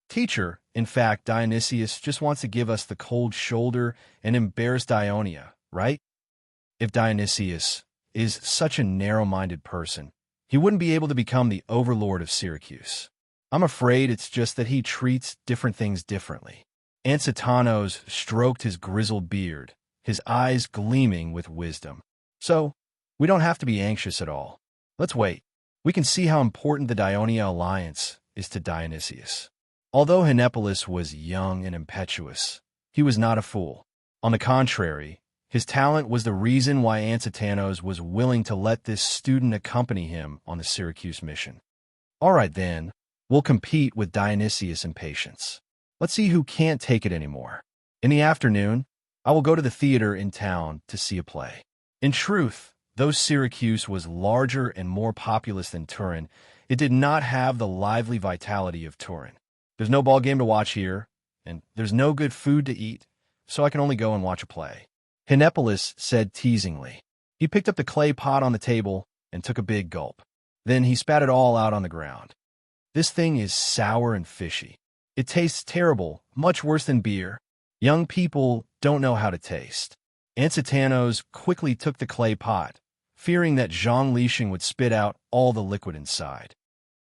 Teacher, in fact, Dionysius just wants to give us the cold shoulder and embarrass Dionia, right? If Dionysius is such a narrow-minded person, he wouldn't be able to become the Overlord of Syracuse. I'm afraid it's just that he treats different things differently. Antitanos stroked his grizzled beard, his eyes gleaming with wisdom. So, we don't have to be anxious at all. Let's wait. We can see how important the Dionia alliance is to Dionysius. Although Hennepolis was young and impetuous, he was not a fool. On the contrary, his talent was the reason why Antitanos was willing to let this student accompany him on the Syracuse mission. All right then, we'll compete with Dionysius in patience. Let's see who can't take it anymore. In the afternoon, I will go to the theater in town to see a play. In truth, though Syracuse was larger and more populous than Turin, it did not have the lively vitality of Turin. There's no ball game to watch here, and there's no good food to eat, so I can only go and watch a play. Hennepolis said teasingly. He picked up the clay pot on the table and took a big gulp. Then he spat it all out on the ground. This thing is sour and fishy. It tastes terrible, much worse than beer. Young people don't know how to taste. Antitanos quickly took the clay pot, fearing that Zhang Lixing would spit out all the liquid inside.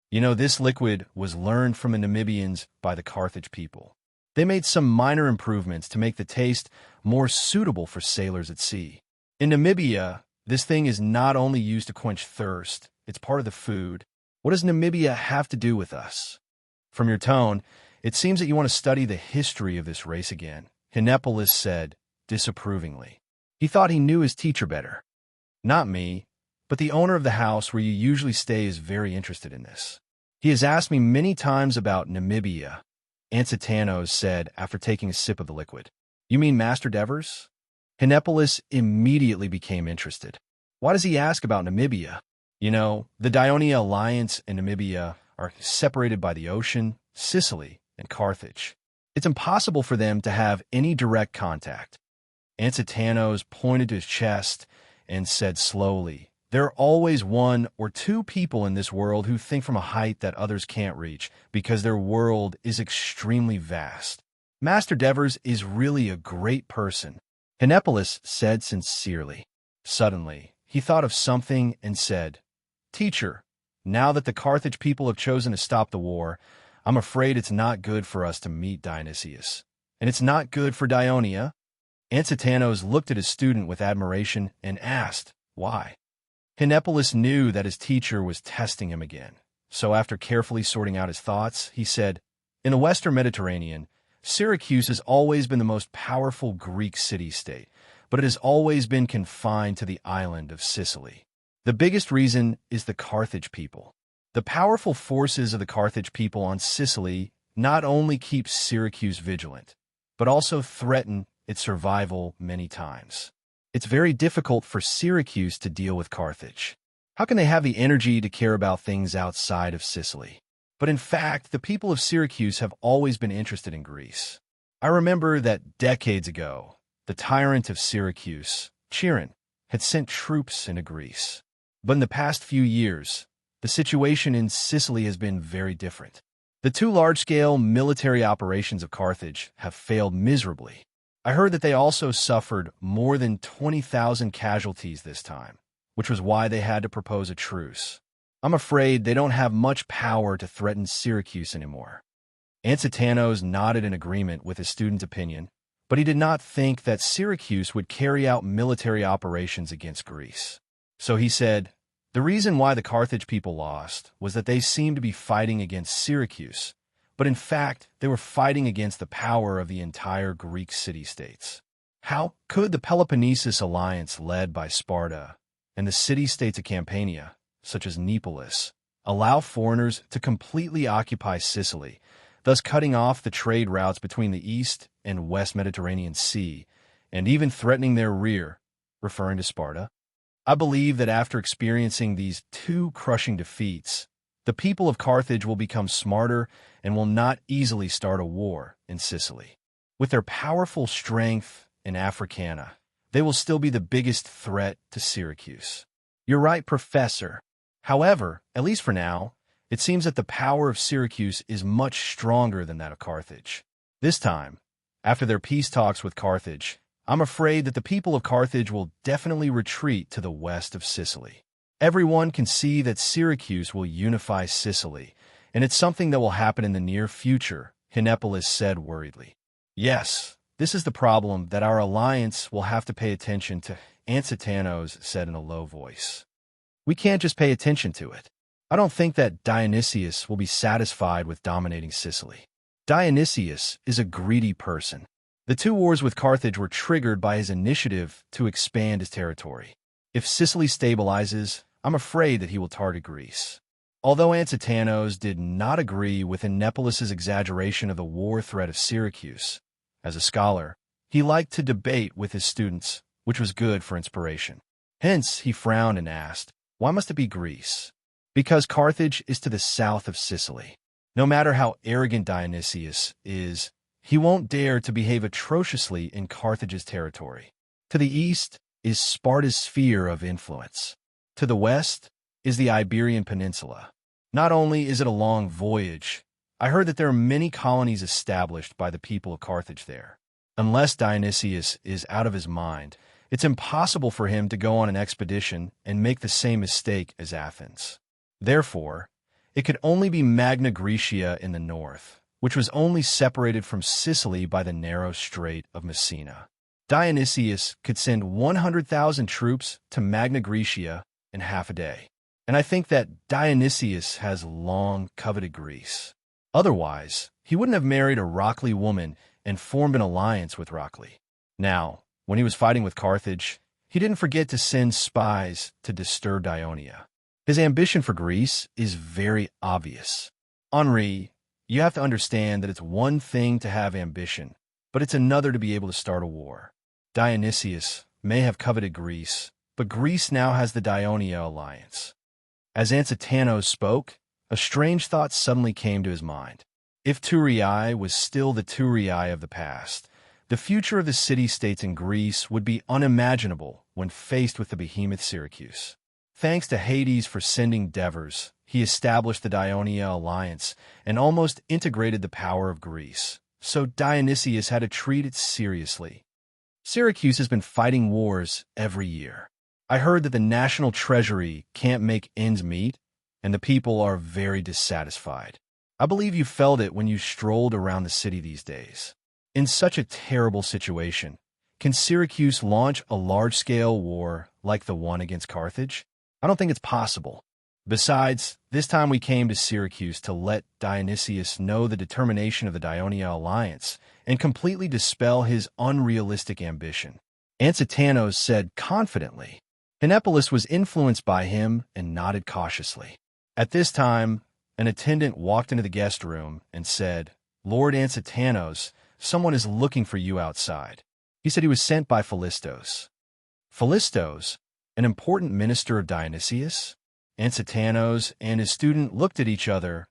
You know, this liquid was learned from the Namibians by the Carthage people. They made some minor improvements to make the taste more suitable for sailors at sea. In Namibia, this thing is not only used to quench thirst, it's part of the food. What does Namibia have to do with us? From your tone, it seems that you want to study the history of this race again, Hennepolis said disapprovingly. He thought he knew his teacher better. Not me, but the owner of the house where you usually stay is very interested in this. He has asked me many times about Namibia, Antitanos said after taking a sip of the liquid. You mean Master Devers? Hennepolis immediately became interested. Why does he ask about Namibia? You know, the Dionia alliance and Namibia are separated by the ocean, Sicily, and Carthage. It's impossible for them to have any direct contact. Antitanos pointed to his chest and said slowly, There are always one or two people in this world who think from a height that others can't reach because their world is extremely vast. Master Devers is really a great person, Hennepolis said sincerely. Suddenly, He thought of something and said, "Teacher, now that the Carthage people have chosen to stop the war, I'm afraid it's not good for us to meet Dionysius. And it's not good for Dionia." Ansitanos looked at his student with admiration and asked, "Why?" Hinepolis knew that his teacher was testing him again. So after carefully sorting out his thoughts, he said, "In the Western Mediterranean, Syracuse has always been the most powerful Greek city-state, but it has always been confined to the island of Sicily. The biggest reason is the Carthage people. The powerful forces of the Carthage people on Sicily not only keep Syracuse vigilant, but also threaten its survival many times. It's very difficult for Syracuse to deal with Carthage. How can they have the energy to care about things outside of Sicily? But in fact, the people of Syracuse have always been interested in Greece. I remember that decades ago, the tyrant of Syracuse, Chiron, had sent troops into Greece. But in the past few years, the situation in Sicily has been very different. The two large-scale military operations of Carthage have failed miserably. I heard that they also suffered more than 20,000 casualties this time, which was why they had to propose a truce. I'm afraid they don't have much power to threaten Syracuse anymore." Ansitanos nodded in agreement with his student's opinion, but he did not think that Syracuse would carry out military operations against Greece. So he said, "The reason why the Carthage people lost was that they seemed to be fighting against Syracuse, but in fact they were fighting against the power of the entire Greek city-states. How could the Peloponnesus alliance led by Sparta and the city-states of Campania, such as Neapolis, allow foreigners to completely occupy Sicily, thus cutting off the trade routes between the East and West Mediterranean Sea, and even threatening their rear," referring to Sparta? "I believe that after experiencing these two crushing defeats, the people of Carthage will become smarter and will not easily start a war in Sicily. With their powerful strength in Africana, they will still be the biggest threat to Syracuse." "You're right, Professor. However, at least for now, it seems that the power of Syracuse is much stronger than that of Carthage. This time, after their peace talks with Carthage, I'm afraid that the people of Carthage will definitely retreat to the west of Sicily. Everyone can see that Syracuse will unify Sicily, and it's something that will happen in the near future," Hinepolis said worriedly. "Yes, this is the problem that our alliance will have to pay attention to," Ansitanos said in a low voice. "We can't just pay attention to it. I don't think that Dionysius will be satisfied with dominating Sicily. Dionysius is a greedy person. The two wars with Carthage were triggered by his initiative to expand his territory. If Sicily stabilizes, I'm afraid that he will target Greece." Although Ansitanos did not agree with Hinepolis' exaggeration of the war threat of Syracuse, as a scholar, he liked to debate with his students, which was good for inspiration. Hence, he frowned and asked, "Why must it be Greece?" "Because Carthage is to the south of Sicily. No matter how arrogant Dionysius is, he won't dare to behave atrociously in Carthage's territory. To the east is Sparta's sphere of influence. To the west is the Iberian Peninsula. Not only is it a long voyage, I heard that there are many colonies established by the people of Carthage there. Unless Dionysius is out of his mind, it's impossible for him to go on an expedition and make the same mistake as Athens. Therefore, it could only be Magna Graecia in the north, which was only separated from Sicily by the narrow Strait of Messina. Dionysius could send 100,000 troops to Magna Graecia in half a day. And I think that Dionysius has long coveted Greece. Otherwise, he wouldn't have married a Rockley woman and formed an alliance with Rockley. Now, when he was fighting with Carthage, he didn't forget to send spies to disturb Dionia. His ambition for Greece is very obvious. Henri, you have to understand that it's one thing to have ambition, but it's another to be able to start a war. Dionysius may have coveted Greece, but Greece now has the Dionia alliance." As Ansitanos spoke, a strange thought suddenly came to his mind. If Thurii was still the Thurii of the past, the future of the city-states in Greece would be unimaginable when faced with the behemoth Syracuse. Thanks to Hades for sending Devers, he established the Dionia alliance and almost integrated the power of Greece, so Dionysius had to treat it seriously. Syracuse has been fighting wars every year. I heard that the national treasury can't make ends meet, and the people are very dissatisfied. I believe you felt it when you strolled around the city these days. In such a terrible situation, can Syracuse launch a large-scale war like the one against Carthage? I don't think it's possible. Besides, this time we came to Syracuse to let Dionysius know the determination of the Dionia alliance and completely dispel his unrealistic ambition. Ansitanos said confidently. Hinepolis was influenced by him and nodded cautiously. At this time, an attendant walked into the guest room and said, "Lord Ansitanos, someone is looking for you outside." He said he was sent by Philistos. Philistos, an important minister of Dionysius? Ansitanos and his student looked at each other.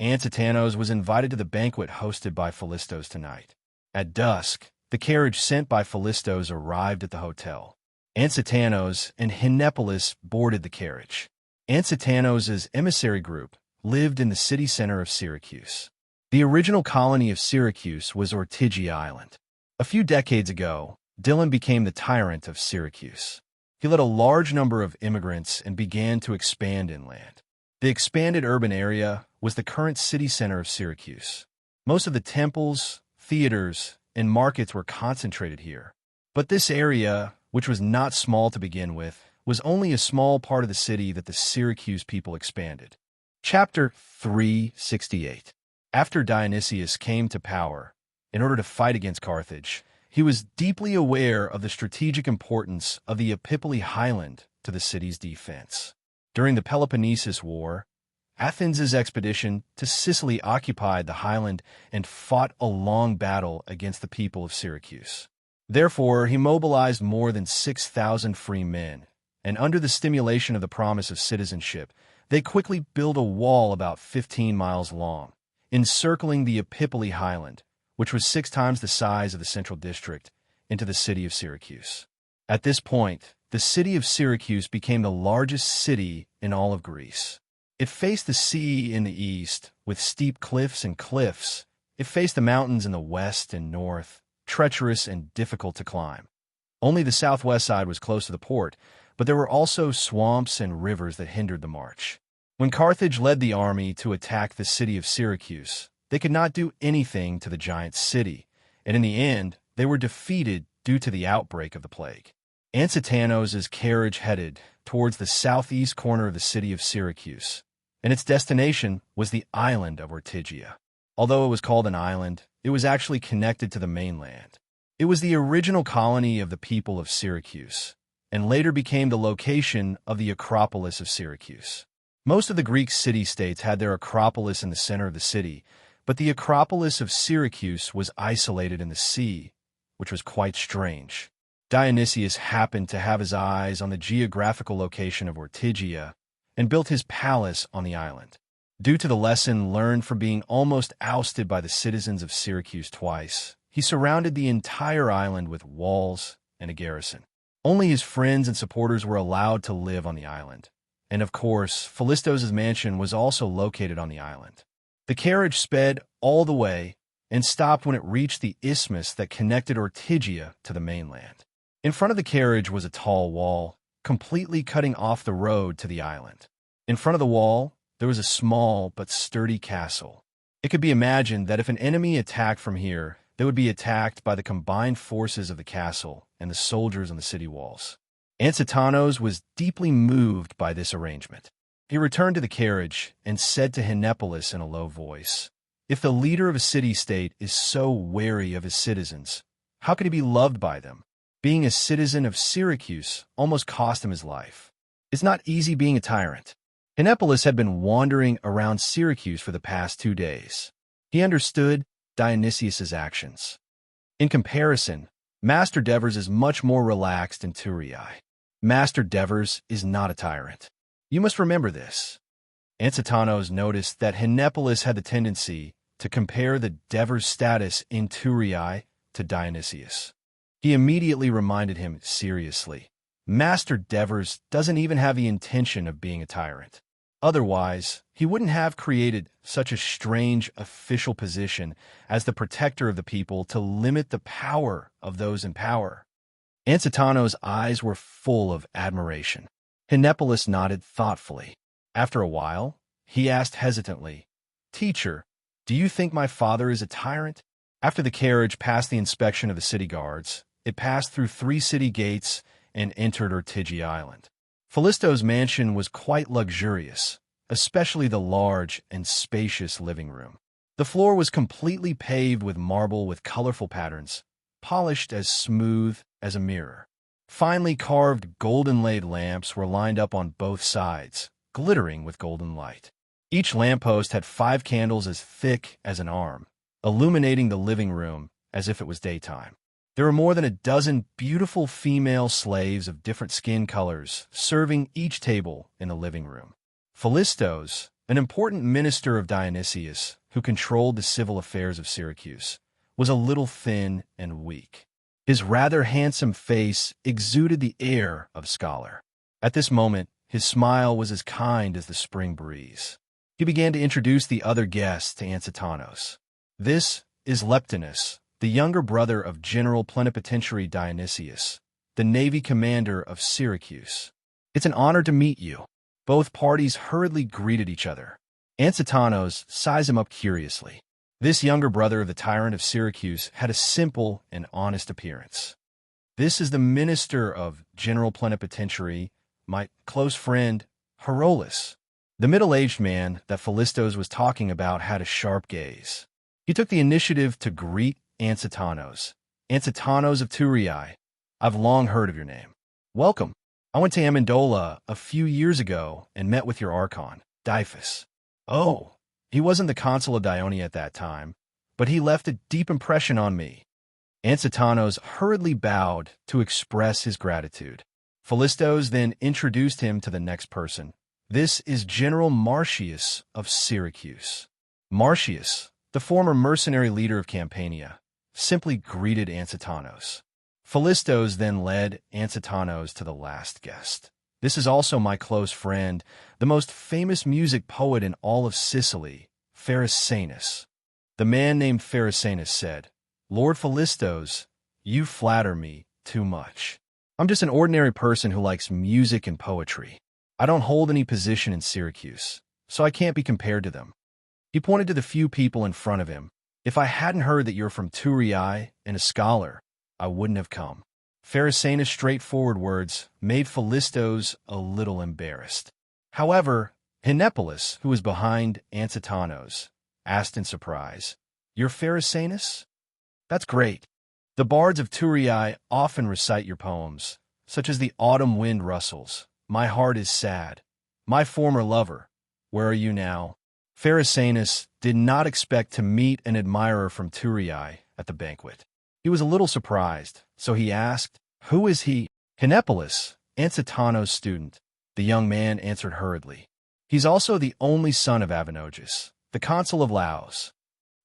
Ansitanos was invited to the banquet hosted by Philistos tonight. At dusk, the carriage sent by Philistos arrived at the hotel. Ansitanos and Hinepolis boarded the carriage. Ansitanos' emissary group lived in the city center of Syracuse. The original colony of Syracuse was Ortygia Island. A few decades ago, Dylan became the tyrant of Syracuse. He led a large number of immigrants and began to expand inland. The expanded urban area was the current city center of Syracuse. Most of the temples, theaters, and markets were concentrated here. But this area, which was not small to begin with, was only a small part of the city that the Syracuse people expanded. Chapter 368. After Dionysius came to power, in order to fight against Carthage, he was deeply aware of the strategic importance of the Epipoli highland to the city's defense. During the Peloponnesus War, Athens' expedition to Sicily occupied the highland and fought a long battle against the people of Syracuse. Therefore, he mobilized more than 6,000 free men, and under the stimulation of the promise of citizenship, they quickly built a wall about 15 miles long, encircling the Epipoli highland, which was 6 times the size of the central district, into the city of Syracuse. At this point, the city of Syracuse became the largest city in all of Greece. It faced the sea in the east, with steep cliffs and cliffs. It faced the mountains in the west and north, treacherous and difficult to climb. Only the southwest side was close to the port, but there were also swamps and rivers that hindered the march. When Carthage led the army to attack the city of Syracuse, they could not do anything to the giant city, and in the end, they were defeated due to the outbreak of the plague. Ansitanos' carriage headed towards the southeast corner of the city of Syracuse, and its destination was the island of Ortygia. Although it was called an island, it was actually connected to the mainland. It was the original colony of the people of Syracuse, and later became the location of the Acropolis of Syracuse. Most of the Greek city-states had their Acropolis in the center of the city, but the Acropolis of Syracuse was isolated in the sea, which was quite strange. Dionysius happened to have his eyes on the geographical location of Ortygia and built his palace on the island. Due to the lesson learned from being almost ousted by the citizens of Syracuse twice, he surrounded the entire island with walls and a garrison. Only his friends and supporters were allowed to live on the island. And of course, Philistos' mansion was also located on the island. The carriage sped all the way and stopped when it reached the isthmus that connected Ortygia to the mainland. In front of the carriage was a tall wall, completely cutting off the road to the island. In front of the wall, there was a small but sturdy castle. It could be imagined that if an enemy attacked from here, they would be attacked by the combined forces of the castle and the soldiers on the city walls. Ansitanos was deeply moved by this arrangement. He returned to the carriage and said to Hinepolis in a low voice, "If the leader of a city-state is so wary of his citizens, how could he be loved by them? Being a citizen of Syracuse almost cost him his life. It's not easy being a tyrant." Hinepolis had been wandering around Syracuse for the past 2 days. He understood Dionysius' actions. In comparison, Master Devers is much more relaxed in Thurii. Master Devers is not a tyrant. You must remember this. Ansitanos noticed that Hinepolis had the tendency to compare the Devers' status in Thurii to Dionysius. He immediately reminded him seriously, Master Devers doesn't even have the intention of being a tyrant. Otherwise, he wouldn't have created such a strange official position as the protector of the people to limit the power of those in power. Ansitano's eyes were full of admiration. Hinepolis nodded thoughtfully. After a while, he asked hesitantly, "Teacher, do you think my father is a tyrant?" After the carriage passed the inspection of the city guards, it passed through 3 city gates and entered Ortigi Island. Fallisto's mansion was quite luxurious, especially the large and spacious living room. The floor was completely paved with marble with colorful patterns, polished as smooth as a mirror. Finely carved golden-laid lamps were lined up on both sides, glittering with golden light. Each lamppost had 5 candles as thick as an arm, illuminating the living room as if it was daytime. There were more than a dozen beautiful female slaves of different skin colors serving each table in the living room. Fallistos, an important minister of Dionysius who controlled the civil affairs of Syracuse, was a little thin and weak. His rather handsome face exuded the air of a scholar. At this moment, his smile was as kind as the spring breeze. He began to introduce the other guests to Ansitanos. "This is Leptinus, the younger brother of General Plenipotentiary Dionysius, the Navy commander of Syracuse. It's an honor to meet you." Both parties hurriedly greeted each other. Ansitanos sized him up curiously. This younger brother of the tyrant of Syracuse had a simple and honest appearance. "This is the minister of General Plenipotentiary, my close friend, Herolus." The middle-aged man that Fallistos was talking about had a sharp gaze. He took the initiative to greet Ansitanos. "Ansitanos of Turii, I've long heard of your name. Welcome. I went to Amendola a few years ago and met with your archon, Dyphus." "Oh, he wasn't the consul of Dionia at that time, but he left a deep impression on me." Ansitanos hurriedly bowed to express his gratitude. Fallistos then introduced him to the next person. "This is General Marcius of Syracuse." Marcius, the former mercenary leader of Campania, simply greeted Ansitanos. Fallistos then led Ansitanos to the last guest. "This is also my close friend, the most famous music poet in all of Sicily, Pharissanus." The man named Pharissanus said, "Lord Fallistos, you flatter me too much. I'm just an ordinary person who likes music and poetry. I don't hold any position in Syracuse, so I can't be compared to them." He pointed to the few people in front of him. "If I hadn't heard that you're from Turii and a scholar, I wouldn't have come." Pharissanus' straightforward words made Fallistos a little embarrassed. However, Hinepolis, who was behind Ansitanos, asked in surprise, "You're Pharissanus? That's great. The bards of Turii often recite your poems, such as the autumn wind rustles, my heart is sad, my former lover, where are you now?" Pharissanus did not expect to meet an admirer from Turii at the banquet. He was a little surprised, so he asked, "Who is he?" "Hinepolis, Ansitanos' student," the young man answered hurriedly. "He's also the only son of Avinogus, the consul of Laos."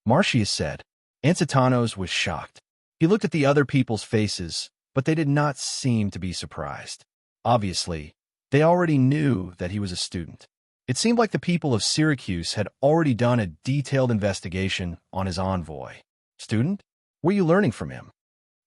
Marcius said. Ansitanos was shocked. He looked at the other people's faces, but they did not seem to be surprised. Obviously, they already knew that he was a student. It seemed like the people of Syracuse had already done a detailed investigation on his envoy. "Student? Were you learning from him?"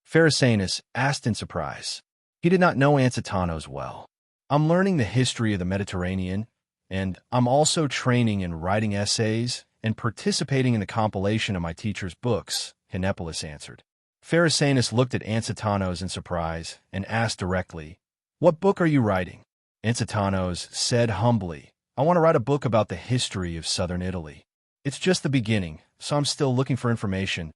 Pharissanus asked in surprise. He did not know Ansitanos well. "I'm learning the history of the Mediterranean, and I'm also training in writing essays and participating in the compilation of my teacher's books," Hinepolis answered. Pharissanus looked at Ansitanos in surprise and asked directly, "What book are you writing?" Ansitanos said humbly, "I want to write a book about the history of southern Italy. It's just the beginning, so I'm still looking for information."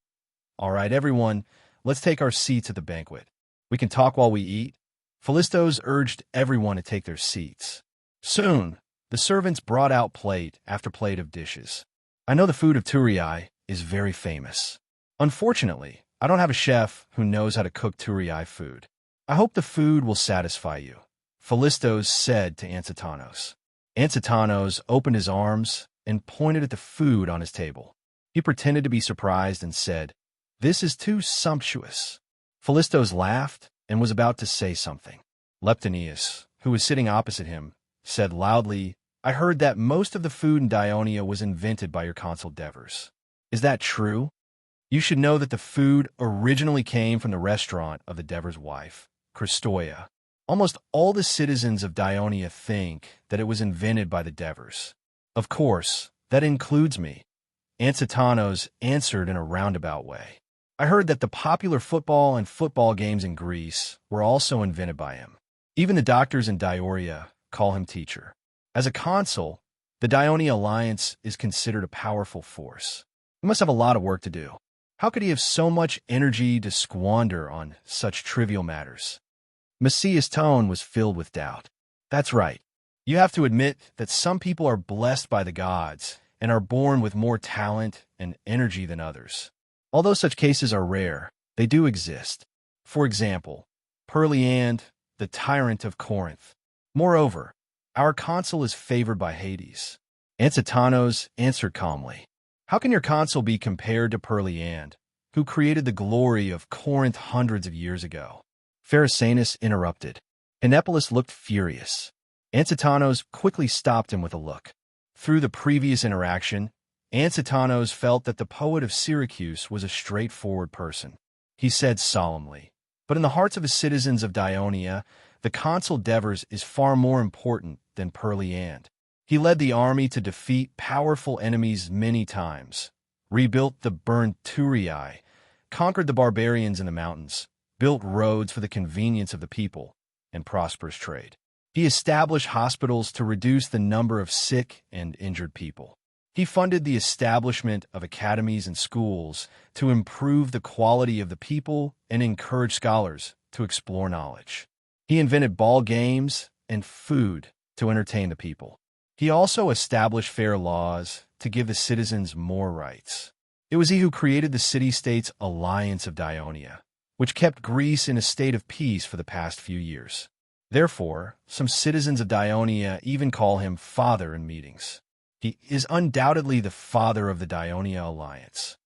"All right, everyone, let's take our seats at the banquet. We can talk while we eat." Fallistos urged everyone to take their seats. Soon, the servants brought out plate after plate of dishes. "I know the food of Turii is very famous. Unfortunately, I don't have a chef who knows how to cook Turii food. I hope the food will satisfy you," Fallistos said to Ansitanos. Ansitanos opened his arms and pointed at the food on his table. He pretended to be surprised and said, "This is too sumptuous." Fallistos laughed and was about to say something. Leptinius, who was sitting opposite him, said loudly, "I heard that most of the food in Dionia was invented by your consul Devers. Is that true? You should know that the food originally came from the restaurant of the Devers' wife, Christoia. Almost all the citizens of Dionia think that it was invented by the Devers. Of course, that includes me. Ansitanos answered in a roundabout way. I heard that the popular football and football games in Greece were also invented by him. Even the doctors in Dioria call him teacher. As a consul, the Dionia alliance is considered a powerful force. He must have a lot of work to do. How could he have so much energy to squander on such trivial matters? Messiah's tone was filled with doubt. That's right. You have to admit that some people are blessed by the gods and are born with more talent and energy than others. Although such cases are rare, they do exist. For example, Perleand, the tyrant of Corinth. Moreover, our consul is favored by Hades. Ansitanos answered calmly. How can your consul be compared to Perleand, who created the glory of Corinth hundreds of years ago? Pharisanus interrupted. Hinepolis looked furious. Ansitanos quickly stopped him with a look. Through the previous interaction, Ansitanos felt that the poet of Syracuse was a straightforward person. He said solemnly, but in the hearts of the citizens of Dionia, the consul Devers is far more important than Perleand. He led the army to defeat powerful enemies many times, rebuilt the burned Turii, conquered the barbarians in the mountains, built roads for the convenience of the people, and prosperous trade. He established hospitals to reduce the number of sick and injured people. He funded the establishment of academies and schools to improve the quality of the people and encourage scholars to explore knowledge. He invented ball games and food to entertain the people. He also established fair laws to give the citizens more rights. It was he who created the city-states alliance of Dionia, which kept Greece in a state of peace for the past few years. Therefore, some citizens of Dionia even call him Father in meetings. He is undoubtedly the father of the Dionia alliance.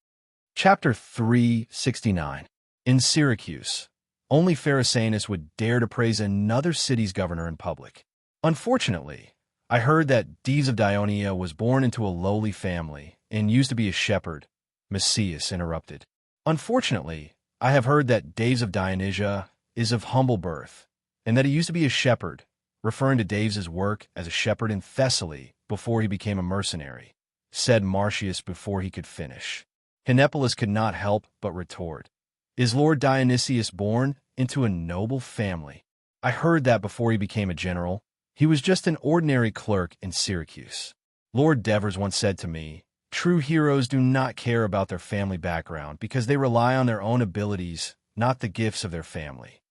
Chapter 369. In Syracuse, only Pharisanus would dare to praise another city's governor in public. Unfortunately, I heard that Dives of Dionia was born into a lowly family and used to be a shepherd. Messias interrupted. Unfortunately, I have heard that Dives of Dionysia is of humble birth, and that he used to be a shepherd, referring to Daves's work as a shepherd in Thessaly before he became a mercenary, said Marcius before he could finish. Hinepolis could not help but retort. Is Lord Dionysius born into a noble family? I heard that before he became a general, he was just an ordinary clerk in Syracuse. Lord Devers once said to me, true heroes do not care about their family background because they rely on their own abilities, not the gifts of their family.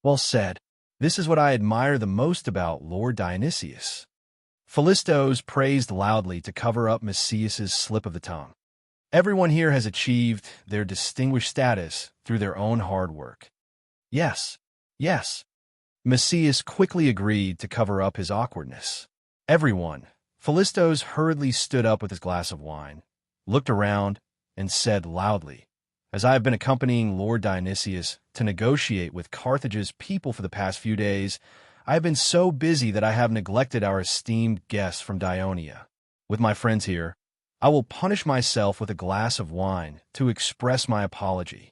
Well said. This is what I admire the most about Lord Dionysius. Philistos praised loudly to cover up Messias's slip of the tongue. Everyone here has achieved their distinguished status through their own hard work. Yes, yes. Messias quickly agreed to cover up his awkwardness. Everyone. Philistos hurriedly stood up with his glass of wine, looked around, and said loudly, as I have been accompanying Lord Dionysius to negotiate with Carthage's people for the past few days, I have been so busy that I have neglected our esteemed guests from Dionia. With my friends here, I will punish myself with a glass of wine to express my apology.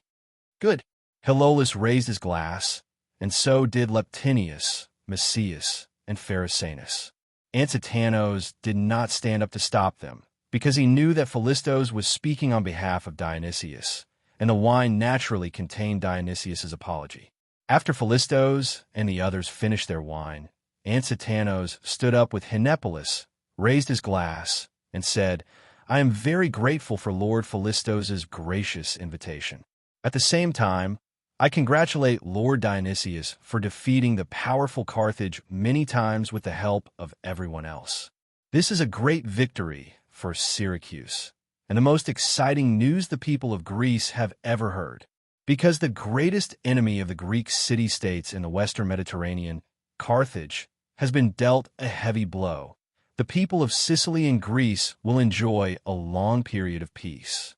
Good. Hilolus raised his glass, and so did Leptinius, Messias, and Pharisanus. Ansitanos did not stand up to stop them, because he knew that Philistos was speaking on behalf of Dionysius, and the wine naturally contained Dionysius's apology. After Philistos and the others finished their wine, Ansitanos stood up with Hinepolis, raised his glass, and said, I am very grateful for Lord Philistos's gracious invitation. At the same time, I congratulate Lord Dionysius for defeating the powerful Carthage many times with the help of everyone else. This is a great victory for Syracuse, and the most exciting news the people of Greece have ever heard. Because the greatest enemy of the Greek city-states in the Western Mediterranean, Carthage, has been dealt a heavy blow, the people of Sicily and Greece will enjoy a long period of peace.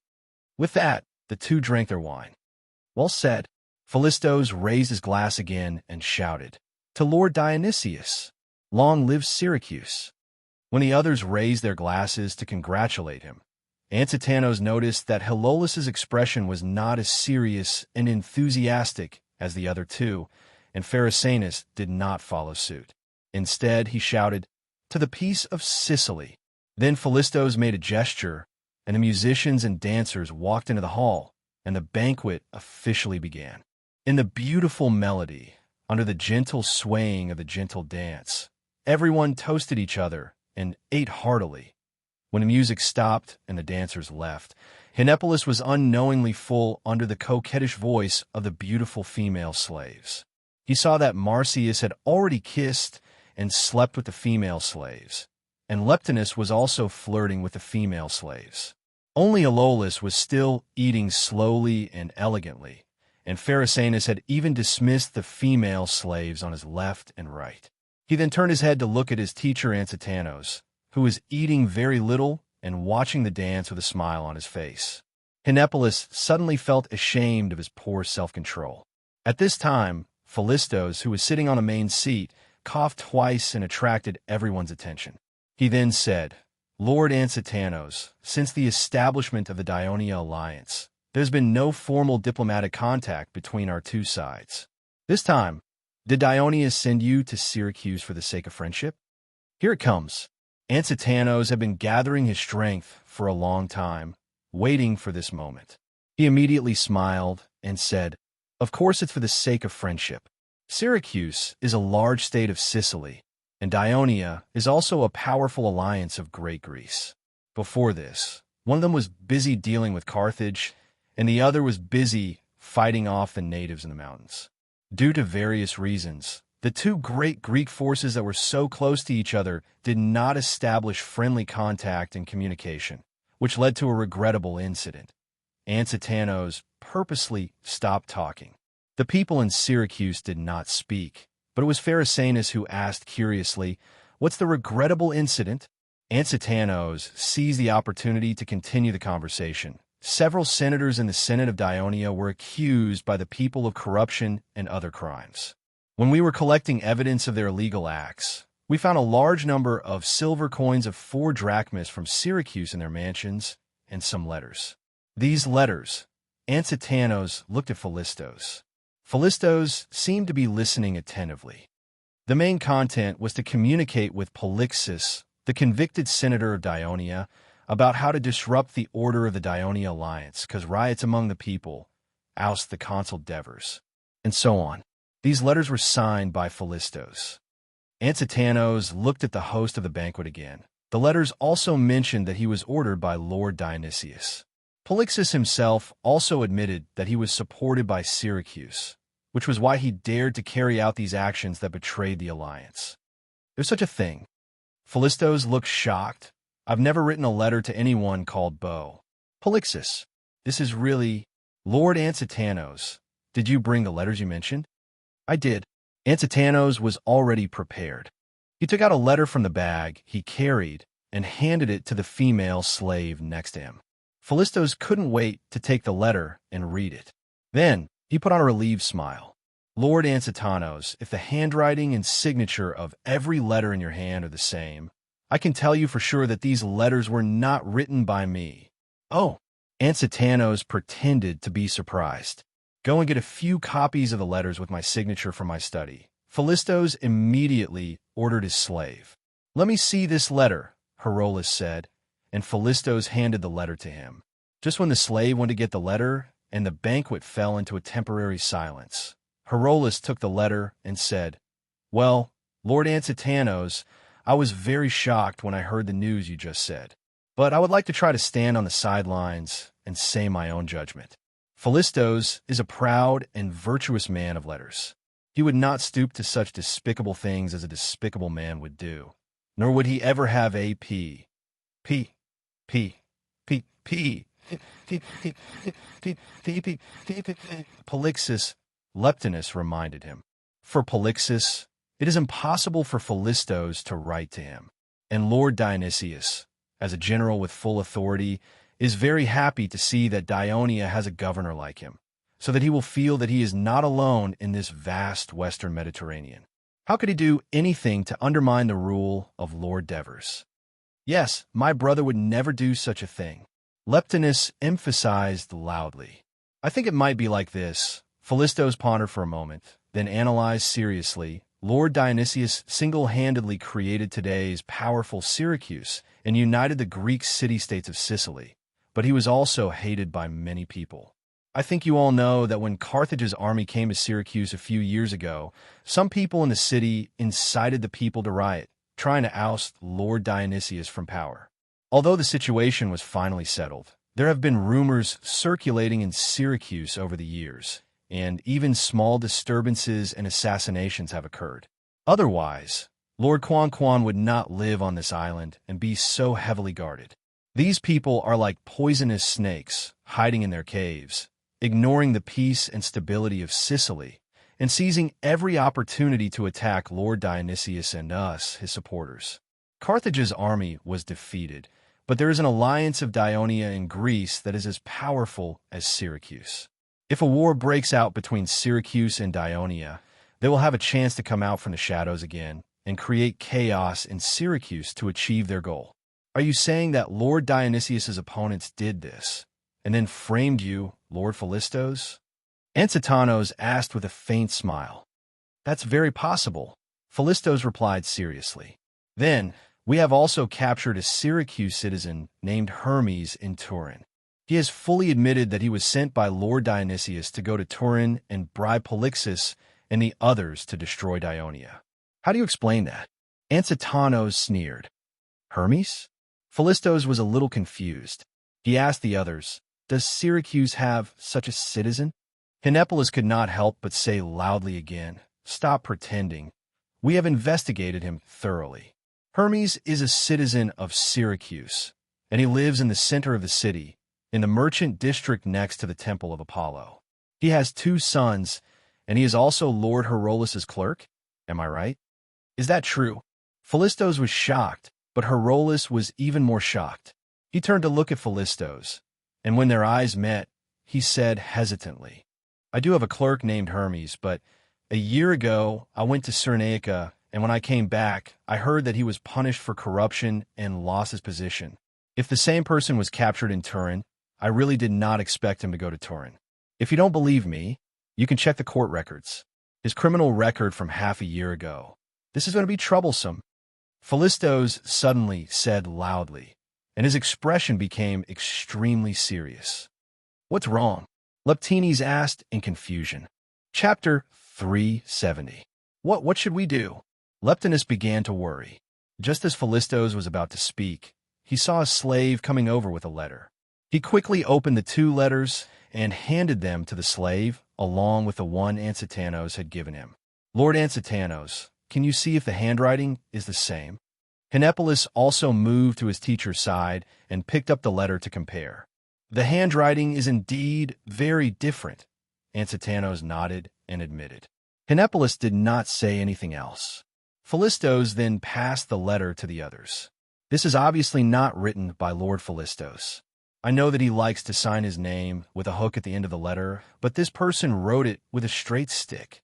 With that, the two drank their wine. Well said. Philistos raised his glass again and shouted, To Lord Dionysius, long live Syracuse. When the others raised their glasses to congratulate him, Ansitanos noticed that Hilolus's expression was not as serious and enthusiastic as the other two, and Pharisanus did not follow suit. Instead, he shouted, "To the peace of Sicily." Then Philistos made a gesture, and the musicians and dancers walked into the hall, and the banquet officially began. In the beautiful melody, under the gentle swaying of the gentle dance, everyone toasted each other and ate heartily. When the music stopped and the dancers left, Henipolis was unknowingly full under the coquettish voice of the beautiful female slaves. He saw that Marsyas had already kissed and slept with the female slaves, and Leptinus was also flirting with the female slaves. Only Alolas was still eating slowly and elegantly, and Pharisanus had even dismissed the female slaves on his left and right. He then turned his head to look at his teacher Ansitanos, who was eating very little and watching the dance with a smile on his face. Henipolis suddenly felt ashamed of his poor self-control. At this time, Philistos, who was sitting on the main seat, coughed twice and attracted everyone's attention. He then said, "Lord Ansitanos, since the establishment of the Dionia alliance, there's been no formal diplomatic contact between our two sides. This time, did Dionia send you to Syracuse for the sake of friendship? Here it comes." Ansitanos had been gathering his strength for a long time, waiting for this moment. He immediately smiled and said, "Of course it's for the sake of friendship. Syracuse is a large state of Sicily, and Dionia is also a powerful alliance of Great Greece. Before this, one of them was busy dealing with Carthage, and the other was busy fighting off the natives in the mountains. Due to various reasons, the two great Greek forces that were so close to each other did not establish friendly contact and communication, which led to a regrettable incident. Ansitanos purposely stopped talking. The people in Syracuse did not speak, but it was Pharisanus who asked curiously, "What's the regrettable incident?" Ansitanos seized the opportunity to continue the conversation. Several senators in the Senate of Dionia were accused by the people of corruption and other crimes. When we were collecting evidence of their illegal acts, we found a large number of silver coins of 4 drachmas from Syracuse in their mansions, and some letters. These letters, Ansitanos looked at Philistos. Philistos seemed to be listening attentively. The main content was to communicate with Polixus, the convicted senator of Dionia, about how to disrupt the order of the Dionia alliance, cause riots among the people, oust the consul Devers, and so on. These letters were signed by Philistos. Ansitanos looked at the host of the banquet again. The letters also mentioned that he was ordered by Lord Dionysius. Polixus himself also admitted that he was supported by Syracuse, which was why he dared to carry out these actions that betrayed the alliance. There's such a thing. Philistos looked shocked. I've never written a letter to anyone called Bo. Polixus, this is really... Lord Ansitanos, did you bring the letters you mentioned? I did. Ansitanos was already prepared. He took out a letter from the bag he carried and handed it to the female slave next to him. Philistos couldn't wait to take the letter and read it. Then he put on a relieved smile. Lord Ansitanos, if the handwriting and signature of every letter in your hand are the same, I can tell you for sure that these letters were not written by me. Oh, Ansitanos pretended to be surprised. Go and get a few copies of the letters with my signature from my study. Philistos immediately ordered his slave. Let me see this letter, Herolas said, and Philistos handed the letter to him. Just when the slave went to get the letter, and the banquet fell into a temporary silence, Herolas took the letter and said, "Well, Lord Ansitanos, I was very shocked when I heard the news you just said, but I would like to try to stand on the sidelines and say my own judgment. Philistos is a proud and virtuous man of letters. He would not stoop to such despicable things as a despicable man would do, nor would he ever have a Polixus, Leptinus reminded him. For Polixus, it is impossible for Philistos to write to him, and Lord Dionysius, as a general with full authority, is very happy to see that Dionia has a governor like him, so that he will feel that he is not alone in this vast western Mediterranean. How could he do anything to undermine the rule of Lord Devers? Yes, my brother would never do such a thing. Leptinus emphasized loudly. I think it might be like this. Philistos pondered for a moment. then analyzed seriously, Lord Dionysius single-handedly created today's powerful Syracuse and united the Greek city-states of Sicily, but he was also hated by many people. I think you all know that when Carthage's army came to Syracuse a few years ago, some people in the city incited the people to riot, trying to oust Lord Dionysius from power. Although the situation was finally settled, there have been rumors circulating in Syracuse over the years, and even small disturbances and assassinations have occurred. Otherwise, Lord Quan would not live on this island and be so heavily guarded. These people are like poisonous snakes, hiding in their caves, ignoring the peace and stability of Sicily, and seizing every opportunity to attack Lord Dionysius and us, his supporters. Carthage's army was defeated, but there is an alliance of Dionia and Greece that is as powerful as Syracuse. If a war breaks out between Syracuse and Dionia, they will have a chance to come out from the shadows again and create chaos in Syracuse to achieve their goal. Are you saying that Lord Dionysius's opponents did this, and then framed you, Lord Philistos? Ansitanos asked with a faint smile. That's very possible, Philistos replied seriously. Then, we have also captured a Syracuse citizen named Hermes in Turin. He has fully admitted that he was sent by Lord Dionysius to go to Turin and bribe Polixus and the others to destroy Dionia. How do you explain that? Ansitanos sneered. Hermes? Philistos was a little confused. He asked the others, does Syracuse have such a citizen? Hinepolis could not help but say loudly again, stop pretending. We have investigated him thoroughly. Hermes is a citizen of Syracuse, and he lives in the center of the city, in the merchant district next to the Temple of Apollo. He has 2 sons, and he is also Lord Herolus's clerk. Am I right? Is that true? Philistos was shocked, but Herolus was even more shocked. He turned to look at Philistos, and when their eyes met, he said hesitantly, I do have a clerk named Hermes, but a year ago I went to Cyrenaica, and when I came back, I heard that he was punished for corruption and lost his position. If the same person was captured in Turin, I really did not expect him to go to Turin. If you don't believe me, you can check the court records. His criminal record from half a year ago. This is going to be troublesome. Philistos suddenly said loudly, and his expression became extremely serious. What's wrong? Leptines asked in confusion. Chapter 370. What should we do? Leptinus began to worry. Just as Philistos was about to speak, he saw a slave coming over with a letter. He quickly opened the 2 letters and handed them to the slave, along with the one Ansitanos had given him. Lord Ansitanos, can you see if the handwriting is the same? Hinepolis also moved to his teacher's side and picked up the letter to compare. The handwriting is indeed very different, Ansitanos nodded and admitted. Hinepolis did not say anything else. Philistos then passed the letter to the others. This is obviously not written by Lord Philistos. I know that he likes to sign his name with a hook at the end of the letter, but this person wrote it with a straight stick.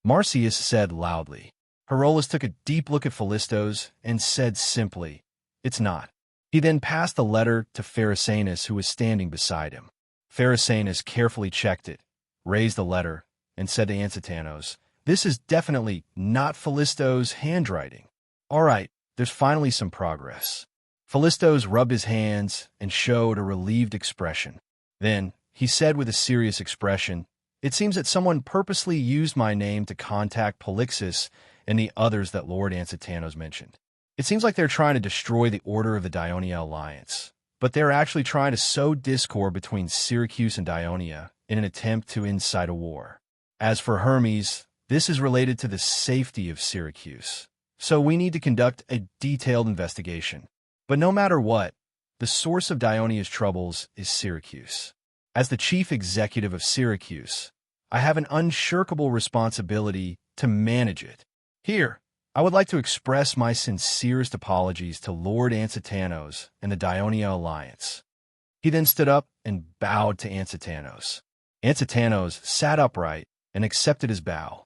Marcius said loudly. Herolus took a deep look at Philistos and said simply, it's not. He then passed the letter to Pharisanus, who was standing beside him. Pharisanus carefully checked it, raised the letter, and said to Ansitanos, this is definitely not Philistos' handwriting. All right, there's finally some progress. Philistos rubbed his hands and showed a relieved expression. Then, he said with a serious expression, it seems that someone purposely used my name to contact Polixus and the others that Lord Ansitanos mentioned. It seems like they're trying to destroy the order of the Dionia alliance, but they're actually trying to sow discord between Syracuse and Dionia in an attempt to incite a war. As for Hermes, this is related to the safety of Syracuse, so we need to conduct a detailed investigation. But no matter what, the source of Dionia's troubles is Syracuse. As the chief executive of Syracuse, I have an unshirkable responsibility to manage it. Here, I would like to express my sincerest apologies to Lord Ansitanos and the Dionia alliance. He then stood up and bowed to Ansitanos. Ansitanos sat upright and accepted his bow.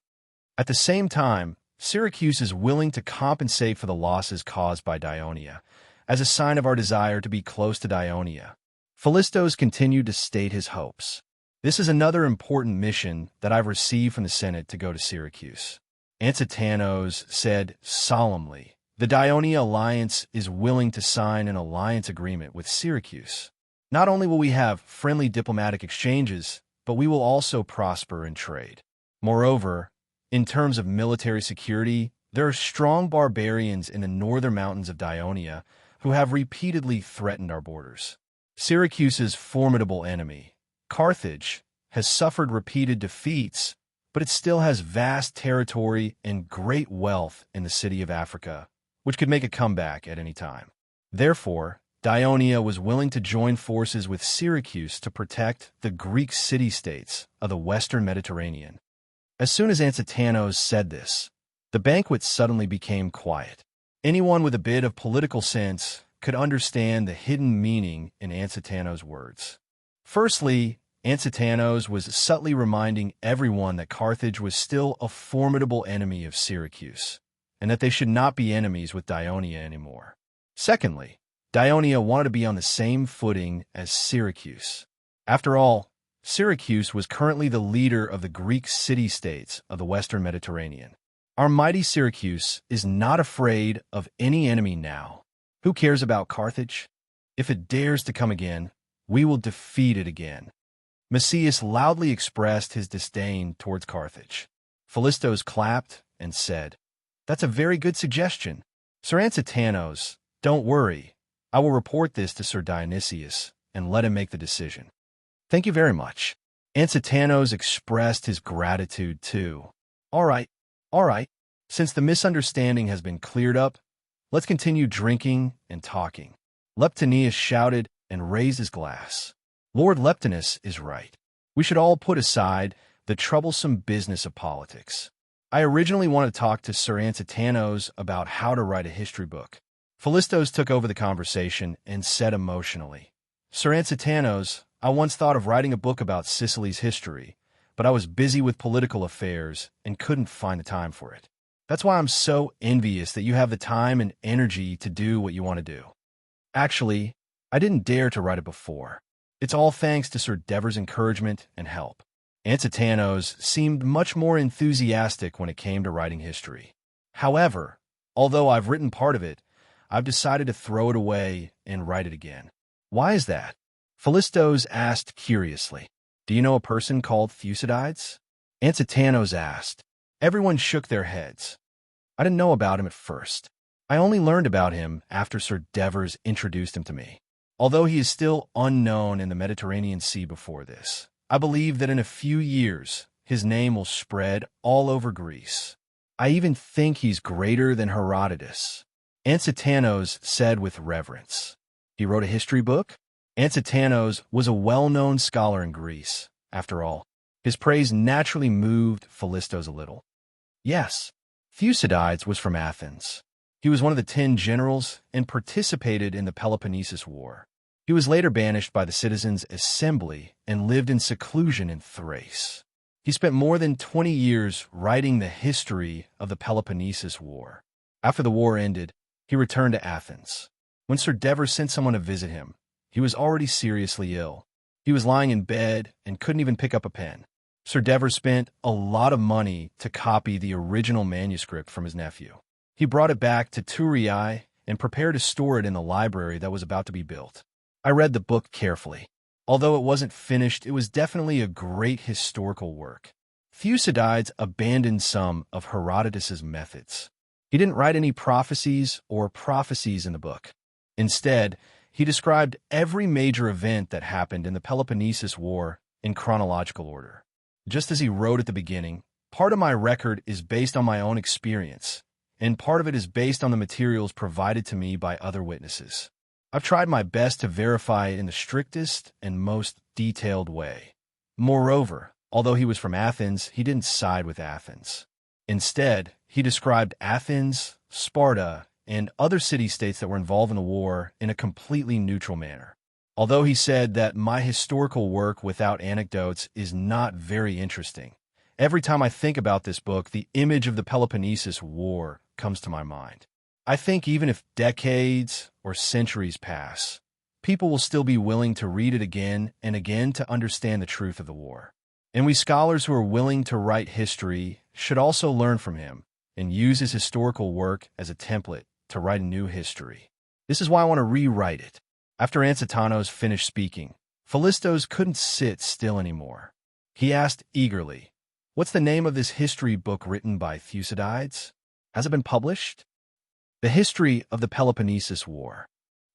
At the same time, Syracuse is willing to compensate for the losses caused by Dionia, as a sign of our desire to be close to Dionia. Philistos continued to state his hopes. This is another important mission that I've received from the Senate to go to Syracuse. Antipanos said solemnly, the Dionia Alliance is willing to sign an alliance agreement with Syracuse. Not only will we have friendly diplomatic exchanges, but we will also prosper in trade. Moreover, in terms of military security, there are strong barbarians in the northern mountains of Dionia who have repeatedly threatened our borders. Syracuse's formidable enemy, Carthage, has suffered repeated defeats, but it still has vast territory and great wealth in the city of Africa, which could make a comeback at any time. Therefore, Dionia was willing to join forces with Syracuse to protect the Greek city-states of the western Mediterranean. As soon as Antipanos said this, the banquet suddenly became quiet. Anyone with a bit of political sense could understand the hidden meaning in Antipanos' words. Firstly, Antipanos was subtly reminding everyone that Carthage was still a formidable enemy of Syracuse, and that they should not be enemies with Dionia anymore. Secondly, Dionia wanted to be on the same footing as Syracuse. After all, Syracuse was currently the leader of the Greek city-states of the western Mediterranean. Our mighty Syracuse is not afraid of any enemy now. Who cares about Carthage? If it dares to come again, we will defeat it again. Macias loudly expressed his disdain towards Carthage. Philistos clapped and said, "That's a very good suggestion. Sir Antipanos, don't worry. I will report this to Sir Dionysius and let him make the decision." "Thank you very much." Antipanos expressed his gratitude too. All right. Since the misunderstanding has been cleared up, let's continue drinking and talking." Leptinius shouted and raised his glass. "Lord Leptinus is right. We should all put aside the troublesome business of politics. I originally wanted to talk to Sir Antipanos about how to write a history book." Philistos took over the conversation and said emotionally, "Sir Antipanos, I once thought of writing a book about Sicily's history, but I was busy with political affairs and couldn't find the time for it. That's why I'm so envious that you have the time and energy to do what you want to do. Actually, I didn't dare to write it before. It's all thanks to Sir Dever's encouragement and help." Antipanos seemed much more enthusiastic when it came to writing history. "However, although I've written part of it, I've decided to throw it away and write it again." "Why is that?" Philistos asked curiously. "Do you know a person called Thucydides?" Antipanos asked. Everyone shook their heads. "I didn't know about him at first. I only learned about him after Sir Devers introduced him to me. Although he is still unknown in the Mediterranean Sea before this, I believe that in a few years his name will spread all over Greece. I even think he's greater than Herodotus." Antipanos said with reverence. "He wrote a history book?" Antipanos was a well-known scholar in Greece, after all. His praise naturally moved Philistos a little. "Yes, Thucydides was from Athens. He was one of the 10 generals and participated in the Peloponnesus War. He was later banished by the citizens' assembly and lived in seclusion in Thrace. He spent more than 20 years writing the history of the Peloponnesus War. After the war ended, he returned to Athens. When Sir Dever sent someone to visit him, he was already seriously ill. He was lying in bed and couldn't even pick up a pen. Sir Dever spent a lot of money to copy the original manuscript from his nephew. He brought it back to Thurii and prepared to store it in the library that was about to be built. I read the book carefully. Although it wasn't finished, it was definitely a great historical work. Thucydides abandoned some of Herodotus's methods. He didn't write any prophecies in the book. Instead, he described every major event that happened in the Peloponnesus War in chronological order. Just as he wrote at the beginning, part of my record is based on my own experience, and part of it is based on the materials provided to me by other witnesses. I've tried my best to verify it in the strictest and most detailed way. Moreover, although he was from Athens, he didn't side with Athens. Instead, he described Athens, Sparta, and other city-states that were involved in the war in a completely neutral manner. Although he said that my historical work without anecdotes is not very interesting, every time I think about this book, the image of the Peloponnesus War comes to my mind. I think even if decades or centuries pass, people will still be willing to read it again and again to understand the truth of the war. And we scholars who are willing to write history should also learn from him and use his historical work as a template to write a new history. This is why I want to rewrite it. After Ansatanos finished speaking, Philistos couldn't sit still anymore. He asked eagerly, "What's the name of this history book written by Thucydides? Has it been published?" "The History of the Peloponnesus War.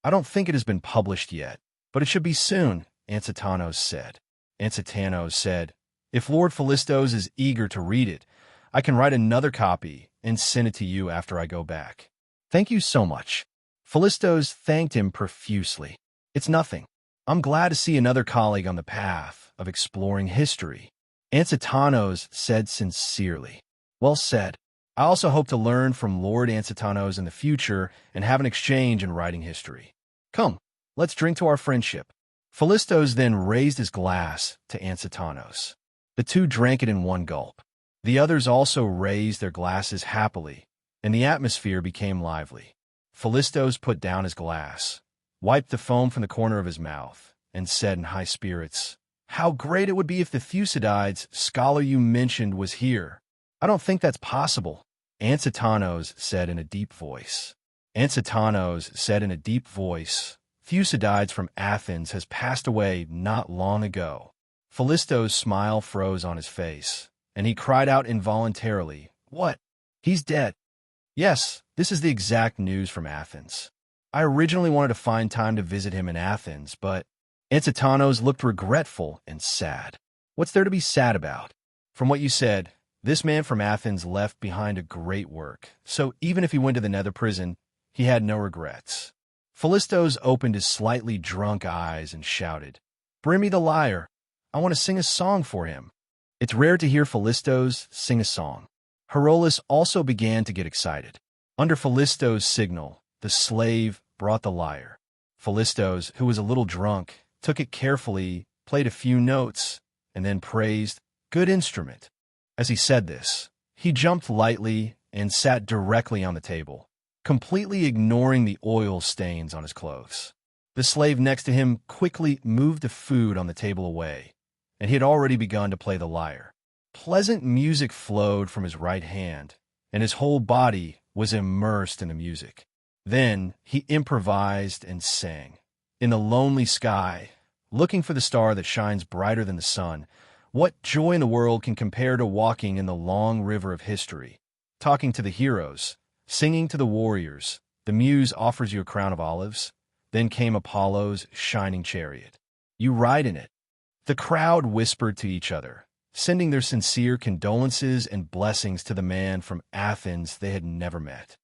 I don't think it has been published yet, but it should be soon," Ansatanos said. Ansatanos said, "If Lord Philistos is eager to read it, I can write another copy and send it to you after I go back." "Thank you so much." Philistos thanked him profusely. "It's nothing. I'm glad to see another colleague on the path of exploring history," Ansatanos said sincerely. "Well said. I also hope to learn from Lord Ansatanos in the future and have an exchange in writing history. Come, let's drink to our friendship." Philistos then raised his glass to Ansatanos. The two drank it in one gulp. The others also raised their glasses happily, and the atmosphere became lively. Philistos put down his glass, wiped the foam from the corner of his mouth, and said in high spirits, "How great it would be if the Thucydides scholar you mentioned was here." "I don't think that's possible," Ansatanos said in a deep voice. Ansatanos said in a deep voice, "Thucydides from Athens has passed away not long ago." Philistos' smile froze on his face, and he cried out involuntarily, "What? He's dead?" "Yes, this is the exact news from Athens. I originally wanted to find time to visit him in Athens, but—" Ansatanos looked regretful and sad. "What's there to be sad about? From what you said, this man from Athens left behind a great work, so even if he went to the nether prison, he had no regrets." Philistos opened his slightly drunk eyes and shouted, "Bring me the lyre. I want to sing a song for him." It's rare to hear Philistos sing a song. Herolas also began to get excited. Under Philistos' signal, the slave brought the lyre. Philistos, who was a little drunk, took it carefully, played a few notes, and then praised, "Good instrument." As he said this, he jumped lightly and sat directly on the table, completely ignoring the oil stains on his clothes. The slave next to him quickly moved the food on the table away, and he had already begun to play the lyre. Pleasant music flowed from his right hand, and his whole body was immersed in the music. Then he improvised and sang. "In the lonely sky, looking for the star that shines brighter than the sun, what joy in the world can compare to walking in the long river of history, talking to the heroes, singing to the warriors? The muse offers you a crown of olives. Then came Apollo's shining chariot. You ride in it." The crowd whispered to each other, sending their sincere condolences and blessings to the man from Athens they had never met.